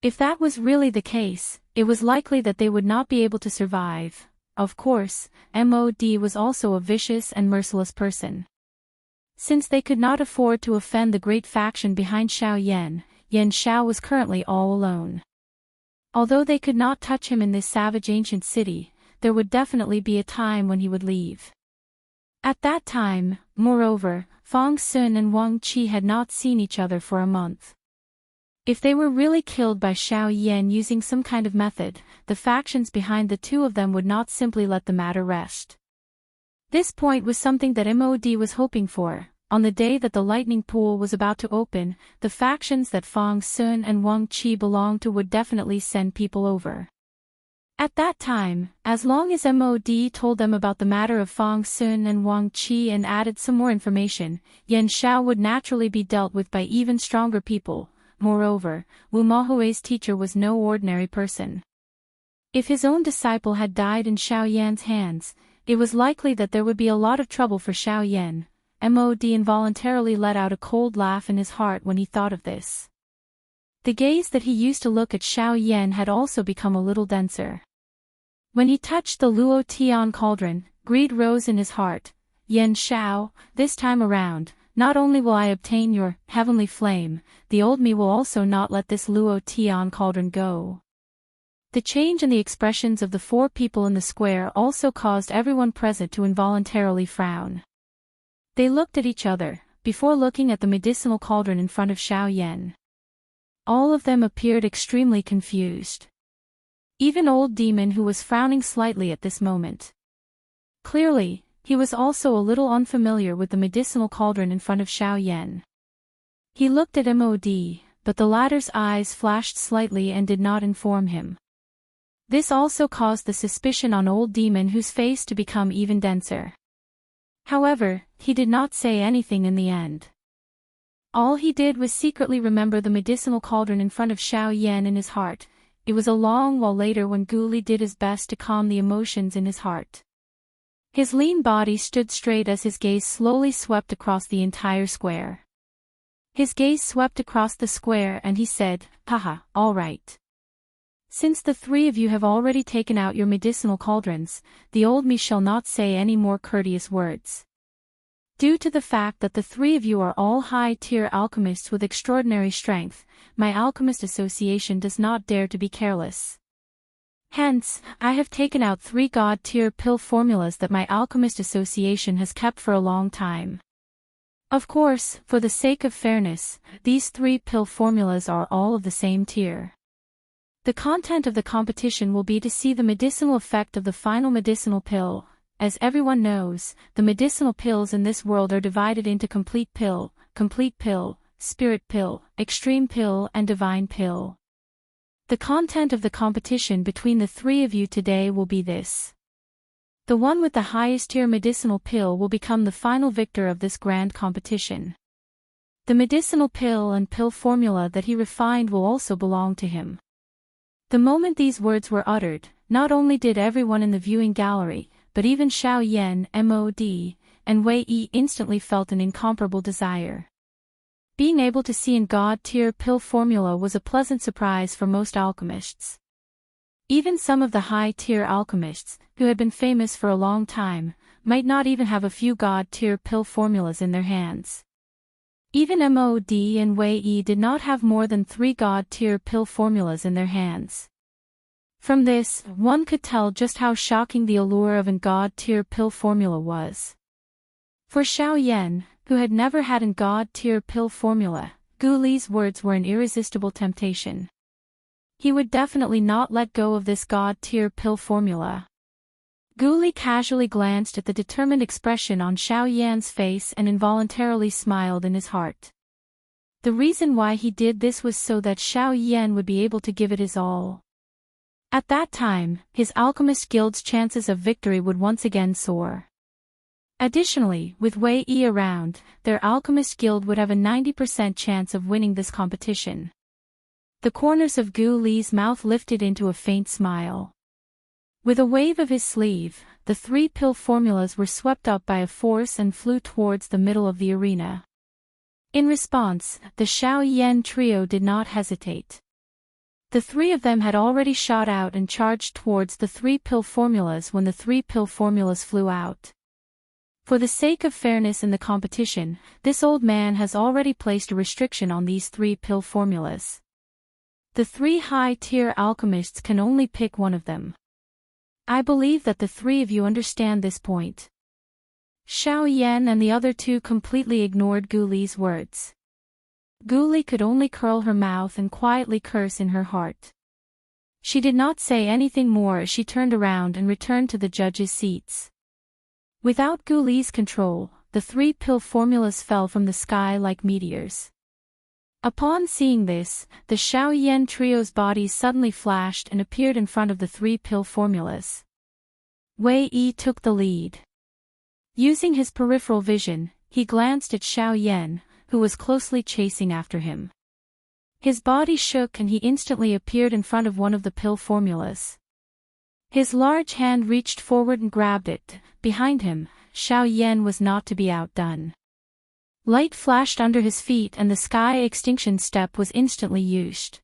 If that was really the case, it was likely that they would not be able to survive. Of course, Mod was also a vicious and merciless person. Since they could not afford to offend the great faction behind Xiao Yan, Yan Xiao was currently all alone. Although they could not touch him in this savage ancient city, there would definitely be a time when he would leave. At that time, moreover, Fang Sun and Wang Qi had not seen each other for a month. If they were really killed by Xiao Yan using some kind of method, the factions behind the two of them would not simply let the matter rest. This point was something that Mod was hoping for. on the day that the lightning pool was about to open, the factions that Fang Sun and Wang Qi belonged to would definitely send people over. At that time, as long as MOD told them about the matter of Fang Sun and Wang Qi and added some more information, Yan Xiao would naturally be dealt with by even stronger people. Moreover, Wu Mahui's teacher was no ordinary person. If his own disciple had died in Xiao Yan's hands, it was likely that there would be a lot of trouble for Xiao Yan. MOD involuntarily let out a cold laugh in his heart when he thought of this. The gaze that he used to look at Xiao Yan had also become a little denser. When he touched the Luo Tian cauldron, greed rose in his heart. Yan Xiao, this time around, not only will I obtain your heavenly flame, the old me will also not let this Luo Tian cauldron go. The change in the expressions of the four people in the square also caused everyone present to involuntarily frown. They looked at each other, before looking at the medicinal cauldron in front of Xiao Yan. All of them appeared extremely confused. Even old demon who was frowning slightly at this moment. Clearly, he was also a little unfamiliar with the medicinal cauldron in front of Xiao Yan. He looked at MOD, but the latter's eyes flashed slightly and did not inform him. This also caused the suspicion on old demon whose face to become even denser. However, he did not say anything in the end. All he did was secretly remember the medicinal cauldron in front of Xiao Yan in his heart. It was a long while later when Gu Li did his best to calm the emotions in his heart. His lean body stood straight as his gaze slowly swept across the entire square. His gaze swept across the square and he said, "Haha, all right. Since the three of you have already taken out your medicinal cauldrons, the old me shall not say any more courteous words. Due to the fact that the three of you are all high-tier alchemists with extraordinary strength, my alchemist association does not dare to be careless. Hence, I have taken out 3 god-tier pill formulas that my alchemist association has kept for a long time. Of course, for the sake of fairness, these 3 pill formulas are all of the same tier. The content of the competition will be to see the medicinal effect of the final medicinal pill. As everyone knows, the medicinal pills in this world are divided into complete pill, spirit pill, extreme pill and divine pill. The content of the competition between the 3 of you today will be this. The one with the highest tier medicinal pill will become the final victor of this grand competition. The medicinal pill and pill formula that he refined will also belong to him. The moment these words were uttered, not only did everyone in the viewing gallery, but even Xiao Yan, MOD, and Wei Yi instantly felt an incomparable desire. Being able to see in god-tier pill formula was a pleasant surprise for most alchemists. Even some of the high-tier alchemists, who had been famous for a long time, might not even have a few god-tier pill formulas in their hands. Even MOD and Wei Yi did not have more than 3 god-tier pill formulas in their hands. From this, one could tell just how shocking the allure of an god-tier pill formula was. For Xiao Yan, who had never had an god-tier pill formula, Gu Li's words were an irresistible temptation. He would definitely not let go of this god-tier pill formula. Gu Li casually glanced at the determined expression on Xiao Yan's face and involuntarily smiled in his heart. The reason why he did this was so that Xiao Yan would be able to give it his all. At that time, his alchemist guild's chances of victory would once again soar. Additionally, with Wei Yi around, their alchemist guild would have a 90% chance of winning this competition. The corners of Gu Li's mouth lifted into a faint smile. With a wave of his sleeve, the 3 pill formulas were swept up by a force and flew towards the middle of the arena. In response, the Xiao Yan trio did not hesitate. The 3 of them had already shot out and charged towards the 3 pill formulas when the 3 pill formulas flew out. For the sake of fairness in the competition, this old man has already placed a restriction on these 3 pill formulas. The 3 high-tier alchemists can only pick one of them. I believe that the 3 of you understand this point. Xiao Yan and the other 2 completely ignored Gu Li's words. Gu Li could only curl her mouth and quietly curse in her heart. She did not say anything more as she turned around and returned to the judges' seats. Without Gu Li's control, the 3 pill formulas fell from the sky like meteors. Upon seeing this, the Xiaoyan trio's bodies suddenly flashed and appeared in front of the 3 pill formulas. Wei Yi took the lead. Using his peripheral vision, he glanced at Xiaoyan, who was closely chasing after him. His body shook and he instantly appeared in front of one of the pill formulas. His large hand reached forward and grabbed it. Behind him, Xiaoyan was not to be outdone. Light flashed under his feet and the sky extinction step was instantly used.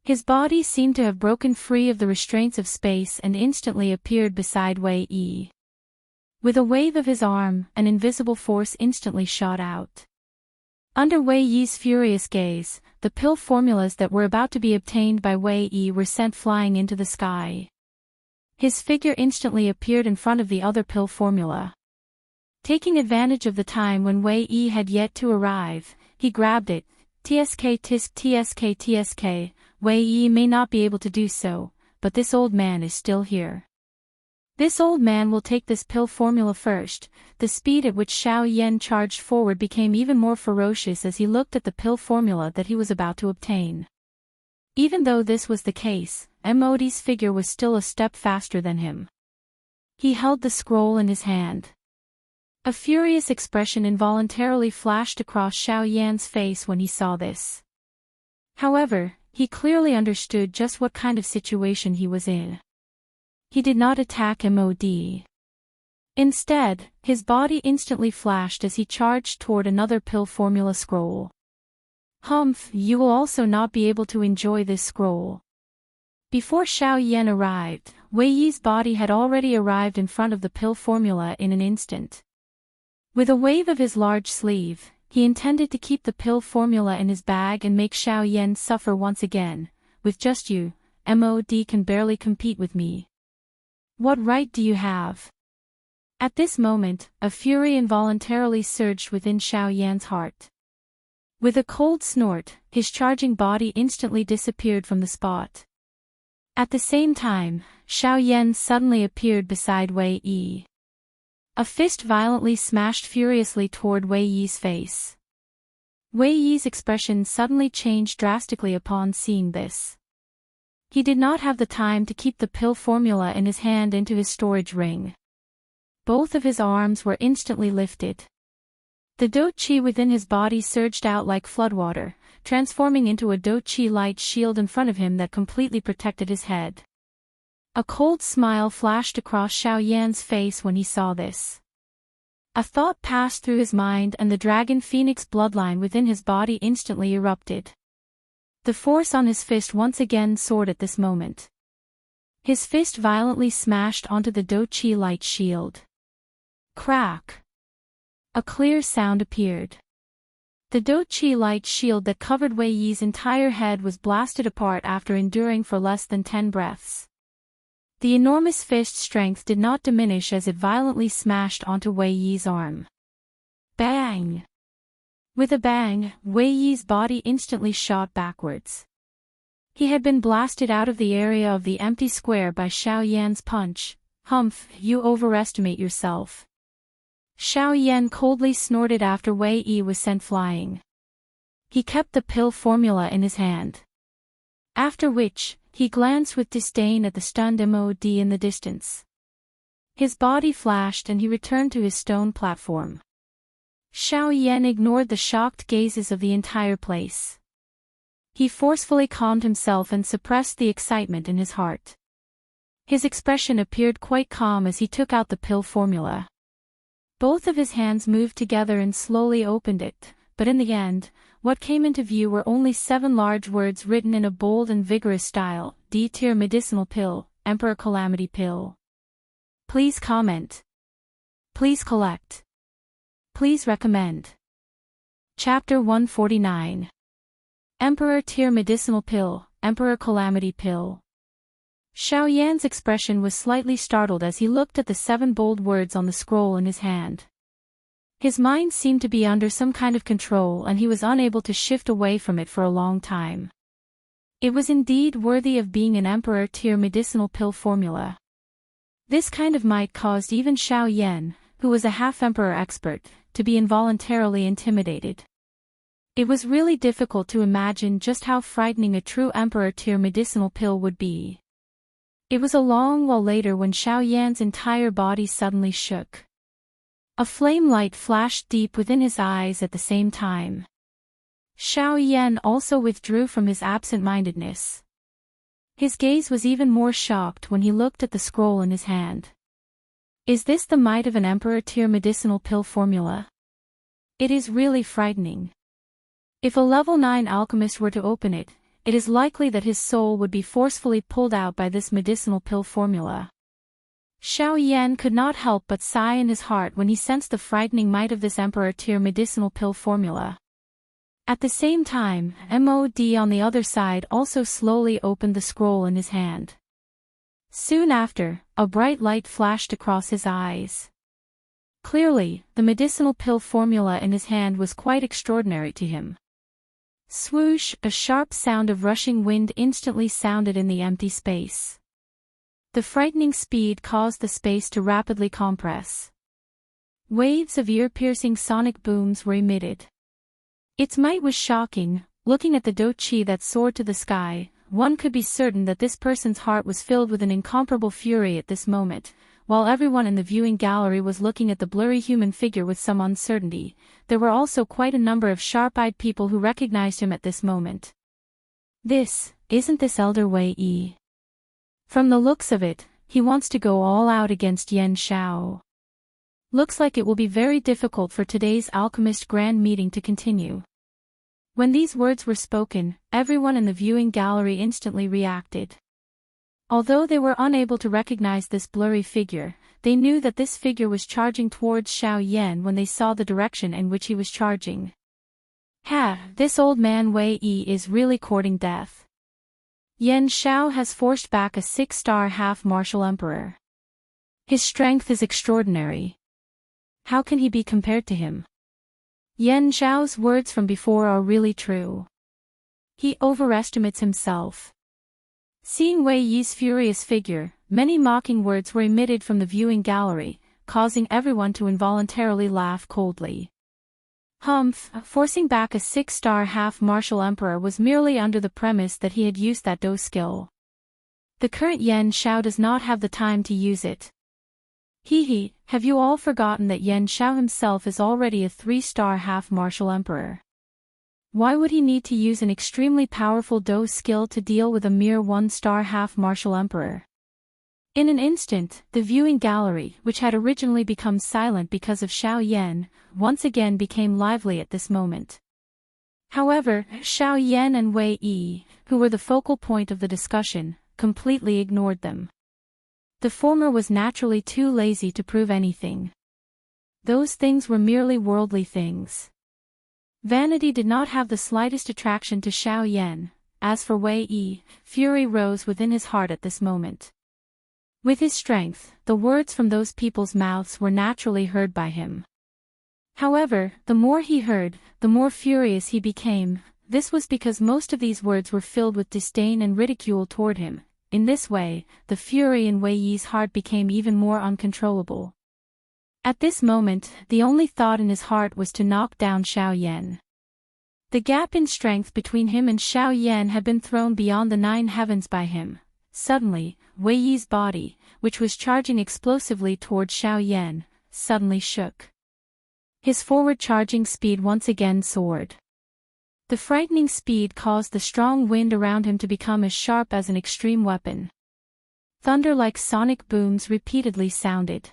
His body seemed to have broken free of the restraints of space and instantly appeared beside Wei Yi. With a wave of his arm, an invisible force instantly shot out. Under Wei Yi's furious gaze, the pill formulas that were about to be obtained by Wei Yi were sent flying into the sky. His figure instantly appeared in front of the other pill formula. Taking advantage of the time when Wei Yi had yet to arrive, he grabbed it. TSK tisk TSK TSK, Wei Yi may not be able to do so, but this old man is still here. This old man will take this pill formula first. The speed at which Xiaoyan charged forward became even more ferocious as he looked at the pill formula that he was about to obtain. Even though this was the case, Emodi's figure was still a step faster than him. He held the scroll in his hand. A furious expression involuntarily flashed across Xiaoyan's face when he saw this. However, he clearly understood just what kind of situation he was in. He did not attack Mod. Instead, his body instantly flashed as he charged toward another pill formula scroll. Humph, you will also not be able to enjoy this scroll. Before Xiaoyan arrived, Wei Yi's body had already arrived in front of the pill formula in an instant. With a wave of his large sleeve, he intended to keep the pill formula in his bag and make Xiaoyan suffer once again. With just you, Mod can barely compete with me. What right do you have? At this moment, a fury involuntarily surged within Xiaoyan's heart. With a cold snort, his charging body instantly disappeared from the spot. At the same time, Xiaoyan suddenly appeared beside Wei Yi. A fist violently smashed furiously toward Wei Yi's face. Wei Yi's expression suddenly changed drastically upon seeing this. He did not have the time to keep the pill formula in his hand into his storage ring. Both of his arms were instantly lifted. The Do Qi within his body surged out like floodwater, transforming into a Do Qi light shield in front of him that completely protected his head. A cold smile flashed across Xiaoyan's face when he saw this. A thought passed through his mind and the dragon phoenix bloodline within his body instantly erupted. The force on his fist once again soared at this moment. His fist violently smashed onto the Do Qi light shield. Crack! A clear sound appeared. The Do Qi light shield that covered Wei Yi's entire head was blasted apart after enduring for less than 10 breaths. The enormous fist strength did not diminish as it violently smashed onto Wei Yi's arm. Bang! With a bang, Wei Yi's body instantly shot backwards. He had been blasted out of the area of the empty square by Xiaoyan's punch. Humph, you overestimate yourself. Xiaoyan coldly snorted after Wei Yi was sent flying. He kept the pill formula in his hand. After which, he glanced with disdain at the stunned Mod in the distance. His body flashed and he returned to his stone platform. Xiaoyan ignored the shocked gazes of the entire place. He forcefully calmed himself and suppressed the excitement in his heart. His expression appeared quite calm as he took out the pill formula. Both of his hands moved together and slowly opened it, but in the end, what came into view were only 7 large words written in a bold and vigorous style: D-tier medicinal pill, Emperor Calamity pill. Please comment. Please collect. Please recommend. Chapter 149. Emperor Tier Medicinal Pill, Emperor Calamity Pill. Xiaoyan's expression was slightly startled as he looked at the 7 bold words on the scroll in his hand. His mind seemed to be under some kind of control and he was unable to shift away from it for a long time. It was indeed worthy of being an Emperor Tier Medicinal Pill formula. This kind of might caused even Xiaoyan, who was a half-emperor expert, to be involuntarily intimidated. It was really difficult to imagine just how frightening a true emperor-tier medicinal pill would be. It was a long while later when Xiao Yan's entire body suddenly shook. A flame light flashed deep within his eyes at the same time. Xiao Yan also withdrew from his absent-mindedness. His gaze was even more shocked when he looked at the scroll in his hand. Is this the might of an emperor-tier medicinal pill formula? It is really frightening. If a level 9 alchemist were to open it, it is likely that his soul would be forcefully pulled out by this medicinal pill formula. Xiao Yan could not help but sigh in his heart when he sensed the frightening might of this emperor-tier medicinal pill formula. At the same time, MOD on the other side also slowly opened the scroll in his hand. Soon after, a bright light flashed across his eyes. Clearly, the medicinal pill formula in his hand was quite extraordinary to him. Swoosh! A sharp sound of rushing wind instantly sounded in the empty space. The frightening speed caused the space to rapidly compress. Waves of ear-piercing sonic booms were emitted. Its might was shocking. Looking at the doqi that soared to the sky, one could be certain that this person's heart was filled with an incomparable fury at this moment. While everyone in the viewing gallery was looking at the blurry human figure with some uncertainty, there were also quite a number of sharp-eyed people who recognized him at this moment. Isn't this Elder Wei Yi? From the looks of it, he wants to go all out against Yan Xiao. Looks like it will be very difficult for today's alchemist grand meeting to continue. When these words were spoken, everyone in the viewing gallery instantly reacted. Although they were unable to recognize this blurry figure, they knew that this figure was charging towards Xiao Yan when they saw the direction in which he was charging. This old man Wei Yi is really courting death. Yan Xiao has forced back a 6-star half-martial emperor. His strength is extraordinary. How can he be compared to him? Yan Xiao's words from before are really true. He overestimates himself. Seeing Wei Yi's furious figure, many mocking words were emitted from the viewing gallery, causing everyone to involuntarily laugh coldly. Forcing back a 6-star half-martial emperor was merely under the premise that he had used that Do skill. The current Yan Xiao does not have the time to use it. Have you all forgotten that Yan Xiao himself is already a 3-star half-martial emperor? Why would he need to use an extremely powerful Do skill to deal with a mere 1-star half-martial emperor? In an instant, the viewing gallery, which had originally become silent because of Xiao Yan, once again became lively at this moment. However, Xiao Yan and Wei Yi, who were the focal point of the discussion, completely ignored them. The former was naturally too lazy to prove anything. Those things were merely worldly things. Vanity did not have the slightest attraction to Xiao Yan. As for Wei Yi, fury rose within his heart at this moment. With his strength, the words from those people's mouths were naturally heard by him. However, the more he heard, the more furious he became. This was because most of these words were filled with disdain and ridicule toward him. In this way, the fury in Wei Yi's heart became even more uncontrollable. At this moment, the only thought in his heart was to knock down Xiao Yan. The gap in strength between him and Xiao Yan had been thrown beyond the 9 heavens by him. Suddenly, Wei Yi's body, which was charging explosively towards Xiao Yan, suddenly shook. His forward charging speed once again soared. The frightening speed caused the strong wind around him to become as sharp as an extreme weapon. Thunder-like sonic booms repeatedly sounded.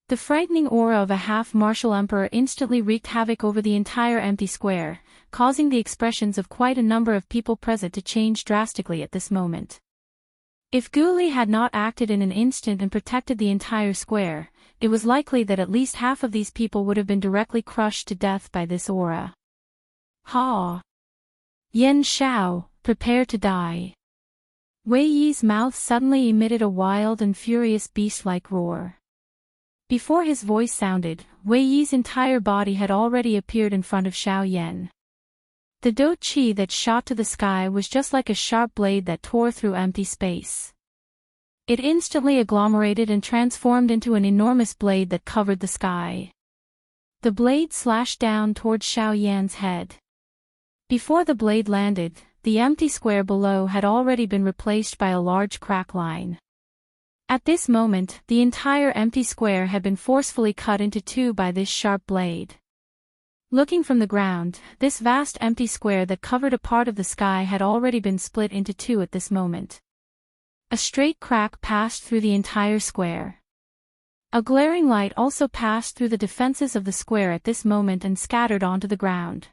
The frightening aura of a half-martial emperor instantly wreaked havoc over the entire empty square, causing the expressions of quite a number of people present to change drastically at this moment. If Guli had not acted in an instant and protected the entire square, it was likely that at least half of these people would have been directly crushed to death by this aura. Yan Xiao, prepare to die. Wei Yi's mouth suddenly emitted a wild and furious beast-like roar. Before his voice sounded, Wei Yi's entire body had already appeared in front of Xiao Yan. The Do Qi that shot to the sky was just like a sharp blade that tore through empty space. It instantly agglomerated and transformed into an enormous blade that covered the sky. The blade slashed down towards Xiao Yan's head. Before the blade landed, the empty square below had already been replaced by a large crack line. At this moment, the entire empty square had been forcefully cut into two by this sharp blade. Looking from the ground, this vast empty square that covered a part of the sky had already been split into two at this moment. A straight crack passed through the entire square. A glaring light also passed through the defenses of the square at this moment and scattered onto the ground.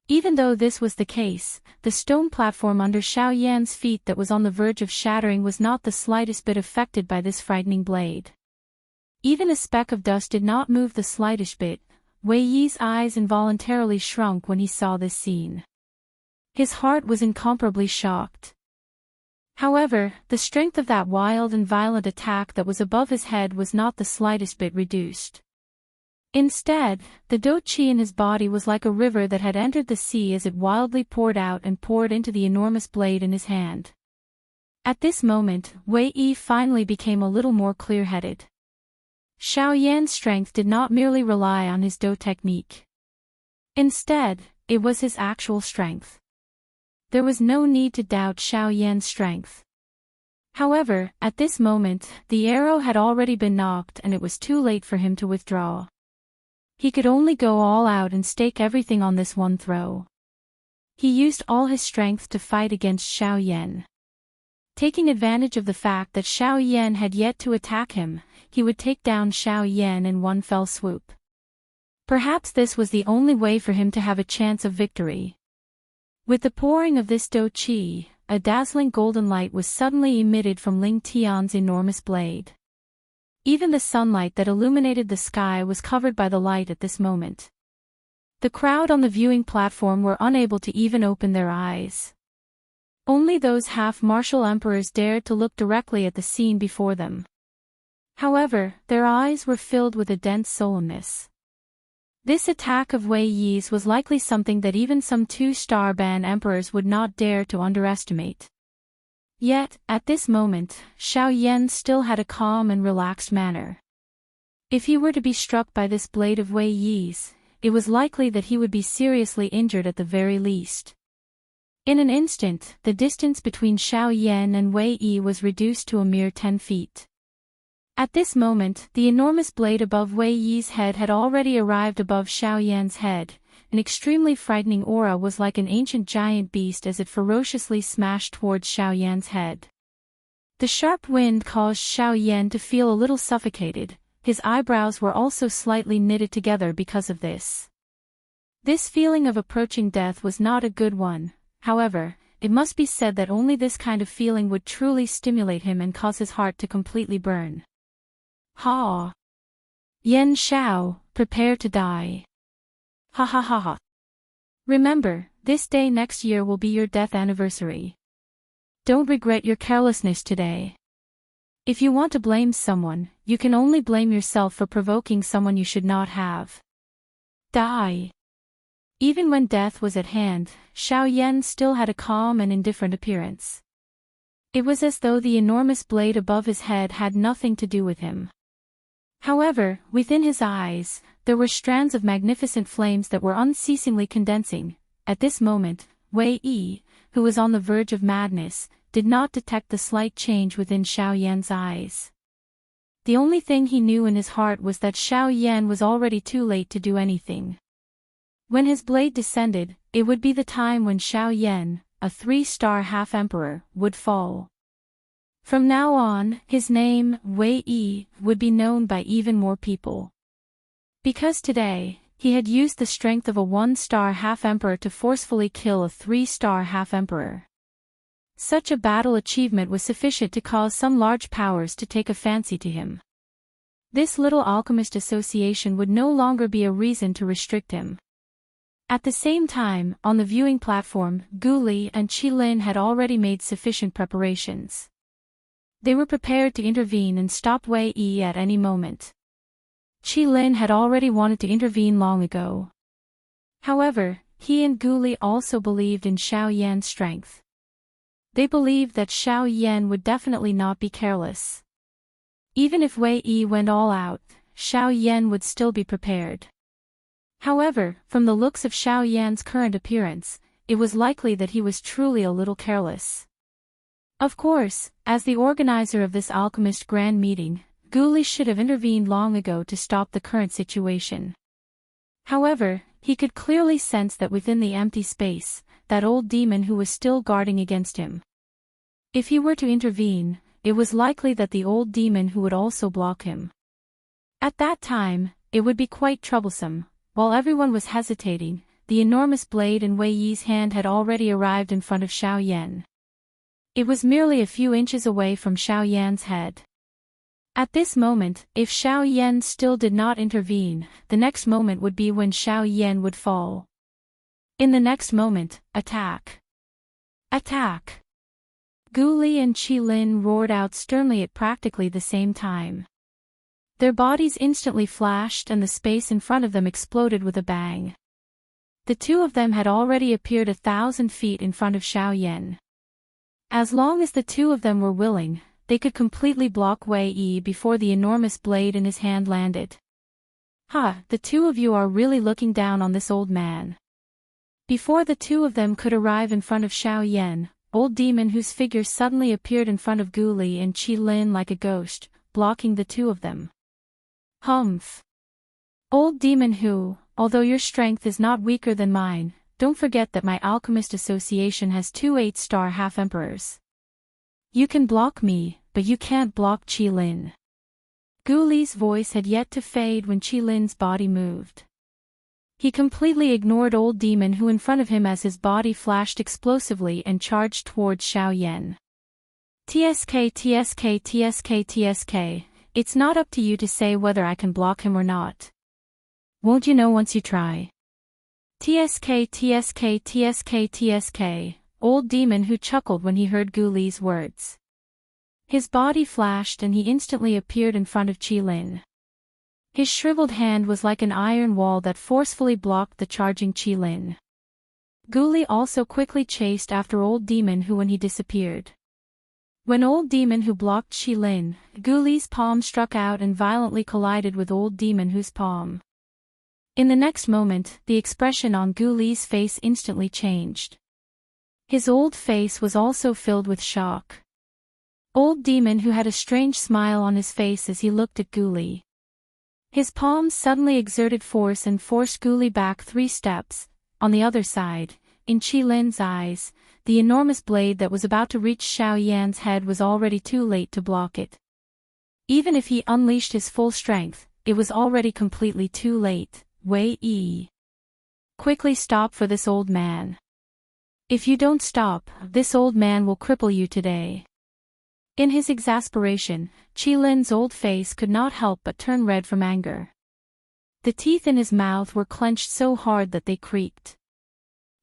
Even though this was the case, the stone platform under Xiao Yan's feet that was on the verge of shattering was not the slightest bit affected by this frightening blade. Even a speck of dust did not move the slightest bit. Wei Yi's eyes involuntarily shrunk when he saw this scene. His heart was incomparably shocked. However, the strength of that wild and violent attack that was above his head was not the slightest bit reduced. Instead, the dou qi in his body was like a river that had entered the sea as it wildly poured out and poured into the enormous blade in his hand. At this moment, Wei Yi finally became a little more clear-headed. Xiao Yan's strength did not merely rely on his dou technique. Instead, it was his actual strength. There was no need to doubt Xiao Yan's strength. However, at this moment, the arrow had already been nocked and it was too late for him to withdraw. He could only go all out and stake everything on this one throw. He used all his strength to fight against Xiao Yan. Taking advantage of the fact that Xiao Yan had yet to attack him, he would take down Xiao Yan in one fell swoop. Perhaps this was the only way for him to have a chance of victory. With the pouring of this dou qi, a dazzling golden light was suddenly emitted from Ling Tian's enormous blade. Even the sunlight that illuminated the sky was covered by the light at this moment. The crowd on the viewing platform were unable to even open their eyes. Only those half-martial emperors dared to look directly at the scene before them. However, their eyes were filled with a dense solemnness. This attack of Wei Yi's was likely something that even some two-star ban emperors would not dare to underestimate. Yet, at this moment, Xiao Yan still had a calm and relaxed manner. If he were to be struck by this blade of Wei Yi's, it was likely that he would be seriously injured at the very least. In an instant, the distance between Xiao Yan and Wei Yi was reduced to a mere 10 feet. At this moment, the enormous blade above Wei Yi's head had already arrived above Xiao Yan's head. An extremely frightening aura was like an ancient giant beast as it ferociously smashed towards Xiao Yan's head. The sharp wind caused Xiao Yan to feel a little suffocated. His eyebrows were also slightly knitted together because of this. This feeling of approaching death was not a good one. However, it must be said that only this kind of feeling would truly stimulate him and cause his heart to completely burn. Ha! Yan Xiao, prepare to die. Ha ha ha ha. Remember, this day next year will be your death anniversary. Don't regret your carelessness today. If you want to blame someone, you can only blame yourself for provoking someone you should not have. Die. Even when death was at hand, Xiao Yan still had a calm and indifferent appearance. It was as though the enormous blade above his head had nothing to do with him. However, within his eyes, there were strands of magnificent flames that were unceasingly condensing. At this moment, Wei Yi, who was on the verge of madness, did not detect the slight change within Xiao Yan's eyes. The only thing he knew in his heart was that Xiao Yan was already too late to do anything. When his blade descended, it would be the time when Xiao Yan, a 3-star half-emperor, would fall. From now on, his name, Wei Yi, would be known by even more people. Because today, he had used the strength of a 1-star half-emperor to forcefully kill a 3-star half-emperor. Such a battle achievement was sufficient to cause some large powers to take a fancy to him. This little alchemist association would no longer be a reason to restrict him. At the same time, on the viewing platform, Gu Li and Qi Lin had already made sufficient preparations. They were prepared to intervene and stop Wei Yi at any moment. Qi Lin had already wanted to intervene long ago. However, he and Gu Li also believed in Xiao Yan's strength. They believed that Xiao Yan would definitely not be careless. Even if Wei Yi went all out, Xiao Yan would still be prepared. However, from the looks of Xiao Yan's current appearance, it was likely that he was truly a little careless. Of course, as the organizer of this alchemist grand meeting, Gu Li should have intervened long ago to stop the current situation. However, he could clearly sense that within the empty space, that old demon who was still guarding against him. If he were to intervene, it was likely that the old demon who would also block him. At that time, it would be quite troublesome. While everyone was hesitating, the enormous blade in Wei Yi's hand had already arrived in front of Xiao Yan. It was merely a few inches away from Xiao Yan's head. At this moment, if Xiao Yan still did not intervene, the next moment would be when Xiao Yan would fall. In the next moment, attack! Attack! Gu Li and Qi Lin roared out sternly at practically the same time. Their bodies instantly flashed and the space in front of them exploded with a bang. The two of them had already appeared 1,000 feet in front of Xiao Yan. As long as the two of them were willing, they could completely block Wei Yi before the enormous blade in his hand landed. Ha, the two of you are really looking down on this old man. Before the two of them could arrive in front of Xiao Yan, old demon whose figure suddenly appeared in front of Gu Li and Qi Lin like a ghost, blocking the two of them. Humph! Old demon who, although your strength is not weaker than mine, don't forget that my alchemist association has 2 8-star half-emperors. You can block me, but you can't block Qi Lin. Gu Li's voice had yet to fade when Qi Lin's body moved. He completely ignored old demon who in front of him as his body flashed explosively and charged towards Xiao Yan. TSK TSK TSK TSK, it's not up to you to say whether I can block him or not. Won't you know once you try? TSK TSK TSK TSK, old demon who chuckled when he heard Gu Li's words. His body flashed and he instantly appeared in front of Qi Lin. His shriveled hand was like an iron wall that forcefully blocked the charging Qi Lin. Gu Li also quickly chased after old demon who when he disappeared. When old demon who blocked Qi Lin, Gu Li's palm struck out and violently collided with old demon whose palm. In the next moment, the expression on Gu Li's face instantly changed. His old face was also filled with shock. Old demon who had a strange smile on his face as he looked at Gu Li. His palms suddenly exerted force and forced Gu Li back 3 steps. On the other side, in Qi Lin's eyes, the enormous blade that was about to reach Xiao Yan's head was already too late to block it. Even if he unleashed his full strength, it was already completely too late. Wei Yi, quickly stop for this old man. If you don't stop, this old man will cripple you today. In his exasperation, Qi Lin's old face could not help but turn red from anger. The teeth in his mouth were clenched so hard that they creaked.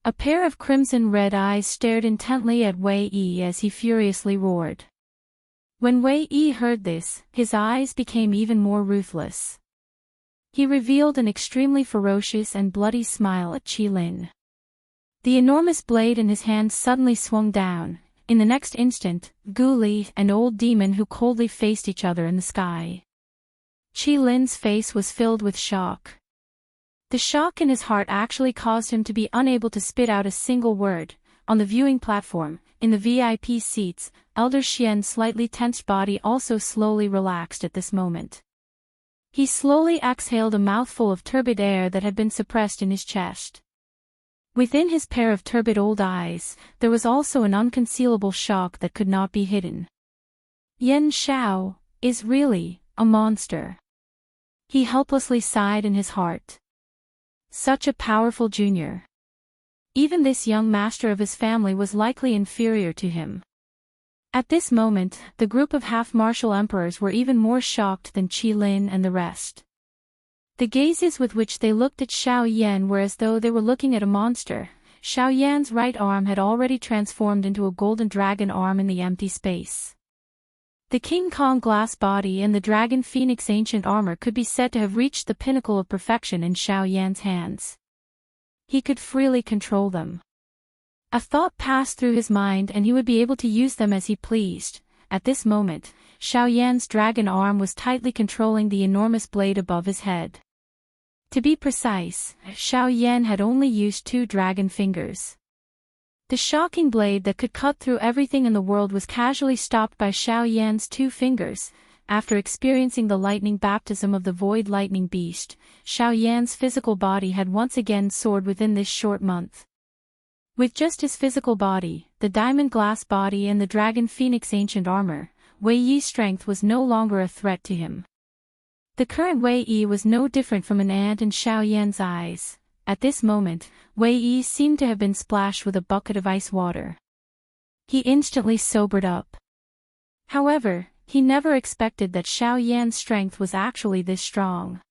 A pair of crimson-red eyes stared intently at Wei Yi as he furiously roared. When Wei Yi heard this, his eyes became even more ruthless. He revealed an extremely ferocious and bloody smile at Qi Lin. The enormous blade in his hand suddenly swung down. In the next instant, Gu Li and old demon who coldly faced each other in the sky. Qi Lin's face was filled with shock. The shock in his heart actually caused him to be unable to spit out a single word. On the viewing platform, in the VIP seats, Elder Xian's slightly tensed body also slowly relaxed at this moment. He slowly exhaled a mouthful of turbid air that had been suppressed in his chest. Within his pair of turbid old eyes, there was also an unconcealable shock that could not be hidden. Yan Xiao is really a monster. He helplessly sighed in his heart. Such a powerful junior. Even this young master of his family was likely inferior to him. At this moment, the group of half-martial emperors were even more shocked than Qi Lin and the rest. The gazes with which they looked at Xiao Yan were as though they were looking at a monster. Xiao Yan's right arm had already transformed into a golden dragon arm in the empty space. The King Kong glass body and the Dragon Phoenix ancient armor could be said to have reached the pinnacle of perfection in Xiao Yan's hands. He could freely control them. A thought passed through his mind and he would be able to use them as he pleased. At this moment, Xiao Yan's dragon arm was tightly controlling the enormous blade above his head. To be precise, Xiao Yan had only used 2 dragon fingers. The shocking blade that could cut through everything in the world was casually stopped by Xiao Yan's 2 fingers. After experiencing the lightning baptism of the void lightning beast, Xiao Yan's physical body had once again soared within this short month. With just his physical body, the diamond glass body and the dragon phoenix ancient armor, Wei Yi's strength was no longer a threat to him. The current Wei Yi was no different from an ant in Xiao Yan's eyes. At this moment, Wei Yi seemed to have been splashed with a bucket of ice water. He instantly sobered up. However, he never expected that Xiao Yan's strength was actually this strong.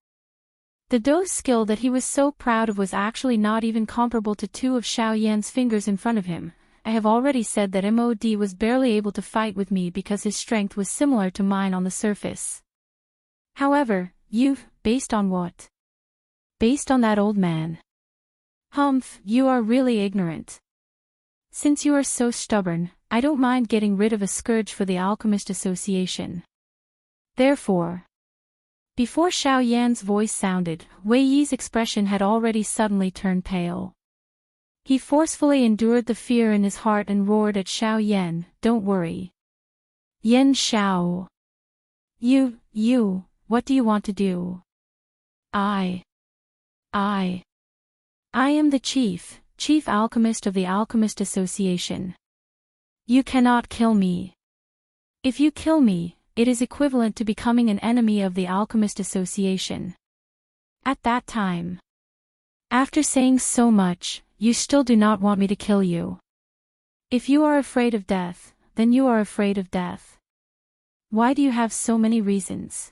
The Do's skill that he was so proud of was actually not even comparable to 2 of Xiao Yan's fingers in front of him. I have already said that MOD was barely able to fight with me because his strength was similar to mine on the surface. However, based on what? Based on that old man. Humph, you are really ignorant. Since you are so stubborn, I don't mind getting rid of a scourge for the Alchemist Association. Therefore. Before Xiao Yan's voice sounded, Wei Yi's expression had already suddenly turned pale. He forcefully endured the fear in his heart and roared at Xiao Yan, "Don't worry. Yan Xiao. What do you want to do? I am the chief alchemist of the Alchemist Association. You cannot kill me. If you kill me, it is equivalent to becoming an enemy of the Alchemist Association." At that time. After saying so much, you still do not want me to kill you. If you are afraid of death, then you are afraid of death. Why do you have so many reasons?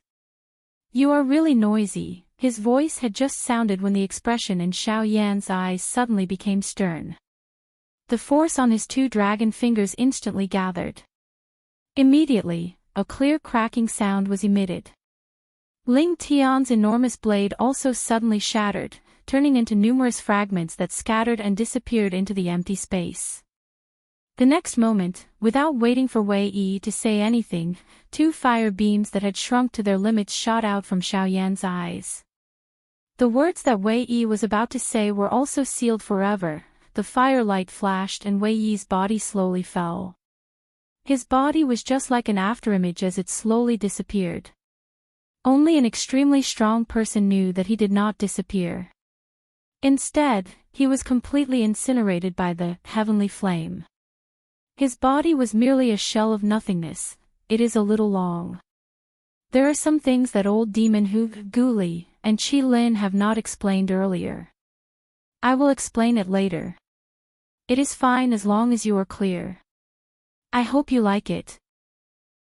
You are really noisy. His voice had just sounded when the expression in Xiao Yan's eyes suddenly became stern. The force on his 2 dragon fingers instantly gathered. Immediately, a clear cracking sound was emitted. Ling Tian's enormous blade also suddenly shattered, turning into numerous fragments that scattered and disappeared into the empty space. The next moment, without waiting for Wei Yi to say anything, 2 fire beams that had shrunk to their limits shot out from Xiao Yan's eyes. The words that Wei Yi was about to say were also sealed forever. The firelight flashed and Wei Yi's body slowly fell. His body was just like an afterimage as it slowly disappeared. Only an extremely strong person knew that he did not disappear. Instead, he was completely incinerated by the heavenly flame. His body was merely a shell of nothingness. It is a little long. There are some things that old demon Gu Li and Qi Lin have not explained earlier. I will explain it later. It is fine as long as you are clear. I hope you like it.